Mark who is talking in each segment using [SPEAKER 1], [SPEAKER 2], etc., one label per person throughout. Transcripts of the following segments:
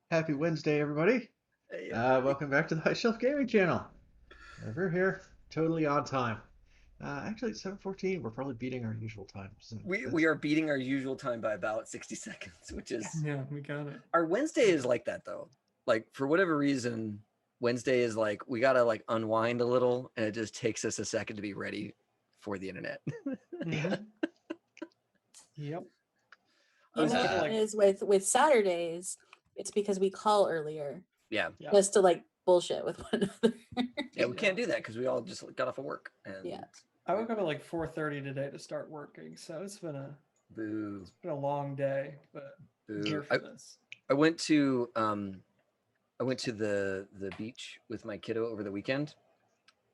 [SPEAKER 1] Happy Wednesday, everybody.
[SPEAKER 2] Hey,
[SPEAKER 1] Welcome back to the High Shelf Gaming Channel. We're here, totally on time. Actually, it's 7:14. We're probably beating our usual time. So
[SPEAKER 2] we
[SPEAKER 1] that's
[SPEAKER 2] are beating our usual time by about 60 seconds, which is
[SPEAKER 3] Yeah, we got it.
[SPEAKER 2] our Wednesday is like that though. Like for whatever reason, Wednesday is like we gotta like unwind a little, and it just takes us a second to be ready for the internet.
[SPEAKER 3] Yep. I
[SPEAKER 4] You
[SPEAKER 3] was
[SPEAKER 4] know
[SPEAKER 3] thinking
[SPEAKER 4] what
[SPEAKER 3] like,
[SPEAKER 4] it is with Saturdays, it's because we call earlier
[SPEAKER 2] Yeah,
[SPEAKER 3] yeah,
[SPEAKER 4] just to like bullshit with one another.
[SPEAKER 2] yeah, we can't do that because we all just got off of work and
[SPEAKER 4] Yeah.
[SPEAKER 3] I woke up at like 4:30 today to start working, so
[SPEAKER 2] boo,
[SPEAKER 3] it's been a long day, but I'm here
[SPEAKER 2] boo.
[SPEAKER 3] for this.
[SPEAKER 2] I went to the beach with my kiddo over the weekend,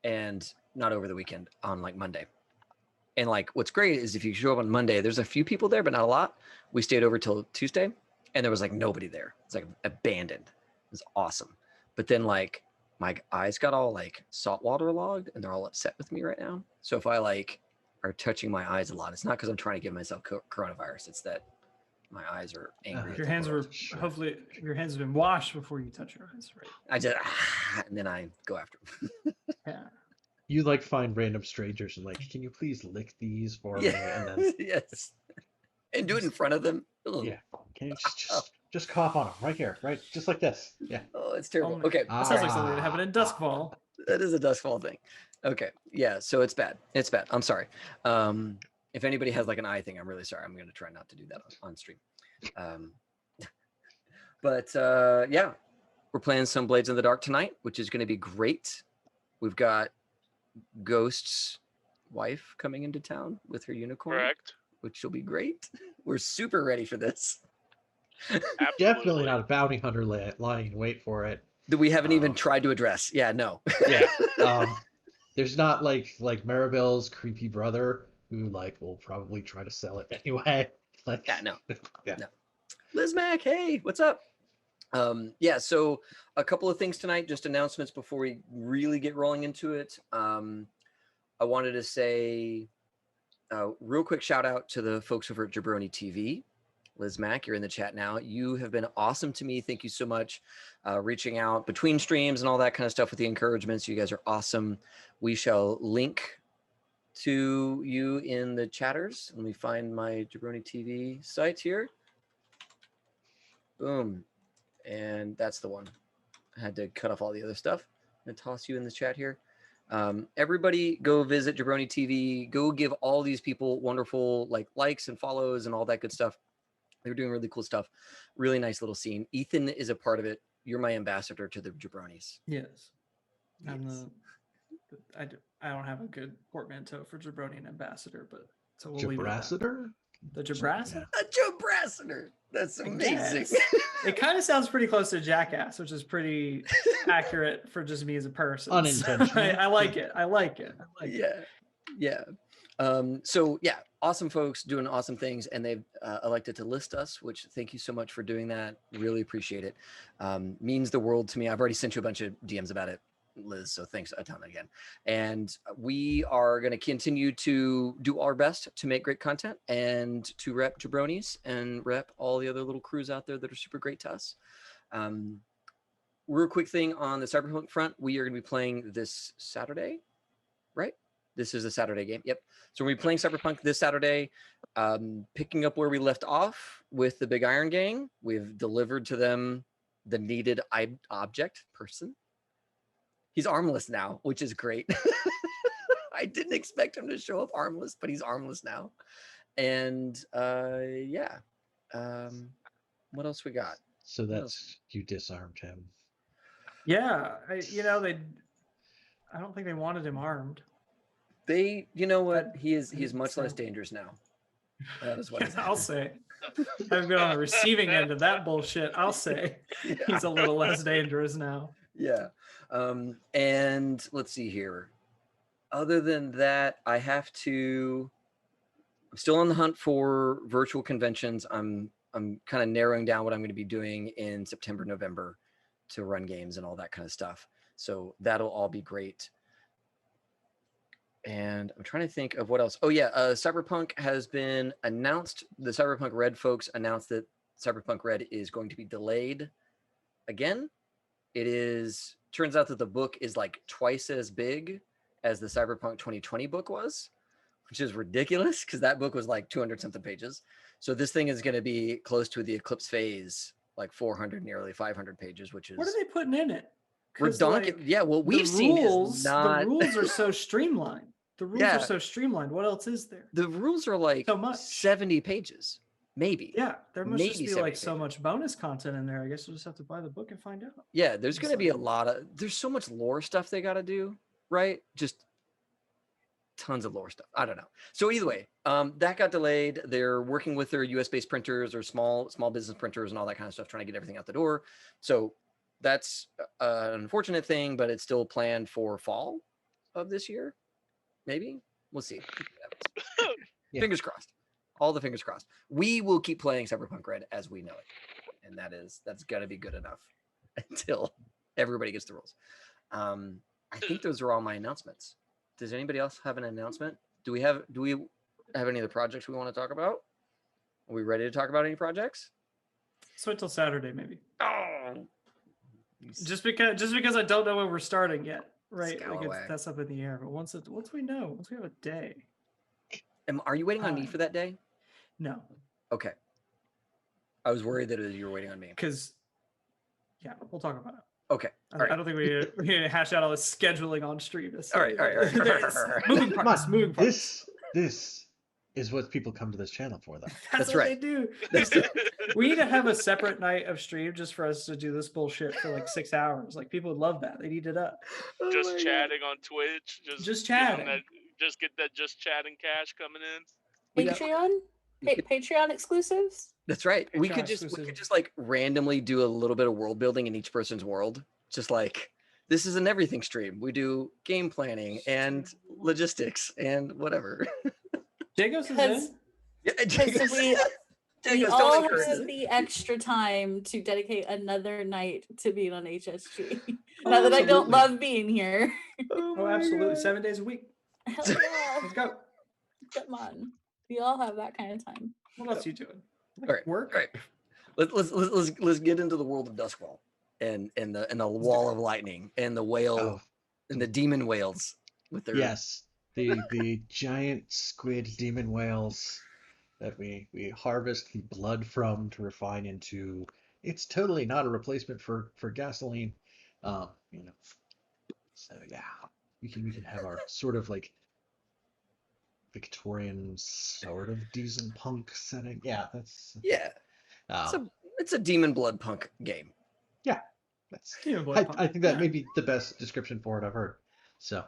[SPEAKER 2] and not over the weekend, on like Monday. And like, what's great is if you show up on Monday, there's a few people there, but not a lot. We stayed over till Tuesday, and there was like nobody there. It's like abandoned. It was awesome. But then like my eyes got all like saltwater logged, and they're all upset with me right now. So if I like are touching my eyes a lot, it's not because I'm trying to give myself coronavirus. It's that my eyes are angry at
[SPEAKER 3] Your
[SPEAKER 2] the
[SPEAKER 3] hands
[SPEAKER 2] world.
[SPEAKER 3] were
[SPEAKER 1] sure.
[SPEAKER 3] hopefully your hands have been washed before you touch your eyes, right?
[SPEAKER 2] I just and then I go after them.
[SPEAKER 3] Yeah.
[SPEAKER 1] You like find random strangers and like, can you please lick these for me? And then
[SPEAKER 2] Yes, and do it in front of them. Ugh.
[SPEAKER 1] yeah, can you just cough on them right here, right, just like this. Yeah.
[SPEAKER 2] Oh, it's terrible.
[SPEAKER 3] Only,
[SPEAKER 2] Okay,
[SPEAKER 3] that sounds like something that happened in Duskfall.
[SPEAKER 2] that is a Duskfall thing. Okay, yeah, so it's bad. It's bad. I'm sorry. If anybody has like an eye thing, I'm really sorry. I'm going to try not to do that on stream. Um, but yeah, we're playing some Blades in the Dark tonight, which is going to be great. We've got Ghost's wife coming into town with her unicorn,
[SPEAKER 5] Correct.
[SPEAKER 2] which will be great. We're super ready for this.
[SPEAKER 1] Definitely
[SPEAKER 5] Absolutely.
[SPEAKER 1] not a bounty hunter lying in wait for it.
[SPEAKER 2] That we haven't even
[SPEAKER 1] Um,
[SPEAKER 2] tried to address. Yeah, no.
[SPEAKER 1] Yeah. There's not like Maribel's creepy brother who like will probably try to sell it anyway. Like,
[SPEAKER 2] Yeah, no.
[SPEAKER 1] yeah.
[SPEAKER 2] No. Liz Mac, hey, what's up? Yeah, so a couple of things tonight, just announcements before we really get rolling into it. I wanted to say real quick shout out to the folks over at Jabroni TV. Liz Mack, you're in the chat now. You have been awesome to me. Thank you so much. Reaching out between streams and all that kind of stuff with the encouragements. You guys are awesome. We shall link to you in the chatters. Let me find my Jabroni TV site here. Boom. And that's the one. I had to cut off all the other stuff. I'm going to toss you in the chat here. Everybody go visit Jabroni TV. Go give all these people wonderful likes and follows and all that good stuff. They're doing really cool stuff. Really nice little scene. Ethan is a part of it. You're my ambassador to the Jabronis.
[SPEAKER 3] Yes. I'm
[SPEAKER 2] Yes.
[SPEAKER 3] I don't have a good portmanteau for Jabroni and ambassador, but so we'll leave it at that.
[SPEAKER 1] Jabrassador?
[SPEAKER 3] The Jabrassador?
[SPEAKER 2] A Jabrassador. That's amazing.
[SPEAKER 3] It kind of sounds pretty close to Jackass, which is pretty accurate for just me as a person. So
[SPEAKER 1] Unintentional.
[SPEAKER 3] I like it. I like it.
[SPEAKER 2] Yeah. So yeah, awesome folks doing awesome things, and they've elected to list us, which thank you so much for doing that. Really appreciate it. Means the world to me. I've already sent you a bunch of DMs about it, Liz, so thanks a ton again. And we are going to continue to do our best to make great content and to rep Jabronis and rep all the other little crews out there that are super great to us. Real quick thing on the Cyberpunk front, we are going to be playing this Saturday, right? This is a Saturday game. Yep. So we'll be playing Cyberpunk this Saturday, picking up where we left off with the Big Iron Gang. We've delivered to them the needed object person. He's armless now, which is great. I didn't expect him to show up armless, but he's armless now. And yeah. What else we got?
[SPEAKER 1] So that's you disarmed him.
[SPEAKER 3] Yeah. I don't think they wanted him armed.
[SPEAKER 2] You know what? He's much less dangerous now. That is what
[SPEAKER 3] I'll say. I've been on the receiving end of that bullshit. I'll say he's a little less dangerous now.
[SPEAKER 2] Yeah. And let's see here. Other than that, I'm still on the hunt for virtual conventions. I'm kind of narrowing down what I'm going to be doing in September, November to run games and all that kind of stuff. So that'll all be great. And I'm trying to think of what else. Oh yeah, Cyberpunk has been announced. The Cyberpunk Red folks announced that Cyberpunk Red is going to be delayed again, turns out that the book is like twice as big as the Cyberpunk 2020 book was, which is ridiculous because that book was like 200 something pages. So this thing is going to be close to the Eclipse Phase, like 400, nearly 500 pages, which is
[SPEAKER 3] What are they putting in it?
[SPEAKER 2] redundant. Yeah, what we've
[SPEAKER 3] the
[SPEAKER 2] seen
[SPEAKER 3] rules,
[SPEAKER 2] is not.
[SPEAKER 3] The rules are so streamlined. The rules
[SPEAKER 2] Yeah.
[SPEAKER 3] are so streamlined. What else is there?
[SPEAKER 2] The rules are like
[SPEAKER 3] So much.
[SPEAKER 2] 70 pages, maybe.
[SPEAKER 3] Yeah, there must just
[SPEAKER 2] Maybe
[SPEAKER 3] be like
[SPEAKER 2] 70
[SPEAKER 3] so
[SPEAKER 2] pages.
[SPEAKER 3] much bonus content in there. I guess we'll just have to buy the book and find out.
[SPEAKER 2] Yeah, there's
[SPEAKER 3] It's
[SPEAKER 2] going to be a
[SPEAKER 3] like-
[SPEAKER 2] lot of. There's so much lore stuff they got to do, right? Just tons of lore stuff. I don't know. So either way, that got delayed. They're working with their US-based printers or small business printers and all that kind of stuff, trying to get everything out the door. So that's an unfortunate thing, but it's still planned for fall of this year. Maybe we'll see.
[SPEAKER 1] Yeah.
[SPEAKER 2] Fingers crossed. All the fingers crossed. We will keep playing Cyberpunk Red as we know it, and that's got to be good enough until everybody gets the rules. I think those are all my announcements. Does anybody else have an announcement? Do we have any of the projects we want to talk about? Are we ready to talk about any projects?
[SPEAKER 3] Let's wait till Saturday, maybe.
[SPEAKER 2] Oh,
[SPEAKER 3] Just because I don't know when we're starting yet, right? Like
[SPEAKER 2] Scalawag.
[SPEAKER 3] that's up in the air. But once we know, once we have a day.
[SPEAKER 2] Are you waiting on me
[SPEAKER 3] Time.
[SPEAKER 2] for that day?
[SPEAKER 3] No,
[SPEAKER 2] Okay. I was worried that you were waiting on me.
[SPEAKER 3] because yeah, we'll talk about it.
[SPEAKER 2] Okay. All right.
[SPEAKER 3] I don't think we need to hash out all this scheduling on stream.
[SPEAKER 2] All right.
[SPEAKER 3] Moving
[SPEAKER 1] Come
[SPEAKER 3] parts.
[SPEAKER 1] on,
[SPEAKER 3] Moving parts.
[SPEAKER 1] this is what people come to this channel for, though.
[SPEAKER 3] That's
[SPEAKER 2] That's
[SPEAKER 3] what
[SPEAKER 2] right.
[SPEAKER 3] they do. We need to have a separate night of stream just for us to do this bullshit for like 6 hours. Like people would love that. They'd eat it up.
[SPEAKER 5] Just chatting on Twitch.
[SPEAKER 3] Just
[SPEAKER 5] get on
[SPEAKER 3] chatting.
[SPEAKER 5] get that just chatting cash coming in.
[SPEAKER 2] Yeah.
[SPEAKER 4] Patreon? Patreon exclusives?
[SPEAKER 2] That's right. We
[SPEAKER 3] Patreon
[SPEAKER 2] could
[SPEAKER 3] exclusive.
[SPEAKER 2] just like randomly do a little bit of world building in each person's world. Just like this is an everything stream. We do game planning and logistics and whatever.
[SPEAKER 3] Jagos is
[SPEAKER 4] Because
[SPEAKER 3] in.
[SPEAKER 2] Yeah,
[SPEAKER 4] because we
[SPEAKER 2] Jagos,
[SPEAKER 4] all
[SPEAKER 2] don't encourage
[SPEAKER 4] have
[SPEAKER 2] it.
[SPEAKER 4] the extra time to dedicate another night to being on HSG.
[SPEAKER 3] Oh,
[SPEAKER 4] Now that I don't
[SPEAKER 3] absolutely.
[SPEAKER 4] love being here.
[SPEAKER 3] Oh,
[SPEAKER 2] my
[SPEAKER 3] absolutely.
[SPEAKER 2] God.
[SPEAKER 3] 7 days a week.
[SPEAKER 4] Hell yeah.
[SPEAKER 3] Let's go.
[SPEAKER 4] Come on. We all have that kind of time.
[SPEAKER 3] What else are you doing?
[SPEAKER 2] All right.
[SPEAKER 3] Work.
[SPEAKER 2] All right. Let's get into the world of Duskwall and the wall of lightning and the whale
[SPEAKER 1] Oh,
[SPEAKER 2] and the demon whales with their
[SPEAKER 1] yes, the giant squid demon whales that we harvest the blood from to refine into. It's totally not a replacement for gasoline. You know. So yeah, we can have our sort of like Victorian sort of diesel punk setting. Yeah, that's
[SPEAKER 2] yeah. It's a demon blood punk game.
[SPEAKER 1] yeah, that's.
[SPEAKER 3] Demon Blood Punk.
[SPEAKER 1] I think that
[SPEAKER 3] Yeah.
[SPEAKER 1] may be the best description for it I've heard. So,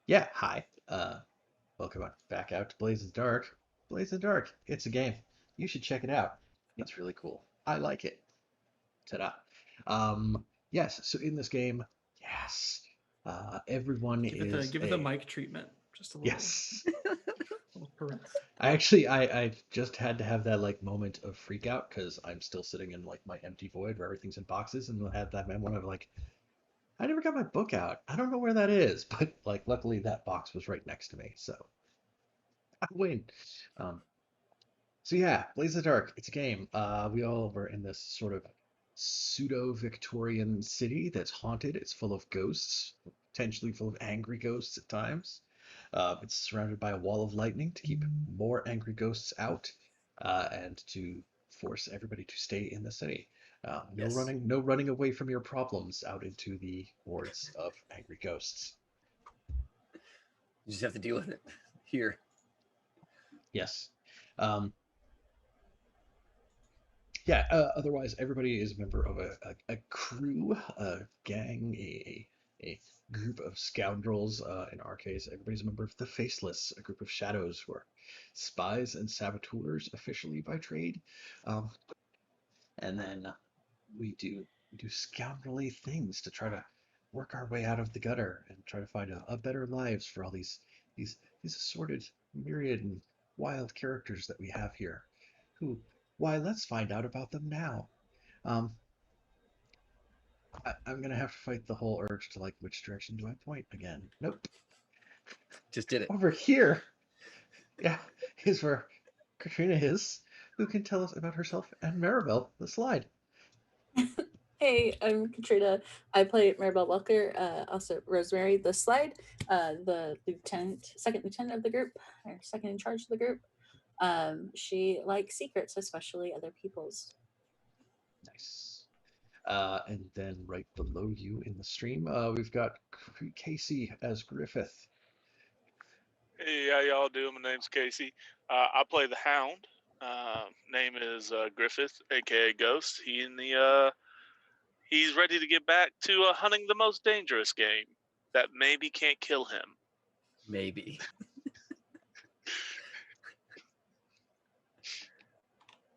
[SPEAKER 1] yeah, hi. Welcome back out to Blazes Dark. Blazes Dark, it's a game. You should check it out. It's really cool. I like it. Ta-da. Yes, so in this game, yes, everyone
[SPEAKER 3] Give
[SPEAKER 1] is
[SPEAKER 3] it the mic treatment. Just a little.
[SPEAKER 1] Yes.
[SPEAKER 3] Little caress.
[SPEAKER 1] I just had to have that like moment of freak out because I'm still sitting in like my empty void where everything's in boxes, and I had that moment of like, I never got my book out. I don't know where that is, but like luckily that box was right next to me, so I win. So yeah, Blaze of the Dark. It's a game. We all were in this sort of pseudo-Victorian city that's haunted. It's full of ghosts, potentially full of angry ghosts at times. It's surrounded by a wall of lightning to keep more angry ghosts out, and to force everybody to stay in the city.
[SPEAKER 2] Yes.
[SPEAKER 1] No running away from your problems out into the hordes of angry ghosts.
[SPEAKER 2] You just have to deal with it here.
[SPEAKER 1] Yes. Yeah, otherwise everybody is a member of a crew, a gang, a group of scoundrels. In our case, everybody's a member of the Faceless, a group of shadows who are spies and saboteurs officially by trade. And then we do scoundrelly things to try to work our way out of the gutter and try to find a better lives for all these assorted, myriad and wild characters that we have here. Why, let's find out about them now. I'm gonna have to fight the whole urge to like, which direction do I point again? Nope.
[SPEAKER 2] Just did it.
[SPEAKER 1] Over here, yeah, is where Katrina is, who can tell us about herself and Maribel, the slide.
[SPEAKER 4] Hey, I'm Katrina. I play Maribel Walker, also Rosemary the Slide, the lieutenant, second lieutenant of the group, or second in charge of the group. She likes secrets, especially other people's.
[SPEAKER 1] Nice. And then right below you in the stream, we've got Casey as Griffith.
[SPEAKER 5] Hey, how y'all doing? My name's Casey. I play the Hound. Name is Griffith, aka Ghost. He's ready to get back to hunting the most dangerous game that maybe can't kill him.
[SPEAKER 2] Maybe.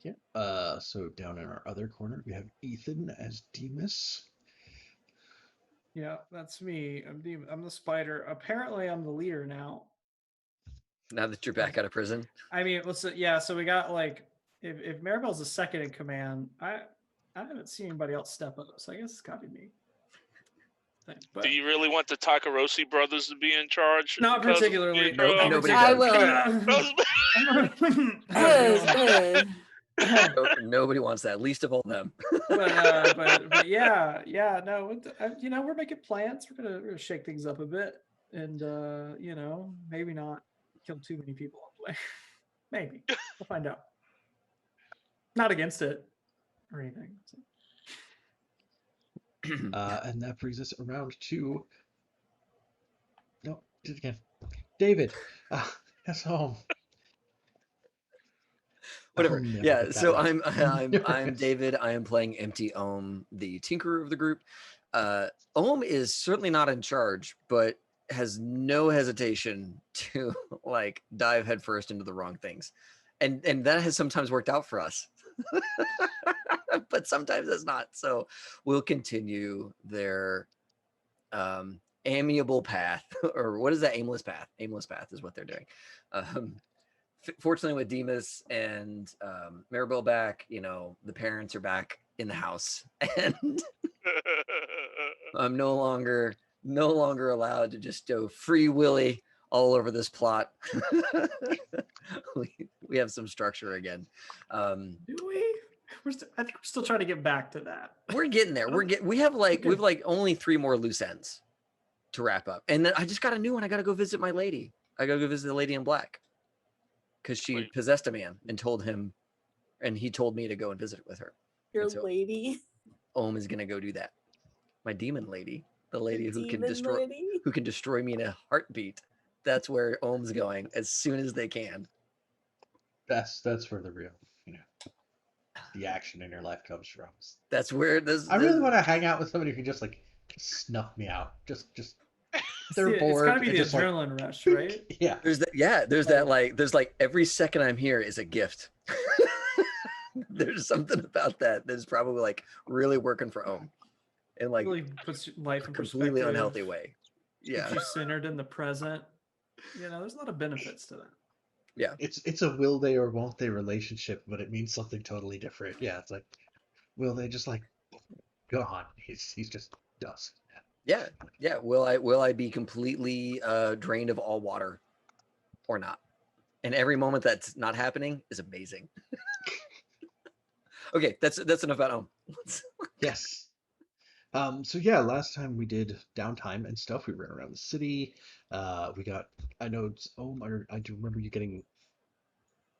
[SPEAKER 1] Yeah. So down in our other corner, we have Ethan as Demas.
[SPEAKER 3] Yeah, that's me. I'm the spider. Apparently, I'm the leader now.
[SPEAKER 2] Now that you're back out of prison.
[SPEAKER 3] I mean, so we got like if Maribel's the second in command, I haven't seen anybody else step up, so I guess it's gotta be me. But
[SPEAKER 5] Do you really want the Takaroshi brothers to be in charge?
[SPEAKER 3] not
[SPEAKER 5] because of
[SPEAKER 3] particularly.
[SPEAKER 5] the-
[SPEAKER 2] Nope,
[SPEAKER 5] oh,
[SPEAKER 2] nobody
[SPEAKER 4] I
[SPEAKER 2] does.
[SPEAKER 4] will.
[SPEAKER 2] Nobody wants that, least of all them.
[SPEAKER 3] but yeah, no, we're making plans. We're gonna shake things up a bit, and maybe not kill too many people on play. Maybe we'll find out. Not against it or anything. So.
[SPEAKER 1] And that brings us around to. No, did it again. David. That's home.
[SPEAKER 2] Whatever.
[SPEAKER 1] I'll never
[SPEAKER 2] Yeah.
[SPEAKER 1] get that
[SPEAKER 2] So
[SPEAKER 1] right.
[SPEAKER 2] I'm David. I am playing Empty Ohm, the tinkerer of the group. Ohm is certainly not in charge, but has no hesitation to like dive headfirst into the wrong things, and that has sometimes worked out for us. But sometimes it's not. So we'll continue their amiable path, or what is that? Aimless path. Aimless path is what they're doing. Fortunately, with Demas and Maribel back, the parents are back in the house, and I'm no longer allowed to just go free willy all over this plot. we have some structure again.
[SPEAKER 3] Do we? I think we're still trying to get back to that.
[SPEAKER 2] We're getting there. We have like only 3 more loose ends to wrap up, and then I just got a new one. I got to go visit my lady. I got to go visit the lady in black because she possessed a man and told him, and he told me to go and visit with her.
[SPEAKER 4] Your
[SPEAKER 2] So
[SPEAKER 4] lady.
[SPEAKER 2] Ohm is gonna go do that. My demon lady, the lady who can
[SPEAKER 4] Lady.
[SPEAKER 2] destroy me in a heartbeat. That's where Ohm's going as soon as they can.
[SPEAKER 1] That's where the real, the action in your life comes from.
[SPEAKER 2] That's where this.
[SPEAKER 1] I really want to hang out with somebody who can just like snuff me out. Just they're bored.
[SPEAKER 3] It's gotta be the
[SPEAKER 1] just
[SPEAKER 3] adrenaline rush, right?
[SPEAKER 1] Yeah.
[SPEAKER 2] There's that. Yeah. There's that. There's every second I'm here is a gift. There's something about that that's probably really working for Ohm, and
[SPEAKER 3] really puts life in
[SPEAKER 2] completely
[SPEAKER 3] perspective.
[SPEAKER 2] unhealthy way. Yeah.
[SPEAKER 3] Keeps you centered in the present. There's a lot of benefits to that.
[SPEAKER 2] Yeah.
[SPEAKER 1] It's a will they or won't they relationship, but it means something totally different. Yeah. It's like, will they just go on? He's just dust.
[SPEAKER 2] Yeah. Yeah. Will I be completely drained of all water, or not? And every moment that's not happening is amazing. Okay, that's enough about Ohm.
[SPEAKER 1] Yes. So yeah, last time we did downtime and stuff. We ran around the city. We got. I know. I do remember you getting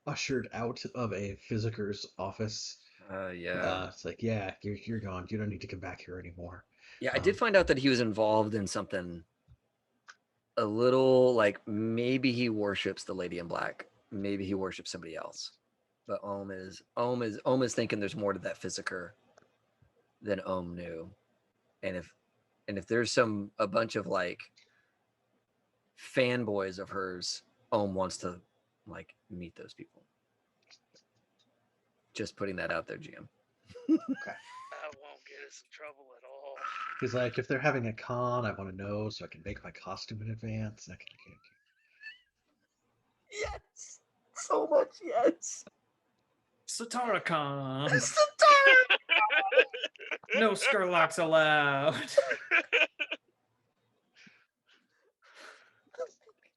[SPEAKER 1] ushered out of a Physicker's office.
[SPEAKER 2] Yeah.
[SPEAKER 1] It's like, yeah, you're gone. You don't need to come back here anymore.
[SPEAKER 2] Yeah, I did find out that he was involved in something a little maybe he worships the Lady in Black. Maybe he worships somebody else. But Ohm is thinking there's more to that Physiker than Ohm knew. And if there's a bunch of fanboys of hers, Ohm wants to meet those people. Just putting that out there, GM.
[SPEAKER 1] Okay.
[SPEAKER 5] That won't get us in trouble at all.
[SPEAKER 1] He's like, if they're having a con, I want to know so I can make my costume in advance.
[SPEAKER 2] Yes, so much yes.
[SPEAKER 3] Sataracon. No Skurlocks allowed.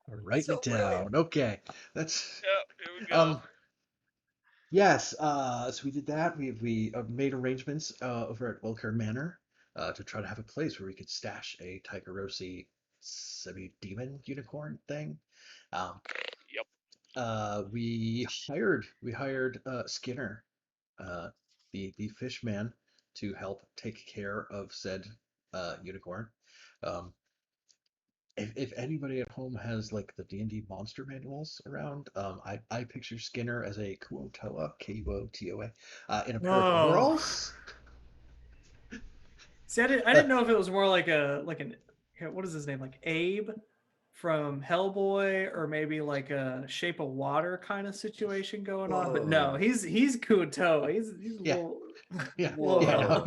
[SPEAKER 1] Write it down. Okay, that's
[SPEAKER 5] Yep, here we go.
[SPEAKER 1] Yes, so we did that. We made arrangements over at Wilker Manor to try to have a place where we could stash a Tycherosi semi-demon unicorn thing. Um,
[SPEAKER 5] Yep.
[SPEAKER 1] we hired Skinner, uh, the fish man, to help take care of said unicorn. Um, if anybody at home has like the D&D monster manuals around, I picture Skinner as a Kuotoa, Kuotoa, in a pair of
[SPEAKER 3] Whoa.
[SPEAKER 1] overalls.
[SPEAKER 3] See, I didn't know if it was more like what is his name, like Abe from Hellboy, or maybe like a Shape of Water kind of situation going on. But no,
[SPEAKER 2] Whoa.
[SPEAKER 3] he's Kuto. He's a
[SPEAKER 1] Yeah,
[SPEAKER 3] little little
[SPEAKER 1] yeah. No,
[SPEAKER 3] fella.
[SPEAKER 2] Whoa.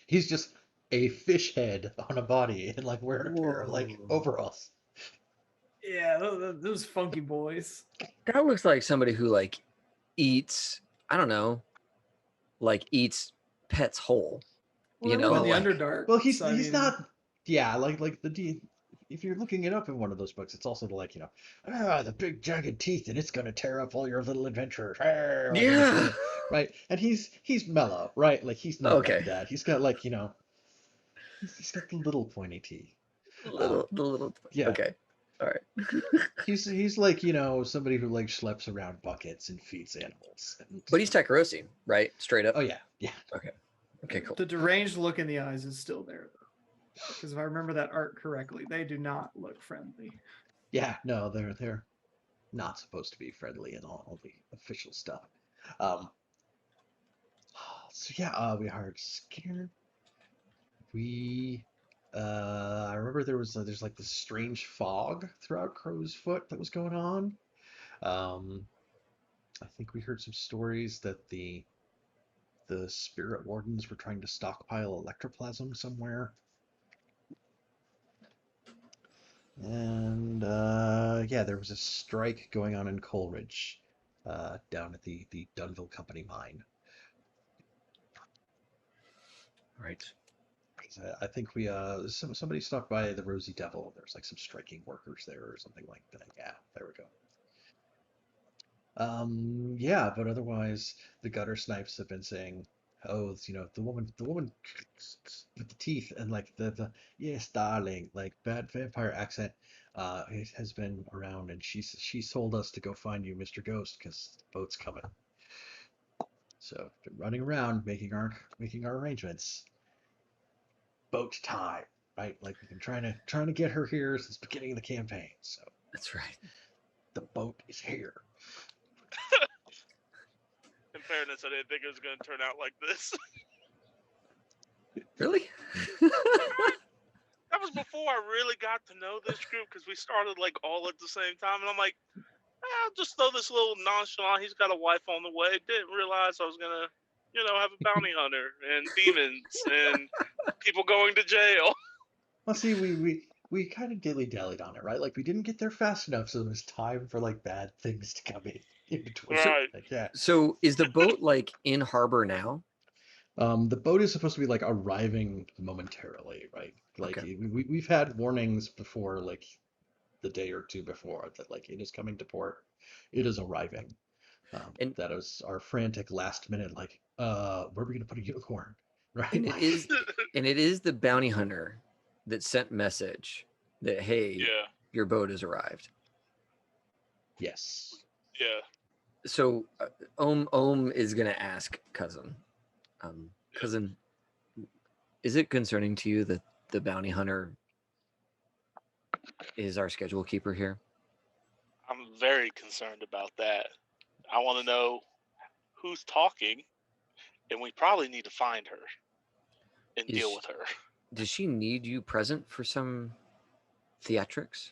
[SPEAKER 1] he's just a fish head on a body and like wearing a pair of like
[SPEAKER 2] Whoa.
[SPEAKER 1] overalls.
[SPEAKER 3] Yeah, those funky boys.
[SPEAKER 2] That looks like somebody who like eats, I don't know, like eats pets whole.
[SPEAKER 3] Well,
[SPEAKER 2] You
[SPEAKER 3] they live
[SPEAKER 2] know,
[SPEAKER 3] in the
[SPEAKER 1] Well,
[SPEAKER 2] like
[SPEAKER 3] Underdark,
[SPEAKER 1] well,
[SPEAKER 3] so I
[SPEAKER 1] he's
[SPEAKER 3] mean,
[SPEAKER 1] not. Yeah, like the D. If you're looking it up in one of those books, it's also like the big jagged teeth, and it's gonna tear up all your little adventures. Like in the
[SPEAKER 2] yeah.
[SPEAKER 1] story, right? And he's mellow, right? Like he's not like
[SPEAKER 2] Okay.
[SPEAKER 1] that. He's got like he's got the little pointy teeth. Um,
[SPEAKER 2] The little.
[SPEAKER 1] yeah,
[SPEAKER 2] Okay. All right.
[SPEAKER 1] he's like somebody who like schleps around buckets and feeds animals. And,
[SPEAKER 2] But he's Tycherosi, right? Straight up.
[SPEAKER 1] oh yeah, yeah,
[SPEAKER 2] Okay. Okay. Cool.
[SPEAKER 3] the deranged look in the eyes is still there, because if I remember that art correctly, they do not look friendly.
[SPEAKER 1] yeah. No, they're not supposed to be friendly in all the official stuff. Um, so yeah, we hired Skinner. We, I remember there's like this strange fog throughout Crow's Foot that was going on. Um, I think we heard some stories that the spirit wardens were trying to stockpile electroplasm somewhere. And yeah, there was a strike going on in Coleridge, down at the Dunville Company mine.
[SPEAKER 2] Right.
[SPEAKER 1] I think somebody stopped by the Rosy Devil. There's like some striking workers there or something like that. Yeah, there we go. Yeah, but otherwise, the gutter snipes have been saying, "Oh, the woman with the teeth and like the yes, darling, like bad vampire accent, it has been around, and she told us to go find you, Mr. Ghost, because the boat's coming. So been running around making our arrangements. Boat time, right? Like we've been trying to get her here since the beginning of the campaign. So
[SPEAKER 2] That's right.
[SPEAKER 1] the boat is here."
[SPEAKER 5] In fairness, I didn't think it was going to turn out like this.
[SPEAKER 2] Really?
[SPEAKER 5] That was before I really got to know this group, because we started like all at the same time, and I'm like, I'll just throw this little nonchalant. He's got a wife on the way. Didn't realize I was gonna, have a bounty hunter and demons and people going to jail.
[SPEAKER 1] Well, see, we kind of dilly-dallied on it, right? Like we didn't get there fast enough, so there was time for like bad things to come in between.
[SPEAKER 2] So,
[SPEAKER 5] Right.
[SPEAKER 1] Like, yeah.
[SPEAKER 2] so is the boat like in harbor now?
[SPEAKER 1] The boat is supposed to be like arriving momentarily, right? Like
[SPEAKER 2] Okay.
[SPEAKER 1] we've had warnings before, like the day or two before, that like it is coming to port, it is arriving.
[SPEAKER 2] And
[SPEAKER 1] That was our frantic last minute, like, where are we gonna put a unicorn, right?
[SPEAKER 2] and it
[SPEAKER 1] Like,
[SPEAKER 2] is and it is the bounty hunter that sent message that hey,
[SPEAKER 5] Yeah.
[SPEAKER 2] your boat has arrived.
[SPEAKER 1] yes.
[SPEAKER 5] Yeah.
[SPEAKER 2] So Ohm is gonna ask cousin, cousin, is it concerning to you that the bounty hunter is our schedule keeper here?
[SPEAKER 5] I'm very concerned about that. I want to know who's talking, and we probably need to find her and
[SPEAKER 2] Is
[SPEAKER 5] deal
[SPEAKER 2] she-
[SPEAKER 5] with her.
[SPEAKER 2] Does she need you present for some theatrics?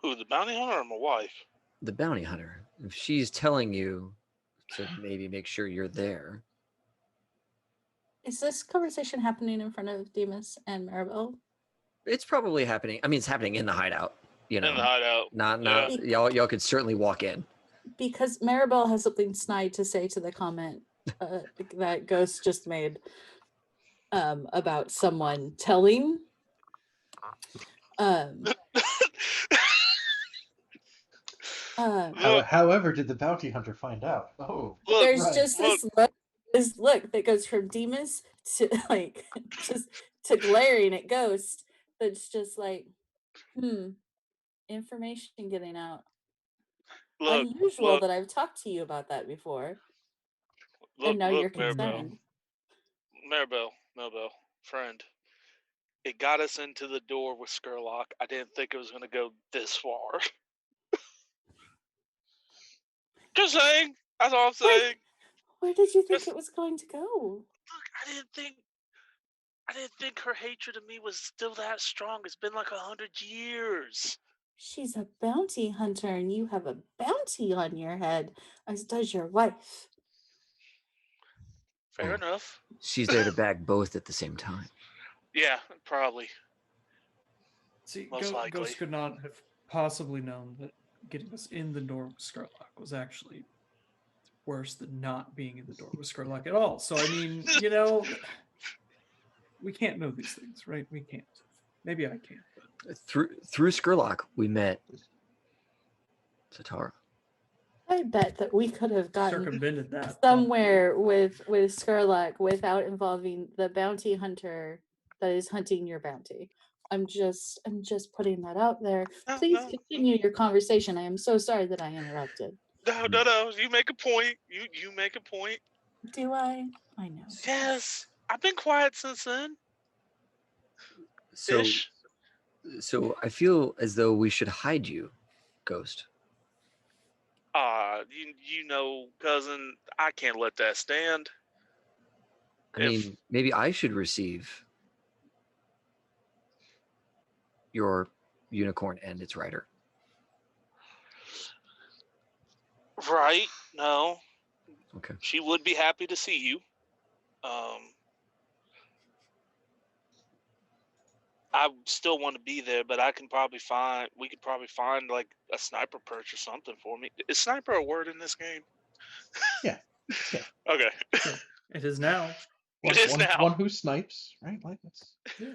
[SPEAKER 5] Who, the bounty hunter or my wife?
[SPEAKER 2] The bounty hunter. If she's telling you to maybe make sure you're there.
[SPEAKER 4] Is this conversation happening in front of Demas and Maribel?
[SPEAKER 2] It's probably happening. I mean, it's happening in the hideout. You know,
[SPEAKER 5] In the hideout.
[SPEAKER 2] not
[SPEAKER 5] Yeah.
[SPEAKER 2] y'all could certainly walk in.
[SPEAKER 4] Because Maribel has something snide to say to the comment that Ghost just made about someone telling.
[SPEAKER 5] Look,
[SPEAKER 1] However, did the bounty hunter find out? Oh,
[SPEAKER 5] look,
[SPEAKER 4] There's
[SPEAKER 1] right.
[SPEAKER 4] just
[SPEAKER 5] look.
[SPEAKER 4] this look that goes from Demas to like just to glaring at Ghost. That's just like, information getting out.
[SPEAKER 5] Look,
[SPEAKER 4] Unusual
[SPEAKER 5] look,
[SPEAKER 4] that I've talked to you about that before,
[SPEAKER 5] look,
[SPEAKER 4] and now
[SPEAKER 5] look,
[SPEAKER 4] you're
[SPEAKER 5] Maribel.
[SPEAKER 4] concerned.
[SPEAKER 5] Maribel, friend. It got us into the door with Skurlock. I didn't think it was going to go this far. Just saying. That's all I'm saying.
[SPEAKER 4] Where did you think
[SPEAKER 5] Just,
[SPEAKER 4] it was going to go?
[SPEAKER 5] look, I didn't think her hatred of me was still that strong. It's been like 100 years.
[SPEAKER 4] She's a bounty hunter, and you have a bounty on your head, as does your wife.
[SPEAKER 5] Fair
[SPEAKER 2] Oh.
[SPEAKER 5] enough.
[SPEAKER 2] She's there to bag both at the same time.
[SPEAKER 5] Yeah, probably.
[SPEAKER 3] See,
[SPEAKER 5] Most likely.
[SPEAKER 3] Ghost could not have possibly known that getting us in the door with Skurlock was actually worse than not being in the door with Skurlock at all. So, I mean, we can't know these things, right? We can't. Maybe I can.
[SPEAKER 2] Through Skurlock, we met Satara.
[SPEAKER 4] I bet that we could have gotten
[SPEAKER 3] Circumvented that
[SPEAKER 4] somewhere with Skurlock without involving the bounty hunter that is hunting your bounty. I'm just putting that out there. Please continue your conversation. I am so sorry that I interrupted.
[SPEAKER 5] No. You make a point. You make a point.
[SPEAKER 4] Do I? I know.
[SPEAKER 5] Yes. I've been quiet since then.
[SPEAKER 2] So,
[SPEAKER 5] Ish.
[SPEAKER 2] so I feel as though we should hide you, Ghost.
[SPEAKER 5] You know, cousin, I can't let that stand.
[SPEAKER 2] I mean, maybe I should receive your unicorn and its rider.
[SPEAKER 5] Right? No.
[SPEAKER 2] Okay.
[SPEAKER 5] She would be happy to see you. I still want to be there, but we could probably find like a sniper perch or something for me. Is sniper a word in this game?
[SPEAKER 1] Yeah.
[SPEAKER 5] Okay.
[SPEAKER 3] Sure. It is now.
[SPEAKER 5] It is now.
[SPEAKER 1] One who snipes, right? Like that's.
[SPEAKER 3] Yeah.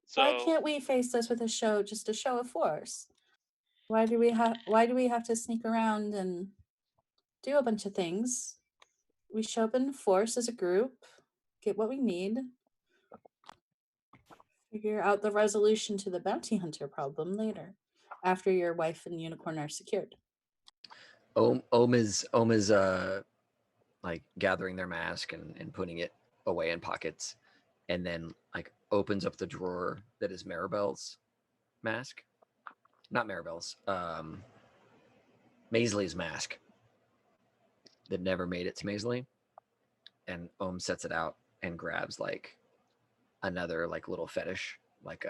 [SPEAKER 5] So
[SPEAKER 4] Why can't we face this with a show of force? Why do we have to sneak around and do a bunch of things? We show up in force as a group, get what we need, figure out the resolution to the bounty hunter problem later, after your wife and unicorn are secured.
[SPEAKER 2] Ohm is like gathering their mask and putting it away in pockets, and then like opens up the drawer that is Maribel's mask. Not Maribel's. Maisley's mask that never made it to Maisley. And Ohm sets it out and grabs like another like little fetish, like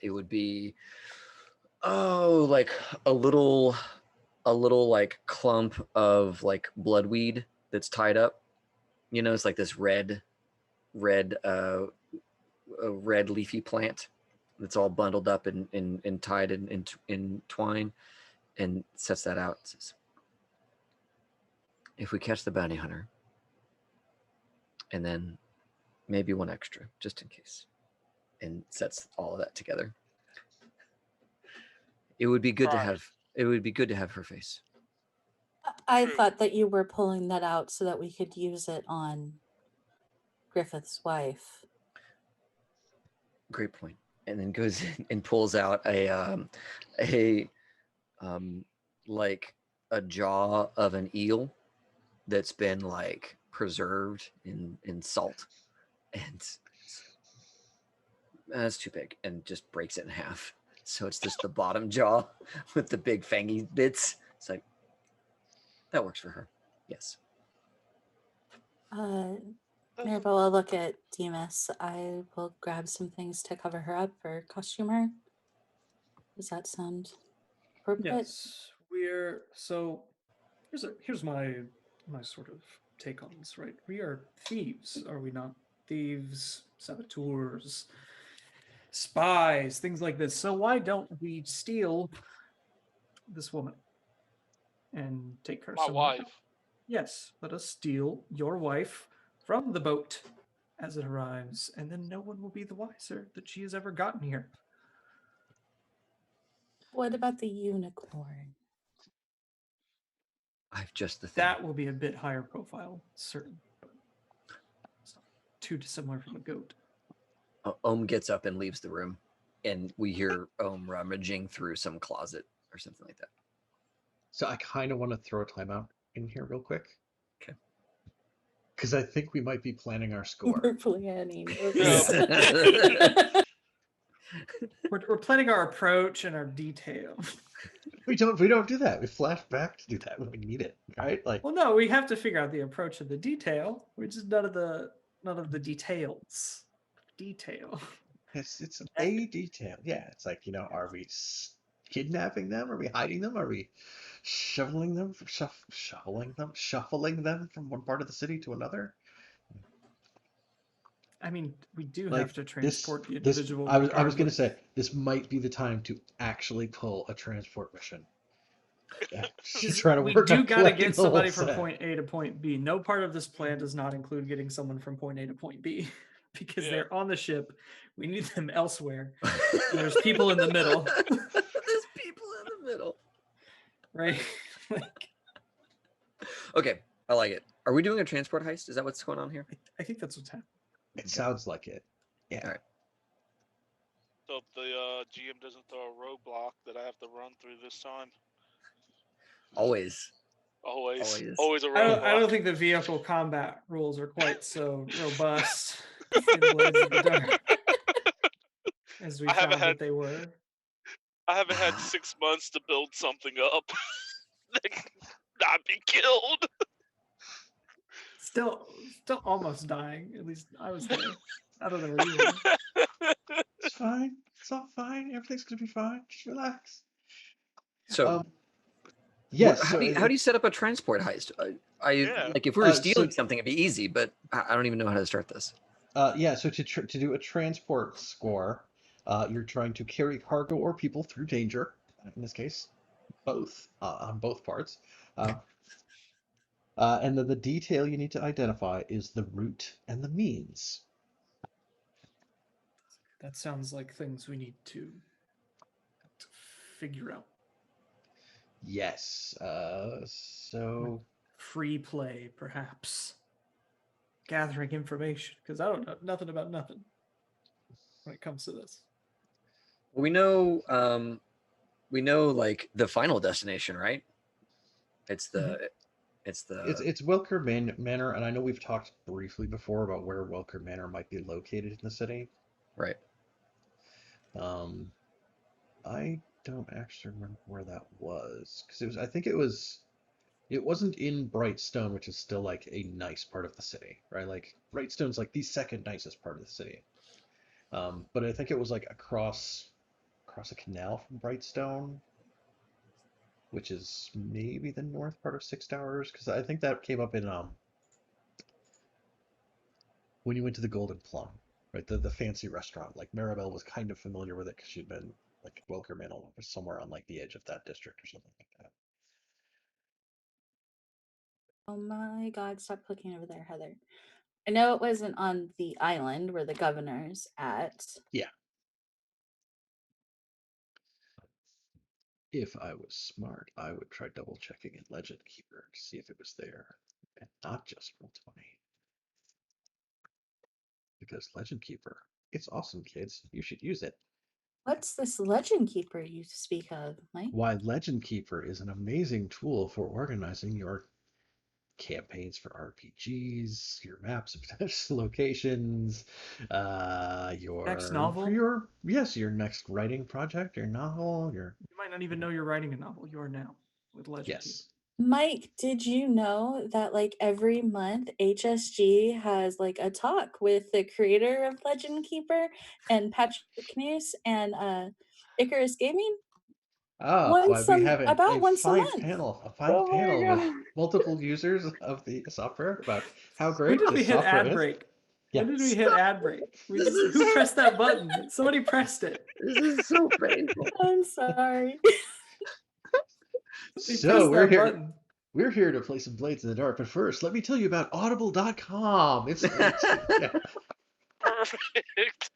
[SPEAKER 2] it would be like a little like clump of like bloodweed that's tied up. You know, it's like this red leafy plant that's all bundled up and tied in twine, and sets that out. Says, if we catch the bounty hunter, and then maybe one extra, just in case, and sets all of that together. It would be good to have. It would be good to have her face.
[SPEAKER 4] I
[SPEAKER 5] True.
[SPEAKER 4] thought that you were pulling that out so that we could use it on Griffith's wife.
[SPEAKER 2] Great point. And then goes in and pulls out like a jaw of an eel that's been like preserved in salt, and that's too big, and just breaks it in half. So it's just the bottom jaw with the big fangy bits. It's like, that works for her. Yes.
[SPEAKER 4] Maribel, I'll look at Demas. I will grab some things to cover her up or costume her. Does that sound appropriate?
[SPEAKER 3] Yes. Here's my sort of take on this, right? We are thieves, are we not? Thieves, saboteurs, spies, things like this. So why don't we steal this woman and take her
[SPEAKER 5] my
[SPEAKER 3] somewhere
[SPEAKER 5] wife.
[SPEAKER 3] else? Yes, let us steal your wife from the boat as it arrives, and then no one will be the wiser that she has ever gotten here.
[SPEAKER 4] What about the unicorn?
[SPEAKER 2] I've just the thing.
[SPEAKER 3] That will be a bit higher profile, certain. But it's not too dissimilar from a goat.
[SPEAKER 2] Ohm gets up and leaves the room, and we hear Ohm rummaging through some closet or something like that.
[SPEAKER 1] So I kind of want to throw a timeout in here real quick.
[SPEAKER 2] Okay.
[SPEAKER 1] Because I think we might be planning our score.
[SPEAKER 4] We're planning.
[SPEAKER 3] We're planning our approach and our detail.
[SPEAKER 1] We don't do that. We flash back to do that when we need it, right? Like,
[SPEAKER 3] Well, no, we have to figure out the approach and the detail. We just none of the details. Detail.
[SPEAKER 1] it's a detail. Yeah, it's like, are we kidnapping them? Are we hiding them? Are we shuffling them from one part of the city to another?
[SPEAKER 3] I mean, we do
[SPEAKER 1] Like,
[SPEAKER 3] have to transport the
[SPEAKER 1] this
[SPEAKER 3] individual.
[SPEAKER 1] I was going to
[SPEAKER 3] regardless.
[SPEAKER 1] say this might be the time to actually pull a transport mission. Try to
[SPEAKER 3] We
[SPEAKER 1] work
[SPEAKER 3] do
[SPEAKER 1] on
[SPEAKER 3] got to
[SPEAKER 1] collecting
[SPEAKER 3] get
[SPEAKER 1] the whole
[SPEAKER 3] somebody from
[SPEAKER 1] set.
[SPEAKER 3] point A to point B. No part of this plan does not include getting someone from point A to point B because
[SPEAKER 5] Yeah.
[SPEAKER 3] they're on the ship. We need them elsewhere. And there's people in the middle,
[SPEAKER 2] There's people in the middle.
[SPEAKER 3] right? Like,
[SPEAKER 2] Okay, I like it. Are we doing a transport heist? Is that what's going on here?
[SPEAKER 3] I think that's what's happening.
[SPEAKER 1] It sounds like it. Yeah.
[SPEAKER 2] All right.
[SPEAKER 5] So if the GM doesn't throw a roadblock that I have to run through this time.
[SPEAKER 2] Always.
[SPEAKER 5] Always a
[SPEAKER 3] I
[SPEAKER 5] roadblock.
[SPEAKER 3] don't think the vehicle combat rules are quite so robust in Blades of the Dark as we
[SPEAKER 5] I haven't
[SPEAKER 3] found that
[SPEAKER 5] had-
[SPEAKER 3] they were.
[SPEAKER 5] I haven't had 6 months to build something up that can not be killed.
[SPEAKER 3] Still almost dying. At least I was there. I don't know where you were.
[SPEAKER 1] It's fine. It's all fine. Everything's gonna be fine. Just relax.
[SPEAKER 2] So,
[SPEAKER 1] Yes.
[SPEAKER 2] how do you set up a transport heist?
[SPEAKER 5] Yeah.
[SPEAKER 2] Like if we were
[SPEAKER 1] So-
[SPEAKER 2] stealing something, it'd be easy, but I don't even know how to start this.
[SPEAKER 1] So to do a transport score, you're trying to carry cargo or people through danger. In this case, both on both parts. And then the detail you need to identify is the route and the means.
[SPEAKER 3] That sounds like things we need to figure out.
[SPEAKER 1] Yes. So
[SPEAKER 3] Free play, perhaps. Gathering information, because I don't know nothing about nothing when it comes to this.
[SPEAKER 2] We know like the final destination, right? It's the
[SPEAKER 1] it's Welker Manor, and I know we've talked briefly before about where Welker Manor might be located in the city.
[SPEAKER 2] right.
[SPEAKER 1] I don't actually remember where that was because it wasn't in Brightstone, which is still like a nice part of the city, right? Like Brightstone's like the second nicest part of the city. But I think it was like across a canal from Brightstone, which is maybe the north part of Six Towers, because I think that came up in when you went to the Golden Plum, right? The fancy restaurant. Like Maribel was kind of familiar with it because she'd been like Welker Manor was somewhere on like the edge of that district or something like that.
[SPEAKER 4] Oh my God! Stop clicking over there, Heather. I know it wasn't on the island where the governor's at.
[SPEAKER 1] Yeah. If I was smart, I would try double checking in Legend Keeper to see if it was there, and not just Roll20. Because Legend Keeper, it's awesome, kids. You should use it.
[SPEAKER 4] What's this legend keeper you speak of, Mike?
[SPEAKER 1] Why Legend Keeper is an amazing tool for organizing your campaigns for RPGs, your maps of potential locations, your
[SPEAKER 3] Next novel?
[SPEAKER 1] your next writing project, your novel, your
[SPEAKER 3] You might not even know you're writing a novel. You are now with Legend Keeper.
[SPEAKER 1] yes.
[SPEAKER 4] Mike, did you know that like every month HSG has like a talk with the creator of Legend Keeper and Patrick Knus and Icarus Gaming?
[SPEAKER 1] Why we have
[SPEAKER 4] once a
[SPEAKER 1] fine
[SPEAKER 4] month.
[SPEAKER 1] panel,
[SPEAKER 3] Oh my
[SPEAKER 1] with
[SPEAKER 3] God.
[SPEAKER 1] multiple users of the software about how
[SPEAKER 3] When
[SPEAKER 1] great
[SPEAKER 3] did
[SPEAKER 1] the
[SPEAKER 3] we hit
[SPEAKER 1] software
[SPEAKER 3] ad
[SPEAKER 1] is.
[SPEAKER 3] break?
[SPEAKER 1] Yeah.
[SPEAKER 3] When did we hit ad break? Who pressed that button? Somebody pressed it.
[SPEAKER 2] This is so painful.
[SPEAKER 4] I'm sorry.
[SPEAKER 3] They
[SPEAKER 1] So
[SPEAKER 3] pressed
[SPEAKER 1] we're
[SPEAKER 3] that
[SPEAKER 1] here.
[SPEAKER 3] button.
[SPEAKER 1] We're here to play some Blades in the Dark, but first, let me tell you about Audible.com. It's yeah.
[SPEAKER 5] Perfect.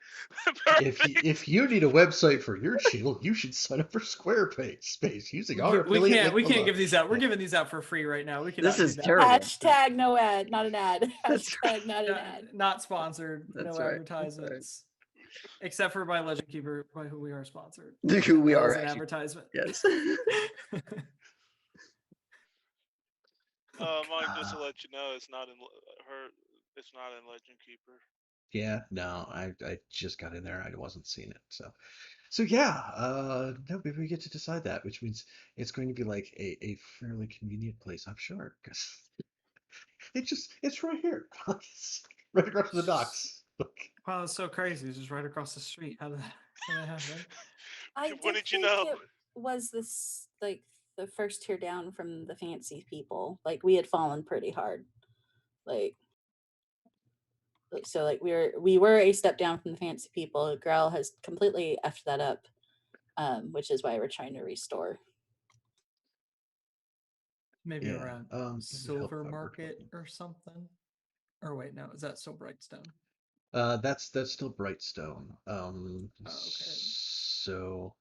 [SPEAKER 1] If you need a website for your channel, you should sign up for Squarespace using our
[SPEAKER 3] We
[SPEAKER 1] affiliate
[SPEAKER 3] can't
[SPEAKER 1] link below.
[SPEAKER 3] give these out. We're giving these out for free right now. We cannot
[SPEAKER 2] This is
[SPEAKER 3] do that.
[SPEAKER 2] terrible.
[SPEAKER 4] Hashtag no ad, not an ad.
[SPEAKER 2] That's
[SPEAKER 4] Hashtag not an ad.
[SPEAKER 3] Not sponsored.
[SPEAKER 2] That's
[SPEAKER 3] no
[SPEAKER 2] right.
[SPEAKER 3] advertisements. Except for by Legend Keeper, by who we are sponsored.
[SPEAKER 2] Who we
[SPEAKER 3] That
[SPEAKER 2] are
[SPEAKER 3] is an
[SPEAKER 2] actually-
[SPEAKER 3] advertisement.
[SPEAKER 2] Yes.
[SPEAKER 5] Mike, just to let you know, it's not in her. It's not in Legend Keeper.
[SPEAKER 1] Yeah, no, I just got in there. I wasn't seeing it. So yeah, no, maybe we get to decide that, which means it's going to be like a fairly convenient place, I'm sure, because it's right here. It's right across from the docks.
[SPEAKER 3] Wow, that's so crazy. It's just right across the street. How did that happen?
[SPEAKER 4] I
[SPEAKER 5] When
[SPEAKER 4] did
[SPEAKER 5] did you
[SPEAKER 4] think
[SPEAKER 5] know?
[SPEAKER 4] it was this like the first tier down from the fancy people. Like we had fallen pretty hard. Like so like we were a step down from the fancy people. Grell has completely effed that up. Which is why we're trying to restore.
[SPEAKER 3] Maybe
[SPEAKER 1] Yeah,
[SPEAKER 3] around
[SPEAKER 1] it would help
[SPEAKER 3] Silver
[SPEAKER 1] if I were
[SPEAKER 3] Market
[SPEAKER 1] talking.
[SPEAKER 3] or something. Or wait, no, is that still Brightstone?
[SPEAKER 1] That's still Brightstone.
[SPEAKER 3] Oh, okay.
[SPEAKER 1] So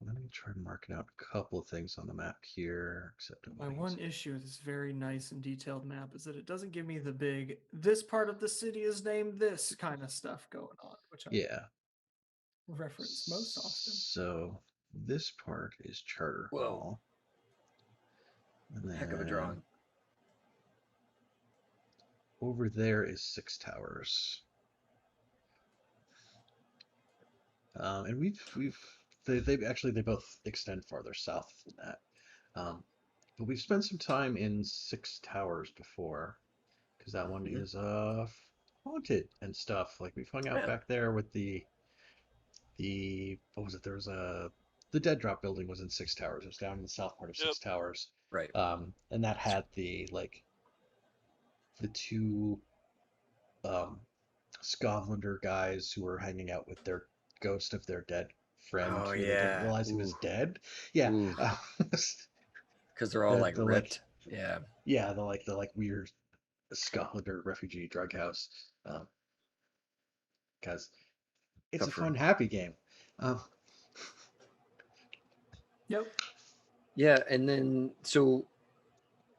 [SPEAKER 1] let me try marking out a couple of things on the map here. Except
[SPEAKER 3] My one issue with this very nice and detailed map is that it doesn't give me the big this part of the city is named this kind of stuff going on, which I
[SPEAKER 1] yeah.
[SPEAKER 3] reference most often.
[SPEAKER 1] So this part is Charter
[SPEAKER 2] Whoa.
[SPEAKER 1] Hall. And then
[SPEAKER 2] Heck of a drawing.
[SPEAKER 1] over there is Six Towers. And they both extend farther south than that. But we've spent some time in Six Towers before, because that one is haunted and stuff. Like we've hung out
[SPEAKER 2] Yeah.
[SPEAKER 1] back there with the what was it? There was the Dead Drop building was in Six Towers. It was down in the south part of Six Towers.
[SPEAKER 2] Right.
[SPEAKER 1] And that had the two Scotlander guys who were hanging out with their ghost of their dead friend
[SPEAKER 2] Oh,
[SPEAKER 1] who they didn't
[SPEAKER 2] yeah.
[SPEAKER 1] realize he was
[SPEAKER 2] Ooh.
[SPEAKER 1] dead. Yeah.
[SPEAKER 2] Ooh. Because they're all like
[SPEAKER 1] the
[SPEAKER 2] ripped. Yeah.
[SPEAKER 1] yeah, the weird Scotlander refugee drug house. Because it's
[SPEAKER 2] Tough
[SPEAKER 1] a fun,
[SPEAKER 2] room.
[SPEAKER 1] happy game.
[SPEAKER 3] Yep.
[SPEAKER 2] Yeah, and then so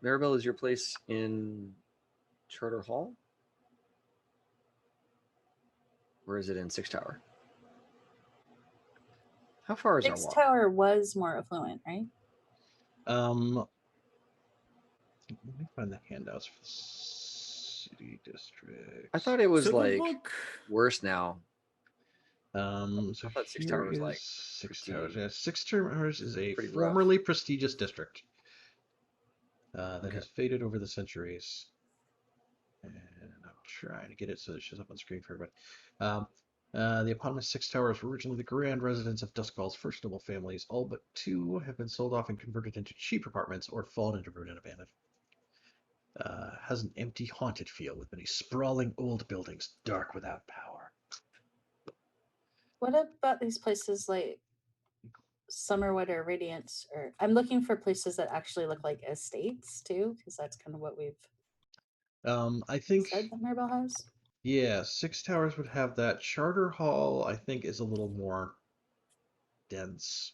[SPEAKER 2] Maribel is your place in Charter Hall? Or is it in Six Tower? How far is our
[SPEAKER 4] Six
[SPEAKER 2] walk?
[SPEAKER 4] Tower was more affluent, right?
[SPEAKER 1] Let me find the handouts for the city district.
[SPEAKER 2] I thought it was
[SPEAKER 3] So
[SPEAKER 2] like
[SPEAKER 3] look.
[SPEAKER 2] worse now.
[SPEAKER 1] So
[SPEAKER 2] I thought Six
[SPEAKER 1] here
[SPEAKER 2] Tower was
[SPEAKER 1] is
[SPEAKER 2] like
[SPEAKER 1] Six
[SPEAKER 2] pretty-
[SPEAKER 1] Towers. Yeah, Six Towers is a
[SPEAKER 2] pretty rough.
[SPEAKER 1] formerly prestigious district that
[SPEAKER 2] Okay.
[SPEAKER 1] has faded over the centuries. And I'm trying to get it so it shows up on screen for everybody. The eponymous Six Towers were originally the grand residence of Duskwall's first noble families. All but two have been sold off and converted into cheap apartments or fallen into ruin and abandoned. Has an empty, haunted feel with many sprawling old buildings, dark without power.
[SPEAKER 4] What about these places like Summerwood or Radiance? Or I'm looking for places that actually look like estates too, because that's kind of what we've
[SPEAKER 1] I think,
[SPEAKER 4] said that Maribel has.
[SPEAKER 1] yeah, Six Towers would have that. Charter Hall, I think, is a little more dense.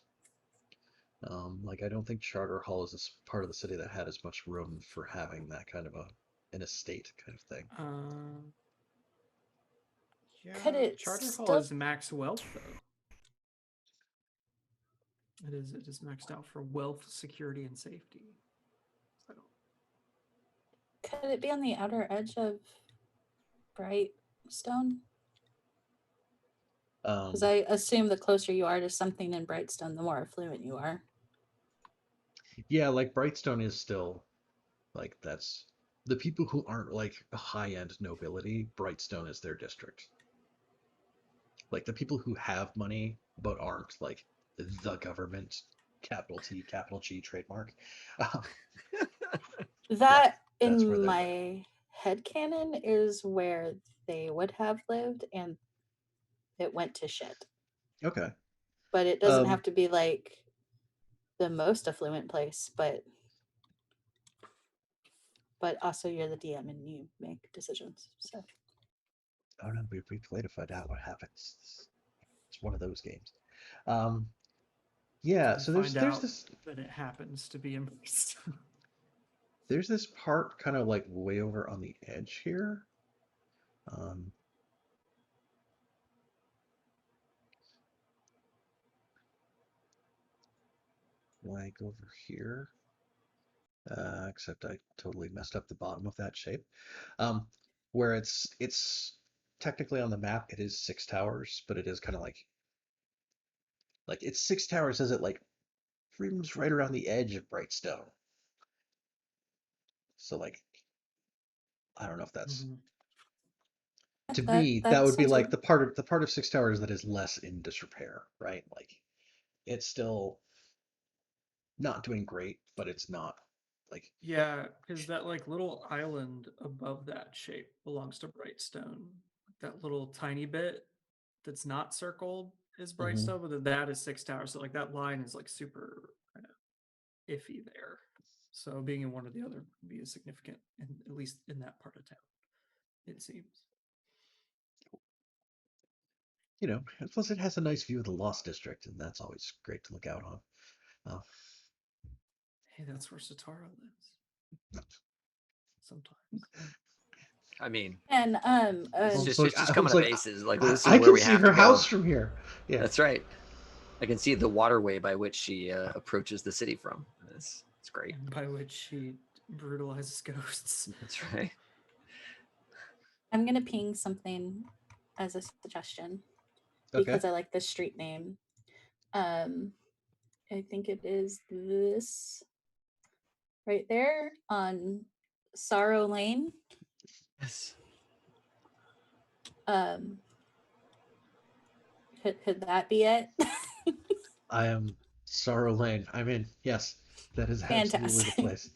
[SPEAKER 1] Like I don't think Charter Hall is a part of the city that had as much room for having that kind of an estate kind of thing.
[SPEAKER 3] Yeah,
[SPEAKER 4] Could it
[SPEAKER 3] Charter Hall
[SPEAKER 4] still-
[SPEAKER 3] is max wealth though. It is maxed out for wealth, security, and safety. So,
[SPEAKER 4] Could it be on the outer edge of Brightstone? Because I assume the closer you are to something in Brightstone, the more affluent you are.
[SPEAKER 1] Yeah, like Brightstone is still like that's the people who aren't like high-end nobility, Brightstone is their district. Like the people who have money but aren't like the government, capital T, capital G trademark.
[SPEAKER 4] That
[SPEAKER 1] that's where
[SPEAKER 4] in
[SPEAKER 1] they
[SPEAKER 4] my headcanon is where they would have lived and it went to shit.
[SPEAKER 1] Okay.
[SPEAKER 4] But it doesn't have to be like the most affluent place, but also you're the DM and you make decisions. So
[SPEAKER 1] Oh no, we play to find out what happens. It's one of those games. Yeah,
[SPEAKER 3] We
[SPEAKER 1] so
[SPEAKER 3] find
[SPEAKER 1] there's
[SPEAKER 3] out
[SPEAKER 1] this
[SPEAKER 3] that it happens to be embraced.
[SPEAKER 1] there's this part kind of like way over on the edge here. Like over here. Except I totally messed up the bottom of that shape. Where it's technically on the map, it is 6 towers, but it is kind of like it's 6 towers as it like rooms right around the edge of Brightstone. So like I don't know if that's to me that would be
[SPEAKER 4] sounds
[SPEAKER 1] like the part of 6 towers that is less in disrepair, right? Like it's still not doing great, but it's not like
[SPEAKER 3] Yeah, because that like little island above that shape belongs to Brightstone. That little tiny bit that's not circled is
[SPEAKER 1] Mhm.
[SPEAKER 3] Brightstone, but then that is Six Towers. So like that line is like super kind of iffy there. So being in one or the other would be significant, at least in that part of town, it seems.
[SPEAKER 1] Plus it has a nice view of the Lost District, and that's always great to look out on.
[SPEAKER 3] Hey, that's where Satara lives. Sometimes.
[SPEAKER 2] I mean,
[SPEAKER 4] And
[SPEAKER 2] it's
[SPEAKER 1] Holmes
[SPEAKER 2] just
[SPEAKER 1] like,
[SPEAKER 2] she's just
[SPEAKER 1] Holmes
[SPEAKER 2] coming up
[SPEAKER 1] like,
[SPEAKER 2] aces. Like
[SPEAKER 1] I,
[SPEAKER 2] this is
[SPEAKER 1] I
[SPEAKER 2] where
[SPEAKER 1] can
[SPEAKER 2] we
[SPEAKER 1] see
[SPEAKER 2] have
[SPEAKER 1] her
[SPEAKER 2] to go.
[SPEAKER 1] house from here. Yeah,
[SPEAKER 2] That's right. I can see the waterway by which she approaches the city from. It's great.
[SPEAKER 3] And by which she brutalizes ghosts.
[SPEAKER 2] That's right.
[SPEAKER 4] I'm gonna ping something as a suggestion
[SPEAKER 1] okay.
[SPEAKER 4] because I like the street name. I think it is this right there on Sorrow Lane.
[SPEAKER 2] Yes.
[SPEAKER 4] Could that be it?
[SPEAKER 1] I am Sorrow Lane. I'm in. Yes, that is absolutely the
[SPEAKER 4] Fantastic.
[SPEAKER 1] place.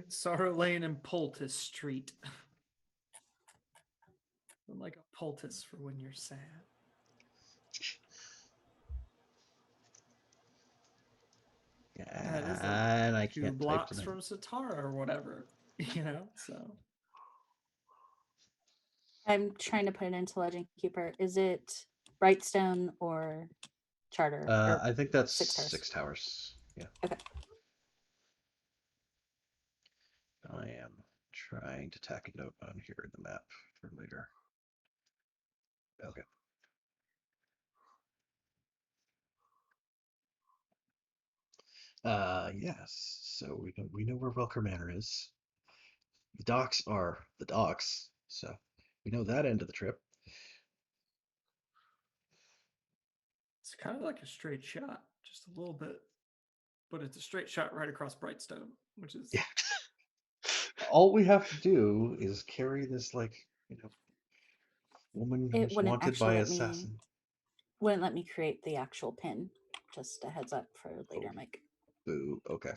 [SPEAKER 3] Sorrow Lane and Poultice Street. Like a poultice for when you're sad. That is like
[SPEAKER 1] And I
[SPEAKER 3] 2
[SPEAKER 1] can't type
[SPEAKER 3] blocks
[SPEAKER 1] tonight.
[SPEAKER 3] from Satara or whatever, so.
[SPEAKER 4] I'm trying to put it into Legend Keeper. Is it Brightstone or Charter? Or
[SPEAKER 1] I think that's
[SPEAKER 4] 6 towers?
[SPEAKER 1] 6 towers. Yeah.
[SPEAKER 4] Okay.
[SPEAKER 1] I am trying to tack a note on here in the map for later. Okay. Yes. So we know where Welker Manor is. The docks are the docks, so we know that end of the trip.
[SPEAKER 3] It's kind of like a straight shot, just a little bit. But it's a straight shot right across Brightstone, which is
[SPEAKER 1] Yeah. All we have to do is carry this woman
[SPEAKER 4] It
[SPEAKER 1] who's
[SPEAKER 4] wouldn't
[SPEAKER 1] wanted
[SPEAKER 4] actually
[SPEAKER 1] by
[SPEAKER 4] let me
[SPEAKER 1] assassin.
[SPEAKER 4] create the actual pin. Just a heads up for later,
[SPEAKER 1] Oh.
[SPEAKER 4] Mike.
[SPEAKER 1] Boo. Okay.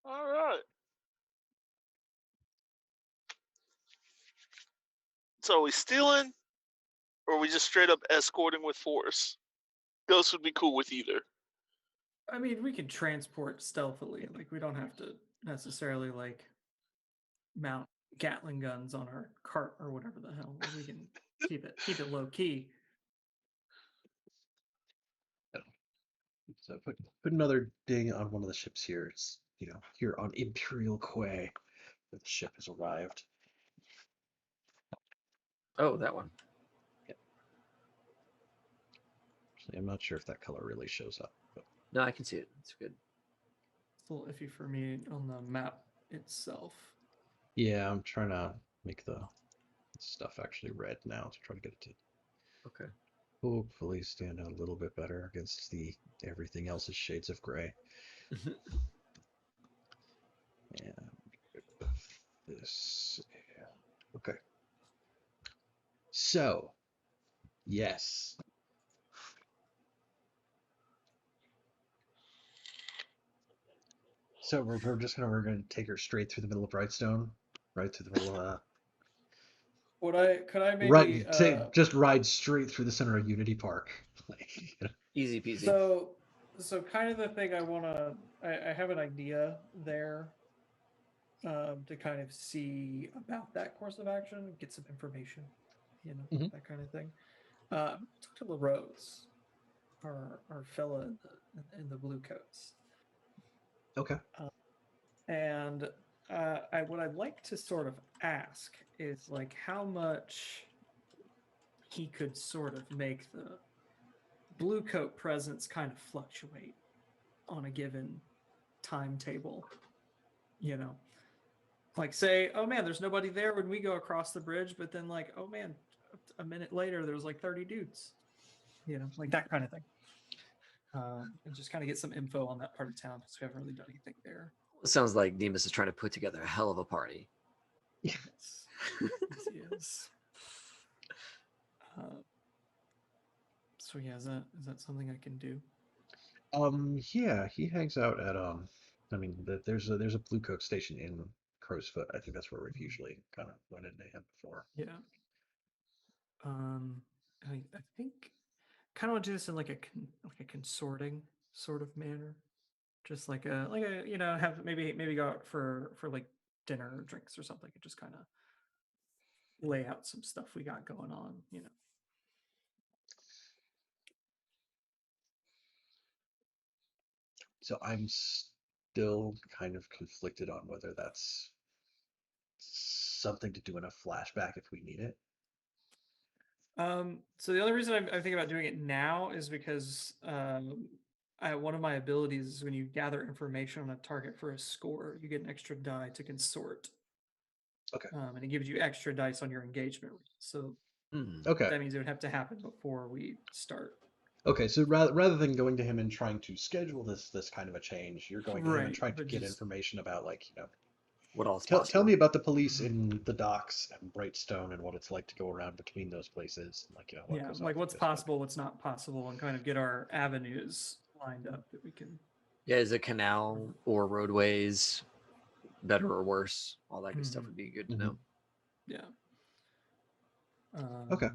[SPEAKER 5] All right. So are we stealing, or are we just straight up escorting with force? Ghost would be cool with either.
[SPEAKER 3] I mean, we can transport stealthily. Like we don't have to necessarily like mount Gatling guns on our cart or whatever the hell. We can keep it low key.
[SPEAKER 1] So put another ding on one of the ships here. It's here on Imperial Quay, where the ship has arrived.
[SPEAKER 2] Oh, that one.
[SPEAKER 1] Yep. Actually, I'm not sure if that color really shows up. But...
[SPEAKER 2] No, I can see it. It's good.
[SPEAKER 3] It's a little iffy for me on the map itself.
[SPEAKER 1] Yeah, I'm trying to make the stuff actually red now to try to get it to
[SPEAKER 2] Okay.
[SPEAKER 1] hopefully stand out a little bit better against the everything else's shades of gray. And this, yeah. Okay. So, yes. So we're gonna take her straight through the middle of Brightstone, right through the middle of
[SPEAKER 3] Could I maybe
[SPEAKER 1] right just ride straight through the center of Unity Park.
[SPEAKER 2] Easy peasy.
[SPEAKER 3] So kind of the thing I have an idea there. to kind of see about that course of action, get some information,
[SPEAKER 1] Mhm.
[SPEAKER 3] that kind of thing. Talk to LaRose, our fella in the blue coats.
[SPEAKER 1] Okay.
[SPEAKER 3] And what I'd like to sort of ask is like how much he could sort of make the blue coat presence kind of fluctuate on a given timetable. Like say, oh man, there's nobody there when we go across the bridge, but then like, oh man, a minute later there's like 30 dudes. Like that kind of thing. And just kind of get some info on that part of town because we haven't really done anything there.
[SPEAKER 2] It sounds like Demas is trying to put together a hell of a party.
[SPEAKER 3] Yes, yes he is. So yeah, is that something I can do?
[SPEAKER 1] Yeah, he hangs out at I mean, there's a blue coat station in Crowsfoot. I think that's where we've usually kind of run into him before.
[SPEAKER 3] Yeah. I think kind of want to do this in like a consorting sort of manner, just like a have maybe go out for like dinner or drinks or something, and just kind of lay out some stuff we got going on.
[SPEAKER 1] So I'm still kind of conflicted on whether that's something to do in a flashback if we need it.
[SPEAKER 3] So the only reason I'm thinking about doing it now is because one of my abilities is when you gather information on a target for a score, you get an extra die to consort.
[SPEAKER 1] Okay.
[SPEAKER 3] And it gives you extra dice on your engagement. So
[SPEAKER 1] Okay.
[SPEAKER 3] that means it would have to happen before we start.
[SPEAKER 1] Okay, so rather than going to him and trying to schedule this kind of a change, you're going to him and
[SPEAKER 3] Right,
[SPEAKER 1] trying to
[SPEAKER 3] but
[SPEAKER 1] get
[SPEAKER 3] just-
[SPEAKER 1] information about like,
[SPEAKER 2] What else
[SPEAKER 1] tell
[SPEAKER 2] possible?
[SPEAKER 1] me about the police in the docks and Brightstone and what it's like to go around between those places. And, like, what
[SPEAKER 3] Yeah,
[SPEAKER 1] goes
[SPEAKER 3] like
[SPEAKER 1] on
[SPEAKER 3] what's
[SPEAKER 1] with this,
[SPEAKER 3] possible, what's not possible, and kind of get our avenues lined up that we can.
[SPEAKER 2] Yeah, is a canal or roadways better or worse? All that good stuff would be good to know.
[SPEAKER 3] Yeah.
[SPEAKER 1] Okay.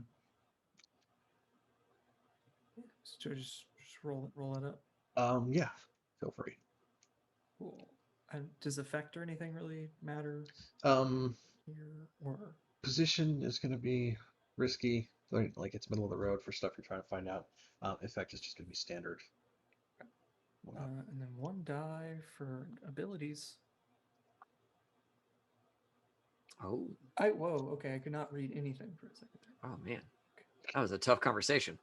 [SPEAKER 3] So just roll it up.
[SPEAKER 1] Yeah, feel free.
[SPEAKER 3] Cool. And does effect or anything really matter
[SPEAKER 1] Um,
[SPEAKER 3] here, or
[SPEAKER 1] Position is going to be risky. Like it's middle of the road for stuff you're trying to find out. Effect is just going to be standard.
[SPEAKER 3] and then one die for abilities.
[SPEAKER 2] Oh,
[SPEAKER 3] Whoa, okay, I could not read anything for a second there.
[SPEAKER 2] oh man, that was a tough conversation.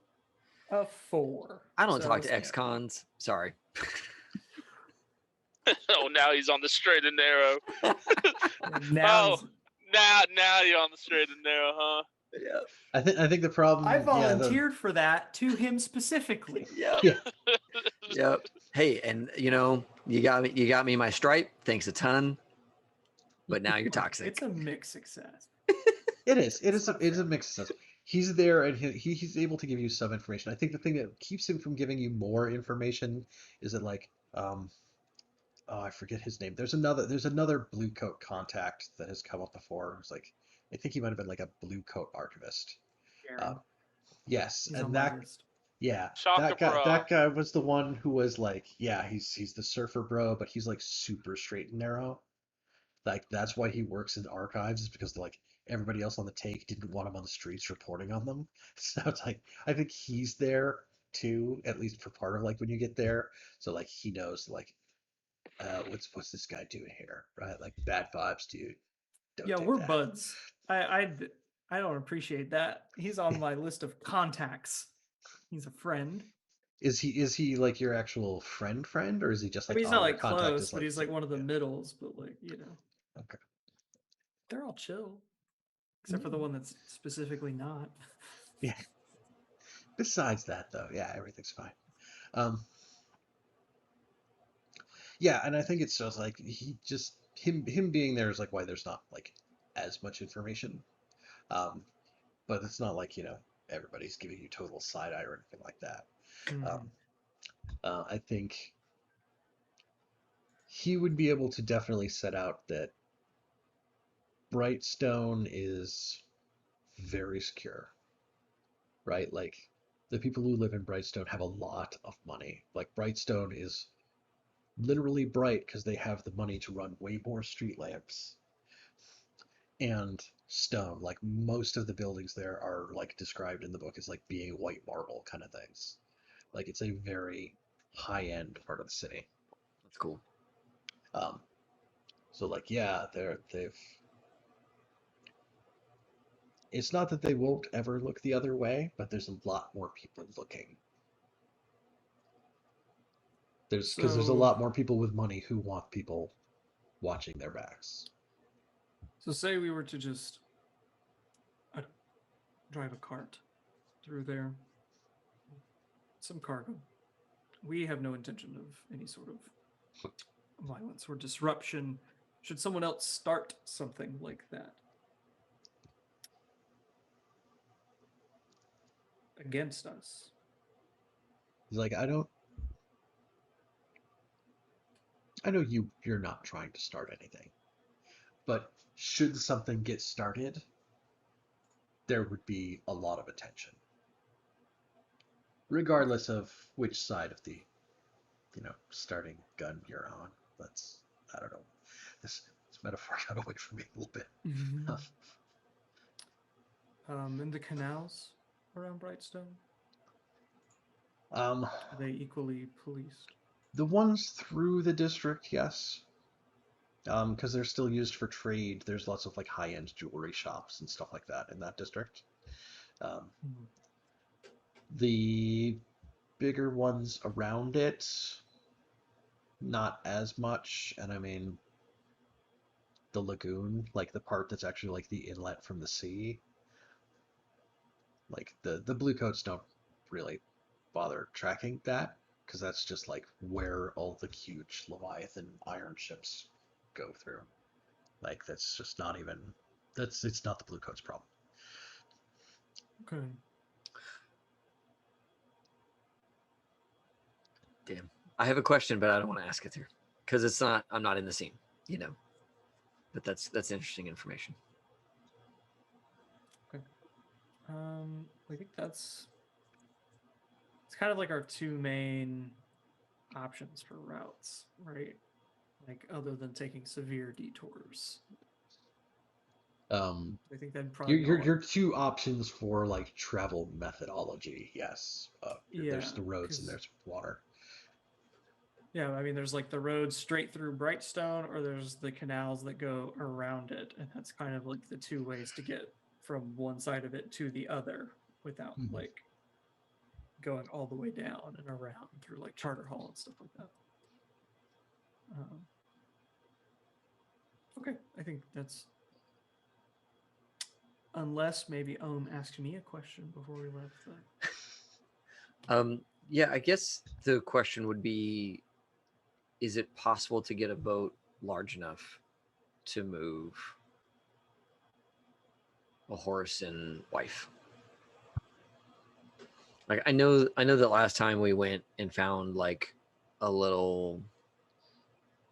[SPEAKER 3] A 4.
[SPEAKER 2] I don't
[SPEAKER 3] So
[SPEAKER 2] talk to
[SPEAKER 3] yeah.
[SPEAKER 2] ex-cons. Sorry.
[SPEAKER 5] Oh, now he's on the straight and narrow.
[SPEAKER 3] Now
[SPEAKER 5] Oh, now you're on the straight and narrow, huh?
[SPEAKER 2] Yeah.
[SPEAKER 1] I think the problem.
[SPEAKER 3] I volunteered for that to him specifically.
[SPEAKER 2] Yep.
[SPEAKER 1] Yeah.
[SPEAKER 2] Yep. Hey, and you got me my stripe. Thanks a ton. But now you're toxic.
[SPEAKER 3] It's a mixed success.
[SPEAKER 1] It is. It
[SPEAKER 3] It's
[SPEAKER 1] is
[SPEAKER 3] not
[SPEAKER 1] a mix of stuff. He's there and he's able to give you some information. I think the thing that keeps him from giving you more information is that like oh, I forget his name. There's another blue coat contact that has come up before. It's like I think he might have been like a blue coat archivist.
[SPEAKER 3] Jared.
[SPEAKER 1] Yes,
[SPEAKER 3] He's
[SPEAKER 1] and
[SPEAKER 3] on my list.
[SPEAKER 1] yeah,
[SPEAKER 5] Shocker bro.
[SPEAKER 1] that guy was the one who was like, yeah, he's the surfer bro, but he's like super straight and narrow. Like that's why he works in archives is because like everybody else on the take didn't want him on the streets reporting on them. So it's like I think he's there too, at least for part of like when you get there. So like he knows like what's this guy doing here, right? Like bad vibes, dude. Don't
[SPEAKER 3] Yeah,
[SPEAKER 1] do
[SPEAKER 3] we're
[SPEAKER 1] that.
[SPEAKER 3] buds. I don't appreciate that. He's on my list of contacts. He's a friend.
[SPEAKER 1] Is he like your actual friend, or is he just
[SPEAKER 3] I
[SPEAKER 1] like
[SPEAKER 3] mean, he's not
[SPEAKER 1] your
[SPEAKER 3] like
[SPEAKER 1] contact
[SPEAKER 3] close,
[SPEAKER 1] is
[SPEAKER 3] but
[SPEAKER 1] like
[SPEAKER 3] he's like one of the
[SPEAKER 1] yeah.
[SPEAKER 3] middles. But like
[SPEAKER 1] Okay.
[SPEAKER 3] they're all chill, except for the one that's specifically not.
[SPEAKER 1] Yeah. Besides that, though, yeah, everything's fine. Um, yeah, and I think it's just like him being there is like why there's not like as much information. Um, but it's not like everybody's giving you total side eye or anything like that. Um, I think he would be able to definitely set out that Brightstone is very secure, right? Like the people who live in Brightstone have a lot of money. Like Brightstone is literally bright because they have the money to run way more street lamps and stone. Like most of the buildings there are like described in the book as like being white marble kind of things. Like it's a very high end part of the city.
[SPEAKER 2] That's cool.
[SPEAKER 1] Um, so like yeah, they've. It's not that they won't ever look the other way, but there's a lot more people looking. Because there's a
[SPEAKER 3] So,
[SPEAKER 1] lot more people with money who want people watching their backs.
[SPEAKER 3] so say we were to just drive a cart through there, some cargo. We have no intention of any sort of violence or disruption. Should someone else start something like that against us?
[SPEAKER 1] He's like, I know you're not trying to start anything, but should something get started, there would be a lot of attention. Regardless of which side of the, starting gun you're on. I don't know. This metaphor got away from me a little bit.
[SPEAKER 3] In the canals around Brightstone,
[SPEAKER 1] Um,
[SPEAKER 3] are they equally policed?
[SPEAKER 1] the ones through the district, yes. Because they're still used for trade. There's lots of like high-end jewelry shops and stuff like that in that district. The bigger ones around it, not as much. And I mean, the lagoon, like the part that's actually like the inlet from the sea, like the blue coats don't really bother tracking that because that's just like where all the huge Leviathan iron ships go through. Like that's just not even it's not the blue coats problem.
[SPEAKER 3] Okay.
[SPEAKER 2] Damn. I have a question, but I don't want to ask it here because I'm not in the scene, But that's interesting information.
[SPEAKER 3] Okay. I think it's kind of like our two main options for routes, right? Like other than taking severe detours. I think that'd probably
[SPEAKER 1] Your two options for like travel methodology, yes. There's the roads and there's water.
[SPEAKER 3] Yeah, I mean, there's like the road straight through Brightstone, or there's the canals that go around it, and that's kind of like the two ways to get from one side of it to the other without like going all the way down and around through like Charter Hall and stuff like that. Okay, I think that's. Unless maybe asked me a question before we left.
[SPEAKER 2] Yeah, I guess the question would be, is it possible to get a boat large enough to move a horse and wife? Like I know that last time we went and found like a little,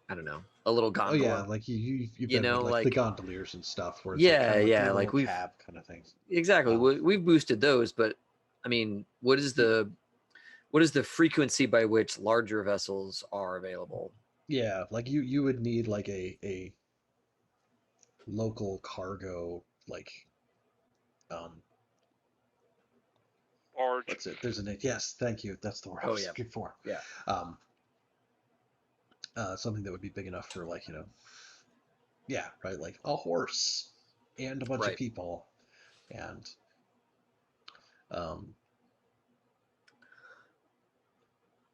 [SPEAKER 2] I don't know, a little gondola.
[SPEAKER 1] Oh yeah, like you've been with, like the gondoliers and stuff where it's
[SPEAKER 2] yeah,
[SPEAKER 1] like we've cab kind of things.
[SPEAKER 2] Exactly. We've boosted those, but I mean, what is the frequency by which larger vessels are available?
[SPEAKER 1] Yeah, like you would need like a local cargo like
[SPEAKER 5] barge.
[SPEAKER 1] What's it? There's a name. Yes, thank you. That's the word I was looking for.
[SPEAKER 2] Yeah.
[SPEAKER 1] Something that would be big enough for like, yeah, right, like a horse and a bunch of people. And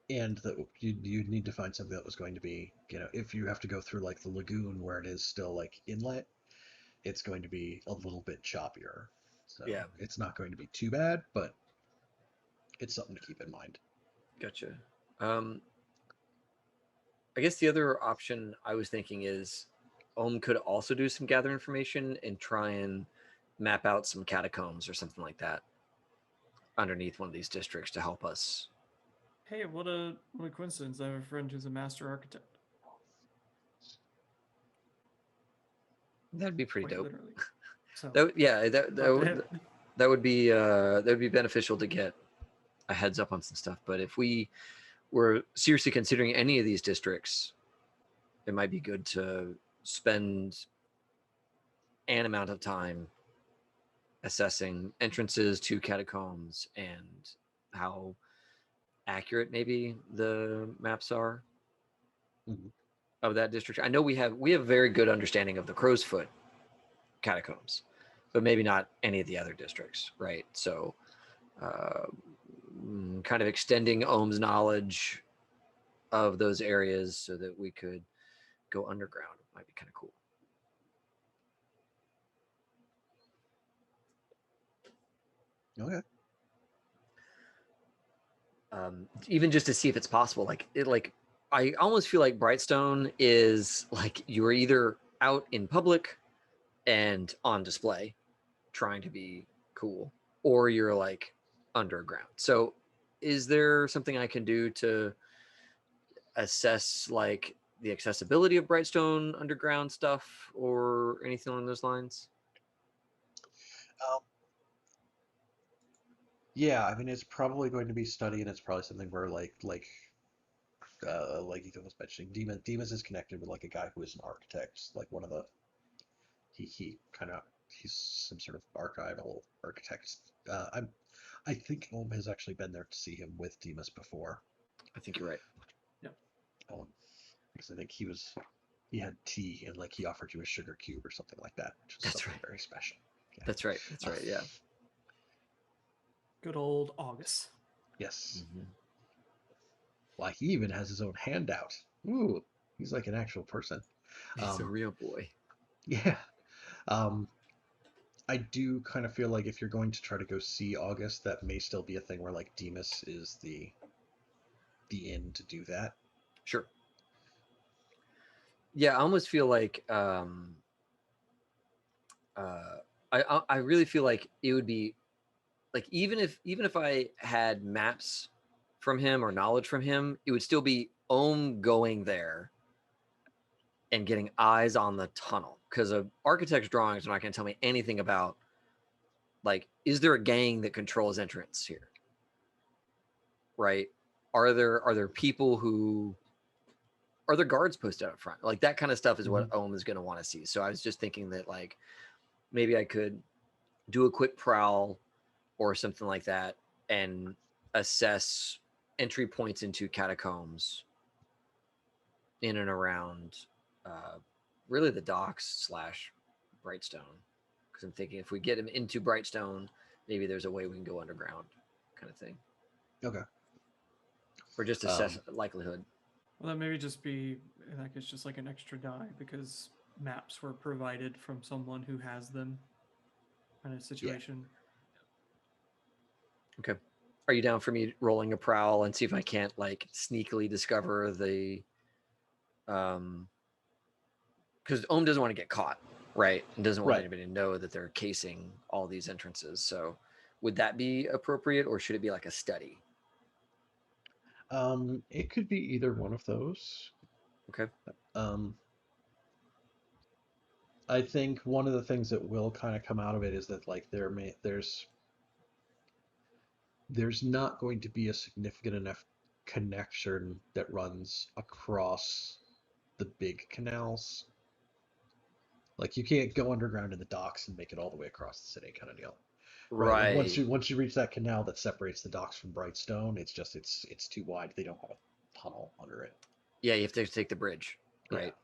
[SPEAKER 1] that you'd need to find something that was going to be, if you have to go through like the lagoon where it is still like inlet, it's going to be a little bit choppier. So
[SPEAKER 2] yeah,
[SPEAKER 1] it's not going to be too bad, but it's something to keep in mind.
[SPEAKER 2] Gotcha. I guess the other option I was thinking is could also do some gather information and try and map out some catacombs or something like that underneath one of these districts to help us.
[SPEAKER 3] Hey, what a coincidence. I have a friend who's a master architect.
[SPEAKER 2] That'd be pretty dope.
[SPEAKER 3] Literally. So,
[SPEAKER 2] that would be beneficial to get a heads up on some stuff. But if we we're seriously considering any of these districts, it might be good to spend an amount of time assessing entrances to catacombs and how accurate maybe the maps are
[SPEAKER 1] Mhm.
[SPEAKER 2] of that district. I know we have very good understanding of the Crow's Foot catacombs, but maybe not any of the other districts, right? So uh, kind of extending Ohm's knowledge of those areas so that we could go underground might be kind of cool.
[SPEAKER 1] Okay.
[SPEAKER 2] Even just to see if it's possible. I almost feel like Brightstone is like you're either out in public and on display, trying to be cool, or you're like underground. So, is there something I can do to assess like the accessibility of Brightstone underground stuff or anything along those lines?
[SPEAKER 1] Um, yeah, I mean, it's probably going to be study, and it's probably something where like Ethan was mentioning, Demas is connected with like a guy who is an architect, like one of the he kind of he's some sort of archival architect. I think Ohm has actually been there to see him with Demas before.
[SPEAKER 2] I think you're right.
[SPEAKER 1] Because I think he had tea and like he offered you a sugar cube or something like that, which was
[SPEAKER 2] That's
[SPEAKER 1] something
[SPEAKER 2] right.
[SPEAKER 1] very special. Yeah.
[SPEAKER 2] That's right. That's right. Yeah.
[SPEAKER 3] Good old August.
[SPEAKER 1] Yes.
[SPEAKER 2] Mhm.
[SPEAKER 1] Why he even has his own handout. Ooh, he's like an actual person.
[SPEAKER 2] He's a real boy.
[SPEAKER 1] Yeah. Um, I do kind of feel like if you're going to try to go see August, that may still be a thing where like Demas is the inn to do that.
[SPEAKER 2] Sure. Yeah, I almost feel like I really feel like it would be like even if I had maps from him or knowledge from him, it would still be Ohm going there and getting eyes on the tunnel because a architect's drawings are not going to tell me anything about like is there a gang that controls entrance here, right? Are there people who are there guards posted up front? Like that kind of stuff is what Ohm is going to want to see. So I was just thinking that like maybe I could do a quick prowl or something like that and assess entry points into catacombs in and around uh, really the docks slash Brightstone. Because I'm thinking if we get him into Brightstone, maybe there's a way we can go underground, kind of thing,
[SPEAKER 1] Okay.
[SPEAKER 2] or just assess likelihood.
[SPEAKER 3] Well, that maybe just be like it's just like an extra die because maps were provided from someone who has them kind of situation.
[SPEAKER 2] Okay. Are you down for me rolling a prowl and see if I can't like sneakily discover the because Ohm doesn't want to get caught, right? And doesn't want
[SPEAKER 1] Right.
[SPEAKER 2] anybody to know that they're casing all these entrances. So would that be appropriate or should it be like a study?
[SPEAKER 1] It could be either one of those.
[SPEAKER 2] Okay.
[SPEAKER 1] Um, I think one of the things that will kind of come out of it is that like there's not going to be a significant enough connection that runs across the big canals. Like you can't go underground in the docks and make it all the way across the city, kind of deal. Right. Like
[SPEAKER 2] Right.
[SPEAKER 1] once you reach that canal that separates the docks from Brightstone, it's too wide. They don't have a tunnel under it.
[SPEAKER 2] Yeah, you have to take the bridge.
[SPEAKER 1] Yeah.
[SPEAKER 2] Right.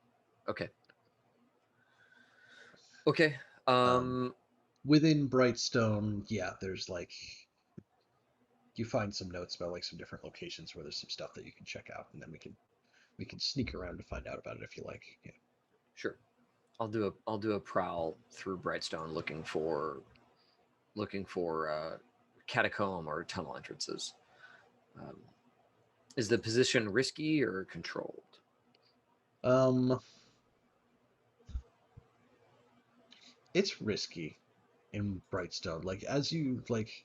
[SPEAKER 2] Okay. Okay.
[SPEAKER 1] Within Brightstone, yeah, there's like you find some notes about like some different locations where there's some stuff that you can check out, and then we can sneak around to find out about it if you like. Yeah.
[SPEAKER 2] Sure. I'll do a prowl through Brightstone looking for catacomb or tunnel entrances. Is the position risky or controlled?
[SPEAKER 1] It's risky in Brightstone. Like as you like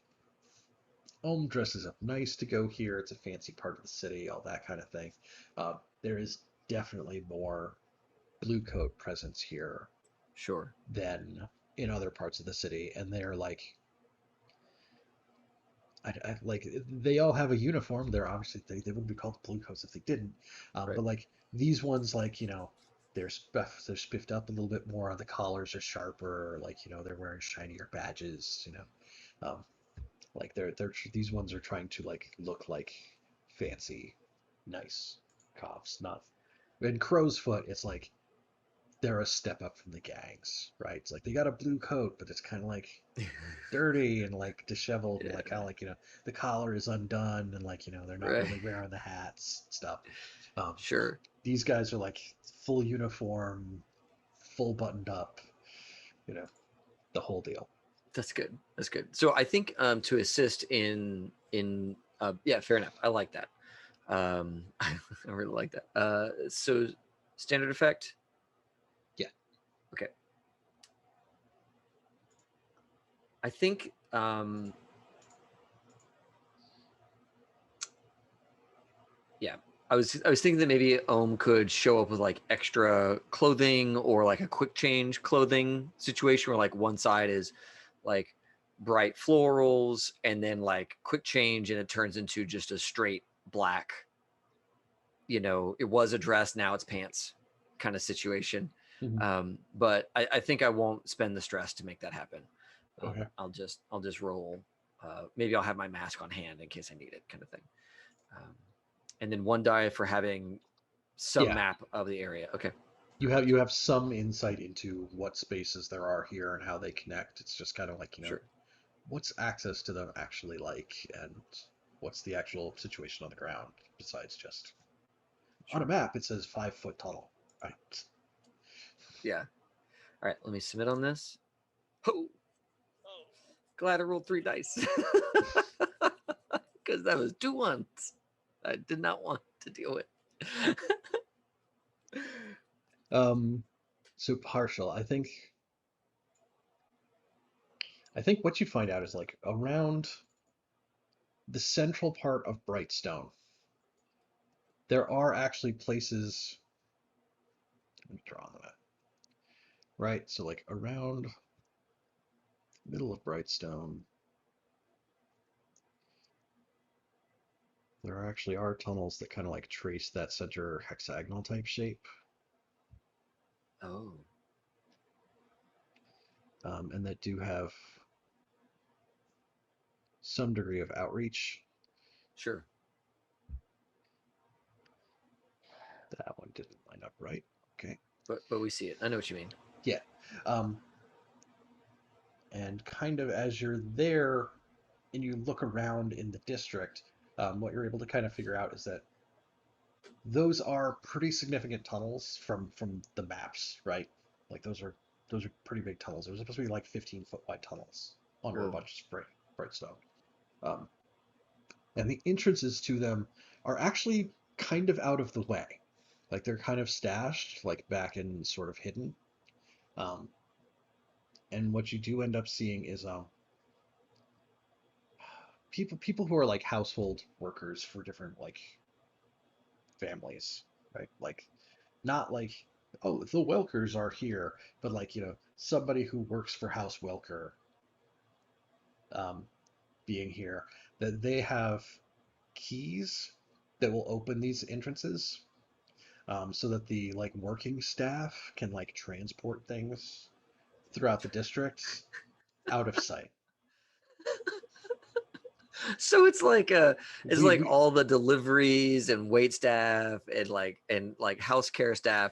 [SPEAKER 1] Ohm dresses up nice to go here. It's a fancy part of the city, all that kind of thing. There is definitely more blue coat presence here
[SPEAKER 2] Sure.
[SPEAKER 1] than in other parts of the city, and they're like like they all have a uniform. They're obviously they wouldn't be called blue coats if they didn't.
[SPEAKER 2] Right.
[SPEAKER 1] But like these ones, like they're spiffed up a little bit more. The collars are sharper. Like they're wearing shinier badges. Like these ones are trying to like look like fancy, nice cops. Not in Crow's Foot. It's like they're a step up from the gangs, right? It's like they got a blue coat, but it's kind of like dirty and like disheveled and like
[SPEAKER 2] Yeah.
[SPEAKER 1] kind of like the collar is undone and like they're not
[SPEAKER 2] Right.
[SPEAKER 1] really wearing the hats and stuff. Um,
[SPEAKER 2] Sure.
[SPEAKER 1] these guys are like full uniform, full buttoned up, the whole deal.
[SPEAKER 2] That's good. That's good. So I think to assist yeah, fair enough. I like that. I really like that. So standard effect.
[SPEAKER 1] Yeah.
[SPEAKER 2] Okay. I think yeah. I was thinking that maybe Ohm could show up with like extra clothing or like a quick change clothing situation where like one side is like bright florals and then like quick change and it turns into just a straight black, it was a dress, now it's pants kind of situation.
[SPEAKER 1] Mhm.
[SPEAKER 2] But I think I won't spend the stress to make that happen.
[SPEAKER 1] Okay.
[SPEAKER 2] I'll just roll. Maybe I'll have my mask on hand in case I need it, kind of thing. And then one die for having some
[SPEAKER 1] Yeah.
[SPEAKER 2] map of the area. Okay.
[SPEAKER 1] You have some insight into what spaces there are here and how they connect. It's just kind of like
[SPEAKER 2] Sure.
[SPEAKER 1] what's access to them actually like, and what's the actual situation on the ground besides just on a
[SPEAKER 2] Sure.
[SPEAKER 1] map it says 5 foot tunnel, right?
[SPEAKER 2] Yeah. All right. Let me submit on this. Oh,
[SPEAKER 5] Oh,
[SPEAKER 2] glad I rolled 3 dice because that was 2 ones. I did not want to deal with.
[SPEAKER 1] So partial. I think what you find out is like around the central part of Brightstone, there are actually places. Let me draw on the map. Right, so like around the middle of Brightstone, there actually are tunnels that kind of like trace that center hexagonal type shape,
[SPEAKER 2] Oh,
[SPEAKER 1] and that do have some degree of outreach.
[SPEAKER 2] sure.
[SPEAKER 1] That one didn't line up right. Okay.
[SPEAKER 2] But we see it. I know what you mean.
[SPEAKER 1] Yeah. Um, and kind of as you're there and you look around in the district, what you're able to kind of figure out is that those are pretty significant tunnels from the maps, right? Like those are pretty big tunnels. Those are supposed to be like 15-foot wide tunnels under a
[SPEAKER 2] Whoa.
[SPEAKER 1] bunch of spray Brightstone. Um, and the entrances to them are actually kind of out of the way. Like they're kind of stashed, like back and sort of hidden. Um, and what you do end up seeing is people who are like household workers for different like families, right? Like not like, oh, the Welkers are here, but like somebody who works for House Welker, um, being here, that they have keys that will open these entrances, so that the like working staff can like transport things throughout the district out of sight.
[SPEAKER 2] So it's like
[SPEAKER 1] We
[SPEAKER 2] all the deliveries and wait staff and like house care staff.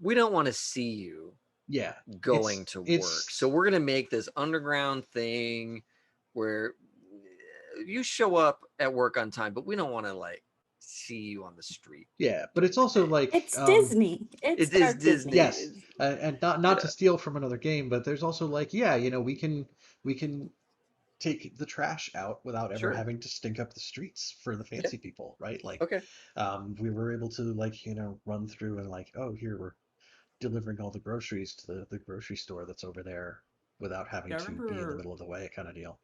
[SPEAKER 2] We don't want to see you
[SPEAKER 1] yeah,
[SPEAKER 2] going to work. So
[SPEAKER 1] it's
[SPEAKER 2] we're gonna make this underground thing where you show up at work on time, but we don't want to like see you on the street
[SPEAKER 1] yeah, but
[SPEAKER 2] during
[SPEAKER 1] it's
[SPEAKER 2] the
[SPEAKER 1] also
[SPEAKER 2] day.
[SPEAKER 1] like
[SPEAKER 4] It's Disney. It's
[SPEAKER 2] It is
[SPEAKER 4] dark
[SPEAKER 2] Disney.
[SPEAKER 1] yes, and not to
[SPEAKER 2] Yeah,
[SPEAKER 1] steal from another game, but there's also like, yeah, we can take the trash out without ever
[SPEAKER 2] sure.
[SPEAKER 1] having to stink up the streets for the
[SPEAKER 2] Yeah.
[SPEAKER 1] fancy people, right? Like,
[SPEAKER 2] Okay.
[SPEAKER 1] we were able to like, run through and like, oh, here we're delivering all the groceries to the grocery store that's over there without having
[SPEAKER 3] Yeah, I
[SPEAKER 1] to be in the
[SPEAKER 3] remember.
[SPEAKER 1] middle of the way kind of deal.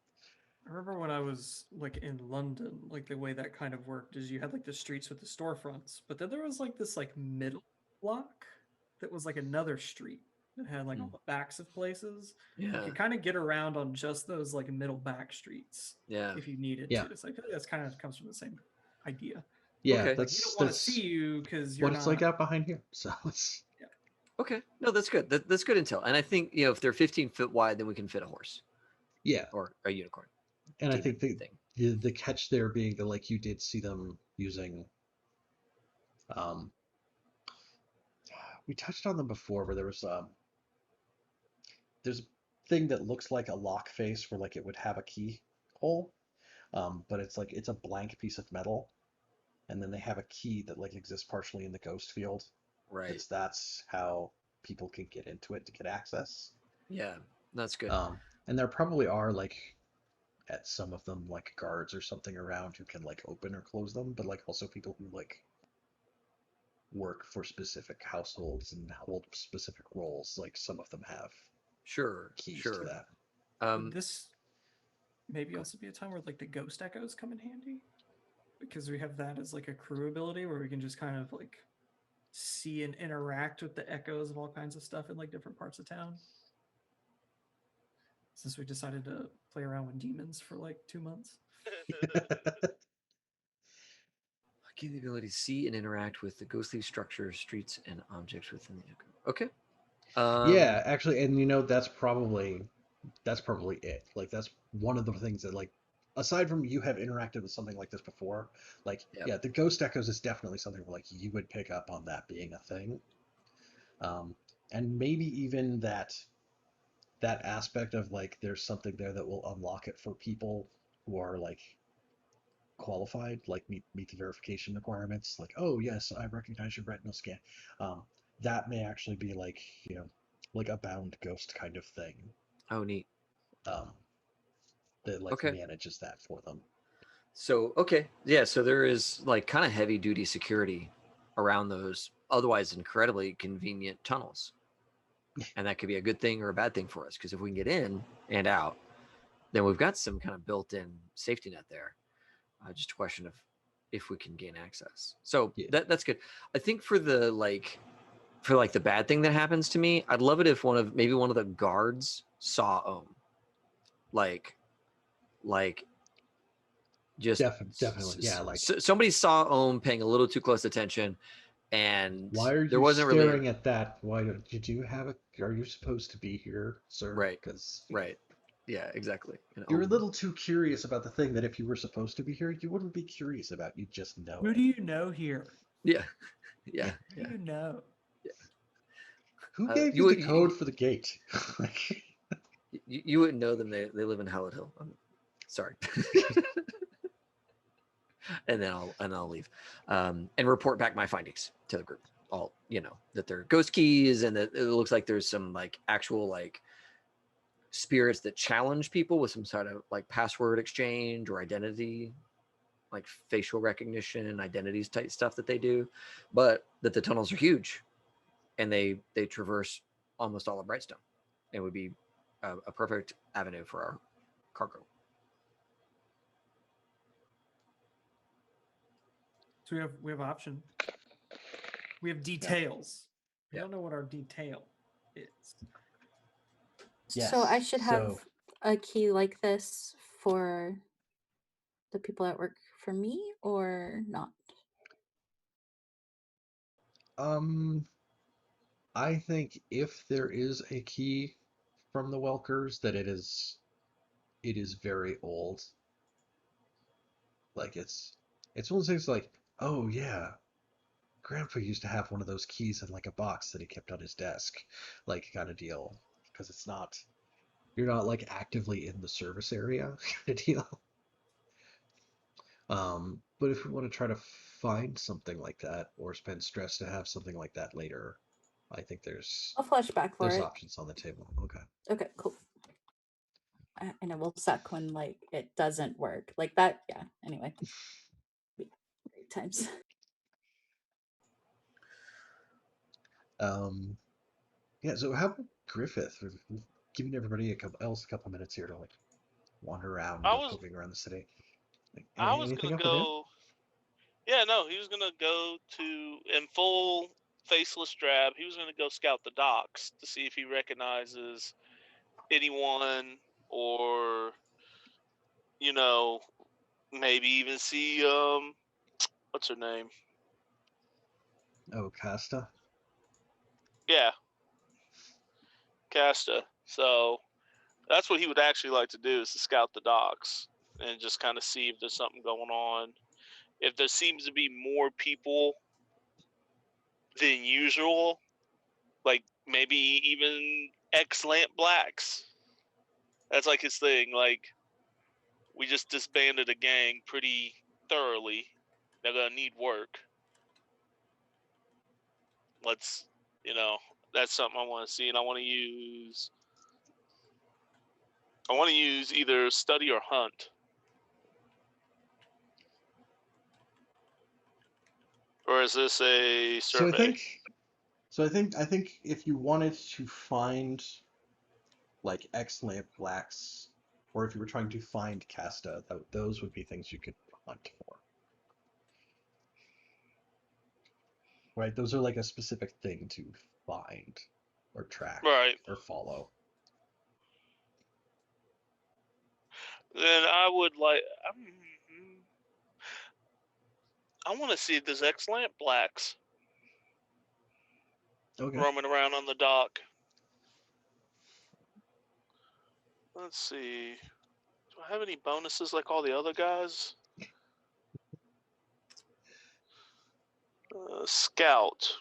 [SPEAKER 3] I remember when I was like in London, like the way that kind of worked is you had like the streets with the storefronts, but then there was like this like middle block that was like another street. It had like all the backs of places. You
[SPEAKER 2] Yeah.
[SPEAKER 3] could kind of get around on just those like middle back streets
[SPEAKER 2] Yeah.
[SPEAKER 3] if you needed
[SPEAKER 1] Yeah.
[SPEAKER 3] to. So I feel like that's kind of comes from the same idea.
[SPEAKER 1] Yeah,
[SPEAKER 2] Okay.
[SPEAKER 3] Like we don't want to see you because you're
[SPEAKER 1] what it's like
[SPEAKER 3] not.
[SPEAKER 1] out behind here. So it's
[SPEAKER 2] Okay. No, that's good. That's good intel. And I think, if they're 15 foot wide, then we can fit a horse
[SPEAKER 1] yeah,
[SPEAKER 2] or a unicorn.
[SPEAKER 1] and I
[SPEAKER 2] demon
[SPEAKER 1] think
[SPEAKER 2] thing.
[SPEAKER 1] the catch there being that like you did see them using um we touched on them before where there's a thing that looks like a lock face where like it would have a key hole, but it's like it's a blank piece of metal, and then they have a key that like exists partially in the ghost field.
[SPEAKER 2] Right.
[SPEAKER 1] That's how people can get into it to get access.
[SPEAKER 2] Yeah. That's good.
[SPEAKER 1] And there probably are like at some of them like guards or something around who can like open or close them, but like also people who like work for specific households and hold specific roles. Like some of them have
[SPEAKER 2] Sure.
[SPEAKER 1] keys to
[SPEAKER 2] Sure.
[SPEAKER 1] that.
[SPEAKER 3] Would this maybe also be a time where like the ghost echoes come in handy? Because we have that as like a crew ability where we can just kind of like see and interact with the echoes of all kinds of stuff in like different parts of town. Since we decided to play around with demons for like 2 months.
[SPEAKER 2] Gain the ability to see and interact with the ghostly structures, streets, and objects within the echo. Okay.
[SPEAKER 1] Yeah, actually, and that's probably it. Like that's one of the things that like aside from you have interacted with something like this before, like
[SPEAKER 2] Yep.
[SPEAKER 1] yeah, the ghost echoes is definitely something where like you would pick up on that being a thing. And maybe even that aspect of like there's something there that will unlock it for people who are like qualified, like meet the verification requirements, like, oh yes, I recognize your retinal scan. That may actually be like, like a bound ghost kind of thing.
[SPEAKER 2] Oh, neat.
[SPEAKER 1] Um, that like
[SPEAKER 2] Okay.
[SPEAKER 1] manages that for them.
[SPEAKER 2] So, okay. Yeah, so there is like kind of heavy duty security around those otherwise incredibly convenient tunnels. And that could be a good thing or a bad thing for us because if we can get in and out, then we've got some kind of built-in safety net there. Just a question of if we can gain access. So
[SPEAKER 1] Yeah.
[SPEAKER 2] that's good. I think for the the bad thing that happens to me, I'd love it if one of the guards saw Ohm. Like just
[SPEAKER 1] Definitely, yeah. Like,
[SPEAKER 2] somebody saw Ohm paying a little too close attention, and
[SPEAKER 1] why are
[SPEAKER 2] there
[SPEAKER 1] you
[SPEAKER 2] wasn't
[SPEAKER 1] staring
[SPEAKER 2] really
[SPEAKER 1] at that? Why did you have a? Are you supposed to be here, sir?
[SPEAKER 2] right,
[SPEAKER 1] Because
[SPEAKER 2] right, yeah, exactly. And
[SPEAKER 1] you're a
[SPEAKER 2] Ohm,
[SPEAKER 1] little too curious about the thing that if you were supposed to be here, you wouldn't be curious about. You just know
[SPEAKER 3] Who
[SPEAKER 1] it.
[SPEAKER 3] do you know here?
[SPEAKER 2] yeah, yeah,
[SPEAKER 3] Who do you know?
[SPEAKER 1] Who gave you the code
[SPEAKER 2] you,
[SPEAKER 1] for the gate? Like,
[SPEAKER 2] you wouldn't know them. They live in Hallett Hill. I'm sorry. and then I'll leave, and report back my findings to the group. All that they're ghost keys, and that it looks like there's some like actual like spirits that challenge people with some sort of like password exchange or identity, like facial recognition and identities type stuff that they do, but that the tunnels are huge, and they traverse almost all of Brightstone. It would be a perfect avenue for our cargo.
[SPEAKER 3] So we have option. We have details. We
[SPEAKER 2] Yeah.
[SPEAKER 3] don't know what our detail is.
[SPEAKER 4] So I should have
[SPEAKER 1] so-
[SPEAKER 4] a key like this for the people that work for me or not?
[SPEAKER 1] I think if there is a key from the Welkers, that it is very old. Like it's one of those things like, oh yeah, Grandpa used to have one of those keys in like a box that he kept on his desk, like kind of deal. Because you're not like actively in the service area kind of deal. But if we want to try to find something like that or spend stress to have something like that later, I think there's
[SPEAKER 4] I'll flash back for it.
[SPEAKER 1] options on the table. Okay.
[SPEAKER 4] Okay, cool. And it will suck when like it doesn't work like that. Yeah. Anyway, great times.
[SPEAKER 1] Yeah. So how about Griffith? We've given everybody a couple minutes here to like wander around,
[SPEAKER 5] I
[SPEAKER 1] and go
[SPEAKER 5] was
[SPEAKER 1] poking around the city. Like,
[SPEAKER 5] I was
[SPEAKER 1] anything
[SPEAKER 5] gonna
[SPEAKER 1] up with him?
[SPEAKER 5] go. Yeah, no, he was gonna go to in full faceless drab. He was going to go scout the docks to see if he recognizes anyone, or maybe even see what's her name?
[SPEAKER 1] Oh, Casta.
[SPEAKER 5] Yeah, Casta. So that's what he would actually like to do, is to scout the docks and just kind of see if there's something going on. If there seems to be more people than usual, like maybe even ex-lamp blacks. That's like his thing. Like, we just disbanded a gang pretty thoroughly. They're gonna need work. Let's, that's something I want to see, and I want to use either study or hunt. Or is this a
[SPEAKER 1] So
[SPEAKER 5] survey?
[SPEAKER 1] I think if you wanted to find like ex-lamp blacks, or if you were trying to find Casta, those would be things you could hunt for. Right? Those are like a specific thing to find or track
[SPEAKER 5] Right.
[SPEAKER 1] or follow.
[SPEAKER 5] Then I would like. I want to see if there's ex-lamp blacks
[SPEAKER 1] Okay.
[SPEAKER 5] roaming around on the dock. Let's see. Do I have any bonuses like all the other guys? Scout.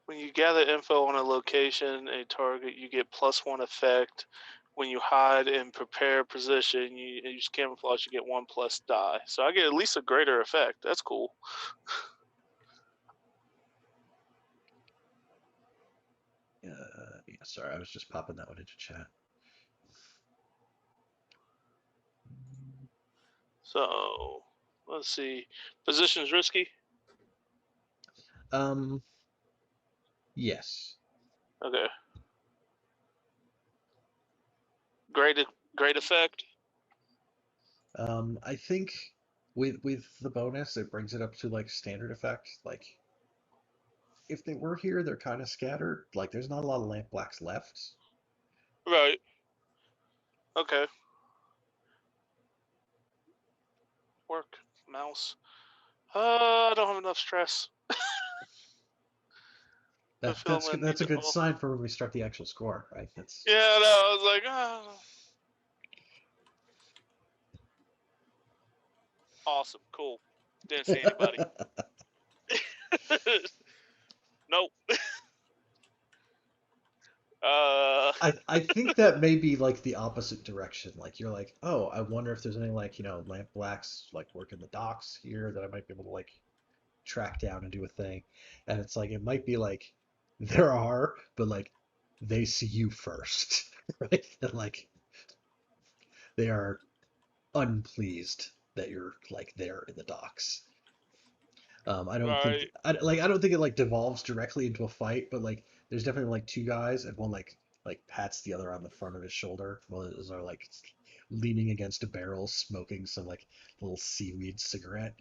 [SPEAKER 5] When you gather info on a location, a target, you get +1 effect. When you hide and prepare position, you use camouflage, you get 1+ die. So I get at least a greater effect. That's cool.
[SPEAKER 1] Yeah, sorry, I was just popping that one into chat.
[SPEAKER 5] So let's see. Position's risky.
[SPEAKER 1] Yes.
[SPEAKER 5] Okay. Great effect.
[SPEAKER 1] I think with the bonus, it brings it up to like standard effect. Like if they were here, they're kind of scattered. Like there's not a lot of lamp blacks left.
[SPEAKER 5] Right. Okay. Work. Mouse. I don't have enough stress. I feel I'm gonna need
[SPEAKER 1] That's a
[SPEAKER 5] to.
[SPEAKER 1] good sign for when we start the actual score, right? That's
[SPEAKER 5] Yeah, no, I was like, awesome, cool. Didn't see anybody. Nope.
[SPEAKER 1] I think that may be like the opposite direction. Like you're like, oh, I wonder if there's any like, lamp blacks like working the docks here that I might be able to like track down and do a thing. And it's like it might be like there are, but like they see you first, right? And like they are unpleased that you're like there in the docks. I don't think
[SPEAKER 5] right.
[SPEAKER 1] I don't think it like devolves directly into a fight, but like there's definitely like two guys and one like pats the other on the front of his shoulder while others are like leaning against a barrel smoking some like little seaweed cigarette.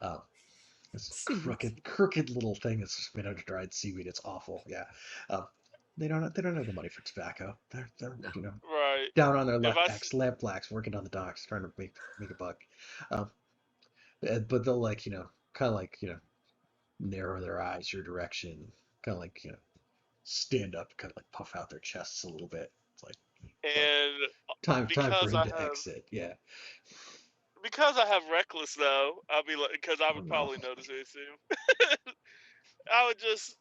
[SPEAKER 1] Um, this crooked little thing that's made out of dried seaweed. It's awful. Yeah. Um, they don't have the money for tobacco. They're
[SPEAKER 5] Right.
[SPEAKER 1] down on their
[SPEAKER 5] If
[SPEAKER 1] luck.
[SPEAKER 5] I
[SPEAKER 1] Ex lamp blacks working on the docks trying to make a buck. Um, but they'll like kind of like narrow their eyes your direction, kind of like stand up, kind of like puff out their chests a little bit. It's like
[SPEAKER 5] and
[SPEAKER 1] time for
[SPEAKER 5] because
[SPEAKER 1] him
[SPEAKER 5] I
[SPEAKER 1] to
[SPEAKER 5] have
[SPEAKER 1] exit. Yeah.
[SPEAKER 5] reckless though, I'll be like, because I
[SPEAKER 1] Oh
[SPEAKER 5] would
[SPEAKER 1] no.
[SPEAKER 5] probably notice it soon. I would just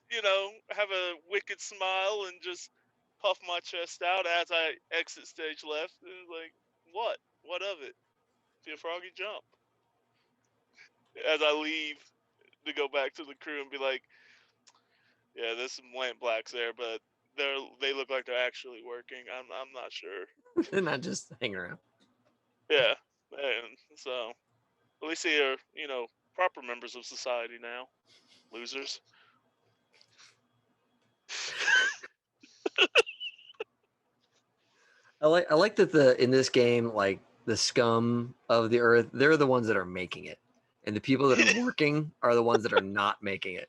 [SPEAKER 5] have a wicked smile and just puff my chest out as I exit stage left, and like, what of it? Be a froggy jump as I leave to go back to the crew and be like, yeah, there's some lamp blacks there, but they look like they're actually working. I'm not sure.
[SPEAKER 2] They're not just hanging around.
[SPEAKER 5] Yeah, and so at least they are proper members of society now. Losers.
[SPEAKER 2] I like that in this game, like the scum of the earth, they're the ones that are making it. and the people that are working are the ones that are not making it.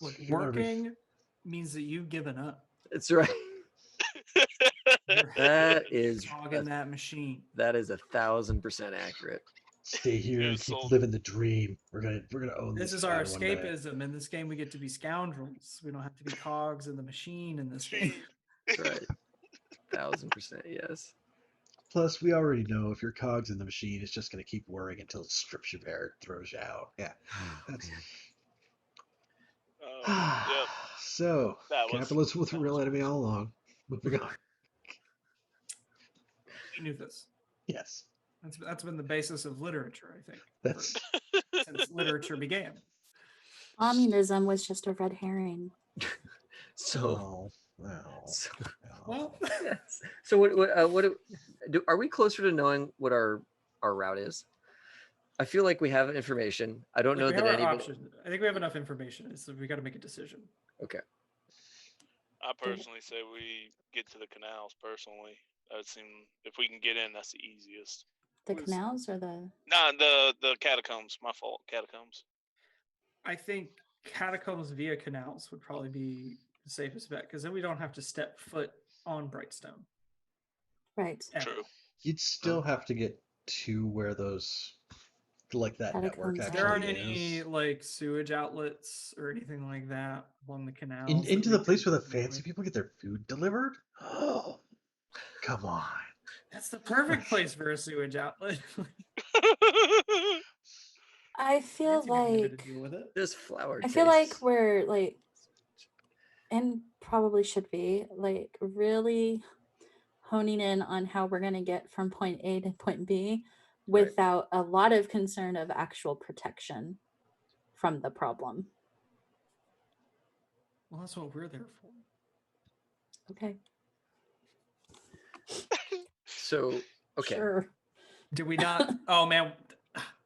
[SPEAKER 3] Look,
[SPEAKER 1] You wanna be-
[SPEAKER 3] working means that you've given up.
[SPEAKER 2] That's right.
[SPEAKER 3] You're
[SPEAKER 2] That is
[SPEAKER 3] hogging that machine.
[SPEAKER 2] that is 1,000% accurate.
[SPEAKER 1] Stay here
[SPEAKER 5] It
[SPEAKER 1] and
[SPEAKER 5] was
[SPEAKER 1] keep
[SPEAKER 5] sold.
[SPEAKER 1] living the dream. We're gonna own
[SPEAKER 3] This
[SPEAKER 1] this
[SPEAKER 3] is our
[SPEAKER 1] town one day.
[SPEAKER 3] escapism. In this game, we get to be scoundrels. We don't have to be cogs in the machine in this game.
[SPEAKER 2] That's right. 1,000% yes.
[SPEAKER 1] Plus, we already know if your cogs in the machine, it's just gonna keep whirring until it strips you bare, throws you out. Yeah. That's
[SPEAKER 5] Yep.
[SPEAKER 1] so
[SPEAKER 5] That was-
[SPEAKER 1] capitalism was the
[SPEAKER 5] that
[SPEAKER 1] real
[SPEAKER 5] was
[SPEAKER 1] enemy all along. Moving on.
[SPEAKER 3] We knew this.
[SPEAKER 1] Yes.
[SPEAKER 3] That's been the basis of literature, I think,
[SPEAKER 1] That's
[SPEAKER 3] since literature began.
[SPEAKER 4] Communism was just a red herring.
[SPEAKER 2] So,
[SPEAKER 1] oh.
[SPEAKER 2] so,
[SPEAKER 3] Well,
[SPEAKER 2] yes. So are we closer to knowing what our route is? I feel like we have information. I don't know
[SPEAKER 3] we
[SPEAKER 2] that
[SPEAKER 3] have our
[SPEAKER 2] anybody.
[SPEAKER 3] option. I think we have enough information. So we got to make a decision.
[SPEAKER 2] Okay.
[SPEAKER 5] I personally say we get to the canals. Personally, that would seem if we can get in, that's the easiest.
[SPEAKER 4] The
[SPEAKER 3] Was-
[SPEAKER 4] canals or the
[SPEAKER 5] Nah, the catacombs. My fault. Catacombs.
[SPEAKER 3] I think catacombs via canals would probably be the safest bet because then we don't have to step foot on Brightstone.
[SPEAKER 4] right?
[SPEAKER 3] ever.
[SPEAKER 5] True.
[SPEAKER 1] You'd still have to get to where those like that network
[SPEAKER 4] Catacombs
[SPEAKER 1] actually
[SPEAKER 3] There aren't
[SPEAKER 1] is.
[SPEAKER 3] any like sewage outlets or anything like that along the canals. that
[SPEAKER 1] Into
[SPEAKER 3] we
[SPEAKER 1] the place
[SPEAKER 3] could
[SPEAKER 1] where the
[SPEAKER 3] avoid.
[SPEAKER 1] fancy people get their food delivered? Oh, come on.
[SPEAKER 3] That's the perfect place for a sewage outlet.
[SPEAKER 4] I feel
[SPEAKER 3] Fancy people needed
[SPEAKER 4] like
[SPEAKER 3] to deal with it.
[SPEAKER 2] This flower.
[SPEAKER 4] I feel like
[SPEAKER 2] tastes-
[SPEAKER 4] we're like, and probably should be like really honing in on how we're going to get from point A to point B without a lot of concern of actual protection from the problem.
[SPEAKER 3] Well, that's what we're there for.
[SPEAKER 4] Okay.
[SPEAKER 2] So okay.
[SPEAKER 4] Sure.
[SPEAKER 3] Did we not? Oh man,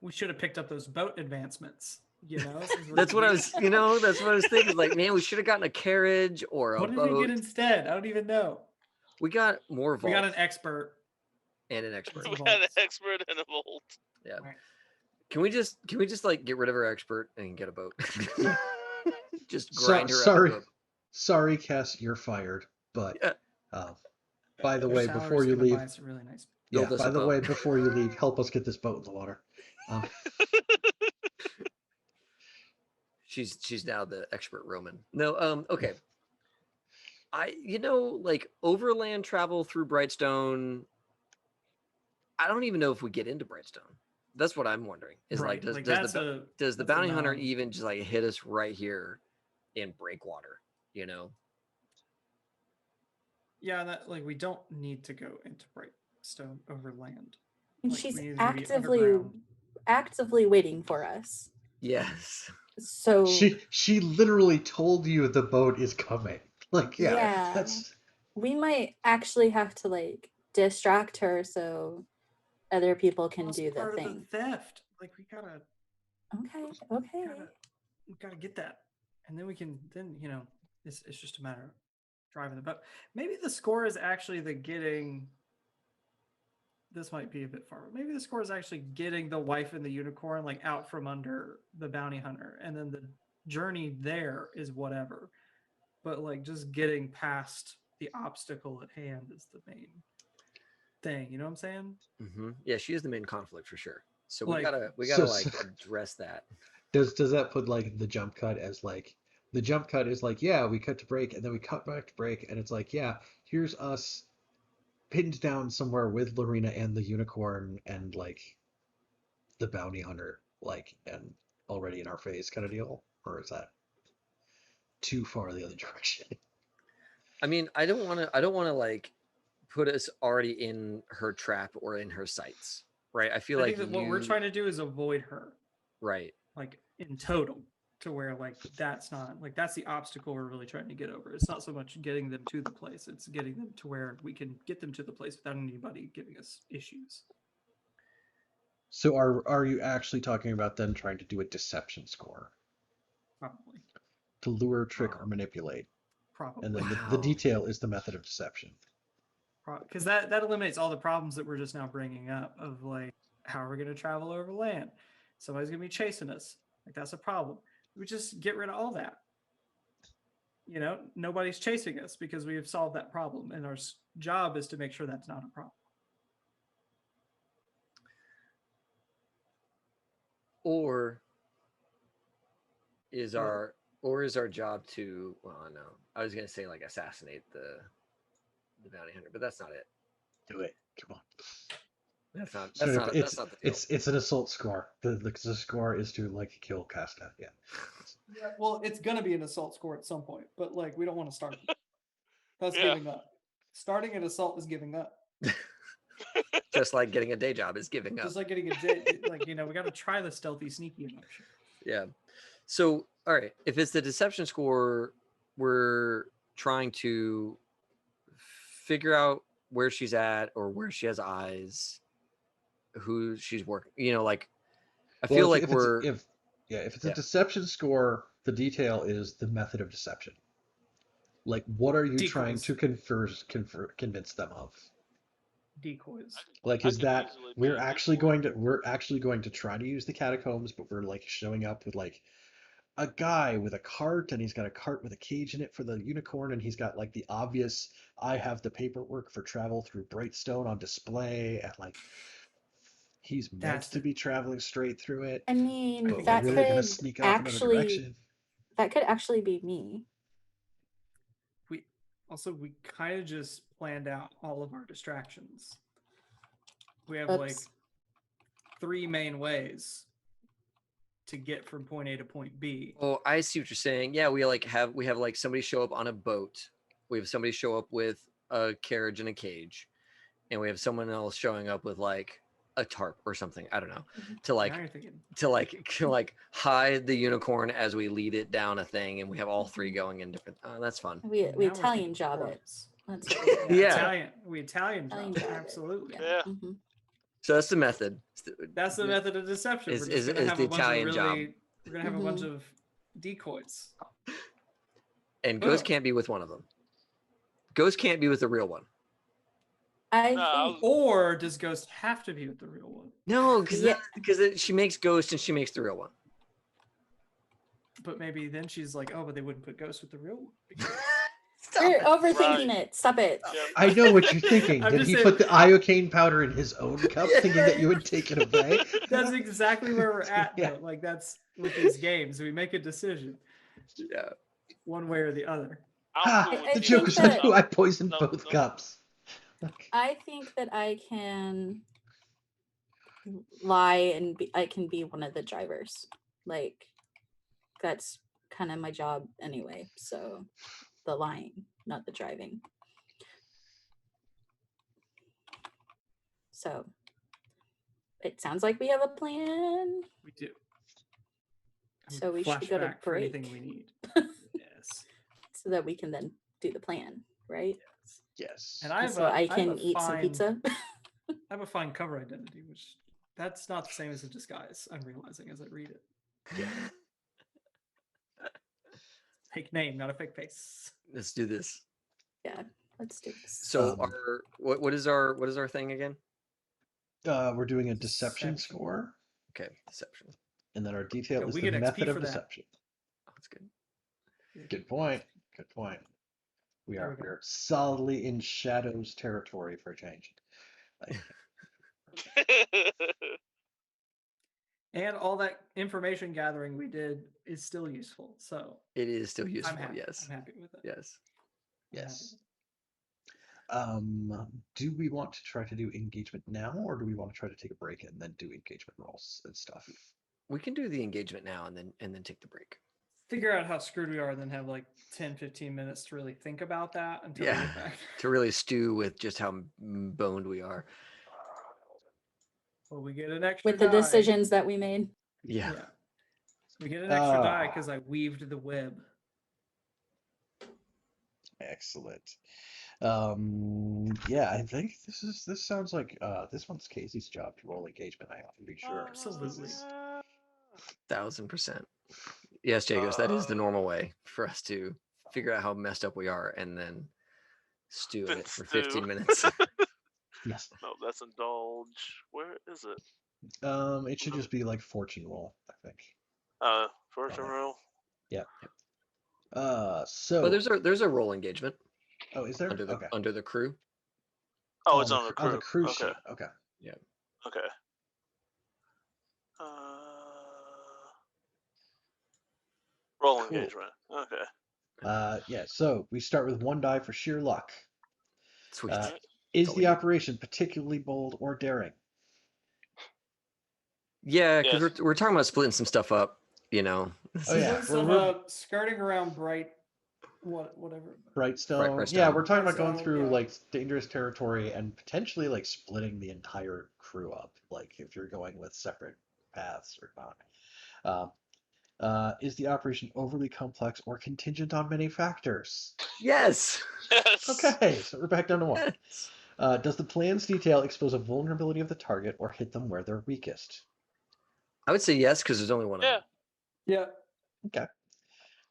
[SPEAKER 3] we should have picked up those boat advancements. You know, since we're
[SPEAKER 2] That's what I
[SPEAKER 3] here.
[SPEAKER 2] was. That's what I was thinking. Like, man, we should have gotten a carriage or a
[SPEAKER 3] What did
[SPEAKER 2] boat.
[SPEAKER 3] we get instead? I don't even know.
[SPEAKER 2] We got more
[SPEAKER 3] We got
[SPEAKER 2] vault
[SPEAKER 3] an expert.
[SPEAKER 2] and an expert.
[SPEAKER 3] Some
[SPEAKER 5] We had an
[SPEAKER 3] vaults.
[SPEAKER 5] expert and a vault.
[SPEAKER 2] Yeah.
[SPEAKER 3] Right.
[SPEAKER 2] Can we just like get rid of our expert and get a boat? Just
[SPEAKER 1] So-
[SPEAKER 2] grind her
[SPEAKER 1] sorry.
[SPEAKER 2] up.
[SPEAKER 1] Sorry, Cass, you're fired. But
[SPEAKER 2] Yeah.
[SPEAKER 1] by the
[SPEAKER 3] Their
[SPEAKER 1] way,
[SPEAKER 3] salary's
[SPEAKER 1] before you
[SPEAKER 3] gonna buy
[SPEAKER 1] leave,
[SPEAKER 3] us a really nice.
[SPEAKER 1] yeah,
[SPEAKER 2] Build us
[SPEAKER 1] by
[SPEAKER 2] a
[SPEAKER 1] the
[SPEAKER 2] boat.
[SPEAKER 1] way, before you leave, help us get this boat in the water.
[SPEAKER 2] She's now the expert Roman. No, okay. Like overland travel through Brightstone. I don't even know if we get into Brightstone. That's what I'm wondering. Is like, does the
[SPEAKER 3] that's a
[SPEAKER 2] bounty hunter
[SPEAKER 3] non-
[SPEAKER 2] even just like hit us right here in Breakwater? You know?
[SPEAKER 3] Yeah, that like we don't need to go into Brightstone overland.
[SPEAKER 4] And
[SPEAKER 3] Like,
[SPEAKER 4] she's
[SPEAKER 3] we need to be
[SPEAKER 4] actively
[SPEAKER 3] underground.
[SPEAKER 4] actively waiting for us.
[SPEAKER 2] Yes.
[SPEAKER 4] So
[SPEAKER 1] She literally told you the boat is coming. Like, yeah,
[SPEAKER 4] Yeah.
[SPEAKER 1] that's
[SPEAKER 4] we might actually have to like distract her so other people can
[SPEAKER 3] That's
[SPEAKER 4] do the
[SPEAKER 3] part of
[SPEAKER 4] thing.
[SPEAKER 3] the theft. Like we gotta
[SPEAKER 4] Okay.
[SPEAKER 3] we gotta get that, and then we can it's just a matter of driving the boat. Maybe the score is actually the getting. This might be a bit far, but maybe the score is actually getting the wife and the unicorn like out from under the bounty hunter, and then the journey there is whatever. But like just getting past the obstacle at hand is the main thing. You know what I'm saying?
[SPEAKER 2] Yeah, she is the main conflict for sure. So
[SPEAKER 3] Like-
[SPEAKER 2] we gotta
[SPEAKER 1] So-
[SPEAKER 2] like address that.
[SPEAKER 1] does that put like the jump cut as like the jump cut is like, yeah, we cut to break and then we cut back to break and it's like, yeah, here's us pinned down somewhere with Lorena and the unicorn and like the bounty hunter, like, and already in our face kind of deal? Or is that too far the other direction?
[SPEAKER 2] I mean, I don't want to like put us already in her trap or in her sights, right? I feel
[SPEAKER 3] I
[SPEAKER 2] like
[SPEAKER 3] think that what we're trying to do is avoid her,
[SPEAKER 2] right.
[SPEAKER 3] like in total, to where like that's not like that's the obstacle we're really trying to get over. It's not so much getting them to the place; it's getting them to where we can get them to the place without anybody giving us issues.
[SPEAKER 1] So are you actually talking about then trying to do a deception score
[SPEAKER 3] Probably,
[SPEAKER 1] to lure, trick, or manipulate?
[SPEAKER 3] probably,
[SPEAKER 1] And then the
[SPEAKER 2] Wow.
[SPEAKER 1] detail is the method of deception.
[SPEAKER 3] because that eliminates all the problems that we're just now bringing up of like How are we going to travel over land? Somebody's going to be chasing us. Like, that's a problem. We just get rid of all that. You know, nobody's chasing us because we have solved that problem. And our job is to make sure that's not a problem.
[SPEAKER 2] Or is our job to, well, no, I was gonna say like assassinate the bounty hunter, but that's not it.
[SPEAKER 1] Do it. Come on.
[SPEAKER 2] That's not
[SPEAKER 1] Sort of,
[SPEAKER 2] that's not the deal.
[SPEAKER 1] it's an assault score. The score is to like kill Casca. Yeah.
[SPEAKER 3] Yeah, well, it's going to be an assault score at some point, but like, we don't want to start. That's
[SPEAKER 5] Yeah.
[SPEAKER 3] giving up. Starting an assault is giving up.
[SPEAKER 2] Just like getting a day job is giving up.
[SPEAKER 3] Just like getting like, you know, we got to try the stealthy, sneaky emotion.
[SPEAKER 2] Yeah. So, all right, if it's the deception score, we're trying to figure out where she's at or where she has eyes, who she's working. You know, like I feel like
[SPEAKER 1] if it's a
[SPEAKER 2] Yeah.
[SPEAKER 1] deception score, the detail is the method of deception. Like, what are you trying
[SPEAKER 3] Decoys.
[SPEAKER 1] to convince them of?
[SPEAKER 3] Decoys.
[SPEAKER 1] Like,
[SPEAKER 5] I
[SPEAKER 1] is
[SPEAKER 5] could
[SPEAKER 1] that
[SPEAKER 5] easily be
[SPEAKER 1] we're
[SPEAKER 5] a
[SPEAKER 1] actually
[SPEAKER 5] decoy.
[SPEAKER 1] going to try to use the catacombs, but we're like showing up with like a guy with a cart, and he's got a cart with a cage in it for the unicorn, and he's got like the obvious I have the paperwork for travel through Brightstone on display, and like he's meant
[SPEAKER 3] That's
[SPEAKER 1] to
[SPEAKER 3] the-
[SPEAKER 1] be traveling straight through it,
[SPEAKER 4] I mean,
[SPEAKER 1] but we're
[SPEAKER 4] that
[SPEAKER 1] really gonna
[SPEAKER 4] could
[SPEAKER 1] sneak off another direction.
[SPEAKER 4] actually be me.
[SPEAKER 3] We kind of just planned out all of our distractions. We have like
[SPEAKER 4] Oops.
[SPEAKER 3] 3 main ways to get from point A to point B.
[SPEAKER 2] Oh, I see what you're saying. Yeah, we have like somebody show up on a boat. We have somebody show up with a carriage and a cage, and we have someone else showing up with like a tarp or something. I don't know, to
[SPEAKER 3] Now you're thinking,
[SPEAKER 2] to like hide the unicorn as we lead it down a thing, and we have all three going in different. That's fun.
[SPEAKER 4] We
[SPEAKER 3] now we're
[SPEAKER 4] Italian
[SPEAKER 3] thinking
[SPEAKER 4] job it.
[SPEAKER 3] parts.
[SPEAKER 4] That's what we do.
[SPEAKER 2] Yeah.
[SPEAKER 3] Italian
[SPEAKER 4] Italian
[SPEAKER 3] job.
[SPEAKER 4] job it.
[SPEAKER 3] Absolutely.
[SPEAKER 5] Yeah.
[SPEAKER 4] Mhm.
[SPEAKER 2] So that's the method.
[SPEAKER 3] That's the method of deception.
[SPEAKER 2] Is-
[SPEAKER 3] We're just
[SPEAKER 2] is-
[SPEAKER 3] gonna
[SPEAKER 2] is
[SPEAKER 3] have
[SPEAKER 2] the
[SPEAKER 3] a bunch
[SPEAKER 2] Italian
[SPEAKER 3] of
[SPEAKER 2] job.
[SPEAKER 3] really. We're gonna have a bunch of decoys.
[SPEAKER 2] And Ghost
[SPEAKER 3] Boom.
[SPEAKER 2] can't be with one of them. Ghost can't be with the real one.
[SPEAKER 4] I
[SPEAKER 5] No,
[SPEAKER 4] think
[SPEAKER 3] Or does Ghost have to be with the real one?
[SPEAKER 2] No, because
[SPEAKER 4] Yeah.
[SPEAKER 2] she makes Ghost and she makes the real one.
[SPEAKER 3] But maybe then she's like, oh, but they wouldn't put Ghost with the real one.
[SPEAKER 4] you're overthinking
[SPEAKER 5] Right.
[SPEAKER 4] it. Stop it.
[SPEAKER 5] Yeah.
[SPEAKER 1] I know what you're thinking.
[SPEAKER 3] I'm
[SPEAKER 1] Did
[SPEAKER 3] just
[SPEAKER 1] he
[SPEAKER 3] saying-
[SPEAKER 1] put the iocane powder in his own cup, thinking that you would take it away?
[SPEAKER 3] That's exactly where we're at,
[SPEAKER 1] Yeah.
[SPEAKER 3] though. Like, that's with these games. We make a decision
[SPEAKER 2] Yeah.
[SPEAKER 3] one way or the other.
[SPEAKER 1] Ah,
[SPEAKER 5] I'm cool
[SPEAKER 4] I
[SPEAKER 1] the
[SPEAKER 5] with
[SPEAKER 1] joke
[SPEAKER 4] think
[SPEAKER 1] is
[SPEAKER 4] that-
[SPEAKER 1] on who I poisoned
[SPEAKER 5] No,
[SPEAKER 1] both
[SPEAKER 5] no.
[SPEAKER 1] cups.
[SPEAKER 4] I think that I can lie and I can be one of the drivers. Like, that's kind of my job anyway. So the lying, not the driving. So it sounds like we have a plan.
[SPEAKER 3] We do. And
[SPEAKER 4] So we should go to
[SPEAKER 3] flashback for anything
[SPEAKER 4] break.
[SPEAKER 3] we need. Yes.
[SPEAKER 4] So that we can then do the plan, right?
[SPEAKER 1] Yes.
[SPEAKER 3] And I have
[SPEAKER 4] So
[SPEAKER 3] a,
[SPEAKER 4] I
[SPEAKER 3] have
[SPEAKER 4] can
[SPEAKER 3] a
[SPEAKER 4] eat some
[SPEAKER 3] fine-
[SPEAKER 4] pizza.
[SPEAKER 3] I have a fine cover identity, which that's not the same as a disguise. I'm realizing as I read it. Fake name, not a fake face.
[SPEAKER 2] Let's do this.
[SPEAKER 4] Yeah, let's do this.
[SPEAKER 2] So what is our thing again?
[SPEAKER 1] We're doing a deception
[SPEAKER 3] Deception.
[SPEAKER 1] score,
[SPEAKER 2] Okay, deception.
[SPEAKER 1] and then our detail
[SPEAKER 3] Yeah,
[SPEAKER 1] is
[SPEAKER 3] we
[SPEAKER 1] the
[SPEAKER 3] get XP
[SPEAKER 1] method of
[SPEAKER 3] for that.
[SPEAKER 1] deception.
[SPEAKER 2] Oh, that's good.
[SPEAKER 1] Good point. Good point. We
[SPEAKER 3] There
[SPEAKER 1] are
[SPEAKER 3] we go.
[SPEAKER 1] we're solidly in Shadows territory for a change.
[SPEAKER 3] And all that information gathering we did is still useful. So
[SPEAKER 2] It is still
[SPEAKER 3] I'm
[SPEAKER 2] useful.
[SPEAKER 3] happy.
[SPEAKER 2] Yes.
[SPEAKER 3] I'm happy with it.
[SPEAKER 2] Yes.
[SPEAKER 3] I'm happy
[SPEAKER 1] Yes.
[SPEAKER 3] with
[SPEAKER 1] Do we want to try to do engagement now, or do we want to try to take a break and then do engagement rolls and stuff?
[SPEAKER 2] We can do the engagement now and then take the break.
[SPEAKER 3] Figure out how screwed we are, and then have like 10, 15 minutes to really think about that until we
[SPEAKER 2] Yeah.
[SPEAKER 3] get back.
[SPEAKER 2] To really stew with just how boned we are.
[SPEAKER 3] Well, we get an extra
[SPEAKER 4] With the
[SPEAKER 3] die.
[SPEAKER 4] decisions that we made.
[SPEAKER 2] Yeah.
[SPEAKER 3] We get an extra die because I weaved the web.
[SPEAKER 1] Excellent. Yeah, I think this sounds like this one's Casey's job to roll engagement. I have to be sure.
[SPEAKER 3] Absolutely.
[SPEAKER 2] 1000%. Yes, Jagos, that is the normal way for us to figure out how messed up we are and then stew in
[SPEAKER 5] Then
[SPEAKER 2] it for
[SPEAKER 5] stew.
[SPEAKER 2] 15 minutes.
[SPEAKER 1] Yes.
[SPEAKER 5] No, that's indulge. Where is it?
[SPEAKER 1] It should just be like fortune roll, I think.
[SPEAKER 5] Fortune
[SPEAKER 1] Probably.
[SPEAKER 5] roll.
[SPEAKER 1] Yeah.
[SPEAKER 2] Well,
[SPEAKER 1] So.
[SPEAKER 2] there's a role engagement
[SPEAKER 1] Oh, is there? Okay.
[SPEAKER 2] under the crew.
[SPEAKER 5] Oh,
[SPEAKER 1] Oh,
[SPEAKER 5] it's on the crew.
[SPEAKER 1] On the cruise
[SPEAKER 5] Okay.
[SPEAKER 1] sheet. Okay.
[SPEAKER 2] Yeah.
[SPEAKER 5] Okay. Roll
[SPEAKER 1] Cool.
[SPEAKER 5] engagement. Okay.
[SPEAKER 1] Yeah. So we start with 1 die for sheer luck.
[SPEAKER 2] Sweet.
[SPEAKER 1] Is
[SPEAKER 2] all
[SPEAKER 1] the
[SPEAKER 2] we need.
[SPEAKER 1] operation particularly bold or daring?
[SPEAKER 2] Yeah, because
[SPEAKER 5] Yes.
[SPEAKER 2] we're talking about splitting some stuff up.
[SPEAKER 1] Oh yeah,
[SPEAKER 3] Split stuff up, skirting around whatever.
[SPEAKER 1] Brightstone.
[SPEAKER 2] Brightstone.
[SPEAKER 1] Yeah, we're talking about going
[SPEAKER 3] Brightstone,
[SPEAKER 1] through
[SPEAKER 3] yeah.
[SPEAKER 1] like dangerous territory and potentially like splitting the entire crew up. Like if you're going with separate paths or not. Is the operation overly complex or contingent on many factors?
[SPEAKER 2] Yes.
[SPEAKER 5] Yes.
[SPEAKER 1] Okay, so we're back down to 1.
[SPEAKER 2] Yes.
[SPEAKER 1] Does the plan's detail expose a vulnerability of the target or hit them where they're weakest?
[SPEAKER 2] I would say yes because there's only one of
[SPEAKER 5] Yeah.
[SPEAKER 2] them.
[SPEAKER 3] Yeah.
[SPEAKER 1] Okay.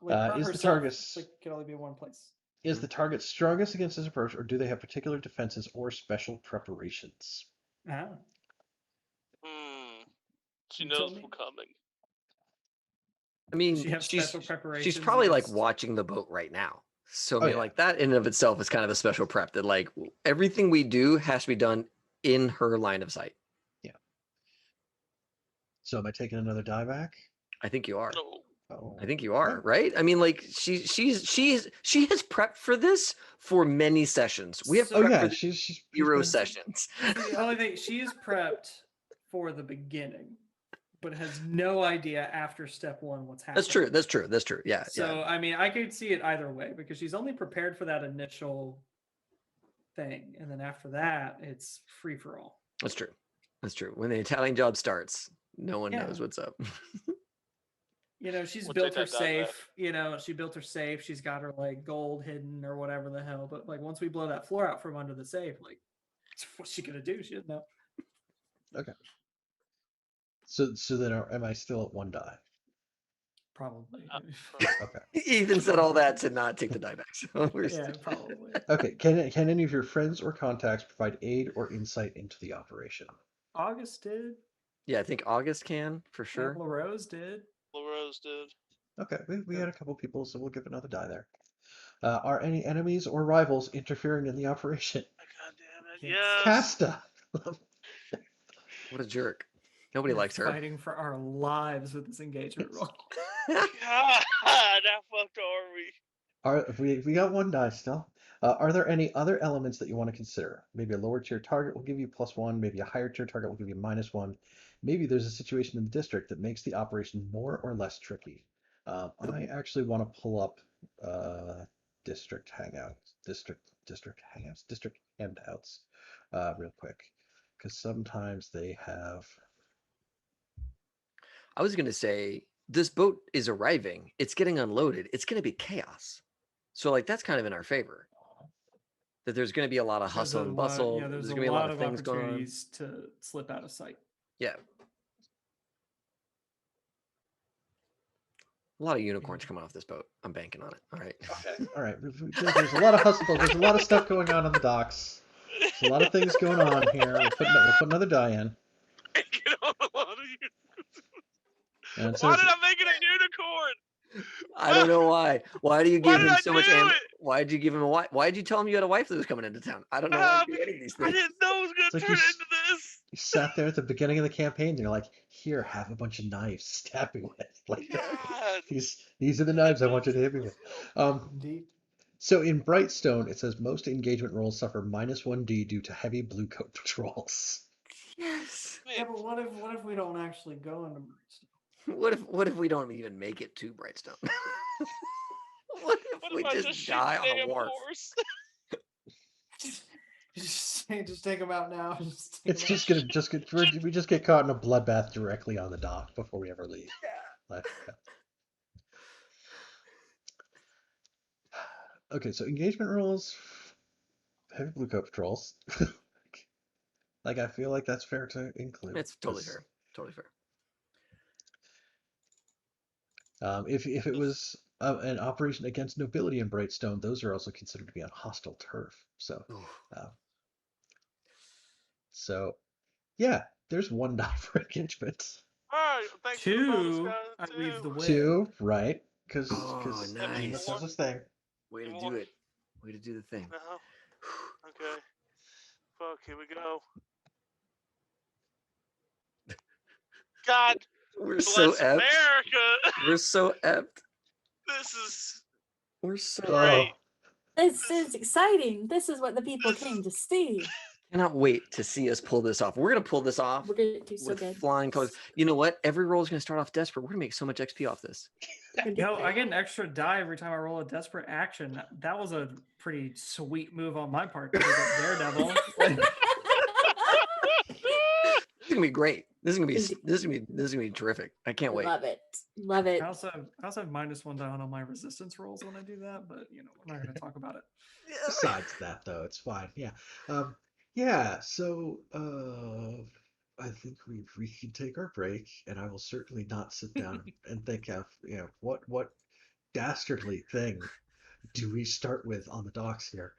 [SPEAKER 3] Like her
[SPEAKER 1] Is the
[SPEAKER 3] herself,
[SPEAKER 1] target
[SPEAKER 3] it's like, can only be in one place.
[SPEAKER 1] is the target strongest against this approach, or do they have particular defenses or special preparations?
[SPEAKER 3] Ah.
[SPEAKER 5] She
[SPEAKER 3] You
[SPEAKER 5] knows
[SPEAKER 3] tell me.
[SPEAKER 5] we're coming.
[SPEAKER 2] I mean,
[SPEAKER 3] Does she have special
[SPEAKER 2] she's
[SPEAKER 3] preparations
[SPEAKER 2] probably like
[SPEAKER 3] against-
[SPEAKER 2] watching the boat right now. So I
[SPEAKER 1] Oh,
[SPEAKER 2] mean,
[SPEAKER 1] yeah.
[SPEAKER 2] like that in and of itself is kind of a special prep that like everything we do has to be done in her line of sight.
[SPEAKER 1] So am I taking another die back?
[SPEAKER 2] I think you are.
[SPEAKER 5] No.
[SPEAKER 1] Oh,
[SPEAKER 2] I think you are,
[SPEAKER 1] okay.
[SPEAKER 2] right? I mean, like she has prepped for this for many sessions. We have
[SPEAKER 3] So-
[SPEAKER 1] Oh
[SPEAKER 2] prepped
[SPEAKER 1] yeah,
[SPEAKER 2] for this
[SPEAKER 1] she's
[SPEAKER 2] 0
[SPEAKER 1] been-
[SPEAKER 2] sessions.
[SPEAKER 3] The only thing, she is prepped for the beginning, but has no idea after step 1 what's happening.
[SPEAKER 2] That's true. Yeah.
[SPEAKER 3] So
[SPEAKER 2] yeah.
[SPEAKER 3] I mean, I could see it either way because she's only prepared for that initial thing, and then after that, it's free for all.
[SPEAKER 2] That's true. That's true. When the Italian job starts, no one
[SPEAKER 3] Yeah.
[SPEAKER 2] knows what's up.
[SPEAKER 3] You know, she's
[SPEAKER 5] We'll
[SPEAKER 3] built
[SPEAKER 5] take
[SPEAKER 3] her
[SPEAKER 5] that die back.
[SPEAKER 3] safe. You know, she built her safe. She's got her like gold hidden or whatever the hell. But like once we blow that floor out from under the safe, like what's she gonna do? She doesn't know.
[SPEAKER 1] Okay. So then am I still at 1 die?
[SPEAKER 3] Probably.
[SPEAKER 1] Okay.
[SPEAKER 2] Ethan said all that to not take the die back. So we're
[SPEAKER 3] Yeah,
[SPEAKER 2] still-
[SPEAKER 3] probably.
[SPEAKER 1] Okay. Can any of your friends or contacts provide aid or insight into the operation?
[SPEAKER 3] August did.
[SPEAKER 2] Yeah, I think August can for
[SPEAKER 3] Sure.
[SPEAKER 2] sure.
[SPEAKER 3] LaRose did.
[SPEAKER 5] LaRose did.
[SPEAKER 1] Okay, we had a couple people, so we'll give another die there. Are any enemies or rivals interfering in the operation?
[SPEAKER 5] God damn it.
[SPEAKER 3] Yes.
[SPEAKER 5] Yes.
[SPEAKER 1] Casta.
[SPEAKER 2] What a jerk. Nobody
[SPEAKER 3] We're
[SPEAKER 2] likes her.
[SPEAKER 3] fighting for our lives with this engagement roll.
[SPEAKER 5] God, how fucked are we?
[SPEAKER 1] We got 1 die still. Are there any other elements that you want to consider? Maybe a lower tier target will give you +1. Maybe a higher tier target will give you -1. Maybe there's a situation in the district that makes the operation more or less tricky. I actually want to pull up district hangouts, district handouts, real quick, because sometimes they have.
[SPEAKER 2] I was going to say this boat is arriving. It's getting unloaded. It's going to be chaos. So like that's kind of in our favor. That there's going to be a lot of hustle and bustle.
[SPEAKER 3] Yeah,
[SPEAKER 2] there's
[SPEAKER 3] there's
[SPEAKER 2] going to be
[SPEAKER 3] a
[SPEAKER 2] a lot
[SPEAKER 3] lot
[SPEAKER 2] of
[SPEAKER 3] of
[SPEAKER 2] things going on.
[SPEAKER 3] opportunities to slip out of sight.
[SPEAKER 2] Yeah. A lot of unicorns coming off this boat. I'm banking on it. All right.
[SPEAKER 1] Okay, all right. There's a lot of hustle. There's a lot of stuff going on the docks. There's a lot of things going on here. We'll put another die in.
[SPEAKER 5] Get on a lot of you.
[SPEAKER 1] And
[SPEAKER 5] Why did I make it a unicorn?
[SPEAKER 2] I don't know why. Why do you
[SPEAKER 5] Why
[SPEAKER 2] give
[SPEAKER 5] did
[SPEAKER 2] him
[SPEAKER 5] I
[SPEAKER 2] so much
[SPEAKER 5] do
[SPEAKER 2] ammo?
[SPEAKER 5] it?
[SPEAKER 2] Why did you give him a wife? Why did you tell him you had a wife that was coming into town? I don't know why you're getting these
[SPEAKER 5] I
[SPEAKER 2] things.
[SPEAKER 5] didn't know it was
[SPEAKER 1] It's
[SPEAKER 5] gonna
[SPEAKER 1] like
[SPEAKER 5] turn
[SPEAKER 1] you
[SPEAKER 5] into this.
[SPEAKER 1] You sat there at the beginning of the campaign, and you're like, "Here, have a bunch of knives, stab me with." Like
[SPEAKER 5] God.
[SPEAKER 1] these are the knives I want you to hit me with.
[SPEAKER 3] Indeed.
[SPEAKER 1] So in Brightstone, it says most engagement rolls suffer -1d due to heavy blue coat patrols.
[SPEAKER 2] Yes.
[SPEAKER 3] Yeah, but what if we don't actually go into Brightstone?
[SPEAKER 2] What if we don't even make it to Brightstone? What if
[SPEAKER 5] What
[SPEAKER 2] we
[SPEAKER 5] if I
[SPEAKER 2] just
[SPEAKER 5] just shoot
[SPEAKER 2] die
[SPEAKER 5] the
[SPEAKER 2] on a
[SPEAKER 5] damn
[SPEAKER 2] wharf?
[SPEAKER 5] horse?
[SPEAKER 3] Just take them out now.
[SPEAKER 1] It's just gonna we just get caught in a bloodbath directly on the dock before we ever leave. Like, yeah. Okay, so engagement rolls, heavy blue coat patrols. Like I feel like that's fair to include.
[SPEAKER 2] It's totally
[SPEAKER 1] 'cause,
[SPEAKER 2] fair. Totally fair.
[SPEAKER 1] If it was an operation against nobility in Brightstone, those are also considered to be on hostile turf. So,
[SPEAKER 2] Ooh.
[SPEAKER 1] so yeah, there's one die for engagement.
[SPEAKER 5] All right, thanks for the bonus,
[SPEAKER 3] Two,
[SPEAKER 5] guys.
[SPEAKER 3] I leave the way.
[SPEAKER 1] Two, right? Because
[SPEAKER 2] Oh,
[SPEAKER 1] genius
[SPEAKER 2] nice.
[SPEAKER 1] does his thing.
[SPEAKER 2] Way to
[SPEAKER 5] More?
[SPEAKER 2] do it. Way to do the thing.
[SPEAKER 5] No. Okay. Fuck. Here we go. God
[SPEAKER 2] We're
[SPEAKER 5] bless
[SPEAKER 2] so apt.
[SPEAKER 5] America.
[SPEAKER 2] We're so apt.
[SPEAKER 5] This is
[SPEAKER 2] We're so
[SPEAKER 5] great.
[SPEAKER 4] This is exciting. This is what the people
[SPEAKER 5] This
[SPEAKER 4] came
[SPEAKER 5] is-
[SPEAKER 4] to see.
[SPEAKER 2] Cannot wait to see us pull this off. We're gonna pull this off
[SPEAKER 4] We're gonna do so
[SPEAKER 2] with
[SPEAKER 4] good.
[SPEAKER 2] flying colors. You know what? Every roll is gonna start off desperate. We're gonna make so much XP off this.
[SPEAKER 4] We're gonna do
[SPEAKER 3] Yo,
[SPEAKER 4] great.
[SPEAKER 3] I get an extra die every time I roll a desperate action. That was a pretty sweet move on my part to pick up Daredevil.
[SPEAKER 2] This is gonna be great. This is gonna be
[SPEAKER 4] Indeed.
[SPEAKER 2] this is gonna be terrific. I can't wait.
[SPEAKER 4] Love it. Love it.
[SPEAKER 3] I also have -1 down on my resistance rolls when I do that, but we're not going to talk about it.
[SPEAKER 1] Besides that, though, it's fine. Yeah. Yeah. So, I think we can take our break, and I will certainly not sit down and think of what dastardly thing do we start with on the docks here.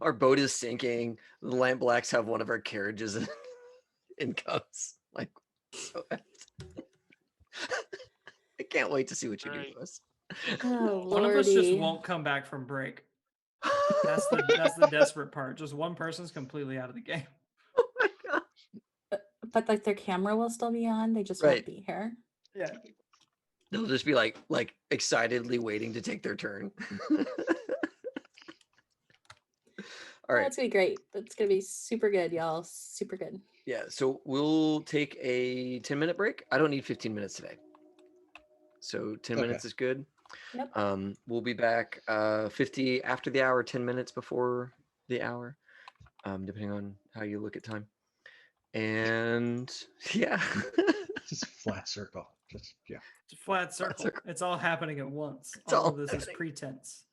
[SPEAKER 2] Our boat is sinking. The Lamp Blacks have one of our carriages in cups. Like, so I can't wait to see what you do to us.
[SPEAKER 4] Oh,
[SPEAKER 3] One of us just
[SPEAKER 4] Lordy.
[SPEAKER 3] won't come back from break. That's the desperate part. Just one person's completely out of the game.
[SPEAKER 2] Oh my god.
[SPEAKER 4] But like their camera will still be on. They just
[SPEAKER 2] Right.
[SPEAKER 4] won't be here.
[SPEAKER 3] Yeah.
[SPEAKER 2] They'll just be like excitedly waiting to take their turn. All right.
[SPEAKER 4] That's gonna be great. That's gonna be super good, y'all. Super good.
[SPEAKER 2] Yeah, so we'll take a 10-minute break. I don't need 15 minutes today. So 10
[SPEAKER 1] Okay.
[SPEAKER 2] minutes is good.
[SPEAKER 4] Yep.
[SPEAKER 2] We'll be back 50 after the hour, 10 minutes before the hour, depending on how you look at time. And yeah.
[SPEAKER 1] Just flat circle. Just yeah.
[SPEAKER 3] It's a flat circle.
[SPEAKER 2] circle.
[SPEAKER 3] It's all happening at once.
[SPEAKER 2] It's
[SPEAKER 3] all
[SPEAKER 2] all
[SPEAKER 3] of this is
[SPEAKER 2] happening.
[SPEAKER 3] pretense.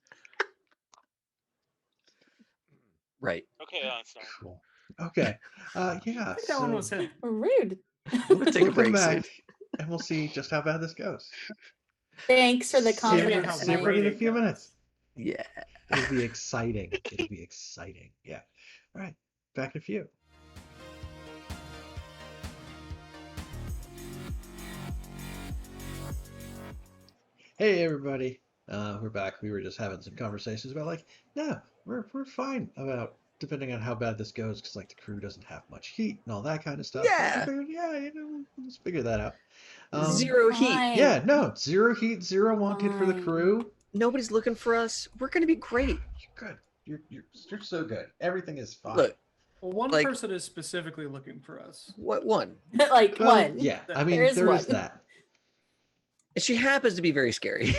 [SPEAKER 2] Right.
[SPEAKER 5] Okay, Einstein.
[SPEAKER 1] Cool. Okay. Yeah.
[SPEAKER 3] I think that one was
[SPEAKER 1] so
[SPEAKER 3] him.
[SPEAKER 4] Rude.
[SPEAKER 2] We'll take a
[SPEAKER 1] come
[SPEAKER 2] break soon.
[SPEAKER 1] back, and we'll see just how bad this goes.
[SPEAKER 4] Thanks for the
[SPEAKER 1] See
[SPEAKER 3] confidence
[SPEAKER 1] you
[SPEAKER 4] confidence.
[SPEAKER 3] how
[SPEAKER 1] in
[SPEAKER 3] great
[SPEAKER 1] a
[SPEAKER 3] it
[SPEAKER 1] few
[SPEAKER 3] goes.
[SPEAKER 1] minutes.
[SPEAKER 2] Yeah.
[SPEAKER 1] It'll be exciting. It'll be exciting. Yeah. All right. Back in a few. Hey everybody. We're back. We were just having some conversations about no, we're fine about depending on how bad this goes because the crew doesn't have much heat and all that kind of stuff.
[SPEAKER 2] Yeah.
[SPEAKER 1] I figured, let's figure that out.
[SPEAKER 2] Zero heat.
[SPEAKER 4] Fine.
[SPEAKER 1] Yeah, no, zero heat, zero wanted for the
[SPEAKER 4] Fine.
[SPEAKER 1] crew.
[SPEAKER 2] Nobody's looking for us. We're gonna be great.
[SPEAKER 1] You're good. You're so good. Everything is fine.
[SPEAKER 2] Look,
[SPEAKER 3] Well, one
[SPEAKER 2] Like-
[SPEAKER 3] person is specifically looking for us.
[SPEAKER 2] what one?
[SPEAKER 4] Like
[SPEAKER 1] Well,
[SPEAKER 4] one.
[SPEAKER 1] Yeah, I mean
[SPEAKER 4] There is
[SPEAKER 1] there is
[SPEAKER 4] one.
[SPEAKER 1] that.
[SPEAKER 2] And she happens to be very scary.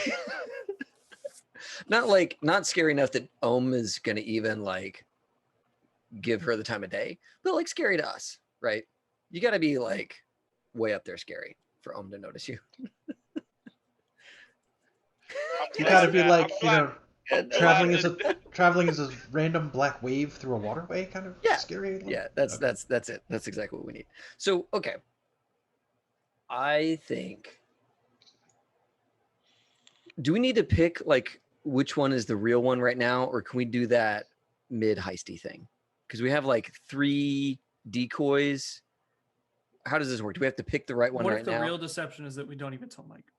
[SPEAKER 2] Not scary enough that is gonna even give her the time of day, but scary to us, right? You gotta be way up there scary for to notice you.
[SPEAKER 1] You gotta be
[SPEAKER 5] I'm glad-
[SPEAKER 1] traveling as a random black wave through a waterway, kind of
[SPEAKER 2] Yeah.
[SPEAKER 1] scary.
[SPEAKER 2] Yeah, that's
[SPEAKER 1] Okay.
[SPEAKER 2] that's it. That's exactly what we need. So okay. I think, do we need to pick which one is the real one right now, or can we do that mid heisty thing? Because we have 3 decoys. How does this work? Do we have to pick the right one
[SPEAKER 3] What
[SPEAKER 2] right
[SPEAKER 3] if the
[SPEAKER 2] now?
[SPEAKER 3] real deception is that we don't even tell Mike?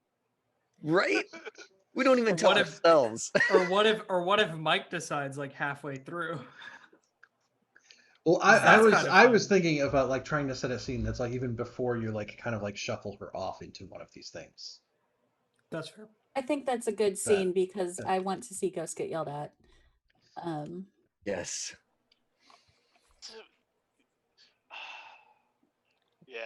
[SPEAKER 2] Right? We don't even
[SPEAKER 3] Or
[SPEAKER 2] tell
[SPEAKER 3] what if-
[SPEAKER 2] ourselves.
[SPEAKER 3] Or what if Mike decides halfway through?
[SPEAKER 1] Well, I
[SPEAKER 3] That's
[SPEAKER 1] was
[SPEAKER 3] kind of
[SPEAKER 1] I
[SPEAKER 3] fun.
[SPEAKER 1] was thinking about trying to set a scene that's even before you kind of shuffle her off into one of these things.
[SPEAKER 3] That's fair.
[SPEAKER 4] I think that's a good scene because I want to see Ghost get yelled at.
[SPEAKER 2] Yes.
[SPEAKER 5] Yeah.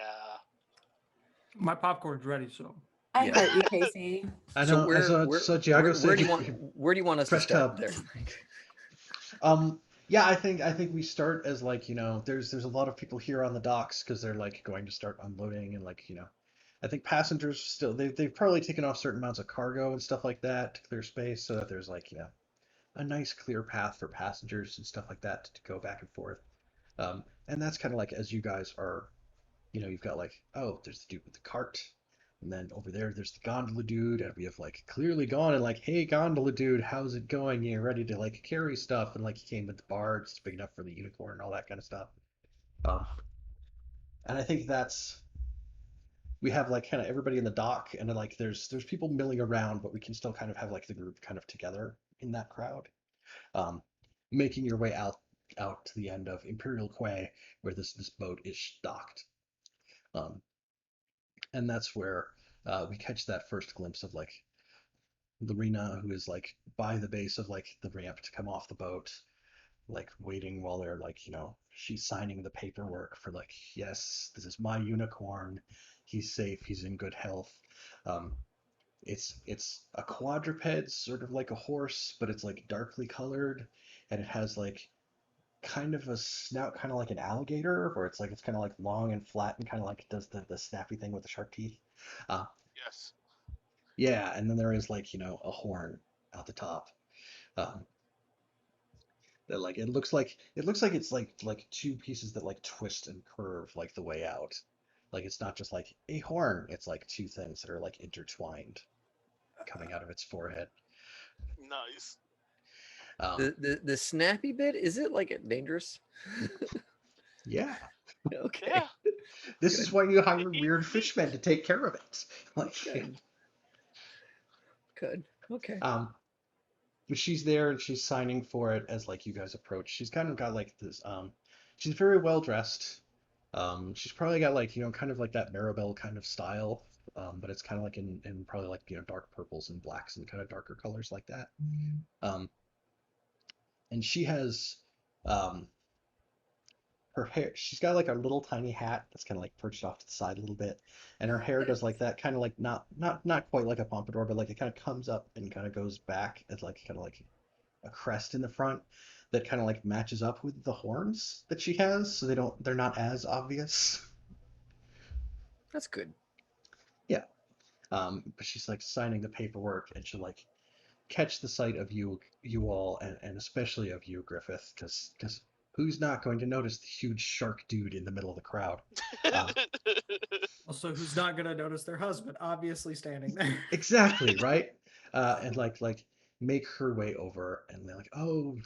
[SPEAKER 3] My popcorn's ready, so
[SPEAKER 4] I
[SPEAKER 2] Yeah.
[SPEAKER 4] hurt you, Casey.
[SPEAKER 1] I
[SPEAKER 2] So
[SPEAKER 1] know.
[SPEAKER 2] where,
[SPEAKER 1] So Giago
[SPEAKER 2] where
[SPEAKER 1] said
[SPEAKER 2] do you want us to
[SPEAKER 1] Fresh
[SPEAKER 2] start
[SPEAKER 1] tub.
[SPEAKER 2] there?
[SPEAKER 1] Yeah, I think we start as there's a lot of people here on the docks because they're going to start unloading and I think passengers still they've probably taken off certain amounts of cargo and stuff like that to clear space so that there's a nice clear path for passengers and stuff like that to go back and forth. And that's kind of as you guys are, you've got oh, there's the dude with the cart. And then over there's the gondola dude, and we have clearly gone and hey gondola dude, how's it going? You ready to carry stuff? And he came with the barge, it's big enough for the unicorn and all that kind of stuff. And I think we have like kind of everybody in the dock, and then, like there's people milling around, but we can still kind of have like the group kind of together in that crowd. Um, Making your way out to the end of Imperial Quay, where this boat is docked. Um, and that's where we catch that first glimpse of like Lorena, who is like by the base of like the ramp to come off the boat, like waiting while they're like, she's signing the paperwork for like, yes, this is my unicorn. He's safe. He's in good health. Um, it's a quadruped, sort of like a horse, but it's like darkly colored, and it has like kind of a snout, kind of like an alligator, where it's kind of like long and flat and kind of like does the snappy thing with the sharp teeth. Uh,
[SPEAKER 5] Yes.
[SPEAKER 1] yeah, and then there is like a horn out the top. Um, that like it looks like it's like two pieces that like twist and curve like the way out. Like it's not just like a horn, it's like two things that are like intertwined coming out of its forehead.
[SPEAKER 5] Nice.
[SPEAKER 1] Um,
[SPEAKER 2] The snappy bit, is it like dangerous?
[SPEAKER 1] yeah,
[SPEAKER 2] Okay.
[SPEAKER 5] Yeah.
[SPEAKER 1] this is why you hire
[SPEAKER 5] He,
[SPEAKER 1] weird
[SPEAKER 5] he,
[SPEAKER 1] fishmen to take care of it. Like,
[SPEAKER 2] Good. Good. Okay.
[SPEAKER 1] but she's there and she's signing for it as like you guys approach. She's kind of got like this. She's very well dressed. She's probably got like kind of like that Maribel kind of style. But it's kind of like in probably like dark purples and blacks and kind of darker colors like that. Um, and she has um her hair. She's got like a little tiny hat that's kind of like perched off to the side a little bit, and her hair does like that kind of like not quite like a pompadour, but like it kind of comes up and kind of goes back as like kind of like a crest in the front that kind of like matches up with the horns that she has, so they're not as obvious.
[SPEAKER 2] That's good.
[SPEAKER 1] Yeah. But she's like signing the paperwork, and she'll like catch the sight of you all, and especially of you, Griffith, because who's not going to notice the huge shark dude in the middle of the crowd? Uh,
[SPEAKER 3] Also, who's not going to notice their husband obviously standing there?
[SPEAKER 1] exactly, right? And like make her way over, and they're like, oh,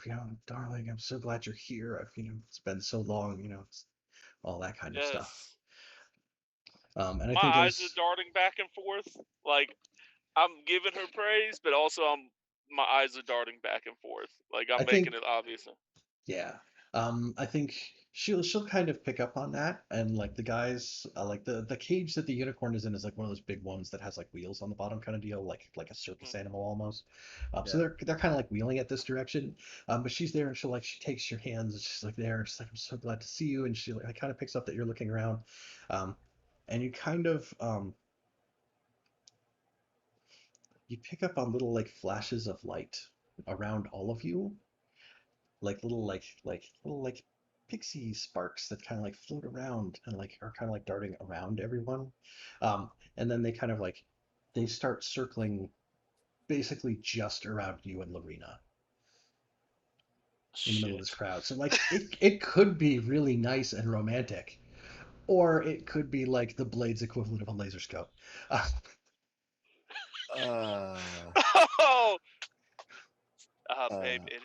[SPEAKER 1] darling, I'm so glad you're here. I've it's been so long, it's all that kind of stuff.
[SPEAKER 5] Yes.
[SPEAKER 1] And I
[SPEAKER 5] My
[SPEAKER 1] think
[SPEAKER 5] eyes are
[SPEAKER 1] as
[SPEAKER 5] darting back and forth. Like I'm giving her praise, but also my eyes are darting back and forth. Like
[SPEAKER 1] I
[SPEAKER 5] I'm making
[SPEAKER 1] think
[SPEAKER 5] it obvious.
[SPEAKER 1] Yeah. I think she'll kind of pick up on that, and like the guys like the cage that the unicorn is in is like one of those big ones that has like wheels on the bottom kind of deal, like a circus animal almost. So
[SPEAKER 2] Yeah.
[SPEAKER 1] they're kind of like wheeling it this direction. But she's there and she takes your hands and she's like there and she's like, I'm so glad to see you, and she like kind of picks up that you're looking around. Um and you pick up on little like flashes of light around all of you, like little pixie sparks that kind of like float around and like are kind of like darting around everyone. And then they kind of like they start circling basically just around you and Lorena in the middle of this
[SPEAKER 5] Shit.
[SPEAKER 1] crowd. So like it could be really nice and romantic, or it could be like the Blade's equivalent of a laser scope. Uh,
[SPEAKER 2] Uh,
[SPEAKER 5] Oh, babe,
[SPEAKER 2] uh,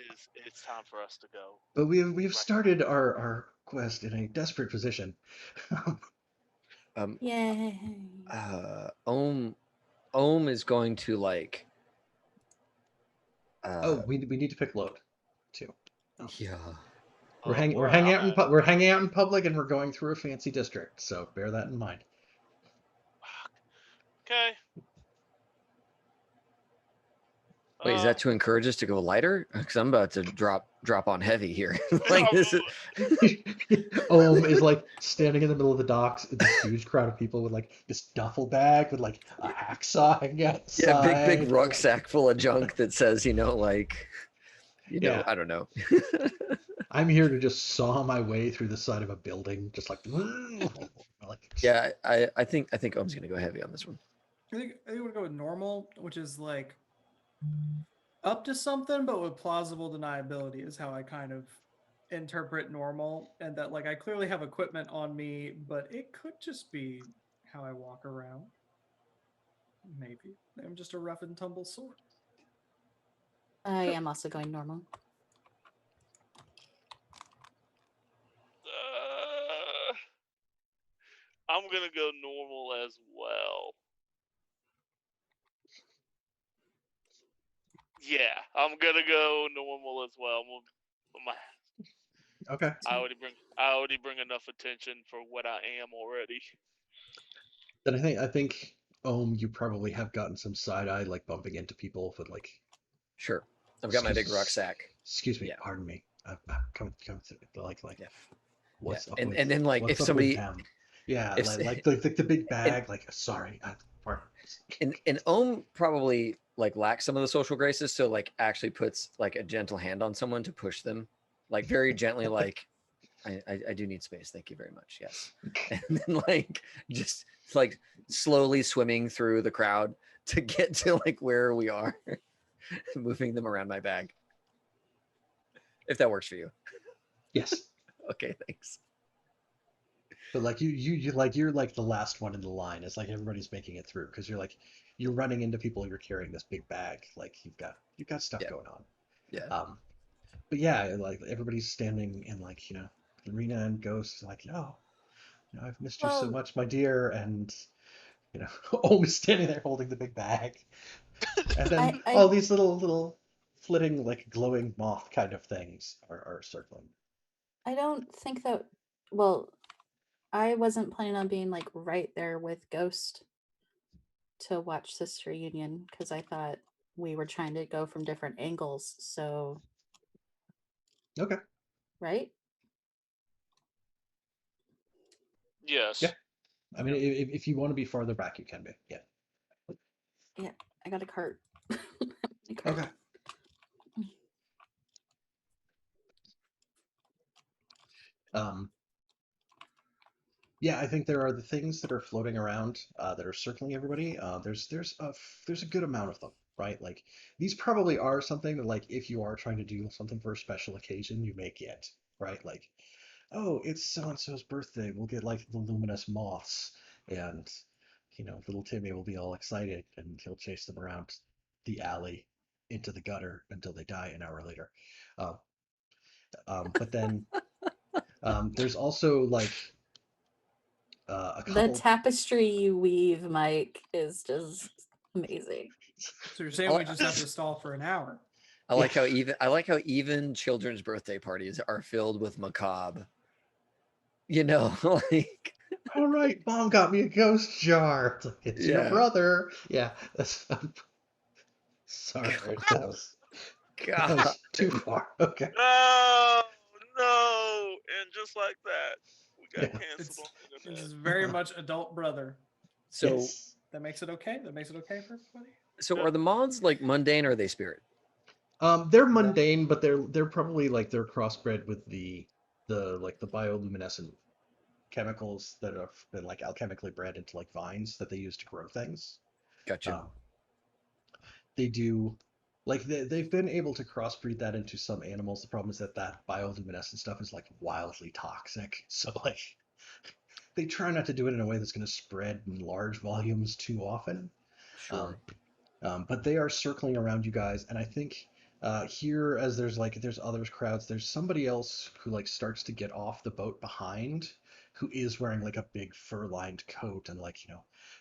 [SPEAKER 5] it's time for us to go.
[SPEAKER 1] but we've
[SPEAKER 5] Right.
[SPEAKER 1] started our quest in a desperate position.
[SPEAKER 2] um,
[SPEAKER 4] Yay.
[SPEAKER 2] Ohm is going to like,
[SPEAKER 1] Oh, we need to pick load too. Oh.
[SPEAKER 2] yeah.
[SPEAKER 5] Oh
[SPEAKER 1] We're
[SPEAKER 5] boy,
[SPEAKER 1] hanging
[SPEAKER 5] I'm
[SPEAKER 1] out
[SPEAKER 5] at.
[SPEAKER 1] we're hanging out in public, and we're going through a fancy district, so bear that in mind.
[SPEAKER 5] Okay.
[SPEAKER 2] Wait, is that to encourage us to go lighter? Because I'm about to drop on heavy here. Like this is
[SPEAKER 1] Ohm is like standing in the middle of the docks with this huge crowd of people with like this duffel bag with like a hacksaw hanging
[SPEAKER 2] yeah, big
[SPEAKER 1] outside.
[SPEAKER 2] rucksack full of junk that says, like,
[SPEAKER 1] Yeah.
[SPEAKER 2] I don't know.
[SPEAKER 1] I'm here to just saw my way through the side of a building, just like, like
[SPEAKER 2] Yeah, I think Ohm's gonna go heavy on this one.
[SPEAKER 3] I think we'll go with normal, which is like up to something, but with plausible deniability is how I kind of interpret normal. And that like I clearly have equipment on me, but it could just be how I walk around. Maybe. I'm just a rough and tumble sword.
[SPEAKER 4] I am also going normal.
[SPEAKER 5] gonna go normal as well. Yeah, I'm gonna go normal as well.
[SPEAKER 1] Okay.
[SPEAKER 5] I already bring enough attention for what I am already.
[SPEAKER 1] Then I think you probably have gotten some side eye like bumping into people with like
[SPEAKER 2] Sure. I've got my big
[SPEAKER 1] excuse
[SPEAKER 2] rucksack.
[SPEAKER 1] excuse me,
[SPEAKER 2] Yeah.
[SPEAKER 1] pardon me. Come through like
[SPEAKER 2] Yeah.
[SPEAKER 1] what's
[SPEAKER 2] Yeah.
[SPEAKER 1] up
[SPEAKER 2] And
[SPEAKER 1] with
[SPEAKER 2] then like if
[SPEAKER 1] what's up with
[SPEAKER 2] somebody
[SPEAKER 1] them? Yeah,
[SPEAKER 2] if
[SPEAKER 1] like the big
[SPEAKER 2] and
[SPEAKER 1] bag. Like sorry, pardon.
[SPEAKER 2] and Ohm probably like lacks some of the social graces, so like actually puts like a gentle hand on someone to push them, like very gently, like I do need space, thank you very much, yes. And then like just like slowly swimming through the crowd to get to like where we are, moving them around my bag. If that works for you.
[SPEAKER 1] Yes.
[SPEAKER 2] Okay, thanks.
[SPEAKER 1] But like you're like the last one in the line. It's like everybody's making it through because you're running into people. You're carrying this big bag. Like you've got stuff
[SPEAKER 2] Yeah.
[SPEAKER 1] going on.
[SPEAKER 2] Yeah.
[SPEAKER 1] But yeah, like everybody's standing in like Lorena and Ghost is like I've missed you so
[SPEAKER 4] Well,
[SPEAKER 1] much, my dear, and Ohm is standing there holding the big bag, and then
[SPEAKER 4] I
[SPEAKER 1] all these little flitting like glowing moth kind of things are circling.
[SPEAKER 4] I don't think that. Well, I wasn't planning on being like right there with Ghost to watch this reunion because I thought we were trying to go from different angles. So,
[SPEAKER 1] Okay.
[SPEAKER 4] right?
[SPEAKER 1] Yeah.
[SPEAKER 5] Yes.
[SPEAKER 1] I mean, if you want to be farther back, you can be. Yeah.
[SPEAKER 4] Yeah, I got a cart. A cart.
[SPEAKER 1] Okay. Um, yeah, I think there are the things that are floating around that are circling everybody. There's a good amount of them, right? Like these probably are something that like if you are trying to do something for a special occasion, you may get, right? Like, oh, it's so and so's birthday. We'll get like the luminous moths, and little Timmy will be all excited, and he'll chase them around the alley into the gutter until they die an hour later. Um, but then there's also like a
[SPEAKER 4] The
[SPEAKER 1] couple.
[SPEAKER 4] tapestry you weave, Mike, is just amazing.
[SPEAKER 3] So you're saying
[SPEAKER 2] I,
[SPEAKER 3] we just have to stall for an hour?
[SPEAKER 2] I
[SPEAKER 1] Yeah.
[SPEAKER 2] like how even children's birthday parties are filled with macabre. Like
[SPEAKER 1] All right, mom got me a ghost jar. It's your
[SPEAKER 2] yeah.
[SPEAKER 1] brother. Yeah, that's. Sorry, that
[SPEAKER 2] God.
[SPEAKER 1] was too far. Okay.
[SPEAKER 5] No, no, and just like that, we got
[SPEAKER 1] Yeah.
[SPEAKER 5] canceled
[SPEAKER 3] It's
[SPEAKER 5] on the
[SPEAKER 3] it's
[SPEAKER 5] internet.
[SPEAKER 3] very much adult brother.
[SPEAKER 2] So
[SPEAKER 1] Yes.
[SPEAKER 3] That makes it okay. That makes it okay for everybody.
[SPEAKER 2] so are the mods like mundane or are they spirit?
[SPEAKER 1] They're mundane, but they're probably like they're crossbred with the bioluminescent chemicals that have been like alchemically bred into like vines that they use to grow things.
[SPEAKER 2] Gotcha.
[SPEAKER 1] Um, they do like they've been able to crossbreed that into some animals. The problem is that bioluminescent stuff is like wildly toxic. So like they try not to do it in a way that's going to spread in large volumes too often. Um,
[SPEAKER 2] Sure.
[SPEAKER 1] but they are circling around you guys, and I think here, as there's other crowds, there's somebody else who like starts to get off the boat behind, who is wearing like a big fur-lined coat and like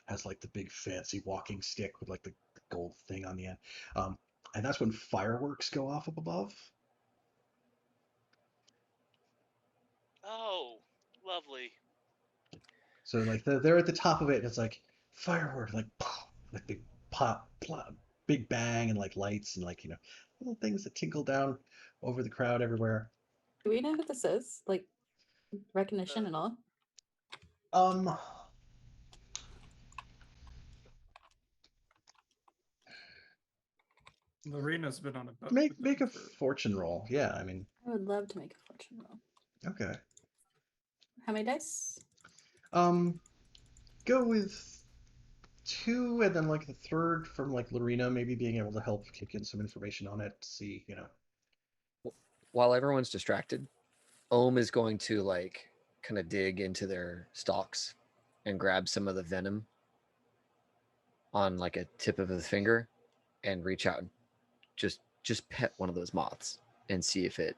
[SPEAKER 1] has like the big fancy walking stick with like the gold thing on the end. And that's when fireworks go off up above.
[SPEAKER 5] Oh, lovely.
[SPEAKER 1] So like they're at the top of it, and it's like fireworks, like big pop, plop, big bang, and like lights and like little things that tinkle down over the crowd everywhere.
[SPEAKER 4] Do we know who this is? Like recognition
[SPEAKER 5] Uh,
[SPEAKER 4] and all?
[SPEAKER 1] Um,
[SPEAKER 3] Lorena's been on a boat
[SPEAKER 1] make
[SPEAKER 3] with them
[SPEAKER 1] make a
[SPEAKER 3] for.
[SPEAKER 1] fortune roll. Yeah, I mean,
[SPEAKER 4] I would love to make a fortune roll.
[SPEAKER 1] okay.
[SPEAKER 4] How many dice?
[SPEAKER 1] Um, go with two, and then like the third from like Lorena, maybe being able to help kick in some information on it. To see.
[SPEAKER 2] While everyone's distracted, Ohm is going to like kind of dig into their stalks and grab some of the venom on like a tip of his finger and reach out and just pet one of those moths and see if it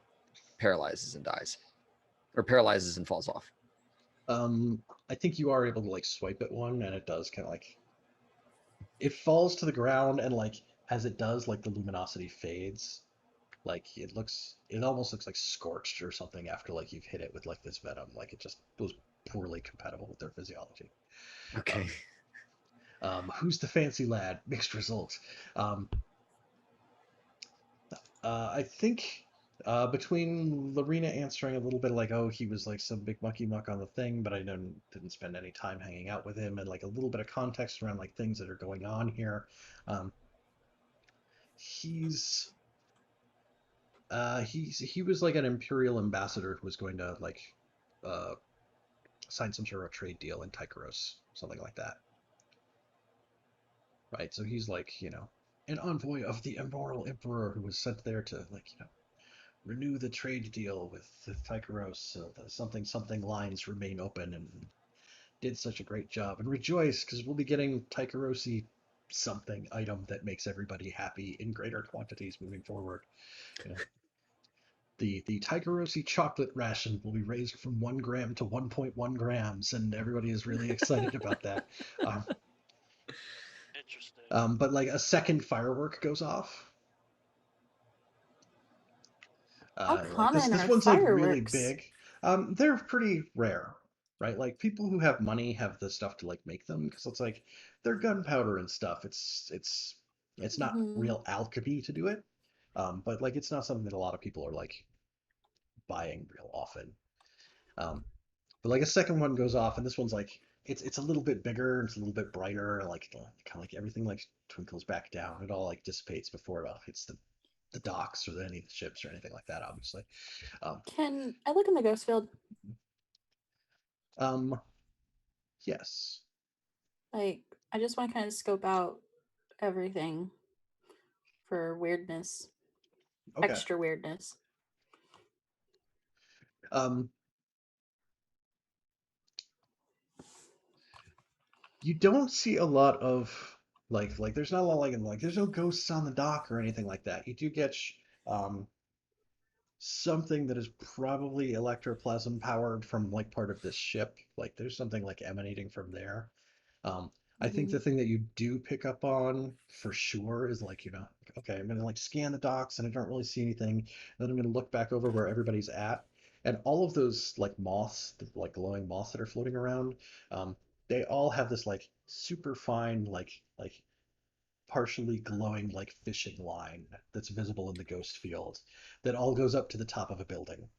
[SPEAKER 2] paralyzes and dies or paralyzes and falls off.
[SPEAKER 1] I think you are able to like swipe at one, and it does kind of like it falls to the ground, and like as it does, like the luminosity fades. Like it almost looks like scorched or something after like you've hit it with like this venom. Like it just was poorly compatible with their physiology.
[SPEAKER 2] Okay.
[SPEAKER 1] Who's the fancy lad? Mixed results. Um, I think between Lorena answering a little bit like, oh, he was like some big mucky muck on the thing, but I didn't spend any time hanging out with him, and like a little bit of context around like things that are going on here. Um, he's he was like an imperial ambassador who was going to like uh, sign some sort of trade deal in Tycheros, something like that, right? So he's like an envoy of the immoral emperor who was sent there to like renew the trade deal with Tycheros so the something something lines remain open, and did such a great job, and rejoice because we'll be getting Tycherosi something item that makes everybody happy in greater quantities moving forward. You know, the Tycherosi chocolate ration will be raised from 1 gram to 1.1 grams, and everybody is really excited about that. Um,
[SPEAKER 5] Interesting.
[SPEAKER 1] but like a second firework goes off.
[SPEAKER 4] How
[SPEAKER 1] Like this
[SPEAKER 4] common
[SPEAKER 1] this
[SPEAKER 4] are
[SPEAKER 1] one's like really
[SPEAKER 4] fireworks?
[SPEAKER 1] big. They're pretty rare, right? Like people who have money have the stuff to like make them because it's like they're gunpowder and stuff. It's not
[SPEAKER 4] Hmm.
[SPEAKER 1] real alchemy to do it. But like it's not something that a lot of people are like buying real often. Um, but like a second one goes off, and this one's like it's a little bit bigger, it's a little bit brighter, like kind of like everything like twinkles back down. It all like dissipates before it hits the docks or any of the ships or anything like that, obviously. Um,
[SPEAKER 4] Can I look in the ghost field?
[SPEAKER 1] um, yes.
[SPEAKER 4] Like, I just want to kind of scope out everything for weirdness,
[SPEAKER 1] Okay.
[SPEAKER 4] extra weirdness.
[SPEAKER 1] Um, you don't see a lot of like there's not a lot like there's no ghosts on the dock or anything like that. You do get um something that is probably electroplasm powered from like part of this ship. Like there's something like emanating from there. Um, I think
[SPEAKER 4] Hmm.
[SPEAKER 1] the thing that you do pick up on for sure is like, okay, I'm gonna like scan the docks and I don't really see anything. Then I'm gonna look back over where everybody's at. And all of those like moths, like glowing moths that are floating around, um, they all have this like super fine, like partially glowing like fishing line that's visible in the ghost field that all goes up to the top of a building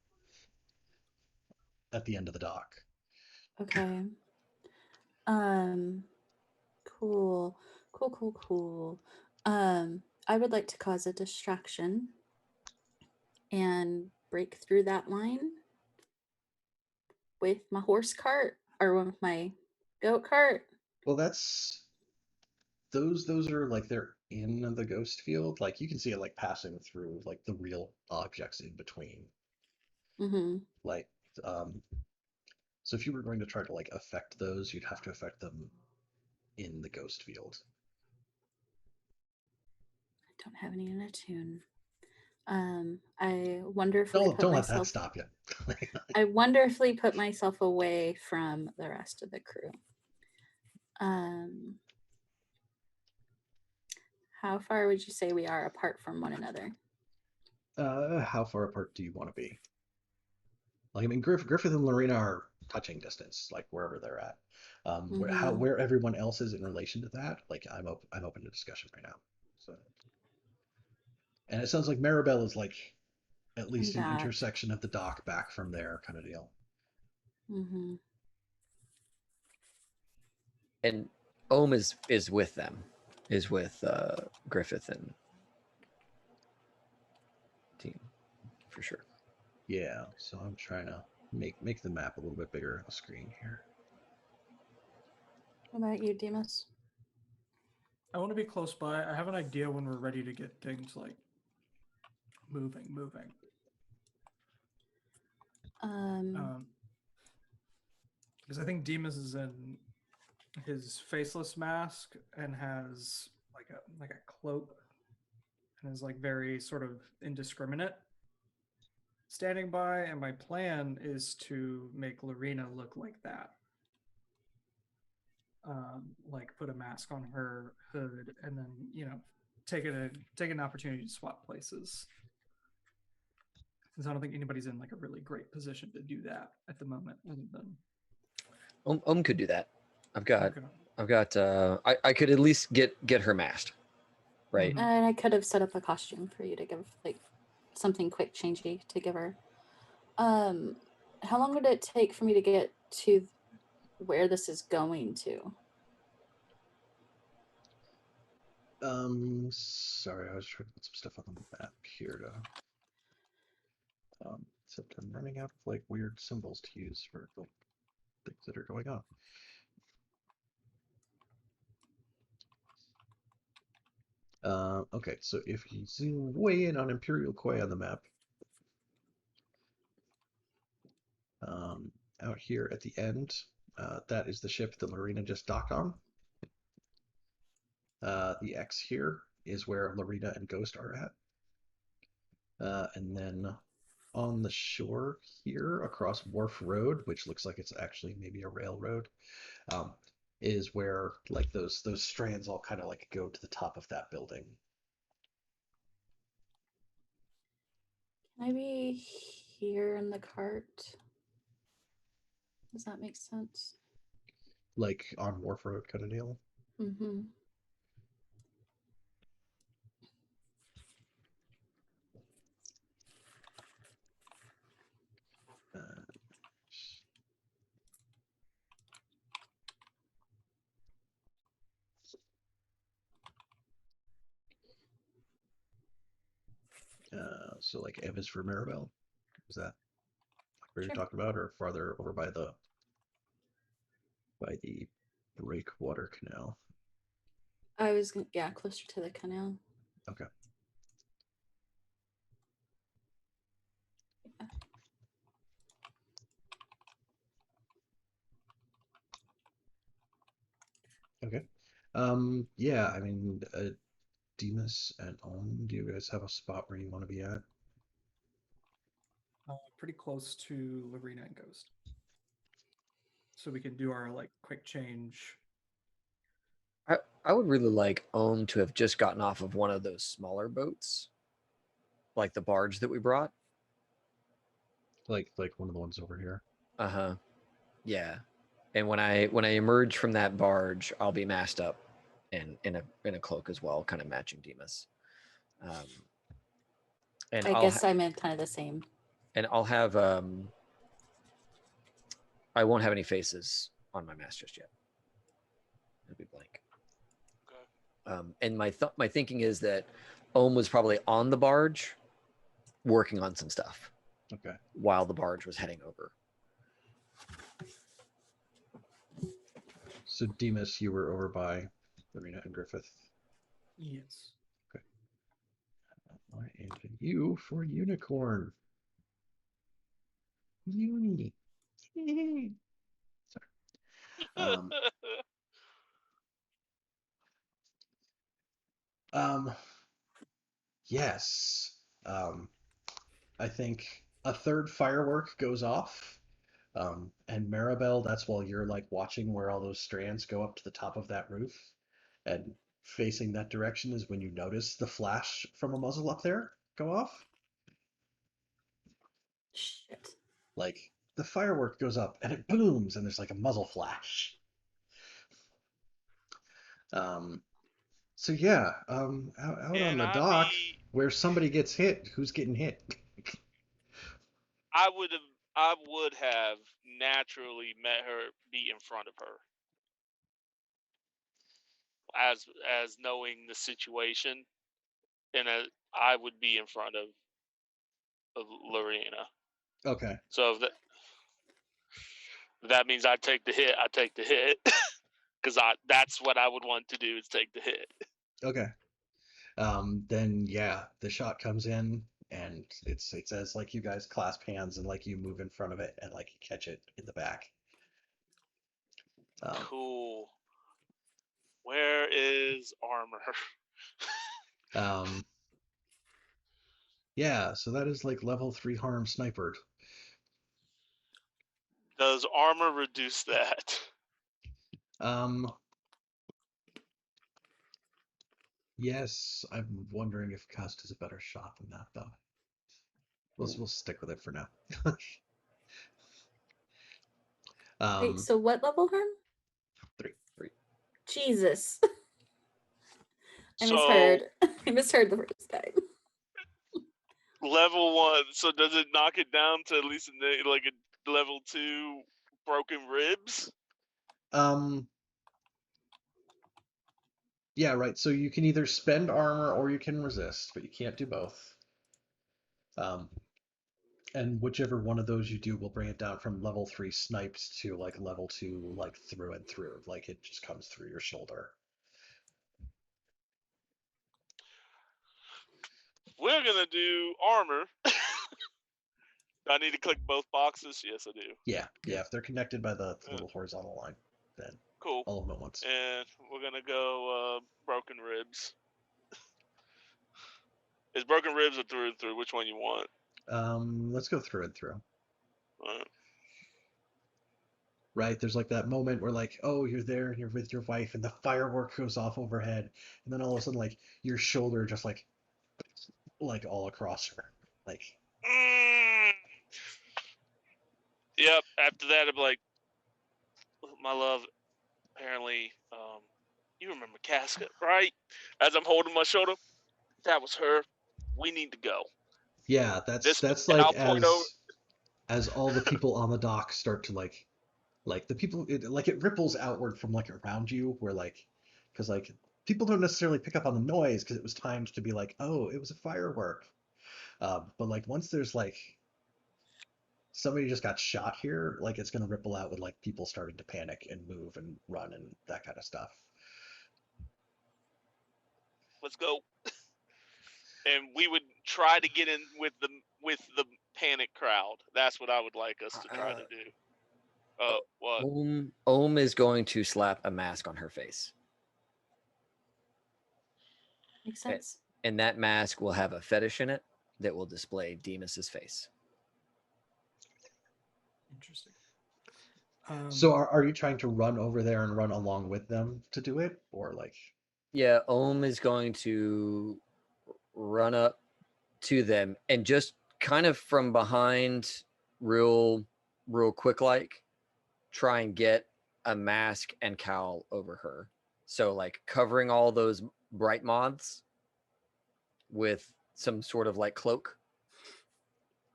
[SPEAKER 1] at the end of the dock.
[SPEAKER 4] Okay. Um. Cool. Cool. Cool. Cool. I would like to cause a distraction and break through that line with my horse cart or with my goat cart.
[SPEAKER 1] Well, those are like they're in the ghost field. Like you can see it like passing through like the real objects in between.
[SPEAKER 4] Mm-hmm.
[SPEAKER 1] Like um so if you were going to try to like affect those, you'd have to affect them in the ghost field.
[SPEAKER 4] I don't have any in attune. I wonderfully put
[SPEAKER 1] Don't let that
[SPEAKER 4] myself.
[SPEAKER 1] stop you.
[SPEAKER 4] I wonderfully put myself away from the rest of the crew. Um, how far would you say we are apart from one another?
[SPEAKER 1] How far apart do you want to be? Like I mean, Griffith and Lorena are touching distance, like wherever they're at.
[SPEAKER 4] Mm-hmm.
[SPEAKER 1] Where everyone else is in relation to that, like I'm open to discussion right now. So, and it sounds like Maribel is like at
[SPEAKER 4] In
[SPEAKER 1] least an
[SPEAKER 4] that.
[SPEAKER 1] intersection of the dock back from there kind of deal.
[SPEAKER 4] Mm-hmm.
[SPEAKER 2] And Ohm is with them, is with Griffith and team for sure.
[SPEAKER 1] Yeah, so I'm trying to make the map a little bit bigger on the screen here.
[SPEAKER 4] What about you, Demas?
[SPEAKER 3] I want to be close by. I have an idea when we're ready to get things like moving.
[SPEAKER 4] Um,
[SPEAKER 3] Because I think Demas is in his faceless mask and has like a cloak and is like very sort of indiscriminate. standing by, and my plan is to make Lorena look like that. Like put a mask on her hood, and then take an opportunity to swap places. Because I don't think anybody's in like a really great position to do that at the moment, other than
[SPEAKER 2] Could do that. I've got
[SPEAKER 3] okay.
[SPEAKER 2] I could at least get her masked, right?
[SPEAKER 3] Mhm.
[SPEAKER 4] And I could have set up a costume for you to give, like, something quick changey to give her. How long would it take for me to get to where this is going to?
[SPEAKER 1] Sorry, I was trying to put some stuff on the map here to. Except I'm running out of like weird symbols to use for the things that are going on. Okay, so if you zoom way in on Imperial Quay on the map, out here at the end, that is the ship that Lorena just docked on. The X here is where Lorena and Ghost are at. And then on the shore here across Wharf Road, which looks like it's actually maybe a railroad, is where like those strands all kind of like go to the top of that building.
[SPEAKER 4] Can I be here in the cart? Does that make sense?
[SPEAKER 1] Like on Wharf Road kind of deal.
[SPEAKER 4] Mm-hmm.
[SPEAKER 1] So like M is for Maribel. Is that where you're
[SPEAKER 4] Sure.
[SPEAKER 1] talking about, or farther over by the Breakwater Canal?
[SPEAKER 4] I was closer to the canal.
[SPEAKER 1] Okay. Okay. Yeah, I mean, Demas and Om, do you guys have a spot where you want to be at?
[SPEAKER 3] Pretty close to Lorena and Ghost, so we can do our like quick change.
[SPEAKER 2] I would really like Ohm to have just gotten off of one of those smaller boats, like the barge that we brought.
[SPEAKER 1] Like one of the ones over here.
[SPEAKER 2] Uh-huh. Yeah. And when I emerge from that barge, I'll be masked up in a cloak as well, kind of matching Demas. And
[SPEAKER 4] I guess I'm in kind of the same.
[SPEAKER 2] and I'll have I won't have any faces on my mask just yet. It'll be blank.
[SPEAKER 5] Okay.
[SPEAKER 2] And my thinking is that Ohm was probably on the barge working on some stuff
[SPEAKER 1] Okay.
[SPEAKER 2] while the barge was heading over.
[SPEAKER 1] So Demas, you were over by Lorena and Griffith.
[SPEAKER 3] Yes.
[SPEAKER 1] Okay. And you for Unicorn. Uni. Sorry. Yes. I think a third firework goes off. And Maribel, that's while you're like watching where all those strands go up to the top of that roof. And facing that direction is when you notice the flash from a muzzle up there go off.
[SPEAKER 4] Shit.
[SPEAKER 1] Like the firework goes up and it booms and there's like a muzzle flash. So yeah, out on
[SPEAKER 5] Can
[SPEAKER 1] the
[SPEAKER 5] I
[SPEAKER 1] dock
[SPEAKER 5] be?
[SPEAKER 1] where somebody gets hit, who's getting hit?
[SPEAKER 5] I would have naturally met her, be in front of her, as knowing the situation, and I would be in front of Lorena.
[SPEAKER 1] Okay.
[SPEAKER 5] So if that means I take the hit, I take the hit, because that's what I would want to do, is take the hit.
[SPEAKER 1] Okay. Then yeah, the shot comes in and it says like you guys clasp hands and like you move in front of it and like you catch it in the back.
[SPEAKER 5] Cool. Where is armor?
[SPEAKER 1] Um, Yeah, so that is like level 3 harm snipered.
[SPEAKER 5] Does armor reduce that?
[SPEAKER 1] Yes, I'm wondering if Cust is a better shot than that though. We'll stick with it for now.
[SPEAKER 4] Wait, so what level harm?
[SPEAKER 1] 3.
[SPEAKER 4] Jesus. I
[SPEAKER 5] So
[SPEAKER 4] misheard. I misheard the first time.
[SPEAKER 5] level 1. So does it knock it down to at least like a level 2 broken ribs?
[SPEAKER 1] Yeah, right. So you can either spend armor or you can resist, but you can't do both. And whichever one of those you do will bring it down from level 3 snipes to like level 2, like through and through. Like it just comes through your shoulder.
[SPEAKER 5] We're gonna do armor. Do I need to click both boxes? Yes, I do.
[SPEAKER 1] Yeah, if they're connected by the little horizontal line, then
[SPEAKER 5] Cool.
[SPEAKER 1] all of them at once.
[SPEAKER 5] And we're gonna go broken ribs. Is broken ribs or through and through? Which one you want?
[SPEAKER 1] Let's go through and through.
[SPEAKER 5] Alright.
[SPEAKER 1] Right? There's like that moment where like, oh, you're there and you're with your wife and the firework goes off overhead, and then all of a sudden like your shoulder just like all across her. Like
[SPEAKER 5] Yep. After that, I'm like, my love. Apparently, you remember Casca, right? As I'm holding my shoulder, that was her. We need to go.
[SPEAKER 1] yeah, that's
[SPEAKER 5] And
[SPEAKER 1] like
[SPEAKER 5] I'll point over.
[SPEAKER 1] as all the people on the dock start to like the people it ripples outward from like around you where like because like people don't necessarily pick up on the noise because it was timed to be like, oh, it was a firework. But like once there's like somebody just got shot here, like it's gonna ripple out with like people starting to panic and move and run and that kind of stuff.
[SPEAKER 5] Let's go. And we would try to get in with the panic crowd. That's what I would like us to try to do. What?
[SPEAKER 2] Ohm is going to slap a mask on her face.
[SPEAKER 4] Makes sense.
[SPEAKER 2] And that mask will have a fetish in it that will display Demas's face.
[SPEAKER 3] Interesting.
[SPEAKER 1] So are you trying to run over there and run along with them to do it, or like?
[SPEAKER 2] Yeah, Ohm is going to run up to them and just kind of from behind, real quick, like try and get a mask and cowl over her. So like covering all those bright moths with some sort of like cloak,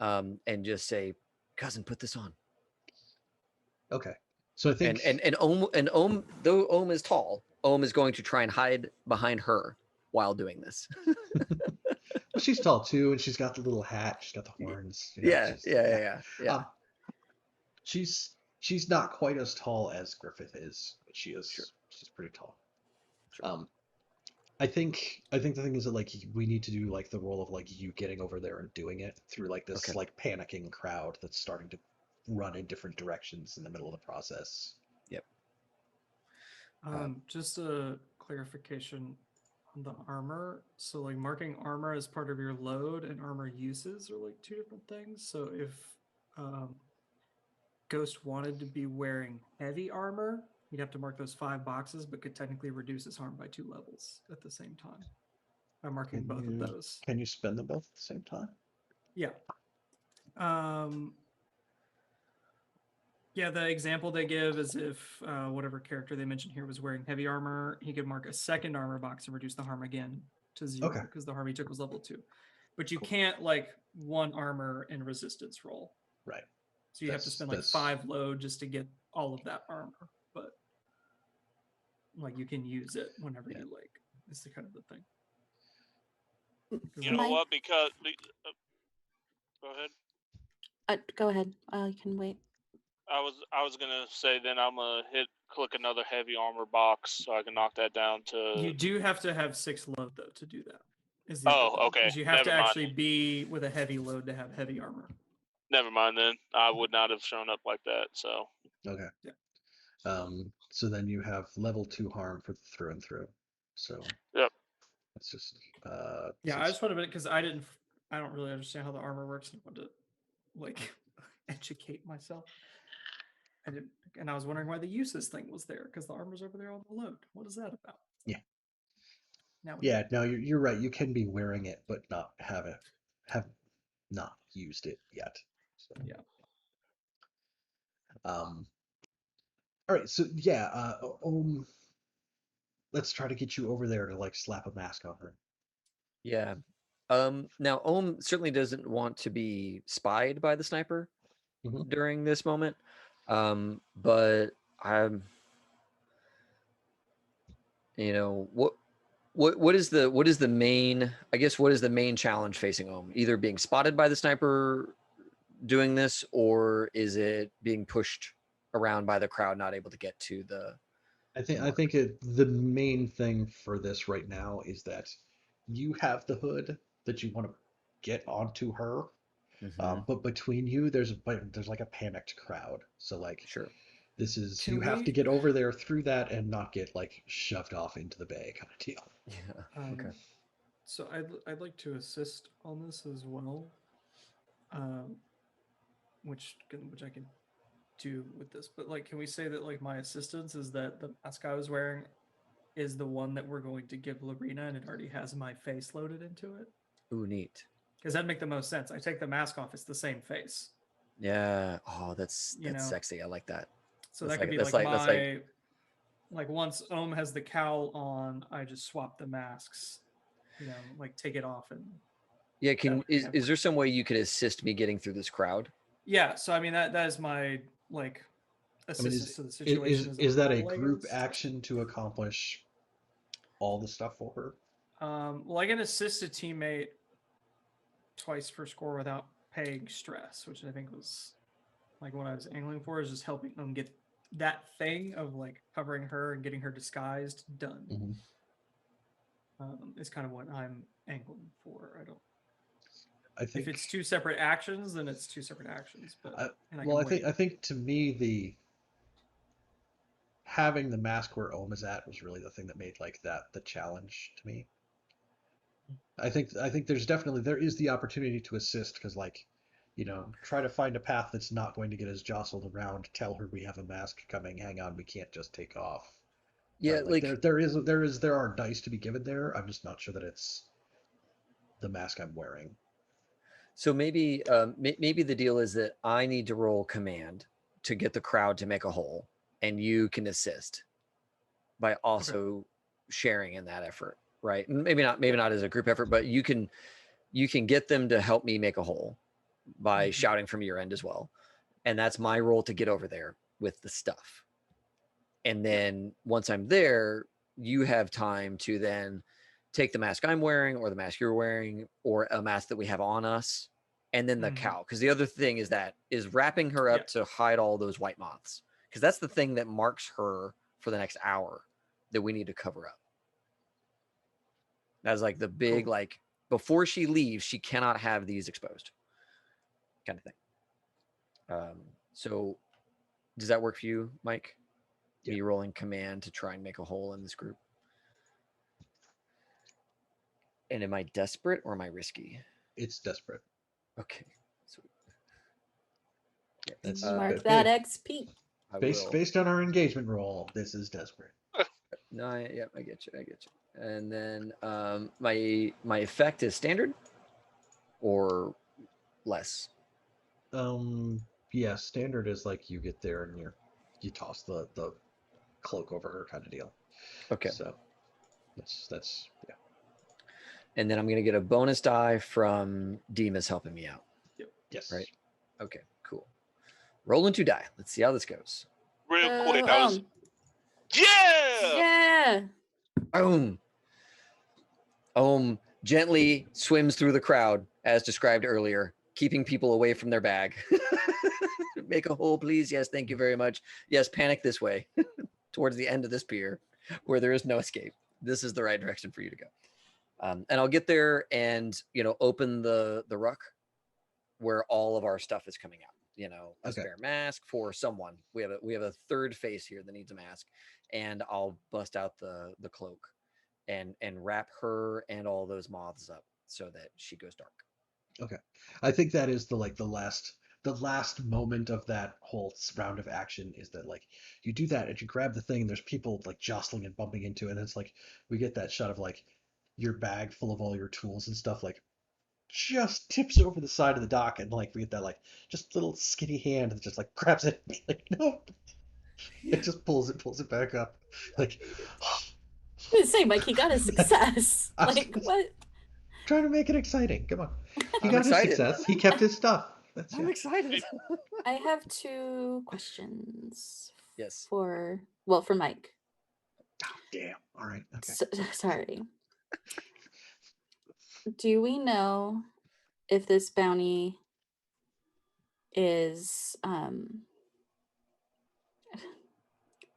[SPEAKER 2] and just say, "Cousin, put this on."
[SPEAKER 1] Okay, so I think
[SPEAKER 2] And Ohm, though Ohm is tall, Ohm is going to try and hide behind her while doing this.
[SPEAKER 1] well, she's tall too, and she's got the little hat, she's got the horns. You know,
[SPEAKER 2] Yeah.
[SPEAKER 1] She's not quite as tall as Griffith is, but she is.
[SPEAKER 2] Sure.
[SPEAKER 1] She's pretty tall.
[SPEAKER 2] Sure.
[SPEAKER 1] I think the thing is that like we need to do like the role of like you getting over there and doing it through like this
[SPEAKER 2] Okay.
[SPEAKER 1] like panicking crowd that's starting to run in different directions in the middle of the process.
[SPEAKER 2] Yep.
[SPEAKER 3] Just a clarification on the armor. So, like, marking armor as part of your load and armor uses are like two different things. So, if Ghost wanted to be wearing heavy armor, he'd have to mark those 5 boxes, but could technically reduce his harm by 2 levels at the same time by marking both of those.
[SPEAKER 1] Can you spend them both at the same time?
[SPEAKER 3] Yeah. Yeah, the example they give is if whatever character they mentioned here was wearing heavy armor, he could mark a second armor box and reduce the harm again to 0
[SPEAKER 1] Okay.
[SPEAKER 3] because the harm he took was level 2. But you can't like 1 armor and resistance roll.
[SPEAKER 1] Right.
[SPEAKER 3] So you have to spend like 5 load just to get all of that armor. But like you can use it whenever you like. It's the kind of the thing.
[SPEAKER 5] You know what? Because go ahead.
[SPEAKER 4] Go ahead. I can wait.
[SPEAKER 5] I was gonna say then I'm gonna click another heavy armor box so I can knock that down to.
[SPEAKER 3] You do have to have 6 load though to do that.
[SPEAKER 5] Okay.
[SPEAKER 3] You have to actually be with a heavy load to have heavy armor.
[SPEAKER 5] Never mind then. I would not have shown up like that. So.
[SPEAKER 1] Okay.
[SPEAKER 3] Yeah.
[SPEAKER 1] So then you have level 2 harm for the through and through. So.
[SPEAKER 5] Yep.
[SPEAKER 1] That's just.
[SPEAKER 3] Yeah, I just wanted to because I didn't I don't really understand how the armor works and want to like educate myself. And I was wondering why the uses thing was there because the armor's over there on the load. What is that about?
[SPEAKER 1] Yeah.
[SPEAKER 3] Now we
[SPEAKER 1] Yeah, no, you're right. You can be wearing it, but not have not used it yet. So,
[SPEAKER 3] Yeah.
[SPEAKER 1] um, all right. So yeah, let's try to get you over there to like slap a mask on her.
[SPEAKER 2] Yeah. Now Ohm certainly doesn't want to be spied by the sniper
[SPEAKER 1] Mhm.
[SPEAKER 2] during this moment. But I'm, what is the main, I guess, what is the main challenge facing Ohm? Either being spotted by the sniper doing this, or is it being pushed around by the crowd, not able to get to the
[SPEAKER 1] I
[SPEAKER 2] mark?
[SPEAKER 1] think the main thing for this right now is that you have the hood that you want to get onto her,
[SPEAKER 2] Mm-hmm.
[SPEAKER 1] but between you, there's like a panicked crowd. So like
[SPEAKER 2] Sure.
[SPEAKER 1] this is you
[SPEAKER 3] Can
[SPEAKER 1] have to
[SPEAKER 3] we?
[SPEAKER 1] get over there through that and not get like shoved off into the bay kind of deal.
[SPEAKER 2] Yeah. Okay.
[SPEAKER 3] Um, so I'd like to assist on this as well, um, which I can do with this. But like, can we say that like my assistance is that the mask I was wearing is the one that we're going to give Lorena, and it already has my face loaded into it?
[SPEAKER 2] Ooh, neat.
[SPEAKER 3] Because that'd make the most sense. I take the mask off; it's the same face,
[SPEAKER 2] Yeah. Oh, that's
[SPEAKER 3] you know.
[SPEAKER 2] sexy. I like that.
[SPEAKER 3] So that could be
[SPEAKER 2] That's
[SPEAKER 3] like
[SPEAKER 2] like that's like
[SPEAKER 3] my like once Ohm has the cowl on, I just swap the masks, like take it off and
[SPEAKER 2] yeah.
[SPEAKER 3] that
[SPEAKER 2] Can
[SPEAKER 3] way we have
[SPEAKER 2] is there some way you could assist me getting through this crowd?
[SPEAKER 3] yeah. So I mean that is my like
[SPEAKER 1] I mean,
[SPEAKER 3] assistance to the situation as a
[SPEAKER 1] is that a
[SPEAKER 3] role, I
[SPEAKER 1] group
[SPEAKER 3] guess.
[SPEAKER 1] action to accomplish all the stuff for her?
[SPEAKER 3] Well, I can assist a teammate twice per score without paying stress, which I think was like what I was angling for, is just helping them get that thing of like covering her and getting her disguised done.
[SPEAKER 1] Mm-hmm.
[SPEAKER 3] Is kind of what I'm angling for. I don't.
[SPEAKER 1] I
[SPEAKER 3] If
[SPEAKER 1] think.
[SPEAKER 3] it's two separate actions, then it's two separate actions. But
[SPEAKER 1] I,
[SPEAKER 3] and I
[SPEAKER 1] well,
[SPEAKER 3] can wait.
[SPEAKER 1] I think to me the having the mask where Ohm is at was really the thing that made like that the challenge to me. I think there is the opportunity to assist because like try to find a path that's not going to get us jostled around. Tell her we have a mask coming. Hang on, we can't just take off.
[SPEAKER 2] Yeah.
[SPEAKER 1] Like
[SPEAKER 2] Like,
[SPEAKER 1] there are dice to be given there. I'm just not sure that it's the mask I'm wearing.
[SPEAKER 2] so maybe maybe the deal is that I need to roll command to get the crowd to make a hole, and you can assist by
[SPEAKER 3] Okay.
[SPEAKER 2] also sharing in that effort, right? Maybe not as a group effort, but you can get them to help me make a hole by
[SPEAKER 3] Mhm.
[SPEAKER 2] shouting from your end as well. And that's my role to get over there with the stuff. And then once I'm there, you have time to then take the mask I'm wearing or the mask you're wearing or a mask that we have on us and then the
[SPEAKER 3] Mhm.
[SPEAKER 2] cowl. Because the other thing is wrapping her up to hide all those white moths. Because that's the thing that marks her for the next hour that we need to cover up. That's like the big,
[SPEAKER 3] Cool.
[SPEAKER 2] like, before she leaves, she cannot have these exposed kind of thing. So does that work for you, Mike?
[SPEAKER 1] Yeah.
[SPEAKER 2] Me rolling command to try and make a hole in this group? And am I desperate or am I risky?
[SPEAKER 1] It's desperate.
[SPEAKER 2] Okay. Sweet.
[SPEAKER 1] That's
[SPEAKER 4] Mark that XP.
[SPEAKER 2] I will.
[SPEAKER 1] based on our engagement roll. This is desperate.
[SPEAKER 2] No, yeah, I get you. I get you. And then my effect is standard or less.
[SPEAKER 1] Yeah, standard is like you get there and you toss the cloak over her kind of deal.
[SPEAKER 2] Okay.
[SPEAKER 1] So that's yeah.
[SPEAKER 2] And then I'm gonna get a bonus die from Demas helping me out.
[SPEAKER 1] Yes.
[SPEAKER 2] Right. Okay. Cool. Rolling 2 die. Let's see how this goes.
[SPEAKER 5] Real quick, I was
[SPEAKER 4] Yeah. Yeah.
[SPEAKER 2] Boom. Gently swims through the crowd as described earlier, keeping people away from their bag. Make a hole, please. Yes, thank you very much. Yes, panic this way towards the end of this pier where there is no escape. This is the right direction for you to go. And I'll get there and open the ruck where all of our stuff is coming out. A
[SPEAKER 1] Okay.
[SPEAKER 2] spare mask for someone. We have a third face here that needs a mask, and I'll bust out the cloak and wrap her and all those moths up so that she goes dark.
[SPEAKER 1] Okay. I think that is the last moment of that whole round of action is that like you do that and you grab the thing and there's people like jostling and bumping into it and it's like we get that shot of like your bag full of all your tools and stuff like just tips over the side of the dock and like we get that like just little skinny hand that just like grabs it like no it just pulls it back up like
[SPEAKER 4] I was saying, Mike, he got a success.
[SPEAKER 1] I
[SPEAKER 4] Like
[SPEAKER 1] was
[SPEAKER 4] what?
[SPEAKER 1] trying to make it exciting. Come on. He
[SPEAKER 2] I'm
[SPEAKER 1] got his
[SPEAKER 2] excited.
[SPEAKER 1] success. He kept his stuff. That's
[SPEAKER 2] I'm
[SPEAKER 1] it.
[SPEAKER 2] excited.
[SPEAKER 4] I have 2 questions
[SPEAKER 2] Yes.
[SPEAKER 4] for Mike.
[SPEAKER 1] Oh, damn. All right. Okay.
[SPEAKER 4] Sorry. Do we know if this bounty is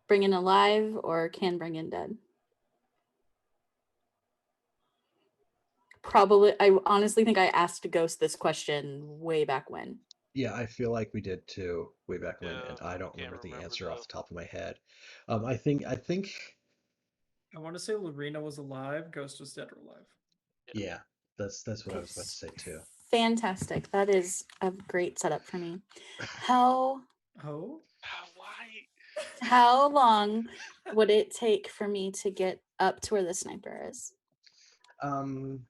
[SPEAKER 4] bring in alive or can bring in dead? Probably. I honestly think I asked Ghost this question way back when.
[SPEAKER 1] Yeah, I feel like we did too way back when,
[SPEAKER 5] Yeah,
[SPEAKER 1] and I don't
[SPEAKER 5] can't
[SPEAKER 1] remember the
[SPEAKER 5] remember
[SPEAKER 1] answer
[SPEAKER 5] though.
[SPEAKER 1] off the top of my head. I think,
[SPEAKER 3] I want to say Lorena was alive. Ghost was dead or alive.
[SPEAKER 1] yeah, that's what I
[SPEAKER 4] Okay,
[SPEAKER 1] was about to say too.
[SPEAKER 4] fantastic. That is a great setup for me. How
[SPEAKER 3] Oh,
[SPEAKER 5] Why?
[SPEAKER 4] how long would it take for me to get up to where the sniper is?
[SPEAKER 1] Um,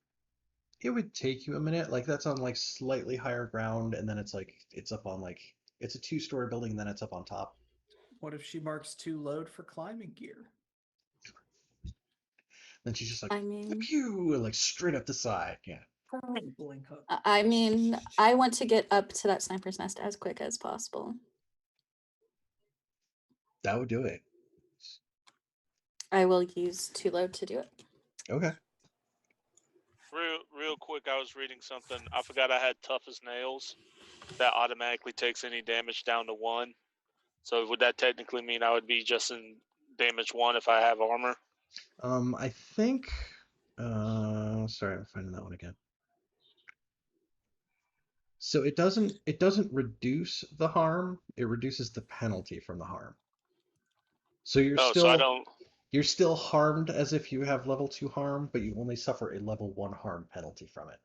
[SPEAKER 1] it would take you a minute. Like that's on like slightly higher ground, and then it's like it's up on like it's a two-story building, and then it's up on top.
[SPEAKER 3] what if she marks 2 load for climbing gear?
[SPEAKER 1] Then she's just like
[SPEAKER 4] I mean,
[SPEAKER 1] pew, like straight up the side. Yeah,
[SPEAKER 3] Blink hook.
[SPEAKER 4] I want to get up to that sniper's nest as quick as possible.
[SPEAKER 1] that would do it.
[SPEAKER 4] I will use 2 load to do it.
[SPEAKER 1] Okay.
[SPEAKER 5] Real quick, I was reading something. I forgot I had tough as nails. That automatically takes any damage down to 1. So would that technically mean I would be just in damage 1 if I have armor?
[SPEAKER 1] I think. Sorry, I'm finding that one again. So it doesn't reduce the harm, it reduces the penalty from the harm. So you're
[SPEAKER 5] Oh, so I
[SPEAKER 1] still
[SPEAKER 5] don't.
[SPEAKER 1] you're still harmed as if you have level 2 harm, but you only suffer a level 1 harm penalty from it.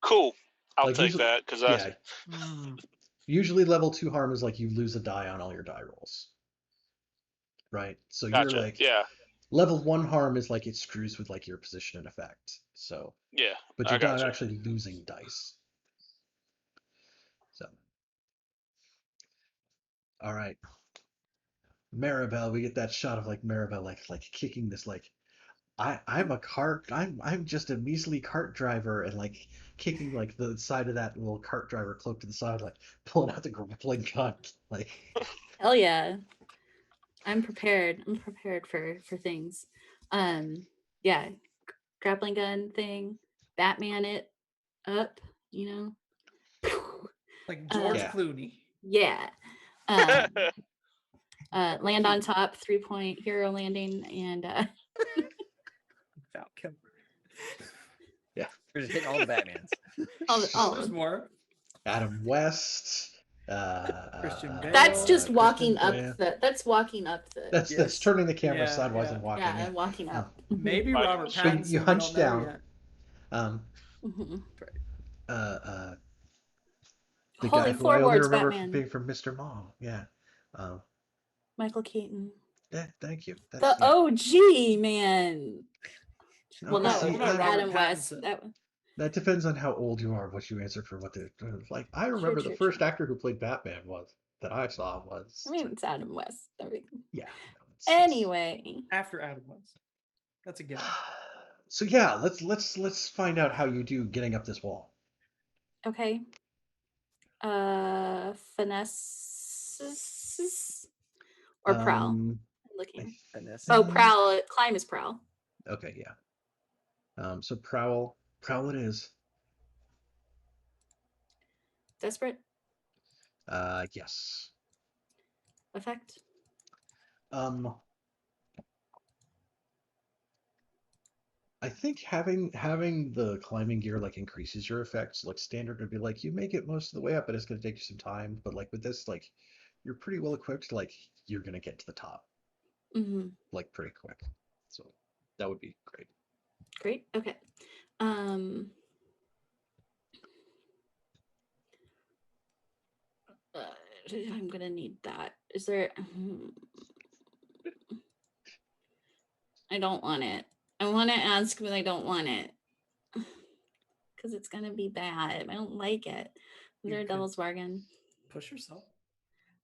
[SPEAKER 5] Cool. I'll
[SPEAKER 1] Like
[SPEAKER 5] take
[SPEAKER 1] usually
[SPEAKER 5] that because
[SPEAKER 1] yeah,
[SPEAKER 3] Mm.
[SPEAKER 1] usually level 2 harm is like you lose a die on all your die rolls, right? So you're
[SPEAKER 5] gotcha.
[SPEAKER 1] like
[SPEAKER 5] Yeah,
[SPEAKER 1] level 1 harm is like it screws with like your position and effect. So,
[SPEAKER 5] yeah,
[SPEAKER 1] but
[SPEAKER 5] I
[SPEAKER 1] you're not
[SPEAKER 5] gotcha.
[SPEAKER 1] actually losing dice. So, all right. Maribel, we get that shot of like Maribel like kicking this like I'm just a measly cart driver and like kicking like the side of that little cart driver cloak to the side, like pulling out the grappling gun. Like
[SPEAKER 4] Hell yeah. I'm prepared. I'm prepared for things. Yeah, grappling gun thing, Batman it up, you know.
[SPEAKER 3] Like George
[SPEAKER 1] Yeah.
[SPEAKER 3] Clooney.
[SPEAKER 4] Yeah. Um, land on top, 3-point hero landing, and
[SPEAKER 3] Falcon.
[SPEAKER 1] yeah.
[SPEAKER 2] We're just hitting all the Batmans.
[SPEAKER 4] all,
[SPEAKER 3] Oh,
[SPEAKER 4] all
[SPEAKER 3] there's more.
[SPEAKER 1] Adam West,
[SPEAKER 3] Christian Bale.
[SPEAKER 4] that's just
[SPEAKER 1] Christian
[SPEAKER 4] walking up
[SPEAKER 1] Bale.
[SPEAKER 4] that's walking up the
[SPEAKER 1] That's
[SPEAKER 2] Yes.
[SPEAKER 1] turning the camera
[SPEAKER 3] Yeah,
[SPEAKER 1] sidewise
[SPEAKER 3] yeah.
[SPEAKER 1] and walking.
[SPEAKER 4] yeah,
[SPEAKER 1] Yeah.
[SPEAKER 4] walking up.
[SPEAKER 3] Maybe
[SPEAKER 5] Riding
[SPEAKER 3] Robert
[SPEAKER 5] the
[SPEAKER 1] But
[SPEAKER 3] Pattinson.
[SPEAKER 1] you
[SPEAKER 3] We
[SPEAKER 1] hunch
[SPEAKER 3] don't know
[SPEAKER 1] down.
[SPEAKER 3] yet.
[SPEAKER 1] Um,
[SPEAKER 4] Mhm.
[SPEAKER 1] uh, uh, the guy
[SPEAKER 4] Holy
[SPEAKER 1] who I only
[SPEAKER 4] floorboards,
[SPEAKER 1] remember from
[SPEAKER 4] Batman.
[SPEAKER 1] being from Mr. Mom. Yeah. Um,
[SPEAKER 4] Michael Keaton.
[SPEAKER 1] yeah. Thank you.
[SPEAKER 4] The
[SPEAKER 1] Yeah.
[SPEAKER 4] OG man. Well,
[SPEAKER 1] Okay,
[SPEAKER 4] not
[SPEAKER 1] see,
[SPEAKER 3] What about
[SPEAKER 4] OG,
[SPEAKER 3] Robert
[SPEAKER 4] Adam West.
[SPEAKER 3] Pattinson?
[SPEAKER 4] That one.
[SPEAKER 1] that depends on how old you are, what you answer for what the like. I
[SPEAKER 4] True,
[SPEAKER 1] remember the
[SPEAKER 4] true,
[SPEAKER 1] first
[SPEAKER 4] true.
[SPEAKER 1] actor who played Batman was that I saw was.
[SPEAKER 4] I mean, it's Adam West. Everything.
[SPEAKER 1] Yeah. No,
[SPEAKER 4] Anyway,
[SPEAKER 3] After Adam West. That's a given.
[SPEAKER 1] So yeah, let's find out how you do getting up this wall.
[SPEAKER 4] okay. Finesse or prowl. I'm
[SPEAKER 1] I
[SPEAKER 4] looking.
[SPEAKER 2] Finesse.
[SPEAKER 4] Oh,
[SPEAKER 1] think-
[SPEAKER 4] prowl. Climb is prowl.
[SPEAKER 1] Okay, yeah. So prowl it is.
[SPEAKER 4] Desperate
[SPEAKER 1] Yes.
[SPEAKER 4] effect.
[SPEAKER 1] Um, I think having the climbing gear like increases your effects. Like standard would be like you make it most of the way up, but it's gonna take you some time. But like with this, like you're pretty well equipped. Like you're gonna get to the top
[SPEAKER 4] Mm-hmm.
[SPEAKER 1] like pretty quick. So that would be great.
[SPEAKER 4] Great. Okay. Um. I'm gonna need that. Is there? I don't want it. I want to ask, but I don't want it because it's gonna be bad. I don't like it. Is
[SPEAKER 3] You
[SPEAKER 4] there a
[SPEAKER 3] could-
[SPEAKER 4] devil's bargain?
[SPEAKER 3] Push yourself.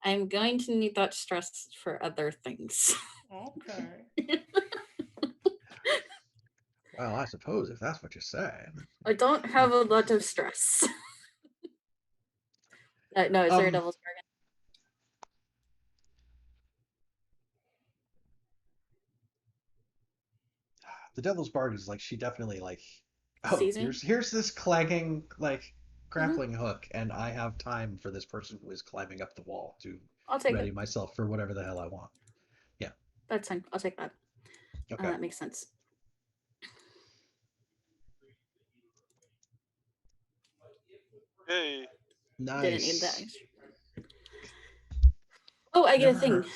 [SPEAKER 4] I'm going to need that stress for other things.
[SPEAKER 3] Okay.
[SPEAKER 1] Well, I suppose if that's what you're saying.
[SPEAKER 4] I don't have a lot of stress. No, is there a
[SPEAKER 1] Um,
[SPEAKER 4] devil's bargain?
[SPEAKER 1] The devil's bargain is like she definitely like, oh,
[SPEAKER 4] Sees me?
[SPEAKER 1] here's this clanging like
[SPEAKER 4] Mhm.
[SPEAKER 1] grappling hook, and I have time for this person who is climbing up the wall to
[SPEAKER 4] I'll take
[SPEAKER 1] ready
[SPEAKER 4] it.
[SPEAKER 1] myself for whatever the hell I want.
[SPEAKER 4] That's fine. I'll take that.
[SPEAKER 1] Okay.
[SPEAKER 4] That makes sense.
[SPEAKER 5] Hey,
[SPEAKER 4] Didn't need that.
[SPEAKER 1] Nice.
[SPEAKER 4] Oh, I get a
[SPEAKER 1] Never
[SPEAKER 4] thing.
[SPEAKER 1] hurts.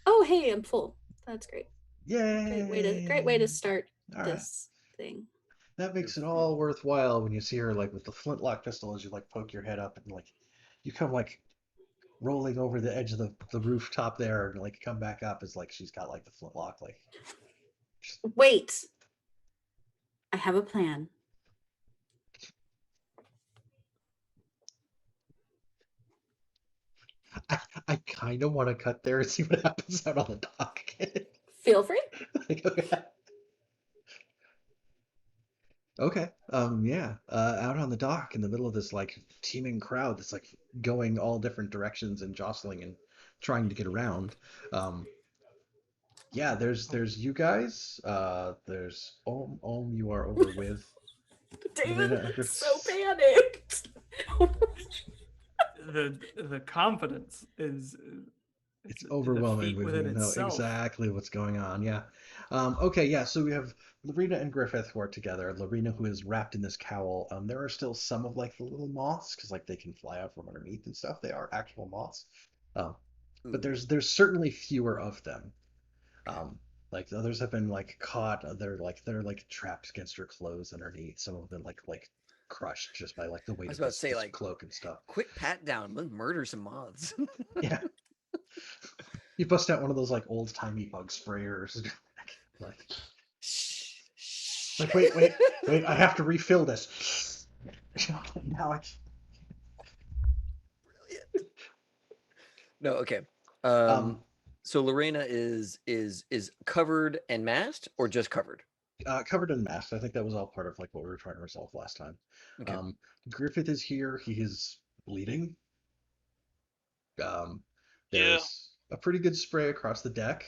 [SPEAKER 4] Oh, hey, I'm full. That's great.
[SPEAKER 1] Yay!
[SPEAKER 4] Great way to start
[SPEAKER 1] All right.
[SPEAKER 4] this thing.
[SPEAKER 1] That makes it all worthwhile when you see her like with the flintlock pistol as you like poke your head up and like you come like rolling over the edge of the rooftop there and like come back up as like she's got like the flintlock like
[SPEAKER 4] Wait. I have a plan.
[SPEAKER 1] I kind of want to cut there and see what happens out on the dock.
[SPEAKER 4] Feel free.
[SPEAKER 1] Like, okay. Okay. Yeah. Out on the dock in the middle of this like teeming crowd that's like going all different directions and jostling and trying to get around. Yeah, there's you guys. There's Om, you are over with
[SPEAKER 4] David
[SPEAKER 1] Lorena.
[SPEAKER 4] is so panicked.
[SPEAKER 3] The confidence is
[SPEAKER 1] It's
[SPEAKER 3] a
[SPEAKER 1] overwhelming.
[SPEAKER 3] feat
[SPEAKER 1] We
[SPEAKER 3] within
[SPEAKER 1] know
[SPEAKER 3] itself.
[SPEAKER 1] exactly what's going on. Yeah. Okay. Yeah. So we have Lorena and Griffith who are together. Lorena, who is wrapped in this cowl. There are still some of like the little moths because like they can fly out from underneath and stuff. They are actual moths. Um, but
[SPEAKER 2] Ooh.
[SPEAKER 1] there's certainly fewer of them. Like the others have been like caught. They're like trapped against her clothes underneath. Some of them like crushed just by like the weight
[SPEAKER 2] I was
[SPEAKER 1] of
[SPEAKER 2] about to say,
[SPEAKER 1] this
[SPEAKER 2] like,
[SPEAKER 1] cloak and stuff.
[SPEAKER 2] quick pat down. Let's murder some moths.
[SPEAKER 1] Yeah. You bust out one of those like old timey bug sprayers. like,
[SPEAKER 2] Shh, shh.
[SPEAKER 1] like wait. I have to refill this. Now I.
[SPEAKER 2] No, okay.
[SPEAKER 1] Um,
[SPEAKER 2] So Lorena is covered and masked, or just covered?
[SPEAKER 1] Covered in mask. I think that was all part of like what we were trying to resolve last time.
[SPEAKER 2] Okay.
[SPEAKER 1] Griffith is here. He is bleeding.
[SPEAKER 5] yeah.
[SPEAKER 1] There's a pretty good spray across the deck.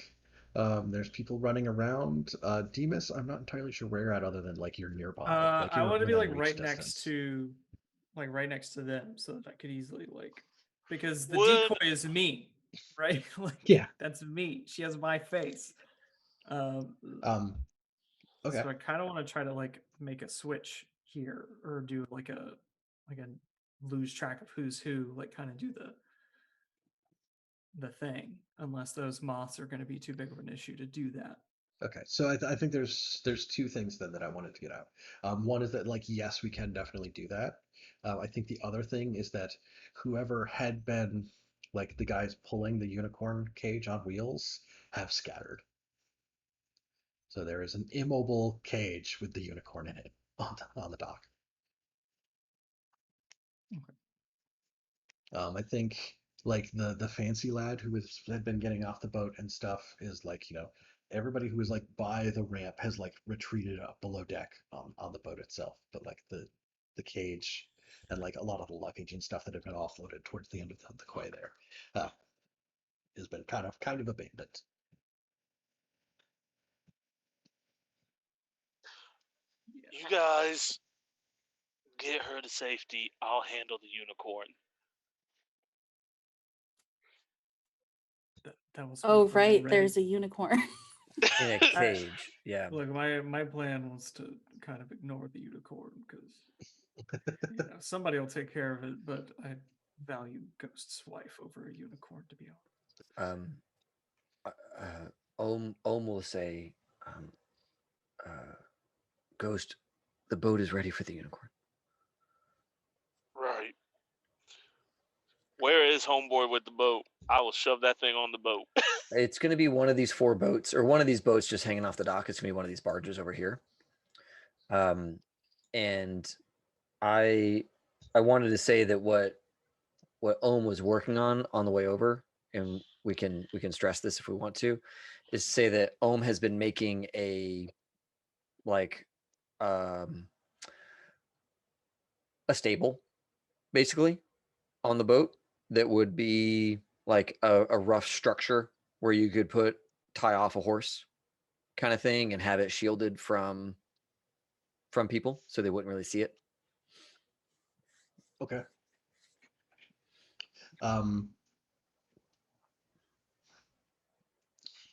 [SPEAKER 1] There's people running around. Demas, I'm not entirely sure where you're at other than like you're nearby. Like
[SPEAKER 3] I
[SPEAKER 1] you're
[SPEAKER 3] want to be
[SPEAKER 1] within
[SPEAKER 3] like
[SPEAKER 1] reach distance.
[SPEAKER 3] right next to them so that I could easily like because the
[SPEAKER 5] Would-
[SPEAKER 3] decoy is me, right? Like
[SPEAKER 1] Yeah.
[SPEAKER 3] that's me. She has my face.
[SPEAKER 1] Okay.
[SPEAKER 3] So I kind of want to try to like make a switch here or do like a lose track of who's who, like kind of do the thing, unless those moths are going to be too big of an issue to do that.
[SPEAKER 1] Okay, so I think there's two things then that I wanted to get out. One is that like yes, we can definitely do that. I think the other thing is that whoever had been like the guys pulling the unicorn cage on wheels have scattered. So there is an immobile cage with the unicorn in it on the dock. I think like the fancy lad who had been getting off the boat and stuff is like everybody who was like by the ramp has like retreated up below deck on the boat itself, but like the cage and like a lot of the luggage and stuff that had been offloaded towards the end of the quay there has been kind of abandoned.
[SPEAKER 5] You guys get her to safety. I'll handle the unicorn.
[SPEAKER 3] That was
[SPEAKER 4] Oh,
[SPEAKER 3] my plan
[SPEAKER 4] right.
[SPEAKER 3] already.
[SPEAKER 4] There's a unicorn.
[SPEAKER 2] In a cage. Yeah.
[SPEAKER 3] Look, my plan was to kind of ignore the unicorn because somebody will take care of it, but I value Ghost's wife over a unicorn, to be honest.
[SPEAKER 2] Ohm will say, Ghost, the boat is ready for the unicorn.
[SPEAKER 5] Right. Where is homeboy with the boat? I will shove that thing on the boat.
[SPEAKER 2] It's going to be one of these 4 boats, or one of these boats just hanging off the dock. It's going to be one of these barges over here. And I wanted to say that what Ohm was working on the way over, and we can stress this if we want to, is say that Ohm has been making a a stable, basically, on the boat that would be like a rough structure where you could tie off a horse kind of thing and have it shielded from people so they wouldn't really see it.
[SPEAKER 1] Okay. Um,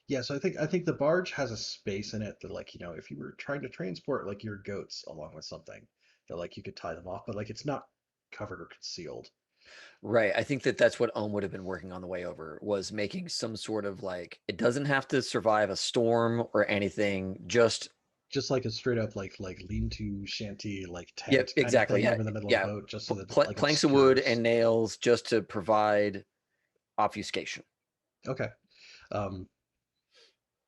[SPEAKER 1] yeah, so I think the barge has a space in it that, like, if you were trying to transport like your goats along with something, that like you could tie them off, but like it's not covered or concealed.
[SPEAKER 2] Right. I think that's what Ohm would have been working on the way over, was making some sort of it doesn't have to survive a storm or anything, just
[SPEAKER 1] Just like a straight up like lean-to shanty like
[SPEAKER 2] yep,
[SPEAKER 1] tent kind of
[SPEAKER 2] exactly.
[SPEAKER 1] thing
[SPEAKER 2] Yeah.
[SPEAKER 1] over the middle of the
[SPEAKER 2] Yeah.
[SPEAKER 1] boat, just so that it like
[SPEAKER 2] Planks of wood
[SPEAKER 1] obscures.
[SPEAKER 2] and nails just to provide obfuscation.
[SPEAKER 1] Okay. Um,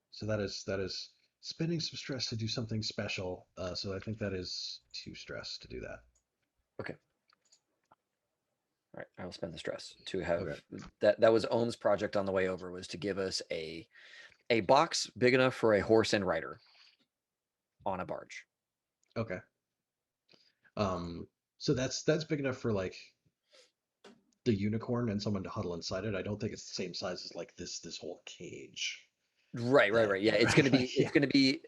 [SPEAKER 1] so that is spending some stress to do something special. So I think that is 2 stress to do that.
[SPEAKER 2] Okay. All right. I will spend the stress to have
[SPEAKER 1] Okay.
[SPEAKER 2] that was Ohm's project on the way over, was to give us a box big enough for a horse and rider on a barge.
[SPEAKER 1] Okay. So that's big enough for like the unicorn and someone to huddle inside it. I don't think it's the same size as like this whole cage.
[SPEAKER 2] Right. Yeah, it's gonna be
[SPEAKER 1] Yeah.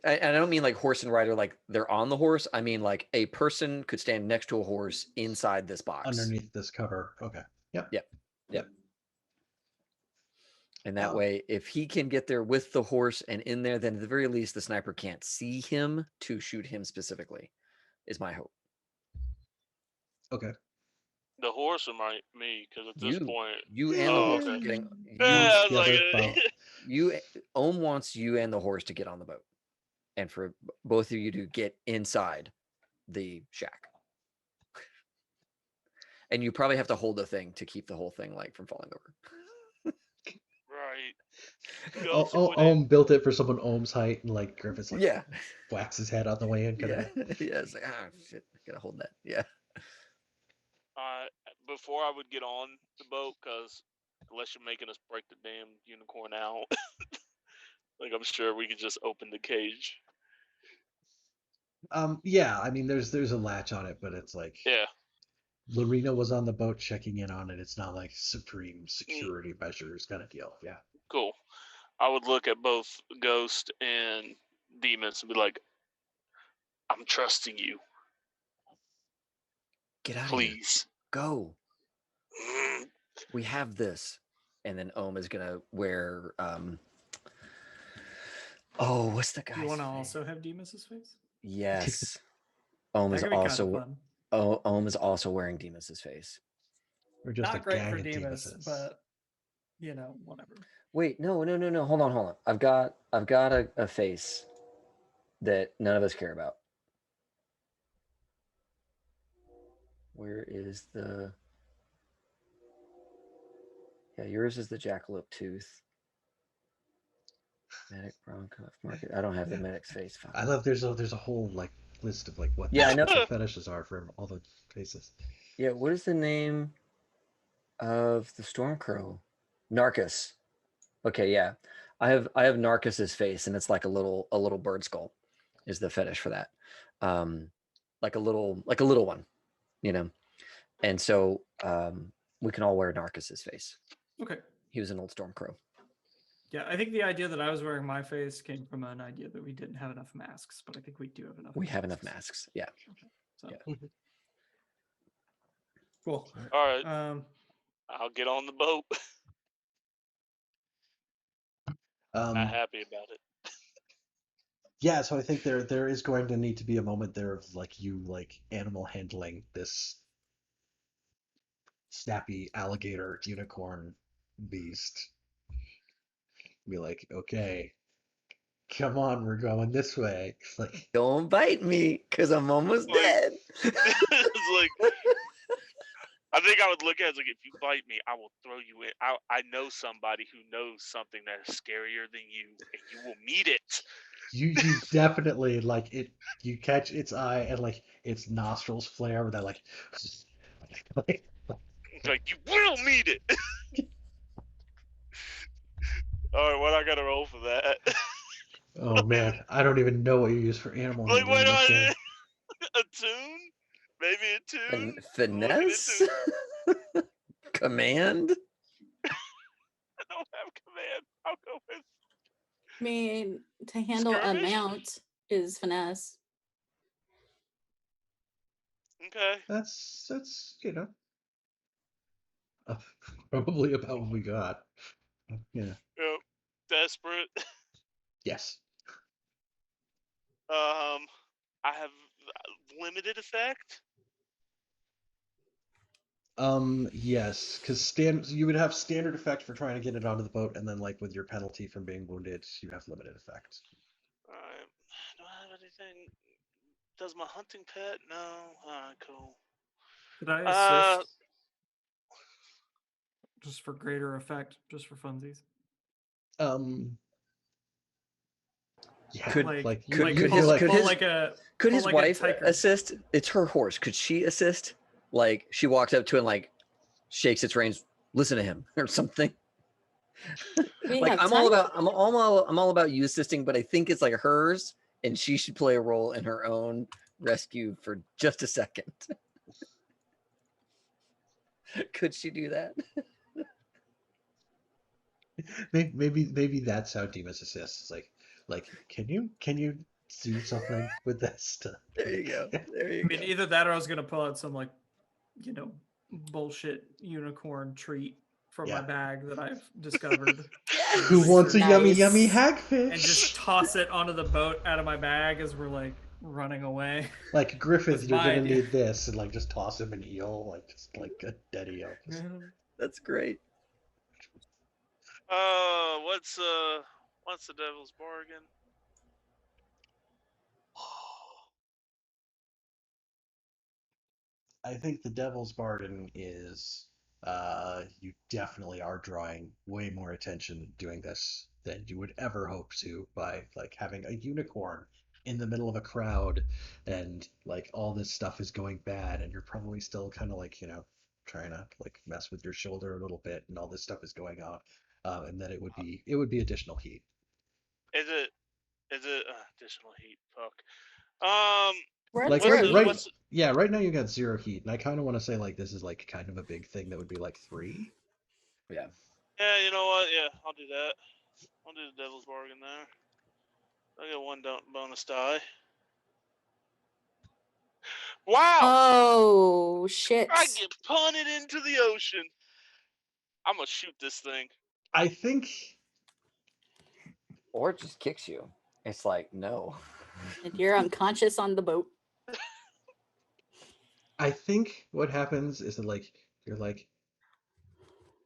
[SPEAKER 2] and I don't mean like horse and rider like they're on the horse. I mean like a person could stand next to a horse inside this box.
[SPEAKER 1] Underneath this cover. Okay. Yep.
[SPEAKER 2] Yep. And that way, if he can get there with the horse and in there, then at the very least the sniper can't see him to shoot him specifically, is my hope.
[SPEAKER 1] Okay.
[SPEAKER 5] The horse or me? Because at this point,
[SPEAKER 2] You and the
[SPEAKER 5] oh,
[SPEAKER 2] horse
[SPEAKER 5] okay.
[SPEAKER 2] are getting
[SPEAKER 5] Yeah, I was
[SPEAKER 1] Together,
[SPEAKER 5] like,
[SPEAKER 2] you Ohm wants you and the horse to get on the boat, and for both of you to get inside the shack. And you probably have to hold the thing to keep the whole thing from falling over.
[SPEAKER 5] right.
[SPEAKER 1] Ohm built it for someone Ohm's height, and like Griffith's like
[SPEAKER 2] Yeah.
[SPEAKER 1] whacks his head on the way in.
[SPEAKER 2] Yeah. Yeah. It's like, shit, I gotta hold that. Yeah.
[SPEAKER 5] Before I would get on the boat, because unless you're making us break the damn unicorn out, like I'm sure we could just open the cage.
[SPEAKER 1] Yeah, I mean there's a latch on it, but it's like
[SPEAKER 5] Yeah.
[SPEAKER 1] Lorena was on the boat checking in on it. It's not like supreme security measures kind of deal. Yeah.
[SPEAKER 5] Cool. I would look at both Ghost and Demons and be like, I'm trusting you.
[SPEAKER 2] Get out of here.
[SPEAKER 5] Please.
[SPEAKER 2] Go. We have this. And then Ohm is gonna wear what's the guy?
[SPEAKER 3] You want to also have Demus's face?
[SPEAKER 2] Yes. Ohm
[SPEAKER 3] That
[SPEAKER 2] is
[SPEAKER 3] could be kind
[SPEAKER 2] also
[SPEAKER 3] of fun.
[SPEAKER 2] Ohm is also wearing Demus's face.
[SPEAKER 1] Or just
[SPEAKER 3] Not
[SPEAKER 1] a
[SPEAKER 3] great
[SPEAKER 1] gang
[SPEAKER 3] for
[SPEAKER 1] of
[SPEAKER 3] Demus,
[SPEAKER 1] Demuses.
[SPEAKER 3] but whatever.
[SPEAKER 2] Wait, no. Hold on. I've got a face that none of us care about. Where is the? Yeah, yours is the jackalope tooth. Medic Bronco Market. I don't have the medic's face. Fuck.
[SPEAKER 1] I love there's a whole like list of like what
[SPEAKER 2] Yeah, I know.
[SPEAKER 1] the fetishes are for all the faces.
[SPEAKER 2] Yeah, what is the name of the Stormcrow? Narcus. Okay, yeah. I have Narcus's face, and it's like a little bird skull is the fetish for that. Like a little one, And so we can all wear Narcus's face.
[SPEAKER 3] Okay.
[SPEAKER 2] He was an old Stormcrow.
[SPEAKER 3] Yeah, I think the idea that I was wearing my face came from an idea that we didn't have enough masks, but I think we do have enough.
[SPEAKER 2] We have enough masks. Yeah.
[SPEAKER 3] Okay. So.
[SPEAKER 2] Yeah.
[SPEAKER 3] Cool.
[SPEAKER 5] All right. I'll get on the boat. Not happy about it.
[SPEAKER 1] Yeah, so I think there is going to need to be a moment there of like you like animal handling this snappy alligator unicorn beast. Be like, okay, come on, we're going this way. It's like,
[SPEAKER 2] Don't bite me, because I'm almost
[SPEAKER 5] Like-
[SPEAKER 2] dead.
[SPEAKER 5] It's like, I think I would look at it as like, if you bite me, I will throw you in. I know somebody who knows something that is scarier than you, and you will meet it.
[SPEAKER 1] You definitely like it. You catch its eye and like its nostrils flare with that like. like,
[SPEAKER 5] It's like, you will meet it. All right, what I gotta roll for that?
[SPEAKER 1] oh man, I don't even know what you use for animal
[SPEAKER 5] Like,
[SPEAKER 1] handling
[SPEAKER 5] what
[SPEAKER 1] in
[SPEAKER 5] do
[SPEAKER 1] this
[SPEAKER 5] I
[SPEAKER 1] game.
[SPEAKER 5] do? A tune? Maybe a tune? I'm looking
[SPEAKER 2] Finesse?
[SPEAKER 5] into it.
[SPEAKER 2] Command?
[SPEAKER 5] I don't have command. I'll go with
[SPEAKER 4] I mean, to handle a
[SPEAKER 5] skirmish.
[SPEAKER 4] mount is finesse.
[SPEAKER 5] Okay.
[SPEAKER 1] That's uh, probably about what we got. Yeah.
[SPEAKER 5] Yep. Desperate.
[SPEAKER 1] Yes.
[SPEAKER 5] I have limited effect.
[SPEAKER 1] Yes, because you would have standard effect for trying to get it onto the boat, and then like with your penalty from being wounded, you have limited effect.
[SPEAKER 5] Alright. Do I have anything? Does my hunting pet? No. Alright, cool.
[SPEAKER 3] Could I
[SPEAKER 5] Uh,
[SPEAKER 3] assist just for greater effect, just for funsies?
[SPEAKER 1] Um, yeah,
[SPEAKER 2] Could-
[SPEAKER 1] like
[SPEAKER 2] could-
[SPEAKER 1] you,
[SPEAKER 2] could
[SPEAKER 1] you're
[SPEAKER 2] his-
[SPEAKER 1] like
[SPEAKER 2] could
[SPEAKER 3] pull
[SPEAKER 2] his-
[SPEAKER 3] like a
[SPEAKER 2] Could
[SPEAKER 3] pull
[SPEAKER 2] his
[SPEAKER 3] like a
[SPEAKER 2] wife
[SPEAKER 3] tiger.
[SPEAKER 2] assist? It's her horse. Could she assist? Like she walks up to it and like shakes its reins. Listen to him or something.
[SPEAKER 4] We
[SPEAKER 2] Like
[SPEAKER 4] have
[SPEAKER 2] I'm
[SPEAKER 4] time.
[SPEAKER 2] all about you assisting, but I think it's like hers, and she should play a role in her own rescue for just a second. Could she do that?
[SPEAKER 1] maybe that's how Demas assists. It's like can you do something with this?
[SPEAKER 2] There you go. There you
[SPEAKER 3] I mean,
[SPEAKER 2] go.
[SPEAKER 3] either that or I was gonna pull out some like, you know, bullshit unicorn treat from my
[SPEAKER 1] Yeah.
[SPEAKER 3] bag that I've discovered.
[SPEAKER 1] Who wants a yummy
[SPEAKER 4] Nice.
[SPEAKER 1] yummy hagfish?
[SPEAKER 3] And just toss it onto the boat out of my bag as we're like running away.
[SPEAKER 1] like Griffith,
[SPEAKER 3] was
[SPEAKER 1] you're
[SPEAKER 3] my
[SPEAKER 1] gonna
[SPEAKER 3] idea.
[SPEAKER 1] need this, and like just toss him an eel, like just like a dead eel. Just-
[SPEAKER 2] That's great.
[SPEAKER 5] What's the devil's bargain?
[SPEAKER 1] I think the devil's bargain is you definitely are drawing way more attention doing this than you would ever hope to by like having a unicorn in the middle of a crowd and like all this stuff is going bad and you're probably still kind of like, trying to like mess with your shoulder a little bit and all this stuff is going on. And that it would be additional heat.
[SPEAKER 5] Is it additional heat? Fuck. Um,
[SPEAKER 4] We're at
[SPEAKER 1] Like
[SPEAKER 4] zero
[SPEAKER 1] right,
[SPEAKER 4] heat.
[SPEAKER 1] right,
[SPEAKER 5] what's
[SPEAKER 1] yeah, right now you got zero heat, and I kind of want to say like this is like kind of a big thing that would be like 3.
[SPEAKER 2] Yeah.
[SPEAKER 5] Yeah, you know what? Yeah, I'll do that. I'll do the devil's bargain there. I get one bonus die. Wow!
[SPEAKER 4] Oh shit!
[SPEAKER 5] I get punted into the ocean. I'm gonna shoot this thing.
[SPEAKER 1] I think
[SPEAKER 2] Or it just kicks you. It's like no.
[SPEAKER 4] And you're unconscious on the boat.
[SPEAKER 1] I think what happens is that like you're like,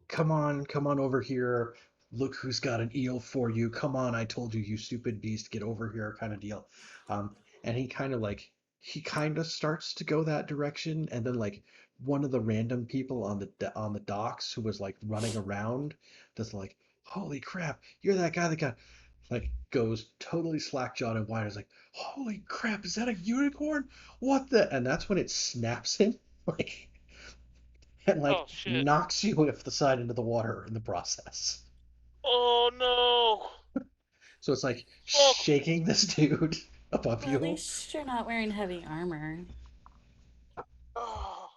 [SPEAKER 1] come on over here. Look who's got an eel for you. Come on, I told you, you stupid beast, get over here, kind of deal. And he kind of starts to go that direction, and then like one of the random people on the docks who was like running around does like, holy crap, you're that guy that got like goes totally slack-jawed and whine. Is like, holy crap, is that a unicorn? What the? And that's when it snaps him like and like
[SPEAKER 5] Oh shit!
[SPEAKER 1] knocks you off the side into the water in the process.
[SPEAKER 5] Oh no!
[SPEAKER 1] So it's like
[SPEAKER 5] Fuck!
[SPEAKER 1] shaking this dude above
[SPEAKER 4] Well,
[SPEAKER 1] you.
[SPEAKER 4] at least you're not wearing heavy armor.
[SPEAKER 5] Oh.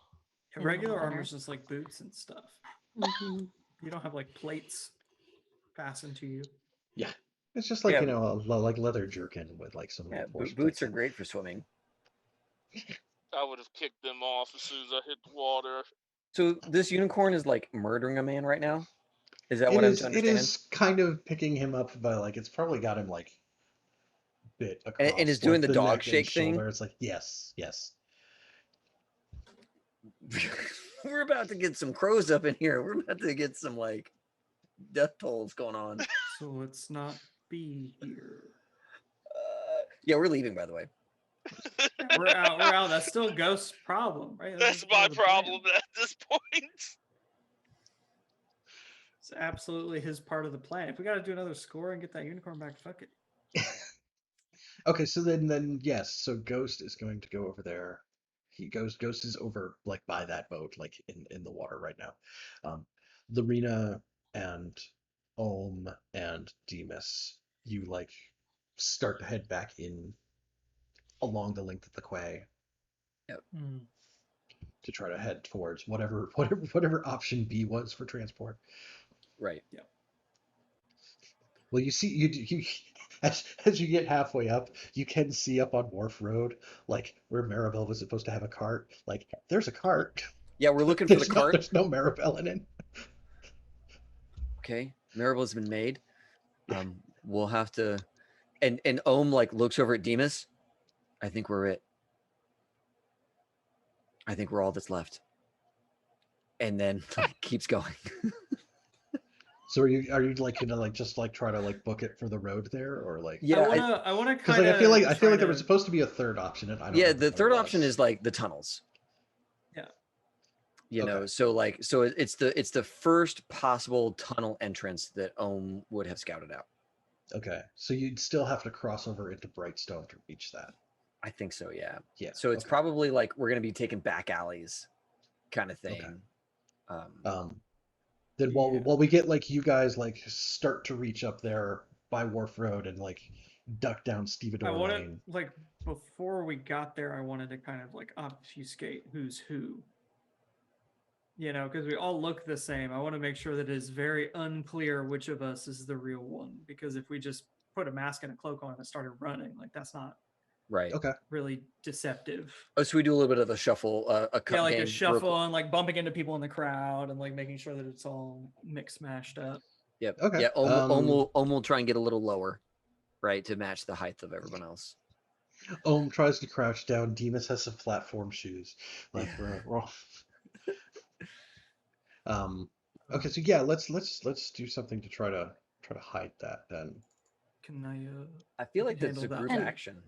[SPEAKER 3] Yeah,
[SPEAKER 4] In the
[SPEAKER 3] regular
[SPEAKER 4] water.
[SPEAKER 3] armor's just like boots and stuff.
[SPEAKER 4] hmm
[SPEAKER 3] You don't have like plates fastened to you.
[SPEAKER 1] Yeah, it's just like
[SPEAKER 2] Yeah.
[SPEAKER 1] like leather jerkin with like some
[SPEAKER 2] Yeah,
[SPEAKER 1] force
[SPEAKER 2] boots are
[SPEAKER 1] protection.
[SPEAKER 2] great for swimming.
[SPEAKER 5] I would have kicked them off as soon as I hit the water.
[SPEAKER 2] So this unicorn is like murdering a man right now. Is that
[SPEAKER 1] It
[SPEAKER 2] what I'm
[SPEAKER 1] is.
[SPEAKER 2] to
[SPEAKER 1] It
[SPEAKER 2] understand?
[SPEAKER 1] is kind of picking him up by like it's probably got him like bit across.
[SPEAKER 2] And is doing
[SPEAKER 1] like,
[SPEAKER 2] the dog
[SPEAKER 1] neck and
[SPEAKER 2] shake thing?
[SPEAKER 1] shoulder. It's like yes.
[SPEAKER 2] We're about to get some crows up in here. We're about to get some like death tolls going on.
[SPEAKER 3] So let's not be here.
[SPEAKER 2] Yeah, we're leaving, by the way.
[SPEAKER 3] We're out. We're out. That's still Ghost's problem, right?
[SPEAKER 5] That's
[SPEAKER 3] part
[SPEAKER 5] my
[SPEAKER 3] of the plan.
[SPEAKER 5] problem at this point.
[SPEAKER 3] absolutely his part of the plan. If we got to do another score and get that unicorn back, fuck it.
[SPEAKER 1] Okay, so then yes, so Ghost is going to go over there. Ghost is over like by that boat, like in the water right now. Lorena and Ohm and Demas, you like start to head back in along the length of the quay
[SPEAKER 3] Mm.
[SPEAKER 1] to try to head towards whatever option B was for transport.
[SPEAKER 2] Right.
[SPEAKER 1] Well, you see, you as you get halfway up, you can see up on Wharf Road, like where Maribel was supposed to have a cart. Like, there's a cart.
[SPEAKER 2] Yeah, we're looking for the cart.
[SPEAKER 1] There's no Maribel in it.
[SPEAKER 2] Okay, Maribel has been made.
[SPEAKER 1] Yeah.
[SPEAKER 2] We'll have to. And Ohm like looks over at Demas. I think we're it. I think we're all that's left. And then keeps going.
[SPEAKER 1] So are you like gonna like just like try to like book it for the road there or like?
[SPEAKER 2] Yeah,
[SPEAKER 3] I want to
[SPEAKER 1] Because
[SPEAKER 3] kind
[SPEAKER 1] like
[SPEAKER 3] of.
[SPEAKER 1] I feel like there was supposed to be a third option and I don't
[SPEAKER 2] yeah.
[SPEAKER 1] remember
[SPEAKER 2] The
[SPEAKER 1] what
[SPEAKER 2] third
[SPEAKER 1] it
[SPEAKER 2] option
[SPEAKER 1] was.
[SPEAKER 2] is like the tunnels.
[SPEAKER 3] Yeah.
[SPEAKER 2] You know,
[SPEAKER 1] Okay.
[SPEAKER 2] so it's the first possible tunnel entrance that Ohm would have scouted out.
[SPEAKER 1] Okay, so you'd still have to cross over into Brightstone to reach that.
[SPEAKER 2] I think so. Yeah.
[SPEAKER 1] Yeah.
[SPEAKER 2] So it's
[SPEAKER 1] okay.
[SPEAKER 2] probably like we're gonna be taking back alleys, kind of thing.
[SPEAKER 1] Okay. Then while we get like you guys like start to reach up there by Wharf Road and like duck down
[SPEAKER 3] I
[SPEAKER 1] Stevedore
[SPEAKER 3] wanted
[SPEAKER 1] Lane.
[SPEAKER 3] like before we got there, I wanted to kind of like obfuscate who's who. You know, because we all look the same. I want to make sure that it is very unclear which of us is the real one. Because if we just put a mask and a cloak on and started running, like that's not
[SPEAKER 2] Right.
[SPEAKER 1] Okay.
[SPEAKER 3] really deceptive.
[SPEAKER 2] Oh, so we do a little bit of a shuffle, a cup
[SPEAKER 3] Yeah, like
[SPEAKER 2] game.
[SPEAKER 3] a
[SPEAKER 2] real
[SPEAKER 3] shuffle
[SPEAKER 2] quick.
[SPEAKER 3] and like bumping into people in the crowd and like making sure that it's all mixed mashed up.
[SPEAKER 2] Yep.
[SPEAKER 1] Okay.
[SPEAKER 2] Yeah. Ohm will try and get a little lower, right, to match the height of everyone else.
[SPEAKER 1] Ohm tries to crouch down. Demas has some platform shoes. Like
[SPEAKER 2] Yeah.
[SPEAKER 1] we're all... Okay, so yeah, let's do something to try to hide that then.
[SPEAKER 3] Can I?
[SPEAKER 2] I feel
[SPEAKER 3] I
[SPEAKER 2] like
[SPEAKER 3] can
[SPEAKER 2] that's a
[SPEAKER 3] handle that.
[SPEAKER 2] group
[SPEAKER 4] And-
[SPEAKER 2] action,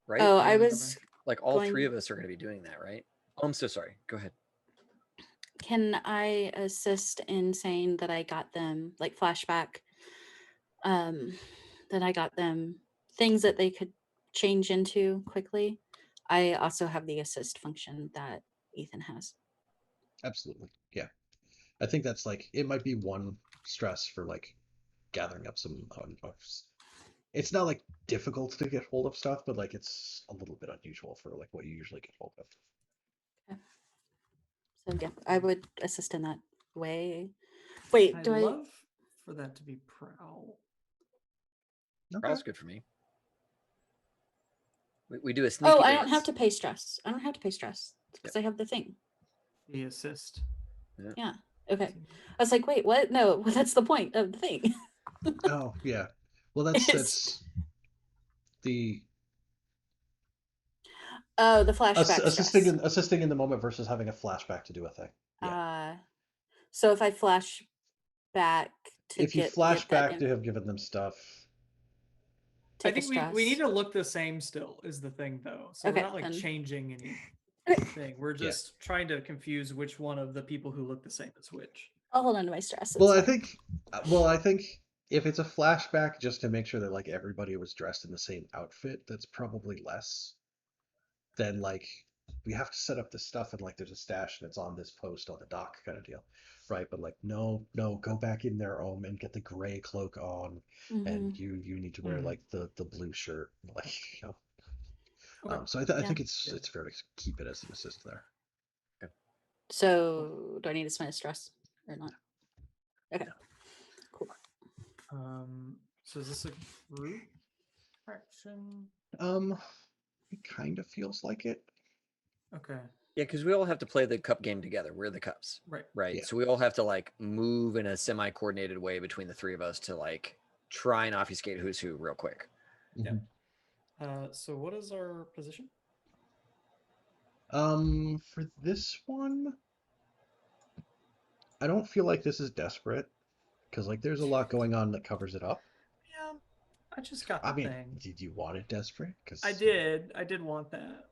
[SPEAKER 2] right?
[SPEAKER 4] Oh, I
[SPEAKER 3] Yeah,
[SPEAKER 4] was.
[SPEAKER 2] Like all
[SPEAKER 4] going-
[SPEAKER 2] three of us are going to be doing that, right? Oh, I'm so sorry. Go ahead.
[SPEAKER 4] Can I assist in saying that I got them like flashback? That I got them things that they could change into quickly. I also have the assist function that Ethan has.
[SPEAKER 1] Absolutely. Yeah. I think that's like it might be one stress for like gathering up some it's not like difficult to get hold of stuff, but like it's a little bit unusual for like what you usually get hold of.
[SPEAKER 4] So yeah, I would assist in that way. Wait,
[SPEAKER 3] I'd
[SPEAKER 4] do I?
[SPEAKER 3] love for that to be Prowl.
[SPEAKER 1] Okay.
[SPEAKER 2] Prowl's good for me. We do a sneaky.
[SPEAKER 4] Oh, I don't have
[SPEAKER 2] dance.
[SPEAKER 4] to pay stress. I don't have to pay stress because I have the thing.
[SPEAKER 3] The assist.
[SPEAKER 4] Yeah. Okay. I was like, wait, what? No, that's the point of the thing.
[SPEAKER 1] Oh, yeah. Well,
[SPEAKER 4] It's-
[SPEAKER 1] that's the
[SPEAKER 4] Oh, the flashback
[SPEAKER 1] assisting
[SPEAKER 4] stress.
[SPEAKER 1] assisting in the moment versus having a flashback to do a thing. Yeah.
[SPEAKER 4] So if I flash back to
[SPEAKER 1] If you
[SPEAKER 4] get
[SPEAKER 1] flash
[SPEAKER 4] that
[SPEAKER 1] back to have given them stuff,
[SPEAKER 3] I
[SPEAKER 4] take a
[SPEAKER 3] think
[SPEAKER 4] stress.
[SPEAKER 3] we need to look the same still is the thing though. So
[SPEAKER 4] Okay,
[SPEAKER 3] we're not like
[SPEAKER 4] then.
[SPEAKER 3] changing
[SPEAKER 4] Okay.
[SPEAKER 3] anything. We're just trying to confuse which one of the people who look the same is which.
[SPEAKER 4] I'll hold on to my stress.
[SPEAKER 1] well,
[SPEAKER 4] it's
[SPEAKER 1] I
[SPEAKER 4] fine.
[SPEAKER 1] think if it's a flashback just to make sure that like everybody was dressed in the same outfit, that's probably less than like we have to set up this stuff and like there's a stash and it's on this post on the dock kind of deal, right? But like no, go back in there, and get the gray cloak on, and
[SPEAKER 4] Mhm.
[SPEAKER 1] you need to wear
[SPEAKER 3] Mhm.
[SPEAKER 1] like the blue shirt, like you know.
[SPEAKER 3] Okay.
[SPEAKER 1] So I
[SPEAKER 4] Yeah.
[SPEAKER 1] think it's
[SPEAKER 3] Yeah.
[SPEAKER 1] fair to keep it as an assist there.
[SPEAKER 4] So do I need to spend a stress or not? Okay. Cool.
[SPEAKER 3] So is this a group action?
[SPEAKER 1] It kind of feels like it.
[SPEAKER 3] Okay.
[SPEAKER 2] Yeah, because we all have to play the cup game together. We're the cups,
[SPEAKER 3] Right.
[SPEAKER 2] right?
[SPEAKER 1] Yeah.
[SPEAKER 2] So we all have to like move in a semi-coordinated way between the three of us to like try and obfuscate who's who real quick.
[SPEAKER 3] Yeah.
[SPEAKER 1] Mhm.
[SPEAKER 3] So what is our position?
[SPEAKER 1] For this one, I don't feel like this is desperate because like there's a lot going on that covers it up.
[SPEAKER 3] Yeah. I just got the
[SPEAKER 1] I mean,
[SPEAKER 3] thing.
[SPEAKER 1] did you want it desperate? Because
[SPEAKER 3] I did. I did want that.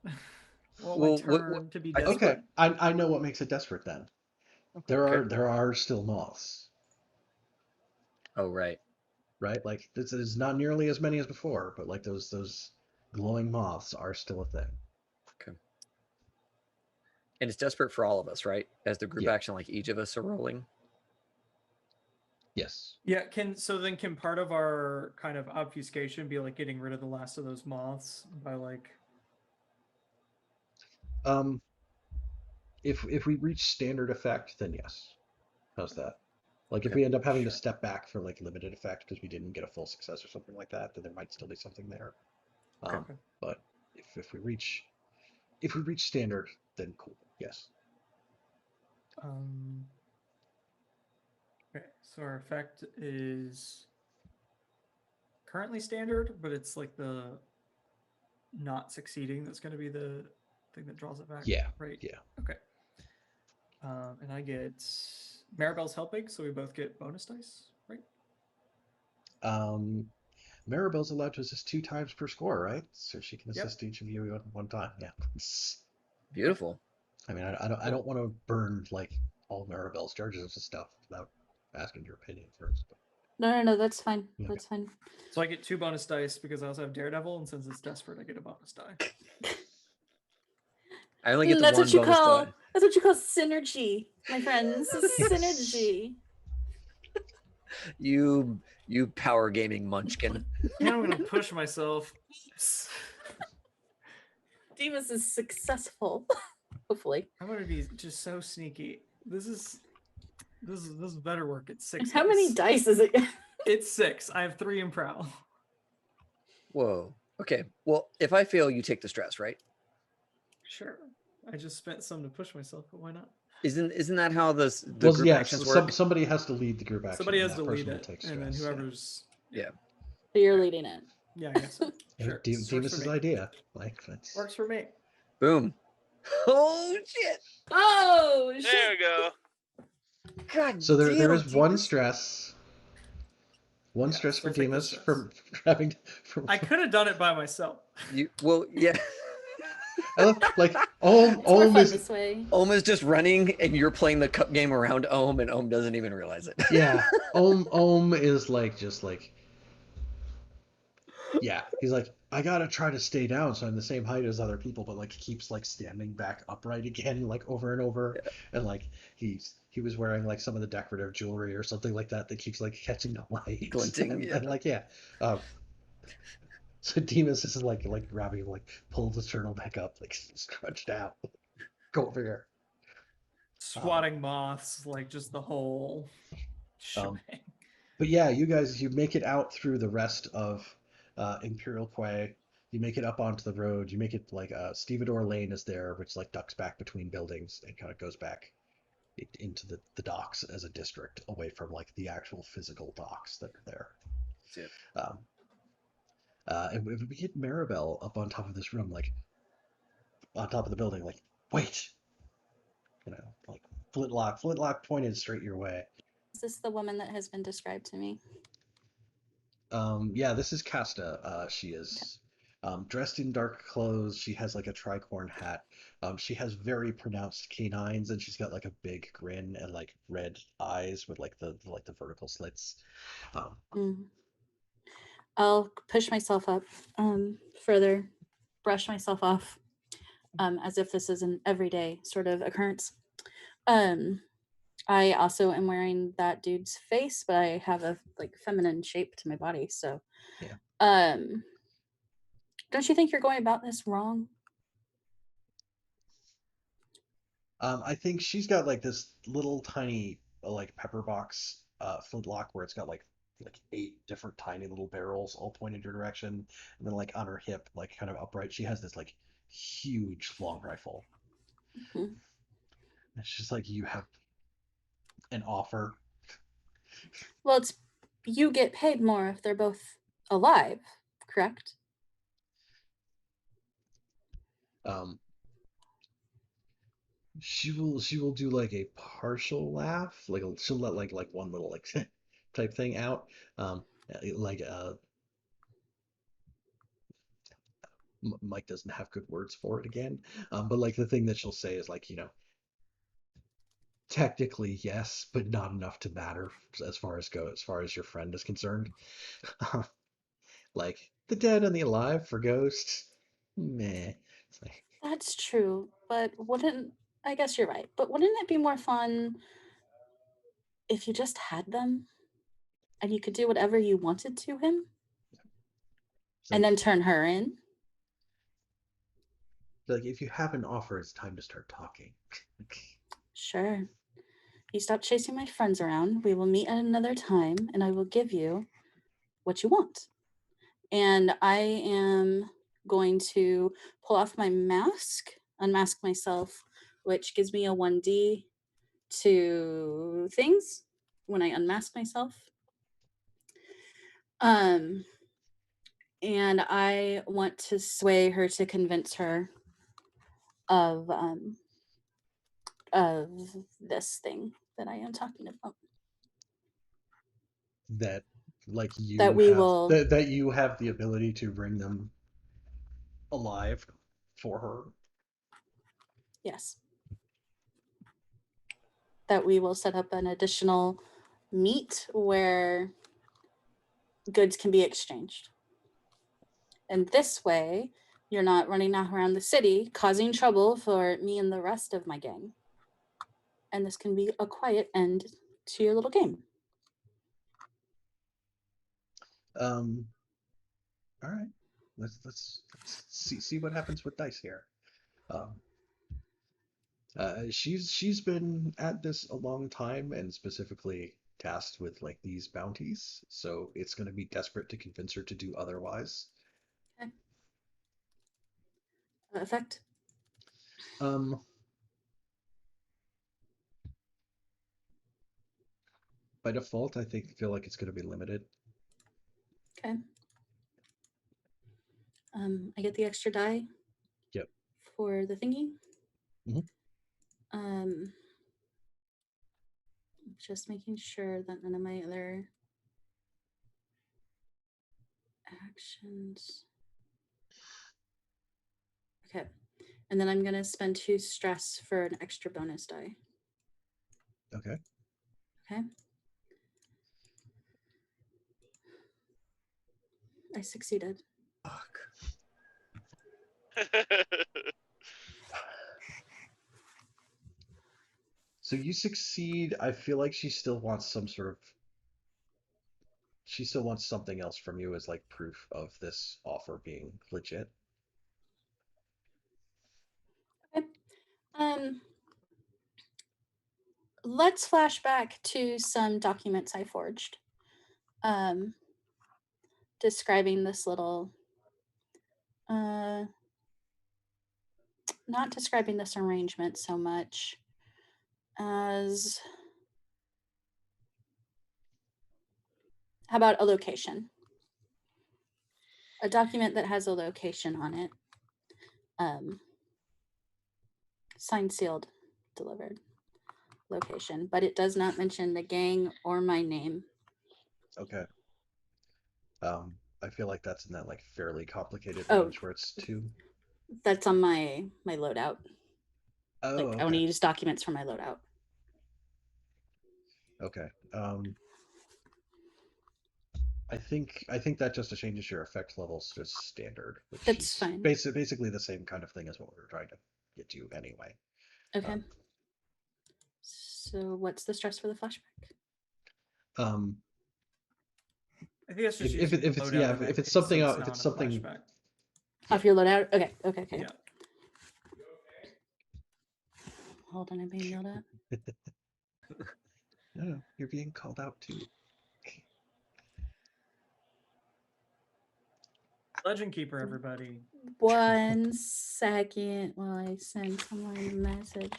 [SPEAKER 3] Want
[SPEAKER 2] Well,
[SPEAKER 3] my
[SPEAKER 2] what-
[SPEAKER 3] turn to be
[SPEAKER 2] I think
[SPEAKER 3] desperate.
[SPEAKER 1] okay, I know what makes it desperate then.
[SPEAKER 2] Okay.
[SPEAKER 1] There are still moths.
[SPEAKER 2] Oh, right.
[SPEAKER 1] right? Like this is not nearly as many as before, but like those glowing moths are still a thing.
[SPEAKER 2] Okay. And it's desperate for all of us, right? As the group
[SPEAKER 1] Yeah.
[SPEAKER 2] action, like each of us are rolling.
[SPEAKER 1] Yes.
[SPEAKER 3] Yeah, can part of our kind of obfuscation be like getting rid of the last of those moths by like
[SPEAKER 1] Um, if we reach standard effect, then yes. How's that? Like if
[SPEAKER 2] Okay.
[SPEAKER 1] we end up having to
[SPEAKER 3] Sure.
[SPEAKER 1] step back for like limited effect because we didn't get a full success or something like that, then there might still be something there.
[SPEAKER 2] Okay.
[SPEAKER 1] But if we reach standard, then cool. Yes.
[SPEAKER 3] Okay, so our effect is currently standard, but it's like the not succeeding that's going to be the thing that draws it back.
[SPEAKER 1] Yeah.
[SPEAKER 3] Right.
[SPEAKER 1] Yeah.
[SPEAKER 3] Okay. And I get Maribel's helping, so we both get bonus dice, right?
[SPEAKER 1] Maribel's allowed to assist 2 times per score, right? So she can
[SPEAKER 3] Yep.
[SPEAKER 1] assist each of you at one time. Yeah.
[SPEAKER 2] Beautiful.
[SPEAKER 1] I mean, I don't want to burn like all Maribel's charges and stuff without asking your opinion first. But,
[SPEAKER 4] No, that's fine.
[SPEAKER 1] Yeah.
[SPEAKER 4] That's fine.
[SPEAKER 3] So I get 2 bonus dice because I also have Daredevil, and since it's desperate, I get a bonus die.
[SPEAKER 2] I only get the
[SPEAKER 4] That's
[SPEAKER 2] one
[SPEAKER 4] what you
[SPEAKER 2] bonus
[SPEAKER 4] call
[SPEAKER 2] die.
[SPEAKER 4] that's what you call synergy, my friends. Synergy.
[SPEAKER 2] You power gaming munchkin.
[SPEAKER 3] And I'm gonna push myself.
[SPEAKER 4] Demas is successful. Hopefully.
[SPEAKER 3] I'm gonna be just so sneaky. This is better work. It's 6.
[SPEAKER 4] And how many dice is it?
[SPEAKER 3] It's 6. I have 3 in prowl.
[SPEAKER 2] Whoa. Okay. Well, if I fail, you take the stress, right?
[SPEAKER 3] Sure. I just spent some to push myself, but why not?
[SPEAKER 2] Isn't that how the
[SPEAKER 1] well,
[SPEAKER 2] group
[SPEAKER 1] yes,
[SPEAKER 2] actions work?
[SPEAKER 1] somebody has to lead the group action.
[SPEAKER 3] Somebody
[SPEAKER 1] and
[SPEAKER 3] has
[SPEAKER 1] that
[SPEAKER 3] to lead
[SPEAKER 1] person will
[SPEAKER 3] it,
[SPEAKER 1] take
[SPEAKER 3] and then
[SPEAKER 1] stress, yeah.
[SPEAKER 3] whoever's
[SPEAKER 2] Yeah.
[SPEAKER 4] So you're leading it.
[SPEAKER 3] yeah, I guess so.
[SPEAKER 1] Yeah,
[SPEAKER 3] Sure. This works for
[SPEAKER 1] Demas's
[SPEAKER 3] me.
[SPEAKER 1] idea. Like that's
[SPEAKER 3] Works for me.
[SPEAKER 2] Boom. Oh shit.
[SPEAKER 4] Oh shit.
[SPEAKER 5] There we go.
[SPEAKER 2] God
[SPEAKER 1] so there
[SPEAKER 2] damn,
[SPEAKER 1] is one
[SPEAKER 2] Demas.
[SPEAKER 1] stress. One
[SPEAKER 3] Yeah,
[SPEAKER 1] stress
[SPEAKER 3] so
[SPEAKER 1] for
[SPEAKER 3] I'll take the
[SPEAKER 1] Demas
[SPEAKER 3] stress.
[SPEAKER 1] from having
[SPEAKER 3] I could have done it by myself.
[SPEAKER 2] Yeah.
[SPEAKER 1] I love, like
[SPEAKER 4] It's more
[SPEAKER 1] Olm
[SPEAKER 4] fun
[SPEAKER 1] is
[SPEAKER 4] this way.
[SPEAKER 2] Ohm is just running, and you're playing the cup game around Ohm, and Ohm doesn't even realize it.
[SPEAKER 1] yeah. Olm is like just like yeah. He's like I gotta try to stay down so I'm the same height as other people, but like keeps like standing back upright again like over and over, and like he was wearing like some of the decorative jewelry or something like that that keeps like catching the light,
[SPEAKER 2] Glinting,
[SPEAKER 1] and,
[SPEAKER 2] yeah.
[SPEAKER 1] and like yeah. So Demas is like grabbing him, like pull the turtleneck up, like scrunched out. Go over here.
[SPEAKER 3] Swatting moths, like just the whole shebang.
[SPEAKER 1] But yeah, you guys, you make it out through the rest of Imperial Quay. You make it up onto the road. You make it like Stevedore Lane is there, which like ducks back between buildings and kind of goes back into the docks as a district, away from like the actual physical docks that are there.
[SPEAKER 2] Yeah.
[SPEAKER 1] And we get Maribel up on top of this room, like on top of the building, like wait, like flintlock pointed straight your way.
[SPEAKER 4] Is this the woman that has been described to me?
[SPEAKER 1] Yeah, this is Casta. She is dressed in dark clothes. She has like a tricorn hat. She has very pronounced canines, and she's got like a big grin and like red eyes with like the vertical slits.
[SPEAKER 4] I'll push myself up further, brush myself off, as if this is an everyday sort of occurrence. I also am wearing that dude's face, but I have a like feminine shape to my body. So,
[SPEAKER 1] Yeah.
[SPEAKER 4] Don't you think you're going about this wrong?
[SPEAKER 1] I think she's got like this little tiny like pepper box flintlock where it's got like 8 different tiny little barrels all pointed your direction, and then like on her hip, like kind of upright, she has this like huge long rifle.
[SPEAKER 4] Mhm.
[SPEAKER 1] It's just like you have an offer.
[SPEAKER 4] Well, it's you get paid more if they're both alive, correct?
[SPEAKER 1] She will do like a partial laugh, like she'll let like one little like type thing out, like Mike doesn't have good words for it again, but like the thing that she'll say is like Technically, yes, but not enough to matter as far as your friend is concerned. Like the dead and the alive for ghosts, meh. It's like,
[SPEAKER 4] That's true, but wouldn't I guess you're right. But wouldn't it be more fun if you just had them and you could do whatever you wanted to him
[SPEAKER 1] it's
[SPEAKER 4] and
[SPEAKER 1] like,
[SPEAKER 4] then turn her in?
[SPEAKER 1] if you have an offer, it's time to start talking.
[SPEAKER 4] Sure. You stop chasing my friends around. We will meet at another time and I will give you what you want. And I am going to pull off my mask, unmask myself, which gives me a 1d to things when I unmask myself. And I want to sway her to convince her of this thing that I am talking about.
[SPEAKER 1] That like
[SPEAKER 4] That
[SPEAKER 1] you
[SPEAKER 4] we
[SPEAKER 1] have
[SPEAKER 4] will,
[SPEAKER 1] that you have the ability to bring them alive for her.
[SPEAKER 4] yes, that we will set up an additional meet where goods can be exchanged. And this way, you're not running around the city causing trouble for me and the rest of my gang. And this can be a quiet end to your little game.
[SPEAKER 1] All right. Let's see what happens with dice here. Um, she's been at this a long time and specifically tasked with like these bounties, so it's going to be desperate to convince her to do otherwise.
[SPEAKER 4] Okay. Effect.
[SPEAKER 1] Um, by default, I feel like it's going to be limited.
[SPEAKER 4] Okay. I get the extra die.
[SPEAKER 1] Yep.
[SPEAKER 4] For the thingy.
[SPEAKER 1] Mhm.
[SPEAKER 4] Just making sure that none of my other actions. Okay. And then I'm going to spend 2 stress for an extra bonus die.
[SPEAKER 1] Okay.
[SPEAKER 4] Okay. I succeeded.
[SPEAKER 1] Fuck. So you succeed. I feel like she still wants she still wants something else from you as like proof of this offer being legit.
[SPEAKER 4] Okay. Let's flash back to some documents I forged. Describing this little not describing this arrangement so much as how about a location? A document that has a location on it. Signed, sealed, delivered. Location, but it does not mention the gang or my name.
[SPEAKER 1] Okay. I feel like that's in that like fairly complicated
[SPEAKER 4] Oh.
[SPEAKER 1] range where it's 2.
[SPEAKER 4] That's on my loadout.
[SPEAKER 1] Oh,
[SPEAKER 4] Like
[SPEAKER 1] okay.
[SPEAKER 4] I want to use documents for my loadout.
[SPEAKER 1] Okay. I think that just changes your effect levels to standard, which
[SPEAKER 4] That's
[SPEAKER 1] is
[SPEAKER 4] fine.
[SPEAKER 1] basically the same kind of thing as what we were trying to get you anyway.
[SPEAKER 4] Okay. So what's the stress for the flashback?
[SPEAKER 3] I think that's just
[SPEAKER 1] if
[SPEAKER 3] using
[SPEAKER 1] it's
[SPEAKER 3] loadout
[SPEAKER 1] yeah
[SPEAKER 3] in that
[SPEAKER 1] if it's
[SPEAKER 3] case,
[SPEAKER 1] something
[SPEAKER 3] so
[SPEAKER 1] if
[SPEAKER 3] not
[SPEAKER 1] it's
[SPEAKER 3] a
[SPEAKER 1] something
[SPEAKER 3] flashback.
[SPEAKER 4] Off your loadout? Okay.
[SPEAKER 3] Yeah.
[SPEAKER 4] Hold on, I'm being yelled at.
[SPEAKER 1] No, you're being called out too.
[SPEAKER 3] Legend Keeper, everybody.
[SPEAKER 4] 1 second while I send someone a message.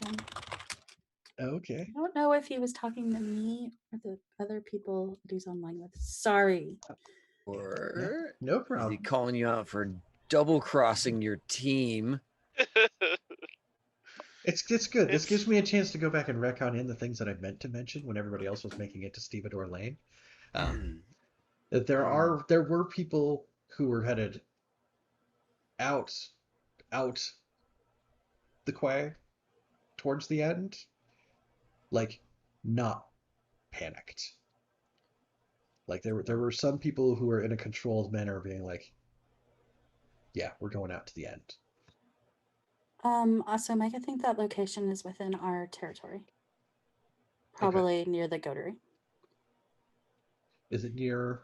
[SPEAKER 1] Okay.
[SPEAKER 4] I don't know if he was talking to me or the other people that he's online with. Sorry.
[SPEAKER 2] Or
[SPEAKER 1] No
[SPEAKER 2] is he
[SPEAKER 1] problem.
[SPEAKER 2] calling you out for double crossing your team?
[SPEAKER 1] It's good. This
[SPEAKER 5] It's-
[SPEAKER 1] gives me a chance to go back and retcon in the things that I meant to mention when everybody else was making it to Stevedore Lane. That there were people who were headed out the quay towards the end, like not panicked. Like there were some people who were in a controlled manner being like, yeah, we're going out to the end.
[SPEAKER 4] Also, Mike, I think that location is within our territory.
[SPEAKER 1] Okay.
[SPEAKER 4] Probably near the goatery.
[SPEAKER 1] Is it near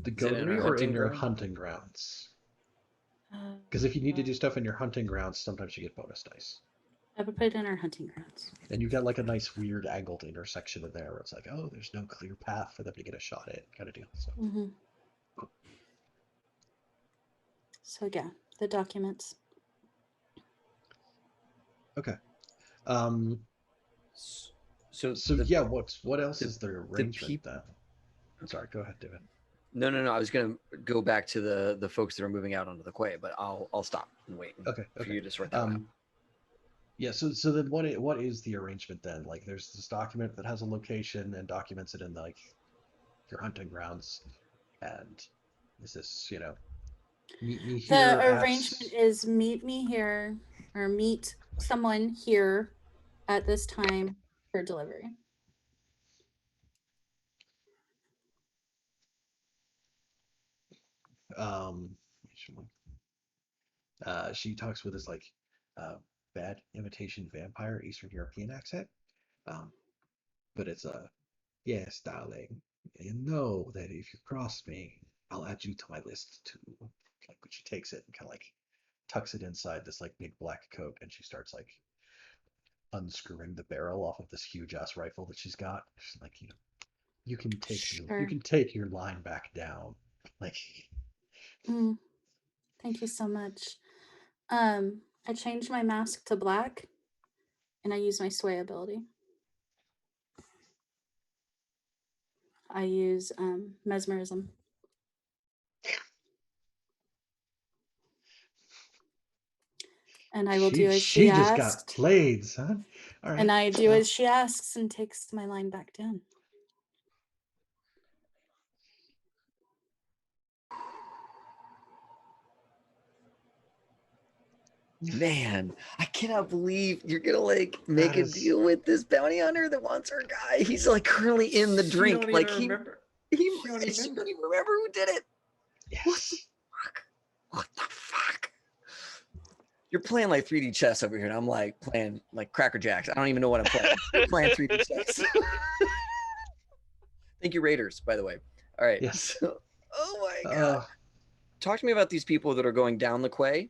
[SPEAKER 1] the
[SPEAKER 2] Is it in
[SPEAKER 1] goatery
[SPEAKER 2] our
[SPEAKER 1] or in
[SPEAKER 2] hunting
[SPEAKER 1] your
[SPEAKER 2] ground?
[SPEAKER 1] hunting grounds? Because if you need to do stuff in your hunting grounds, sometimes you get bonus dice.
[SPEAKER 4] I would put it in our hunting grounds.
[SPEAKER 1] And you've got like a nice weird angled intersection in there where it's like, oh, there's no clear path for them to get a shot in, kind of deal. So
[SPEAKER 4] Mm-hmm. So yeah, the documents.
[SPEAKER 1] okay.
[SPEAKER 2] So
[SPEAKER 1] Yeah, what else
[SPEAKER 2] the-
[SPEAKER 1] is the arrangement then? I'm sorry, go ahead, David.
[SPEAKER 2] No. I was gonna go back to the folks that are moving out onto the quay, but I'll stop and wait for you to sort that out.
[SPEAKER 1] Yeah, so then what is the arrangement then? Like there's this document that has a location and documents it in like your hunting grounds, and is this, meet me here
[SPEAKER 4] The
[SPEAKER 1] at
[SPEAKER 4] arrangement is meet me here or meet someone here at this time for delivery.
[SPEAKER 1] She talks with this like bad imitation vampire Eastern European accent. But it's a yes, darling. You know that if you cross me, I'll add you to my list too. Like when she takes it and kind of like tucks it inside this like big black coat, and she starts like unscrewing the barrel off of this huge ass rifle that she's got. She's like, you can take your line back down. Like,
[SPEAKER 4] Thank you so much. I changed my mask to black, and I use my sway ability. I use mesmerism. And I will do as she
[SPEAKER 1] just got
[SPEAKER 4] asked.
[SPEAKER 1] played, son. All right.
[SPEAKER 4] And I do as she asks and takes my line back down.
[SPEAKER 2] Man, I cannot believe you're gonna like make a deal with this bounty hunter that wants our guy. He's like currently in the drink.
[SPEAKER 3] Don't
[SPEAKER 2] Like
[SPEAKER 3] even
[SPEAKER 2] he
[SPEAKER 3] remember.
[SPEAKER 2] don't
[SPEAKER 3] don't
[SPEAKER 2] even remember who did it.
[SPEAKER 1] Yes.
[SPEAKER 2] What the fuck? You're playing like 3D chess over here, and I'm like playing like Cracker Jacks. I don't even know what I'm playing. You're playing 3D chess. Thank you, Raiders, by the way. All right.
[SPEAKER 1] Yes.
[SPEAKER 2] So, oh my god. Talk to me about these people that are going down the quay.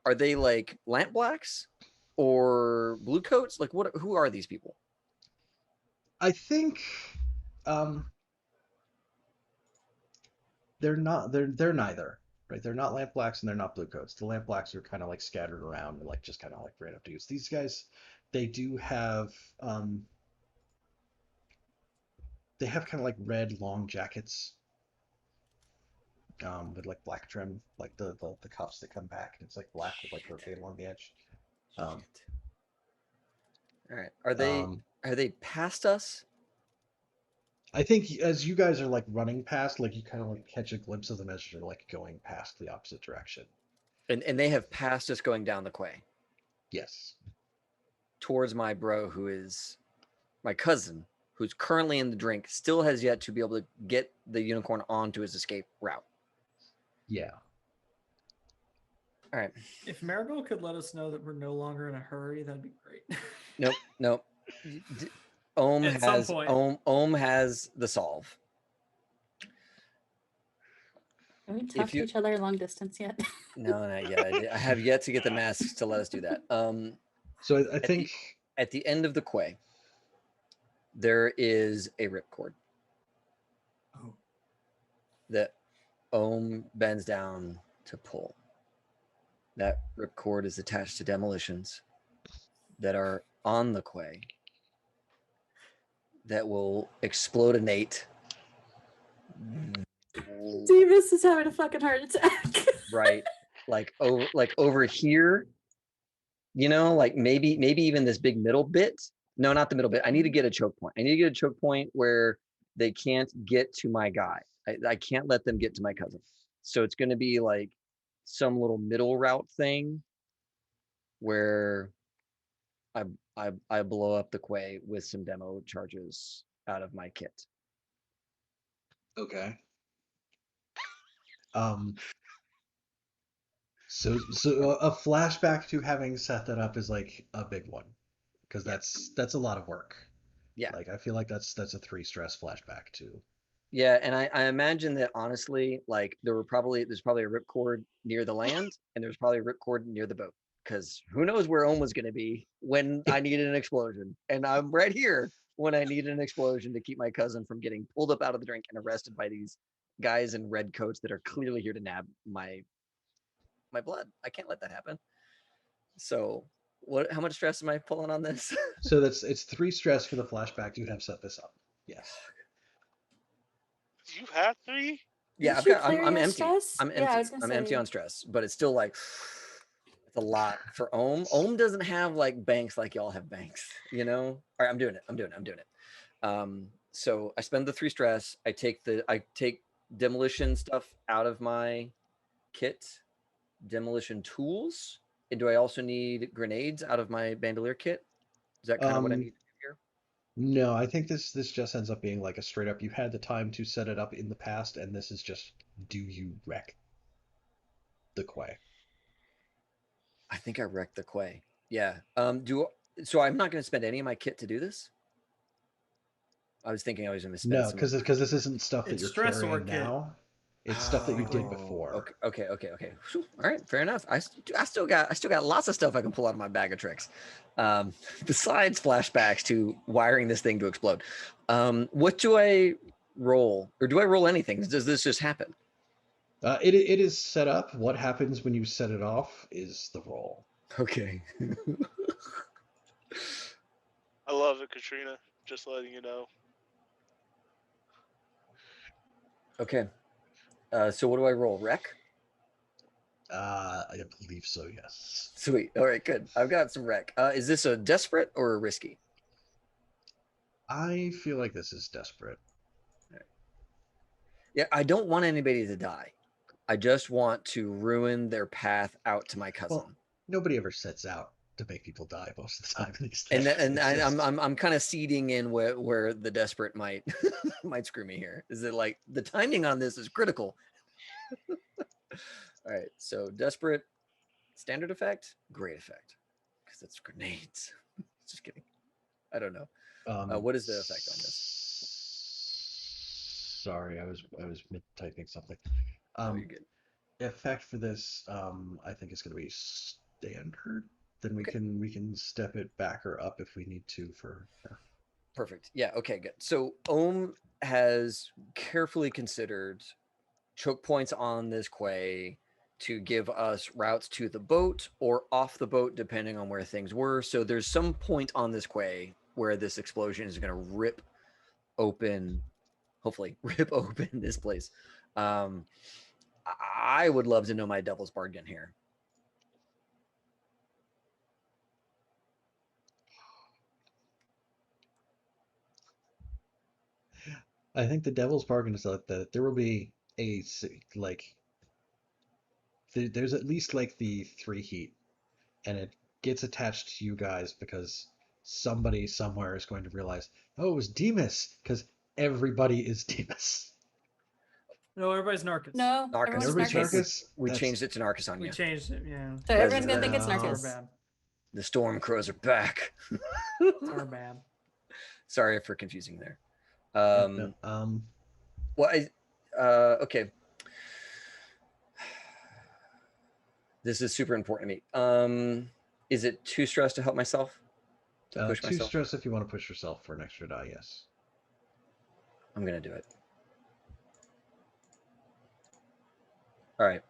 [SPEAKER 2] Are they like lamp blacks or blue coats? Like what? Who are these people?
[SPEAKER 1] I think they're not. They're neither. Right? They're not lamp blacks and they're not blue coats. The lamp blacks are kind of like scattered around and like just kind of like random dudes. These guys, they do have they have kind of like red long jackets with like black trim, like the cuffs that come back, and it's like black with like rotated along the edge.
[SPEAKER 2] All right. Are they past us?
[SPEAKER 1] I think as you guys are like running past, like you kind of like catch a glimpse of them as you're like going past the opposite direction.
[SPEAKER 2] And they have passed us going down the quay.
[SPEAKER 1] Yes.
[SPEAKER 2] Towards my bro, who is my cousin, who's currently in the drink, still has yet to be able to get the unicorn onto his escape route.
[SPEAKER 1] Yeah.
[SPEAKER 2] All right.
[SPEAKER 3] If Maribel could let us know that we're no longer in a hurry, that'd be great.
[SPEAKER 2] Nope. Ohm
[SPEAKER 3] At some
[SPEAKER 2] has
[SPEAKER 3] point.
[SPEAKER 2] Ohm has the solve.
[SPEAKER 4] Can we talk to each other long distance yet?
[SPEAKER 2] No, not yet. I have yet to get the masks to let us do that.
[SPEAKER 1] So I think
[SPEAKER 2] at the end of the quay, there is a ripcord.
[SPEAKER 3] Oh.
[SPEAKER 2] That Ohm bends down to pull. That ripcord is attached to demolitions that are on the quay that will explodinate.
[SPEAKER 4] Davis is having a fucking heart attack.
[SPEAKER 2] Right, like over here, like maybe even this big middle bit. No, not the middle bit. I need to get a choke point. I need to get a choke point where they can't get to my guy. I can't let them get to my cousin. So it's going to be like some little middle route thing where I blow up the quay with some demo charges out of my kit.
[SPEAKER 1] Okay. Um. So a flashback to having set that up is like a big one because
[SPEAKER 2] Yeah.
[SPEAKER 1] that's a lot of work.
[SPEAKER 2] Yeah.
[SPEAKER 1] Like I feel like that's a 3 stress flashback too.
[SPEAKER 2] Yeah, and I imagine that honestly, like there's probably a ripcord near the land, and there's probably a ripcord near the boat, because who knows where Ohm was going to be when I needed an explosion, and I'm right here when I needed an explosion to keep my cousin from getting pulled up out of the drink and arrested by these guys in red coats that are clearly here to nab my blood. I can't let that happen. So, what? How much stress am I pulling on this?
[SPEAKER 1] So it's 3 stress for the flashback to have set this up. Yes.
[SPEAKER 5] You have 3?
[SPEAKER 2] Yeah,
[SPEAKER 4] Didn't you clear
[SPEAKER 2] I'm
[SPEAKER 4] your
[SPEAKER 2] empty.
[SPEAKER 4] stress?
[SPEAKER 2] I'm
[SPEAKER 4] Yeah, I
[SPEAKER 2] empty.
[SPEAKER 4] was gonna
[SPEAKER 2] I'm empty
[SPEAKER 4] say.
[SPEAKER 2] on stress, but it's still like it's a lot for Ohm. Ohm doesn't have like banks like y'all have banks, you know? All right, I'm doing it. I'm doing it. I'm doing it. So I spend the 3 stress. I take demolition stuff out of my kit, demolition tools. And do I also need grenades out of my bandolier kit? Is that kind of what I need
[SPEAKER 1] Um.
[SPEAKER 2] to do here?
[SPEAKER 1] No, I think this just ends up being like a straight up. You had the time to set it up in the past, and this is just do you wreck the quay?
[SPEAKER 2] I think I wrecked the quay. Yeah. So I'm not going to spend any of my kit to do this. I was thinking I was going to spend
[SPEAKER 1] No,
[SPEAKER 2] some of
[SPEAKER 1] because this isn't stuff that
[SPEAKER 3] It's
[SPEAKER 1] you're
[SPEAKER 3] stress
[SPEAKER 1] carrying
[SPEAKER 3] kit.
[SPEAKER 1] now. It's stuff that you did
[SPEAKER 2] Oh,
[SPEAKER 1] before.
[SPEAKER 2] okay. Whew. All right, fair enough. I still got lots of stuff I can pull out of my bag of tricks, besides flashbacks to wiring this thing to explode. What do I roll, or do I roll anything? Does this just happen?
[SPEAKER 1] It is set up. What happens when you set it off is the roll.
[SPEAKER 2] Okay.
[SPEAKER 5] I love it, Katrina. Just letting you know.
[SPEAKER 2] Okay. So what do I roll? Wreck?
[SPEAKER 1] I believe so. Yes.
[SPEAKER 2] Sweet. All right, good. I've got some wreck. Is this a desperate or a risky?
[SPEAKER 1] I feel like this is desperate.
[SPEAKER 2] Yeah, I don't want anybody to die. I just want to ruin their path out to my cousin.
[SPEAKER 1] Well, nobody ever sets out to make people die most of the time in these
[SPEAKER 2] And
[SPEAKER 1] things.
[SPEAKER 2] and
[SPEAKER 1] It's
[SPEAKER 2] I,
[SPEAKER 1] just-
[SPEAKER 2] I'm kind of seeding in where the desperate might might screw me here. Is it like the timing on this is critical? All right, so desperate, standard effect, great effect, because it's grenades. Just kidding. I don't know. What is the effect on this?
[SPEAKER 1] Sorry, I was mid typing something.
[SPEAKER 2] Oh, you're good.
[SPEAKER 1] Effect for this, I think it's going to be standard. Then
[SPEAKER 2] Okay.
[SPEAKER 1] we can step it back or up if we need to for.
[SPEAKER 2] Perfect. Yeah. Okay. Good. So Ohm has carefully considered choke points on this quay to give us routes to the boat or off the boat, depending on where things were. So there's some point on this quay where this explosion is going to rip open, hopefully, rip open this place. I would love to know my devil's bargain here.
[SPEAKER 1] I think the devil's bargain is that there will be like there's at least like the 3 heat, and it gets attached to you guys because somebody somewhere is going to realize, oh, it was Demas, because everybody is Demas.
[SPEAKER 3] No, everybody's Narcus.
[SPEAKER 4] No,
[SPEAKER 2] Narcus.
[SPEAKER 4] everyone's
[SPEAKER 1] Everybody's
[SPEAKER 4] Narcus.
[SPEAKER 1] Narcus.
[SPEAKER 2] We
[SPEAKER 1] That's
[SPEAKER 2] changed it to Narcus on
[SPEAKER 3] We
[SPEAKER 2] you.
[SPEAKER 3] changed it, yeah.
[SPEAKER 4] So everyone's gonna think it's
[SPEAKER 1] No.
[SPEAKER 3] It's our
[SPEAKER 4] Narcus.
[SPEAKER 3] bad.
[SPEAKER 2] The Storm Crows are back.
[SPEAKER 3] It's our bad.
[SPEAKER 2] Sorry for confusing there.
[SPEAKER 1] no.
[SPEAKER 2] Well, okay. This is super important to me. Is it 2 stress to help myself? To push
[SPEAKER 1] 2
[SPEAKER 2] myself?
[SPEAKER 1] stress if you want to push yourself for an extra die. Yes.
[SPEAKER 2] I'm gonna do it. All right.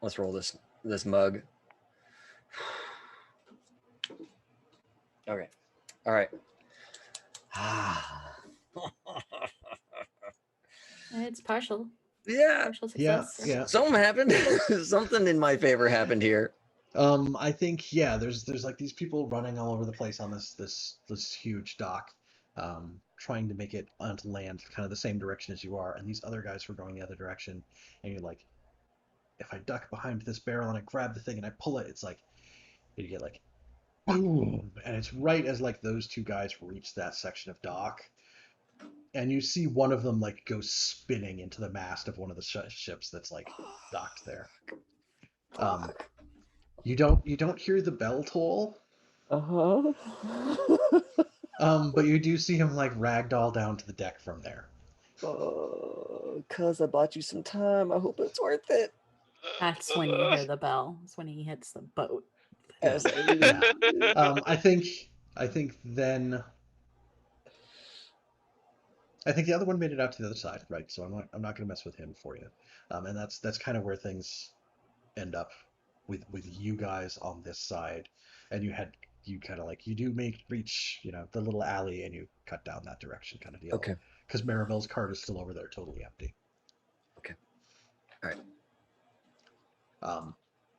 [SPEAKER 2] Let's roll this mug. Okay. All right.
[SPEAKER 4] It's partial.
[SPEAKER 2] Yeah.
[SPEAKER 4] Partial
[SPEAKER 1] Yeah.
[SPEAKER 4] success.
[SPEAKER 1] Yeah.
[SPEAKER 2] Something happened. Something in my favor happened here.
[SPEAKER 1] I think there's like these people running all over the place on this huge dock, trying to make it onto land, kind of the same direction as you are, and these other guys were going the other direction, and you're like, if I duck behind this barrel and I grab the thing and I pull it, it's like you get like boom, and it's right as like those two guys reach that section of dock, and you see one of them like go spinning into the mast of one of the ships that's like docked there. You don't hear the bell toll,
[SPEAKER 2] Uh-huh.
[SPEAKER 1] but you do see him like ragdoll down to the deck from there.
[SPEAKER 2] Oh, cuz I bought you some time. I hope it's worth it.
[SPEAKER 4] That's when you hear the bell. It's when he hits the boat.
[SPEAKER 2] As I do.
[SPEAKER 1] Yeah. I think then I think the other one made it out to the other side, right? So I'm not going to mess with him for you. And that's kind of where things end up with you guys on this side, and you kind of like you do reach the little alley and you cut down that direction kind of deal.
[SPEAKER 2] Okay.
[SPEAKER 1] Because Maribel's cart is still over there, totally empty.
[SPEAKER 2] Okay. All right.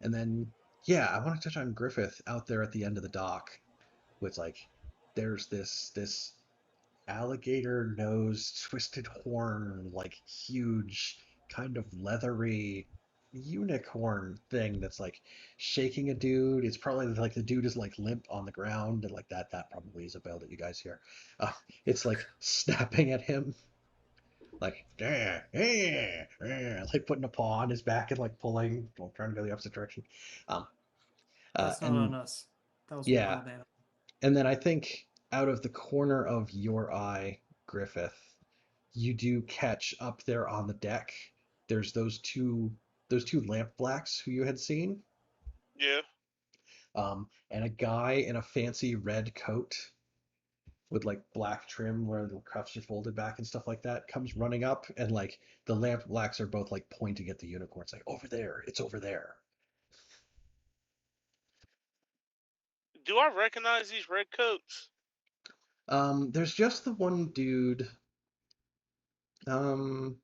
[SPEAKER 1] And then yeah, I want to touch on Griffith out there at the end of the dock. With like, there's this alligator nose, twisted horn, like huge, kind of leathery unicorn thing that's like shaking a dude. It's probably like the dude is like limp on the ground, and like that probably is a bell that you guys hear. It's like snapping at him, like like putting a paw on his back and like pulling, trying to go the opposite direction. Um,
[SPEAKER 3] That's not
[SPEAKER 1] and
[SPEAKER 3] on us. That was
[SPEAKER 1] yeah,
[SPEAKER 3] wild animal.
[SPEAKER 1] and then I think out of the corner of your eye, Griffith, you do catch up there on the deck. There's those two lamp blacks who you had seen,
[SPEAKER 5] Yeah.
[SPEAKER 1] and a guy in a fancy red coat with like black trim where the cuffs are folded back and stuff like that comes running up, and like the lamp blacks are both like pointing at the unicorns, like over there, it's over there.
[SPEAKER 5] Do I recognize these red coats?
[SPEAKER 1] There's just the one dude. Um,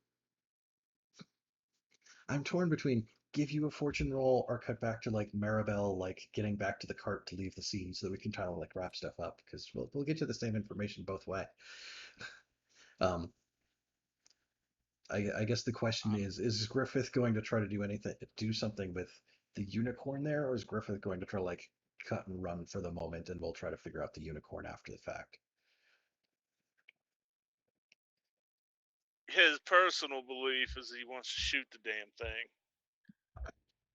[SPEAKER 1] I'm torn between give you a fortune roll or cut back to like Maribel like getting back to the cart to leave the scene so that we can try to like wrap stuff up because we'll get you the same information both way. Um, I guess the question is Griffith going to try to do something with the unicorn there, or is Griffith going to try to like cut and run for the moment, and we'll try to figure out the unicorn after the fact?
[SPEAKER 5] His personal belief is he wants to shoot the damn thing.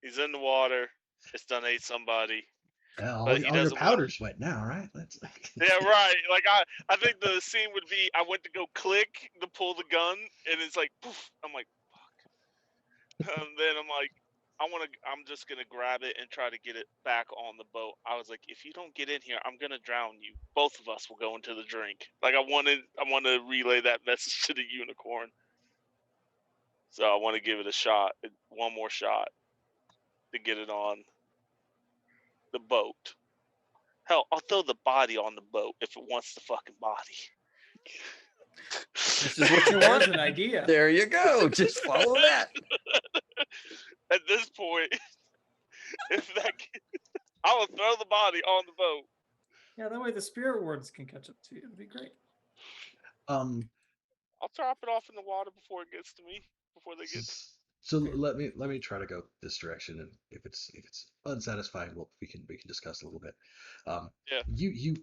[SPEAKER 5] He's in the water. It's done ate somebody.
[SPEAKER 1] All,
[SPEAKER 5] But he
[SPEAKER 1] all your
[SPEAKER 5] doesn't want.
[SPEAKER 1] powder's wet now, right? Let's.
[SPEAKER 5] Yeah, right. Like I think the scene would be I went to go click to pull the gun, and it's like, poof. I'm like, fuck. And then I'm like, I'm just gonna grab it and try to get it back on the boat. I was like, if you don't get in here, I'm gonna drown you. Both of us will go into the drink. Like I want to relay that message to the unicorn. So I want to give it a shot, one more shot to get it on the boat. Hell, I'll throw the body on the boat if it wants the fucking body.
[SPEAKER 2] This is what you want.
[SPEAKER 3] There's an idea.
[SPEAKER 2] There you go. Just follow that.
[SPEAKER 5] At this point, I will throw the body on the boat.
[SPEAKER 3] Yeah, that way the spirit wards can catch up to you. It'd be great.
[SPEAKER 5] I'll drop it off in the water before it gets to me. Before they get.
[SPEAKER 1] So let me try to go this direction, and if it's unsatisfying, we can discuss a little bit.
[SPEAKER 5] Yeah.
[SPEAKER 1] You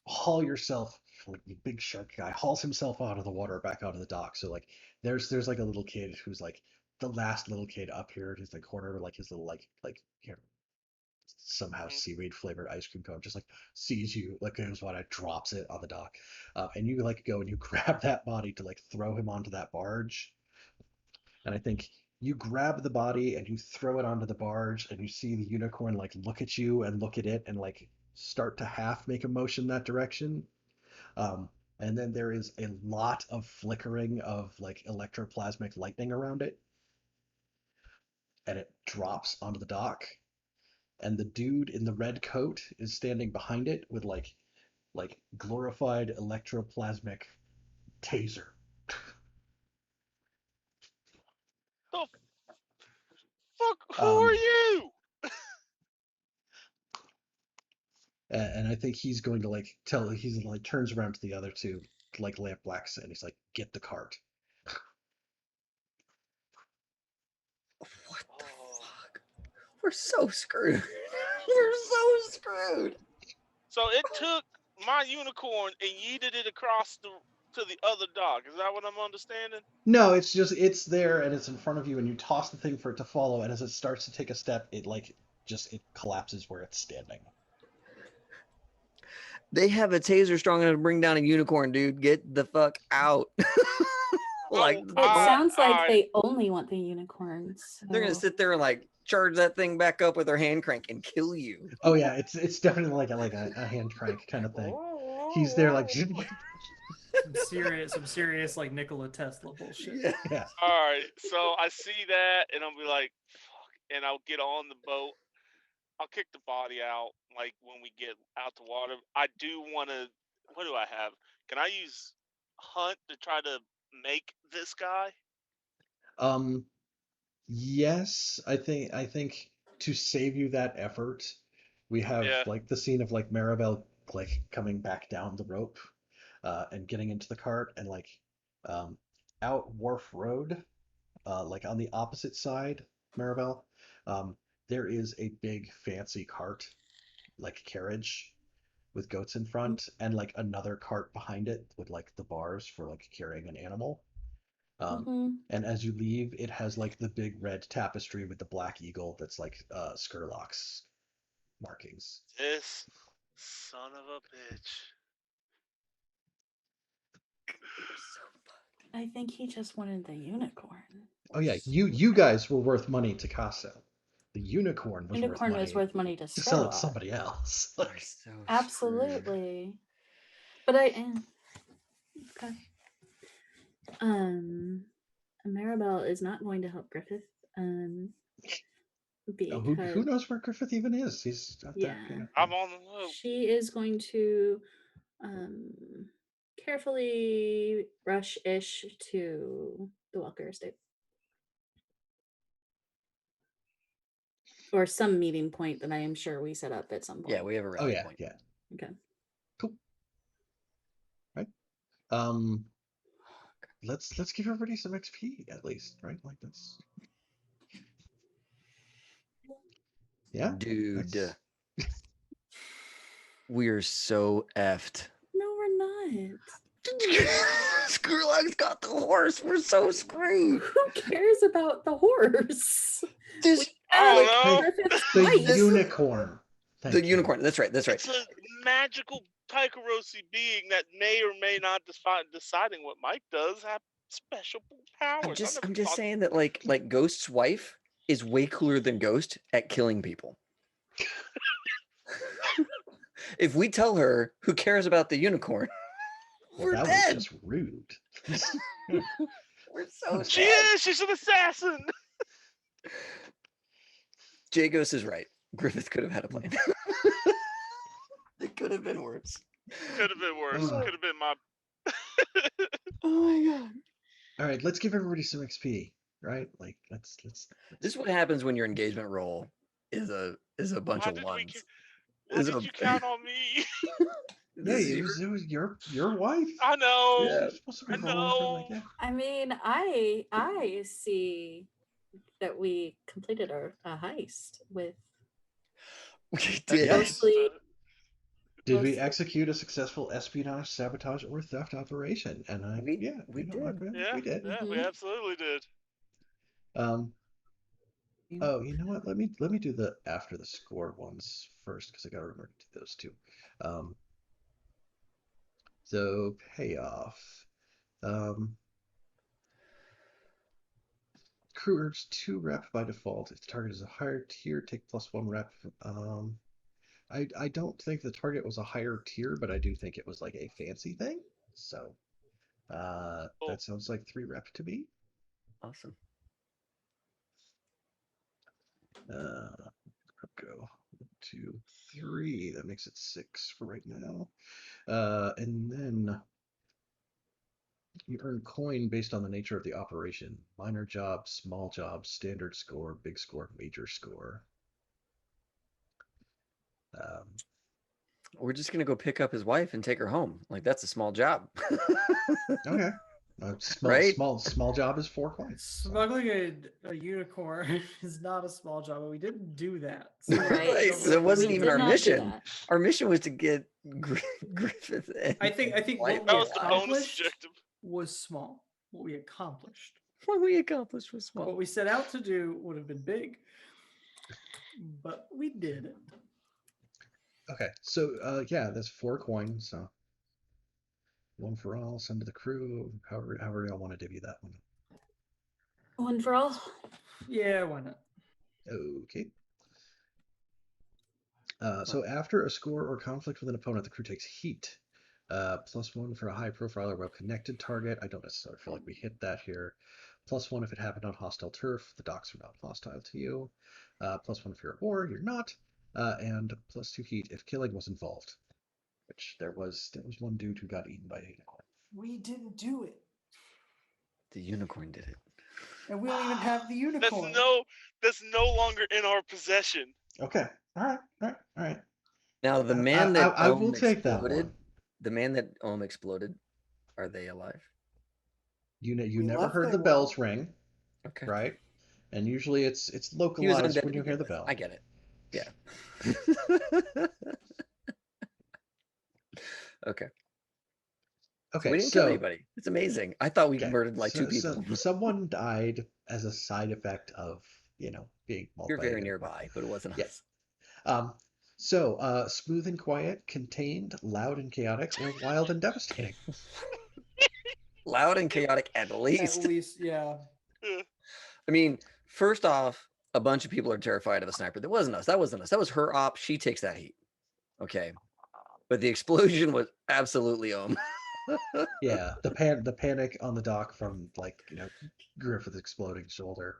[SPEAKER 1] haul yourself, like the big shark guy hauls himself out of the water back out of the dock. So like there's like a little kid who's like the last little kid up here at his like corner, like his little like here somehow seaweed flavored ice cream cone, just like sees you, like goes what, drops it on the dock, and you like go and you grab that body to like throw him onto that barge. And I think you grab the body and you throw it onto the barge, and you see the unicorn like look at you and look at it and like start to half make a motion that direction. And then there is a lot of flickering of like electroplasmic lightning around it, and it drops onto the dock. And the dude in the red coat is standing behind it with like glorified electroplasmic taser.
[SPEAKER 5] The fuck? Who
[SPEAKER 1] Um,
[SPEAKER 5] are you?
[SPEAKER 1] and I think he's going to like he's like turns around to the other two like lamp blacks, and he's like, "Get the cart."
[SPEAKER 2] What the fuck? We're so screwed. We're so screwed.
[SPEAKER 5] So it took my unicorn and yeeted it across to the other dock. Is that what I'm understanding?
[SPEAKER 1] No, it's there and it's in front of you, and you toss the thing for it to follow, and as it starts to take a step, it collapses where it's standing.
[SPEAKER 2] They have a taser strong enough to bring down a unicorn, dude. Get the fuck out. Like,
[SPEAKER 5] Oh,
[SPEAKER 4] It sounds like
[SPEAKER 5] alright.
[SPEAKER 4] they only want the unicorns.
[SPEAKER 2] they're gonna
[SPEAKER 4] so-
[SPEAKER 2] sit there and like charge that thing back up with their hand crank and kill you.
[SPEAKER 1] Oh yeah, it's definitely like a hand crank kind of thing. He's there like
[SPEAKER 3] Some serious like Nikola Tesla bullshit.
[SPEAKER 1] yeah.
[SPEAKER 5] All right, so I see that, and I'll be like, "Fuck!" And I'll get on the boat. I'll kick the body out, like when we get out the water. I do want to. What do I have? Can I use hunt to try to make this guy?
[SPEAKER 1] Yes, I think to save you that effort, we have
[SPEAKER 5] Yeah.
[SPEAKER 1] like the scene of like Maribel like coming back down the rope, and getting into the cart, and like um out Wharf Road, like on the opposite side, Maribel, um, there is a big fancy cart, like carriage with goats in front, and like another cart behind it with like the bars for like carrying an animal.
[SPEAKER 4] Mhm.
[SPEAKER 1] And as you leave, it has like the big red tapestry with the black eagle that's like Skurlock's markings.
[SPEAKER 5] This son of a bitch.
[SPEAKER 4] I think he just wanted the unicorn.
[SPEAKER 1] Oh yeah, you guys were worth money to Casa. The unicorn was
[SPEAKER 4] Unicorn
[SPEAKER 1] worth
[SPEAKER 4] was
[SPEAKER 1] money
[SPEAKER 4] worth money to
[SPEAKER 1] to sell it to
[SPEAKER 4] Skurlock.
[SPEAKER 1] somebody else.
[SPEAKER 2] We're so screwed.
[SPEAKER 4] Absolutely. But okay. Maribel is not going to help Griffith.
[SPEAKER 1] Oh,
[SPEAKER 4] Because
[SPEAKER 1] who knows where Griffith even is? He's out there.
[SPEAKER 4] Yeah.
[SPEAKER 5] I'm on the loop.
[SPEAKER 4] she is going to carefully rush-ish to the Walker estate. Or some meeting point that I am sure we set up at some point.
[SPEAKER 2] Yeah, we have a
[SPEAKER 1] Oh
[SPEAKER 2] rally
[SPEAKER 1] yeah,
[SPEAKER 2] point.
[SPEAKER 1] yeah.
[SPEAKER 4] Okay.
[SPEAKER 1] Cool. Right. Um, let's give everybody some XP at least, right? Like that's yeah.
[SPEAKER 2] Dude,
[SPEAKER 1] That's...
[SPEAKER 2] we are so effed.
[SPEAKER 4] No, we're not.
[SPEAKER 2] Skurlock's got the horse. We're so screwed.
[SPEAKER 4] Who cares about the horse?
[SPEAKER 2] This,
[SPEAKER 4] We
[SPEAKER 5] I
[SPEAKER 4] have
[SPEAKER 5] don't know.
[SPEAKER 4] Griffith's
[SPEAKER 1] The
[SPEAKER 4] wife.
[SPEAKER 1] unicorn. Thank
[SPEAKER 2] the
[SPEAKER 1] you.
[SPEAKER 2] unicorn. That's right. That's right.
[SPEAKER 5] It's a magical Taikarosi being that may or may not deciding what Mike does have special powers.
[SPEAKER 2] I'm just
[SPEAKER 5] I never
[SPEAKER 2] just
[SPEAKER 5] thought-
[SPEAKER 2] saying that like Ghost's wife is way cooler than Ghost at killing people. If we tell her who cares about the unicorn,
[SPEAKER 1] Well,
[SPEAKER 2] we're
[SPEAKER 1] that
[SPEAKER 2] dead.
[SPEAKER 1] was just rude.
[SPEAKER 2] We're so
[SPEAKER 5] She
[SPEAKER 2] dead.
[SPEAKER 5] is. She's an assassin.
[SPEAKER 2] Jay Ghost is right. Griffith could have had a plan. It could have been worse.
[SPEAKER 5] Could have been worse.
[SPEAKER 1] Ugh.
[SPEAKER 5] Could have been my.
[SPEAKER 2] Oh my god.
[SPEAKER 1] All right, let's give everybody some XP, right? Like let's
[SPEAKER 2] This is what happens when your engagement roll is a bunch
[SPEAKER 5] Why
[SPEAKER 2] of
[SPEAKER 5] did
[SPEAKER 2] ones.
[SPEAKER 5] Why
[SPEAKER 2] Is
[SPEAKER 5] did
[SPEAKER 2] a-
[SPEAKER 5] you count on me?
[SPEAKER 1] Yeah,
[SPEAKER 2] This is
[SPEAKER 1] it was your wife.
[SPEAKER 5] I know.
[SPEAKER 2] Yeah.
[SPEAKER 1] You're supposed to be
[SPEAKER 5] I
[SPEAKER 1] rolling for like
[SPEAKER 5] know.
[SPEAKER 1] yeah.
[SPEAKER 4] I mean, I see that we completed a heist with
[SPEAKER 2] we
[SPEAKER 5] That's
[SPEAKER 2] did.
[SPEAKER 4] mostly
[SPEAKER 1] Did we
[SPEAKER 4] Most-
[SPEAKER 1] execute a successful espionage, sabotage, or theft operation? And
[SPEAKER 2] We
[SPEAKER 1] yeah,
[SPEAKER 2] did.
[SPEAKER 5] Yeah,
[SPEAKER 1] we did.
[SPEAKER 5] yeah, we
[SPEAKER 4] Mhm.
[SPEAKER 5] absolutely did.
[SPEAKER 1] Oh, you know what? Let me do the after the score ones first because I gotta remember to do those two. So payoff. Crew earns 2 rep by default. If the target is a higher tier, take +1 rep. I don't think the target was a higher tier, but I do think it was like a fancy thing. So that sounds like 3 rep to me.
[SPEAKER 2] Awesome.
[SPEAKER 1] Go 1, 2, 3. That makes it 6 for right now. And then you earn coin based on the nature of the operation. Minor job, small job, standard score, big score, major score.
[SPEAKER 2] We're just gonna go pick up his wife and take her home. Like that's a small job.
[SPEAKER 1] Okay.
[SPEAKER 2] Right?
[SPEAKER 1] Small job is 4 coins. So.
[SPEAKER 3] Smuggling a unicorn is not a small job, but we didn't do that.
[SPEAKER 4] Right.
[SPEAKER 2] Right, so it wasn't
[SPEAKER 4] We
[SPEAKER 2] even
[SPEAKER 4] did
[SPEAKER 2] our
[SPEAKER 4] not do
[SPEAKER 2] mission.
[SPEAKER 4] that.
[SPEAKER 2] Our mission was to get Griffith.
[SPEAKER 3] I think
[SPEAKER 2] White
[SPEAKER 3] what
[SPEAKER 5] That
[SPEAKER 3] we
[SPEAKER 5] was the
[SPEAKER 2] alive.
[SPEAKER 5] bonus
[SPEAKER 3] accomplished
[SPEAKER 5] objective.
[SPEAKER 3] was small. What we accomplished.
[SPEAKER 2] What we accomplished was small.
[SPEAKER 3] What we set out to do would have been big, but we did it.
[SPEAKER 1] Okay, so yeah, that's 4 coins. So 1 for all. Send to the crew. However y'all want to divvy that one.
[SPEAKER 4] One for all.
[SPEAKER 3] Yeah, why not?
[SPEAKER 1] Okay. So after a score or conflict with an opponent, the crew takes heat. +1 for a high profile or well-connected target. I don't necessarily feel like we hit that here. +1 if it happened on hostile turf. The docks are not hostile to you. +1 if you're at war, you're not. And +2 heat if killing was involved. Which there was one dude who got eaten by a unicorn.
[SPEAKER 3] We didn't do it,
[SPEAKER 2] The unicorn did it.
[SPEAKER 3] and we don't even have the
[SPEAKER 5] That's
[SPEAKER 3] unicorn.
[SPEAKER 5] that's no longer in our possession.
[SPEAKER 1] Okay. All right.
[SPEAKER 2] Now the man that
[SPEAKER 1] I will take that
[SPEAKER 2] exploded,
[SPEAKER 1] one.
[SPEAKER 2] the man that exploded, are they alive?
[SPEAKER 1] You
[SPEAKER 3] We
[SPEAKER 1] never
[SPEAKER 3] left
[SPEAKER 1] heard
[SPEAKER 3] they
[SPEAKER 1] the
[SPEAKER 3] were.
[SPEAKER 1] bells ring,
[SPEAKER 2] Okay.
[SPEAKER 1] right? And usually it's
[SPEAKER 2] He was
[SPEAKER 1] localized
[SPEAKER 2] undead
[SPEAKER 1] when
[SPEAKER 2] to
[SPEAKER 1] you hear
[SPEAKER 2] begin
[SPEAKER 1] the
[SPEAKER 2] with.
[SPEAKER 1] bell.
[SPEAKER 2] I get it. Yeah. Okay. So
[SPEAKER 1] Okay,
[SPEAKER 2] we didn't kill anybody. It's amazing. I thought we
[SPEAKER 1] okay,
[SPEAKER 2] murdered like 2 people.
[SPEAKER 1] someone died as a side effect of being mauled
[SPEAKER 2] You're
[SPEAKER 1] by a
[SPEAKER 2] very
[SPEAKER 1] unicorn.
[SPEAKER 2] nearby, but it wasn't
[SPEAKER 1] Yeah.
[SPEAKER 2] us.
[SPEAKER 1] So smooth and quiet, contained, loud and chaotic, or wild and devastating.
[SPEAKER 2] Loud and chaotic at
[SPEAKER 3] At
[SPEAKER 2] least.
[SPEAKER 3] least, yeah.
[SPEAKER 2] I mean, first off, a bunch of people are terrified of a sniper. That wasn't us. That wasn't us. That was her op. She takes that heat. Okay. But the explosion was absolutely
[SPEAKER 1] Yeah, the panic on the dock from Griffith's exploding shoulder.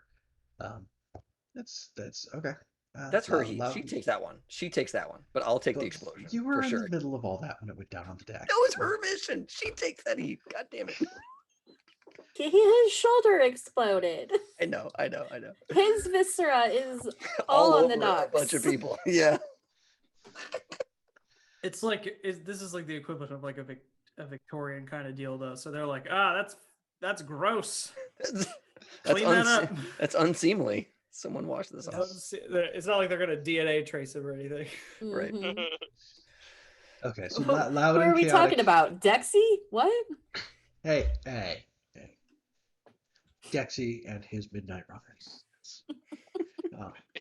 [SPEAKER 1] That's okay.
[SPEAKER 2] That's her
[SPEAKER 1] loud,
[SPEAKER 2] heat.
[SPEAKER 1] loud,
[SPEAKER 2] She takes that one. She takes that one. But I'll take the
[SPEAKER 1] but
[SPEAKER 2] explosion.
[SPEAKER 1] you were
[SPEAKER 2] for
[SPEAKER 1] in
[SPEAKER 2] sure.
[SPEAKER 1] the middle of all that when it went down on the deck.
[SPEAKER 2] That was her mission. She takes that heat. God damn it.
[SPEAKER 4] His shoulder exploded.
[SPEAKER 2] I know.
[SPEAKER 4] His viscera is all on the
[SPEAKER 2] over
[SPEAKER 4] docks.
[SPEAKER 2] a bunch of people. Yeah.
[SPEAKER 3] It's like this is like the equivalent of like a Victorian kind of deal, though. So they're like, that's gross.
[SPEAKER 2] That's
[SPEAKER 3] Clean that up.
[SPEAKER 2] That's unseemly. Someone wash this off.
[SPEAKER 3] It's not like they're gonna DNA trace him or anything.
[SPEAKER 2] Right.
[SPEAKER 4] Mhm.
[SPEAKER 1] Okay, so
[SPEAKER 4] Who
[SPEAKER 1] loud
[SPEAKER 4] are
[SPEAKER 1] and
[SPEAKER 4] we
[SPEAKER 1] chaotic.
[SPEAKER 4] talking about? Dexy? What?
[SPEAKER 1] Hey. Dexy and his Midnight Runners.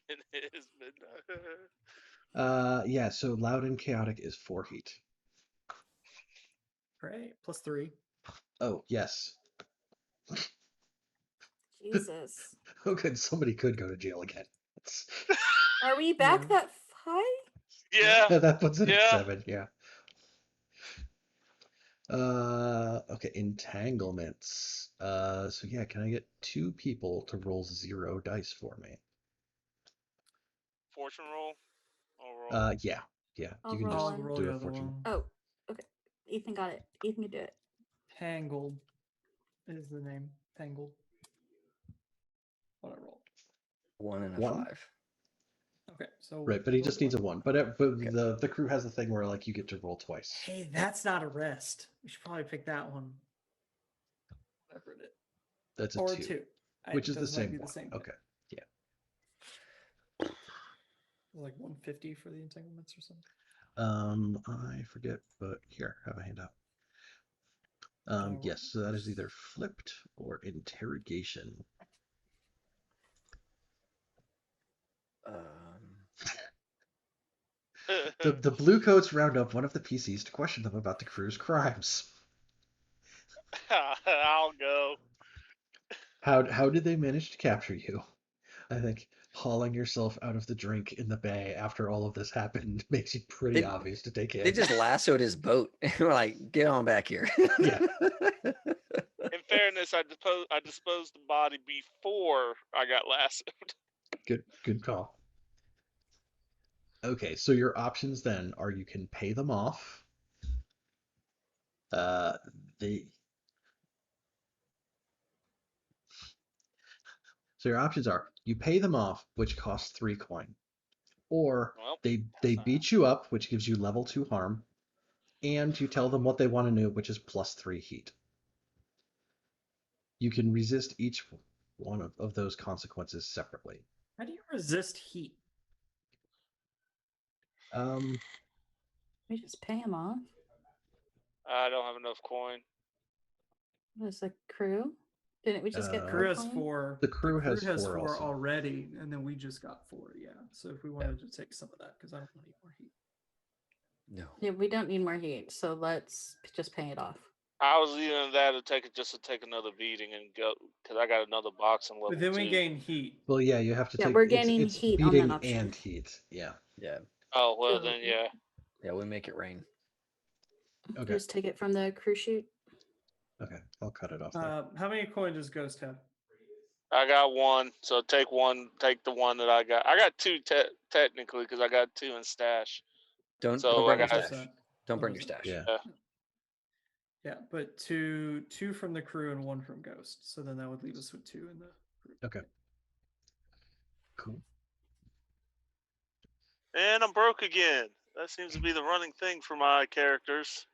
[SPEAKER 5] In his midnight.
[SPEAKER 1] Yeah, so loud and chaotic is 4 heat.
[SPEAKER 3] Right. +3.
[SPEAKER 1] Oh, yes.
[SPEAKER 4] Jesus.
[SPEAKER 1] Oh, good. Somebody could go to jail again.
[SPEAKER 4] Are we back
[SPEAKER 3] Yeah.
[SPEAKER 4] that high?
[SPEAKER 5] Yeah.
[SPEAKER 1] That puts it
[SPEAKER 5] Yeah.
[SPEAKER 1] at 7, yeah. Okay, entanglements. So yeah, can I get 2 people to roll 0 dice for me?
[SPEAKER 5] Fortune roll. I'll roll.
[SPEAKER 1] Yeah.
[SPEAKER 4] I'll
[SPEAKER 1] You can
[SPEAKER 4] roll
[SPEAKER 1] just
[SPEAKER 3] I'll
[SPEAKER 4] one.
[SPEAKER 3] roll
[SPEAKER 1] do
[SPEAKER 3] the
[SPEAKER 1] a
[SPEAKER 3] other
[SPEAKER 1] fortune.
[SPEAKER 3] one.
[SPEAKER 4] Oh, okay. Ethan got it. Ethan can do it.
[SPEAKER 3] Tangled is the name. Tangled. What I roll?
[SPEAKER 2] 1 and a
[SPEAKER 1] 1?
[SPEAKER 2] 5.
[SPEAKER 3] Okay, so
[SPEAKER 1] Right, but he
[SPEAKER 3] roll
[SPEAKER 1] just needs a 1. But
[SPEAKER 2] Okay.
[SPEAKER 1] the crew has a thing where you get to roll twice.
[SPEAKER 3] Hey, that's not a rest. We should probably pick that one. Whatever it is.
[SPEAKER 1] That's a
[SPEAKER 3] Or
[SPEAKER 1] 2,
[SPEAKER 3] 2.
[SPEAKER 1] which is the
[SPEAKER 3] Those might
[SPEAKER 1] same
[SPEAKER 3] be
[SPEAKER 1] one.
[SPEAKER 3] the same thing.
[SPEAKER 1] Okay.
[SPEAKER 3] Like 150 for the entanglements or something.
[SPEAKER 1] I forget, but here, have a handout.
[SPEAKER 3] Oh,
[SPEAKER 1] Yes, so that is either flipped or interrogation. The blue coats round up one of the PCs to question them about the crew's crimes.
[SPEAKER 5] I'll go.
[SPEAKER 1] How did they manage to capture you? I think hauling yourself out of the drink in the bay after all of this happened makes you pretty obvious to take in.
[SPEAKER 2] They just lassoed his boat. We're like, get on back here.
[SPEAKER 1] Yeah.
[SPEAKER 5] In fairness, I disposed the body before I got lassoed.
[SPEAKER 1] Good call. Okay, so your options then are you can pay them off. So your options are you pay them off, which costs 3 coin, or
[SPEAKER 5] Well,
[SPEAKER 1] they beat you up, which gives you level 2 harm, and you tell them what they want to know, which is +3 heat. You can resist each one of those consequences separately.
[SPEAKER 3] How do you resist heat?
[SPEAKER 1] Um,
[SPEAKER 4] We just pay him off.
[SPEAKER 5] I don't have enough coin.
[SPEAKER 4] There's a crew. Didn't we just get
[SPEAKER 1] Uh,
[SPEAKER 3] Crew
[SPEAKER 4] 4
[SPEAKER 3] has
[SPEAKER 4] coins?
[SPEAKER 3] 4.
[SPEAKER 1] The crew has
[SPEAKER 3] has
[SPEAKER 1] 4
[SPEAKER 3] 4
[SPEAKER 1] also.
[SPEAKER 3] already, and then we just got 4. Yeah. So if we wanted to take some of that, because I don't need more heat.
[SPEAKER 2] No.
[SPEAKER 4] Yeah, we don't need more heat, so let's just pay it off.
[SPEAKER 5] I was using that to take another beating and go because I got another box in level
[SPEAKER 3] But then
[SPEAKER 5] 2.
[SPEAKER 3] we gain heat.
[SPEAKER 1] Well, yeah, you have to
[SPEAKER 4] Yeah,
[SPEAKER 1] take.
[SPEAKER 4] we're
[SPEAKER 1] it's
[SPEAKER 4] gaining heat on that
[SPEAKER 1] beating
[SPEAKER 4] option.
[SPEAKER 1] and heat. Yeah.
[SPEAKER 2] Yeah.
[SPEAKER 5] Oh well,
[SPEAKER 4] So-
[SPEAKER 5] then yeah.
[SPEAKER 2] Yeah, we make it rain.
[SPEAKER 1] Okay.
[SPEAKER 4] Just take it from the crew sheet.
[SPEAKER 1] Okay, I'll cut it off there.
[SPEAKER 3] How many coins does Ghost have?
[SPEAKER 5] I got 1, so take the one that I got. I got 2 technically because I got 2 in stash.
[SPEAKER 2] Don't
[SPEAKER 5] So
[SPEAKER 2] burn
[SPEAKER 5] I
[SPEAKER 2] your
[SPEAKER 5] got-
[SPEAKER 2] stash. Don't burn your stash.
[SPEAKER 1] Yeah.
[SPEAKER 3] Yeah, but two from the crew and 1 from Ghost. So then that would leave us with 2 in the crew.
[SPEAKER 1] Okay. Cool.
[SPEAKER 5] And I'm broke again. That seems to be the running thing for my characters.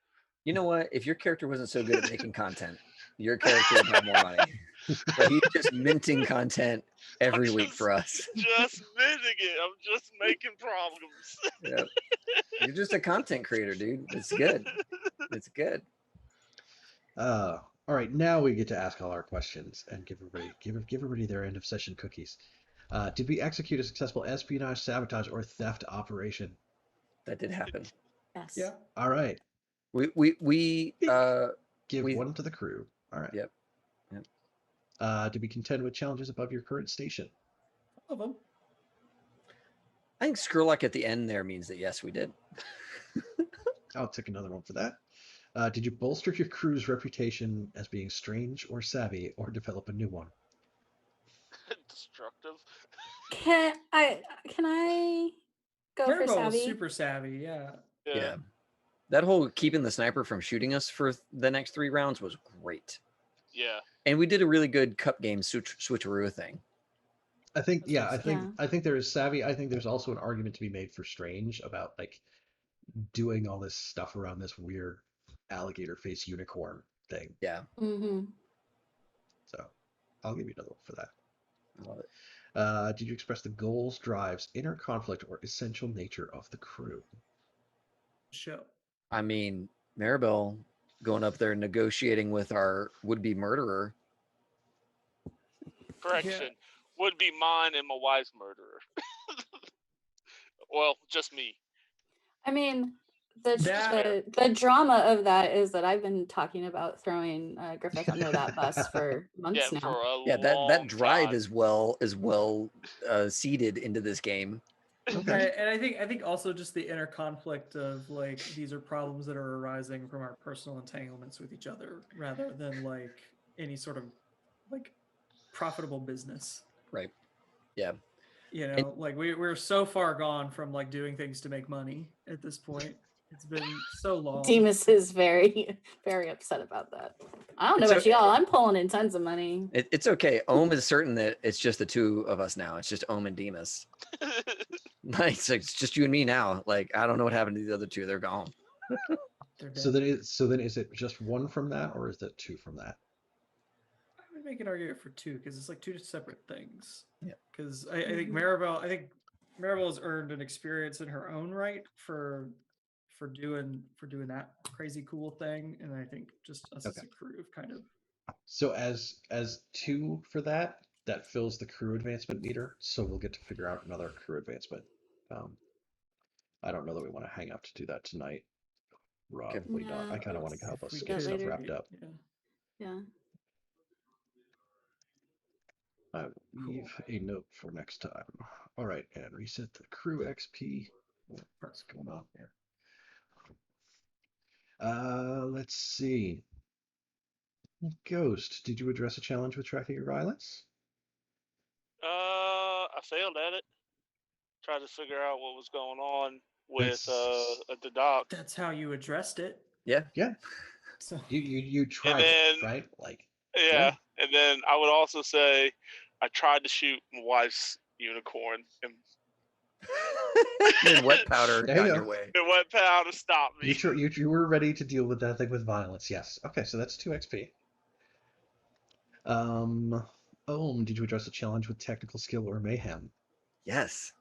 [SPEAKER 2] You know what? If your character wasn't so good at making content, your character would have more money. But he's just minting content every week for us.
[SPEAKER 5] Just minting it. I'm just making problems.
[SPEAKER 2] Yep. You're just a content creator, dude. It's good. It's good.
[SPEAKER 1] All right, now we get to ask all our questions and give everybody their end of session cookies. Did we execute a successful espionage, sabotage, or theft operation?
[SPEAKER 2] That did happen.
[SPEAKER 4] Yes.
[SPEAKER 3] Yeah.
[SPEAKER 1] All right,
[SPEAKER 2] We
[SPEAKER 1] give
[SPEAKER 2] We-
[SPEAKER 1] one to the crew. All right.
[SPEAKER 2] Yep.
[SPEAKER 1] Did we contend with challenges above your current station?
[SPEAKER 3] All of them.
[SPEAKER 2] I think Skurlock at the end there means that yes, we did.
[SPEAKER 1] I'll take another one for that. Did you bolster your crew's reputation as being strange or savvy, or develop a new one?
[SPEAKER 5] Destructive.
[SPEAKER 4] Can I go for
[SPEAKER 3] Maribel was
[SPEAKER 4] savvy?
[SPEAKER 3] super savvy. Yeah.
[SPEAKER 2] Yeah. That whole keeping the sniper from shooting us for the next 3 rounds was great.
[SPEAKER 5] Yeah.
[SPEAKER 2] And we did a really good cup game switcheroo thing.
[SPEAKER 1] I think,
[SPEAKER 3] That's
[SPEAKER 1] yeah,
[SPEAKER 3] what
[SPEAKER 1] I
[SPEAKER 3] I
[SPEAKER 1] think,
[SPEAKER 4] said.
[SPEAKER 1] I think there is savvy. I think there's also an argument to be made for strange about like doing all this stuff around this weird alligator face unicorn thing.
[SPEAKER 2] Yeah.
[SPEAKER 4] Mm-hmm.
[SPEAKER 1] So I'll give you another one for that.
[SPEAKER 2] I love it.
[SPEAKER 1] Did you express the goals, drives, inner conflict, or essential nature of the crew?
[SPEAKER 3] Show.
[SPEAKER 2] I mean, Maribel going up there negotiating with our would-be murderer.
[SPEAKER 5] Correction. Would be mine and my wife's murderer. Well, just me.
[SPEAKER 4] I mean, the
[SPEAKER 3] That-
[SPEAKER 4] the drama of that is that I've been talking about throwing Griffith under that bus for months
[SPEAKER 5] Yeah,
[SPEAKER 4] now.
[SPEAKER 5] for a
[SPEAKER 2] Yeah,
[SPEAKER 5] long
[SPEAKER 2] that drive
[SPEAKER 5] time.
[SPEAKER 2] is well seeded into this game.
[SPEAKER 1] Okay.
[SPEAKER 3] And I think also just the inner conflict of like these are problems that are arising from our personal entanglements with each other rather than like any sort of like profitable business.
[SPEAKER 2] Right. Yeah.
[SPEAKER 3] You know,
[SPEAKER 2] And-
[SPEAKER 3] like we're so far gone from like doing things to make money at this point. It's been so long.
[SPEAKER 4] Demas is very, very upset about that. I don't know
[SPEAKER 2] It's
[SPEAKER 4] about
[SPEAKER 2] okay.
[SPEAKER 4] y'all. I'm pulling in tons of money.
[SPEAKER 2] It's okay. Ohm is certain that it's just the 2 of us now. It's just Ohm and Demas. Nice. It's just you and me now. Like, I don't know what happened to the other 2. They're gone.
[SPEAKER 3] They're
[SPEAKER 1] So
[SPEAKER 3] dead.
[SPEAKER 1] then is it just 1 from that, or is it 2 from that?
[SPEAKER 3] I would make an argument for 2 because it's like 2 separate things.
[SPEAKER 2] Yeah.
[SPEAKER 3] Because I think Maribel has earned an experience in her own right for doing that crazy cool thing, and I think just us as
[SPEAKER 1] Okay.
[SPEAKER 3] a crew have kind of
[SPEAKER 1] So as 2 for that fills the crew advancement meter. So we'll get to figure out another crew advancement. I don't know that we want to hang up to do that tonight. Probably not. I
[SPEAKER 4] Yeah,
[SPEAKER 1] kind of want to
[SPEAKER 3] if
[SPEAKER 1] help us
[SPEAKER 3] we
[SPEAKER 1] get
[SPEAKER 4] could
[SPEAKER 1] stuff
[SPEAKER 4] later.
[SPEAKER 1] wrapped up.
[SPEAKER 3] Yeah.
[SPEAKER 4] Yeah.
[SPEAKER 1] I will leave a note for next time. All right, and reset the crew XP. What's going on here? Let's see. Ghost, did you address a challenge with tracking your violence?
[SPEAKER 5] I failed at it. Tried to figure out what was going on with
[SPEAKER 1] That's-
[SPEAKER 5] at the dock.
[SPEAKER 3] That's how you addressed it.
[SPEAKER 2] Yeah.
[SPEAKER 1] Yeah,
[SPEAKER 3] So
[SPEAKER 1] you tried
[SPEAKER 5] then-
[SPEAKER 1] it, right? Like,
[SPEAKER 5] Yeah, and then I would also say I tried to shoot my wife's unicorn, and
[SPEAKER 2] Then wet powder
[SPEAKER 1] There
[SPEAKER 2] got
[SPEAKER 1] you
[SPEAKER 2] in
[SPEAKER 1] go.
[SPEAKER 2] your way.
[SPEAKER 5] it went pow to stop me.
[SPEAKER 1] you were ready to deal with that thing with violence. Yes. Okay, so that's 2 XP. Did you address a challenge with technical skill or mayhem?
[SPEAKER 2] Yes,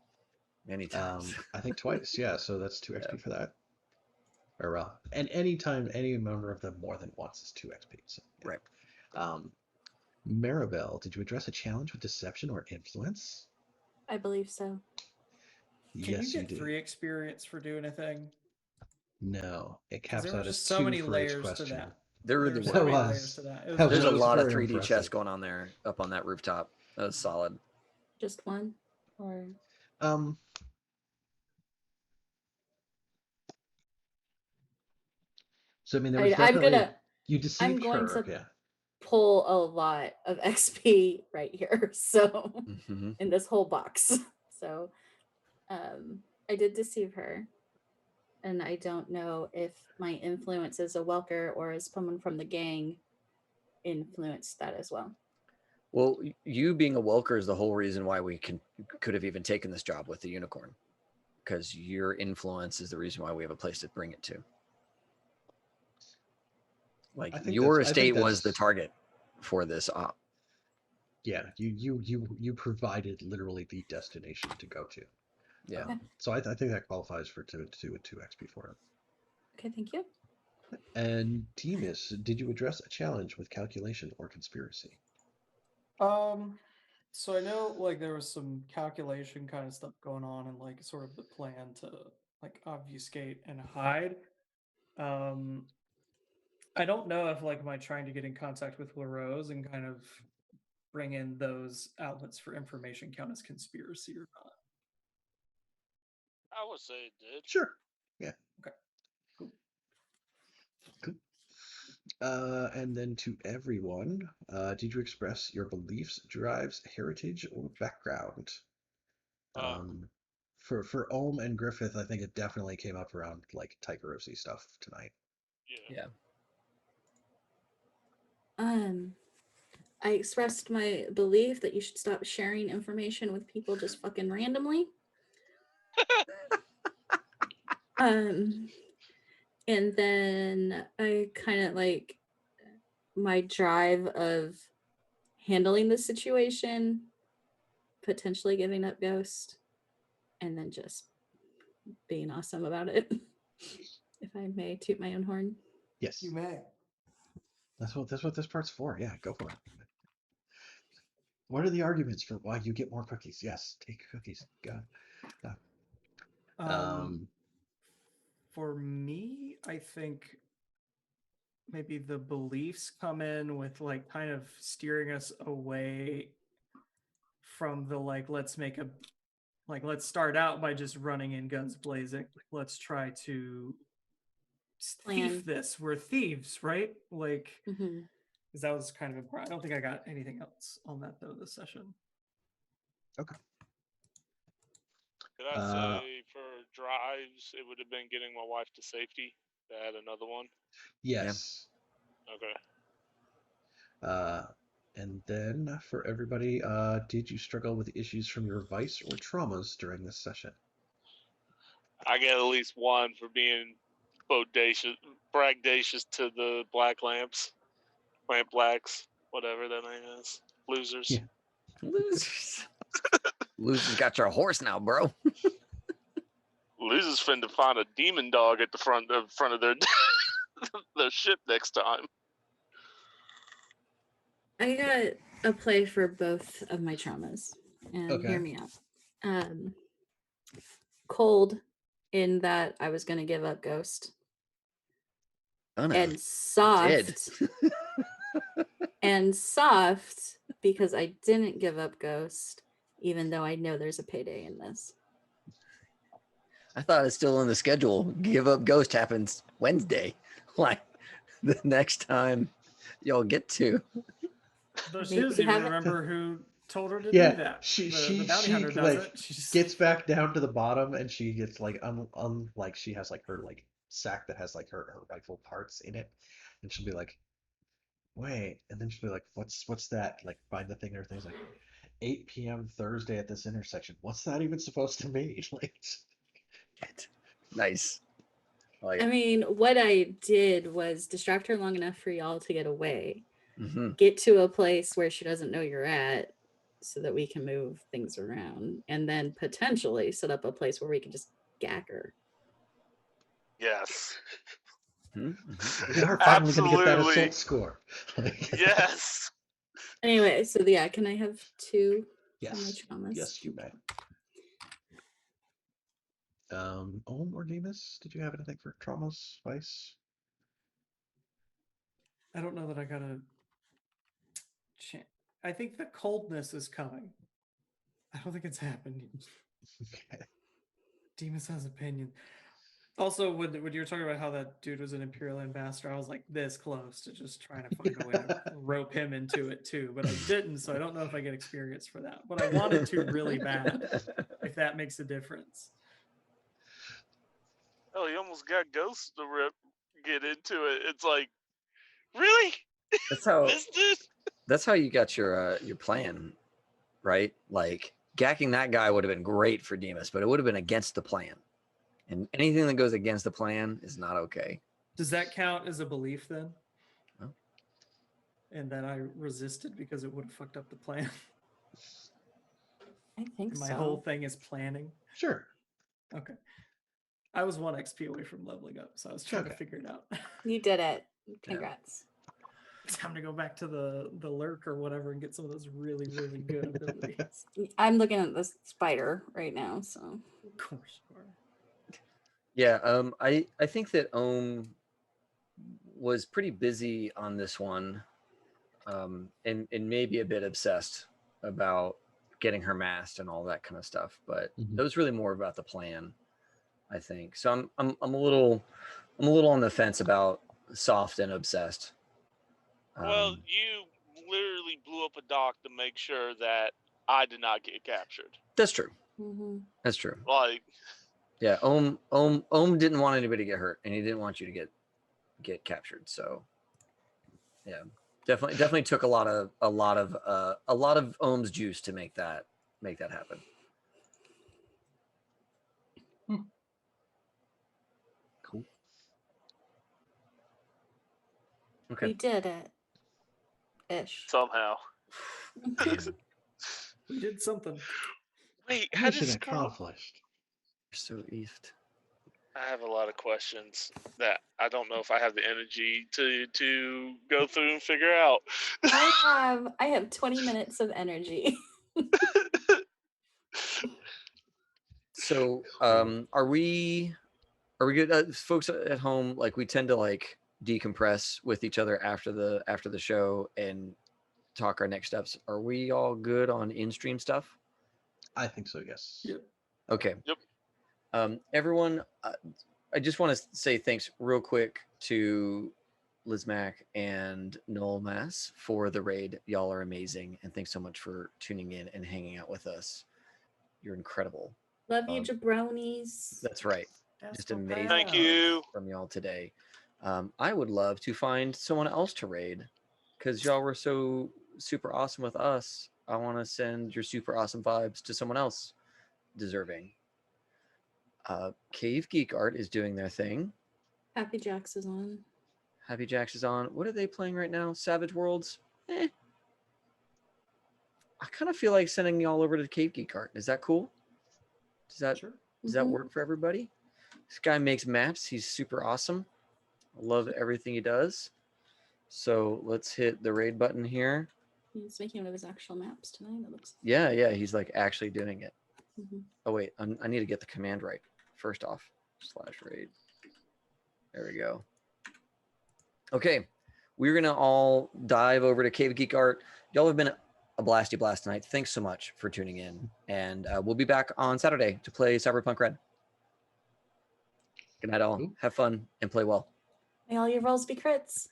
[SPEAKER 2] many times.
[SPEAKER 1] I think twice. Yeah, so that's 2 XP for that. Or and anytime any member of them more than once is 2 XP. So, yeah.
[SPEAKER 2] Right.
[SPEAKER 1] Maribel, did you address a challenge with deception or influence?
[SPEAKER 4] I believe so.
[SPEAKER 3] Can
[SPEAKER 1] Yes,
[SPEAKER 3] you
[SPEAKER 1] you
[SPEAKER 3] get
[SPEAKER 1] do.
[SPEAKER 3] 3 experience for doing a thing?
[SPEAKER 1] No, it
[SPEAKER 3] Because
[SPEAKER 1] caps
[SPEAKER 3] there were
[SPEAKER 1] out as
[SPEAKER 3] just so
[SPEAKER 1] 2
[SPEAKER 3] many
[SPEAKER 1] for each
[SPEAKER 3] layers to
[SPEAKER 1] question.
[SPEAKER 3] that.
[SPEAKER 2] There
[SPEAKER 3] There
[SPEAKER 2] really
[SPEAKER 3] were
[SPEAKER 2] were.
[SPEAKER 3] so many
[SPEAKER 1] was.
[SPEAKER 3] layers to that. It was
[SPEAKER 1] That
[SPEAKER 2] There's a
[SPEAKER 1] was
[SPEAKER 2] lot of
[SPEAKER 1] very
[SPEAKER 2] 3D chess
[SPEAKER 1] impressive.
[SPEAKER 2] going on there up on that rooftop. That was solid.
[SPEAKER 4] Just one, or
[SPEAKER 1] Um, so I mean, there was
[SPEAKER 4] I'm
[SPEAKER 1] definitely
[SPEAKER 4] gonna
[SPEAKER 1] you
[SPEAKER 4] I'm
[SPEAKER 1] deceived
[SPEAKER 4] going
[SPEAKER 1] her.
[SPEAKER 4] to
[SPEAKER 1] Yeah.
[SPEAKER 4] pull a lot of XP right here. So
[SPEAKER 2] Hmm.
[SPEAKER 4] in this whole box. So I did deceive her. And I don't know if my influence as a Welker or as someone from the gang influenced that as well.
[SPEAKER 2] Well, you being a Welker is the whole reason why we could have even taken this job with the unicorn, because your influence is the reason why we have a place to bring it to. Like your estate was the target for this op.
[SPEAKER 1] Yeah, you provided literally the destination to go to.
[SPEAKER 2] Yeah.
[SPEAKER 1] So I think that qualifies for two 2 XP for him.
[SPEAKER 4] Okay, thank you.
[SPEAKER 1] And Demas, did you address a challenge with calculation or conspiracy?
[SPEAKER 3] So I know like there was some calculation kind of stuff going on and like sort of the plan to like obfuscate and hide. I don't know if like my trying to get in contact with LaRose and kind of bring in those outlets for information count as conspiracy or not.
[SPEAKER 5] I would say it did.
[SPEAKER 1] Sure. Yeah.
[SPEAKER 3] Okay. Cool.
[SPEAKER 1] Cool. And then to everyone, did you express your beliefs, drives, heritage, or background? For Ohm and Griffith, I think it definitely came up around like Tycherosi stuff tonight.
[SPEAKER 2] Yeah.
[SPEAKER 4] I expressed my belief that you should stop sharing information with people just fucking randomly. And then I kind of like my drive of handling the situation, potentially giving up Ghost, and then just being awesome about it. If I may toot my own horn.
[SPEAKER 1] Yes.
[SPEAKER 3] You may.
[SPEAKER 1] That's what this part's for. Yeah, go for it. What are the arguments for why you get more cookies? Yes, take cookies. Go.
[SPEAKER 3] For me, I think maybe the beliefs come in with like kind of steering us away from the like let's start out by just running in guns blazing. Let's try to thief this. We're thieves, right? Like because that was kind of important. I don't think I got anything else on that though this session.
[SPEAKER 1] Okay.
[SPEAKER 5] Could I say for drives, it would have been getting my wife to safety. To add another one.
[SPEAKER 1] Yes.
[SPEAKER 5] Yeah.
[SPEAKER 1] Okay. And then for everybody, did you struggle with issues from your vice or traumas during this session?
[SPEAKER 5] I get at least one for being bragdatious to the black lamps, lamp blacks, whatever that name is. Losers.
[SPEAKER 1] Yeah.
[SPEAKER 2] Losers. Losers got your horse now, bro.
[SPEAKER 5] Losers finna find a demon dog at the front of their their ship next time.
[SPEAKER 4] I got a play for both of my traumas, and hear me out. Cold, in that I was going to give up Ghost, and soft, and soft because I didn't give up Ghost, even though I know there's a payday in this.
[SPEAKER 2] I thought it's still on the schedule. Give up Ghost happens Wednesday, like the next time y'all get to.
[SPEAKER 3] Though she doesn't even remember who told her to do that. The bounty hunter doesn't.
[SPEAKER 1] She gets back down to the bottom and she gets like like she has like her like sack that has like her rifle parts in it, and she'll be like, wait, and then she'll be like, what's that? Like find the thing, and everything's like 8 p.m. Thursday at this intersection. What's that even supposed to mean? Like,
[SPEAKER 2] nice.
[SPEAKER 4] I mean, what I did was distract her long enough for y'all to get away,
[SPEAKER 2] Mhm.
[SPEAKER 4] get to a place where she doesn't know you're at so that we can move things around, and then potentially set up a place where we can just gag her.
[SPEAKER 5] Yes.
[SPEAKER 2] Mhm. Mhm.
[SPEAKER 1] We are finally going to get that
[SPEAKER 5] Absolutely.
[SPEAKER 1] assault score. Like,
[SPEAKER 5] Yes.
[SPEAKER 4] Anyway, so yeah, can I have 2 for my
[SPEAKER 1] yes,
[SPEAKER 4] traumas?
[SPEAKER 1] yes, you may. Ohm or Demas, did you have anything for traumas, Vice?
[SPEAKER 3] I don't know that I got a chance. I think the coldness is coming. I don't think it's happened.
[SPEAKER 1] Okay.
[SPEAKER 3] Demas has opinion. Also, when you were talking about how that dude was an Imperial ambassador, I was like this close to just trying to find a way to rope him into it too, but I didn't, so I don't know if I get experience for that. But I wanted to really bad, if that makes a difference.
[SPEAKER 5] Oh, he almost got Ghost to get into it. It's like, really?
[SPEAKER 2] That's how.
[SPEAKER 5] This dude?
[SPEAKER 2] That's how you got your plan, right? Like gacking that guy would have been great for Demas, but it would have been against the plan. And anything that goes against the plan is not okay.
[SPEAKER 3] Does that count as a belief then?
[SPEAKER 2] No.
[SPEAKER 3] And that I resisted because it would have fucked up the plan.
[SPEAKER 4] I think
[SPEAKER 3] And
[SPEAKER 4] so.
[SPEAKER 3] my whole thing is planning.
[SPEAKER 1] Sure.
[SPEAKER 3] Okay. I was 1 XP away from leveling up, so I was trying to
[SPEAKER 1] Okay.
[SPEAKER 3] figure it out.
[SPEAKER 4] You did it. Congrats.
[SPEAKER 3] Time to go back to the lurk or whatever and get some of those really, really good abilities.
[SPEAKER 4] I'm looking at the spider right now, so
[SPEAKER 3] Of course you are.
[SPEAKER 2] Yeah, I think that Ohm was pretty busy on this one, and maybe a bit obsessed about getting her masked and all that kind of stuff. But
[SPEAKER 1] Mhm.
[SPEAKER 2] it was really more about the plan, I think. So I'm a little on the fence about soft and obsessed.
[SPEAKER 5] Well, you literally blew up a dock to make sure that I did not get captured.
[SPEAKER 2] That's true.
[SPEAKER 4] mhm.
[SPEAKER 2] That's true.
[SPEAKER 5] Like,
[SPEAKER 2] Yeah, Ohm didn't want anybody to get hurt, and he didn't want you to get captured. So, yeah, definitely took a lot of Ohm's juice to make that happen.
[SPEAKER 1] Cool.
[SPEAKER 2] Okay.
[SPEAKER 4] We did it. Ish.
[SPEAKER 5] somehow.
[SPEAKER 3] We did something.
[SPEAKER 5] Wait, how did
[SPEAKER 1] Mission
[SPEAKER 5] Squirrel...
[SPEAKER 1] accomplished.
[SPEAKER 2] So East.
[SPEAKER 5] I have a lot of questions that I don't know if I have the energy to go through and figure out.
[SPEAKER 4] I have 20 minutes of energy.
[SPEAKER 2] So, are we good, folks at home? Like, we tend to like decompress with each other after the show and talk our next steps. Are we all good on in-stream stuff?
[SPEAKER 1] I think so, yes.
[SPEAKER 3] Yep.
[SPEAKER 2] Okay.
[SPEAKER 5] Yep.
[SPEAKER 2] Everyone, I just want to say thanks real quick to Liz Mack and Noel Mass for the raid. Y'all are amazing, and thanks so much for tuning in and hanging out with us. You're incredible.
[SPEAKER 4] Love you, jabronis.
[SPEAKER 2] That's right.
[SPEAKER 3] That's
[SPEAKER 2] Just
[SPEAKER 3] so
[SPEAKER 2] amazing.
[SPEAKER 3] proud.
[SPEAKER 5] Thank you.
[SPEAKER 2] From y'all today. I would love to find someone else to raid because y'all were so super awesome with us. I want to send your super awesome vibes to someone else deserving. Cave Geek Art is doing their thing.
[SPEAKER 4] Happy Jax is on.
[SPEAKER 2] Happy Jax is on. What are they playing right now? Savage Worlds? I kind of feel like sending y'all over to Cave Geek Art. Is that cool? Does that
[SPEAKER 3] Sure.
[SPEAKER 2] Does that work for everybody? This guy makes maps. He's super awesome. I love everything he does. So let's hit the raid button here.
[SPEAKER 4] He's making one of his actual maps tonight. It looks.
[SPEAKER 2] Yeah, he's like actually doing it.
[SPEAKER 4] Mhm.
[SPEAKER 2] Oh wait, I need to get the command right. First off, /raid. There we go. Okay, we're gonna all dive over to Cave Geek Art. Y'all have been a blasty blast tonight. Thanks so much for tuning in, and we'll be back on Saturday to play Cyberpunk Red. Good night, all.
[SPEAKER 1] Ooh.
[SPEAKER 2] Have fun and play well.
[SPEAKER 4] May all your rolls be crits.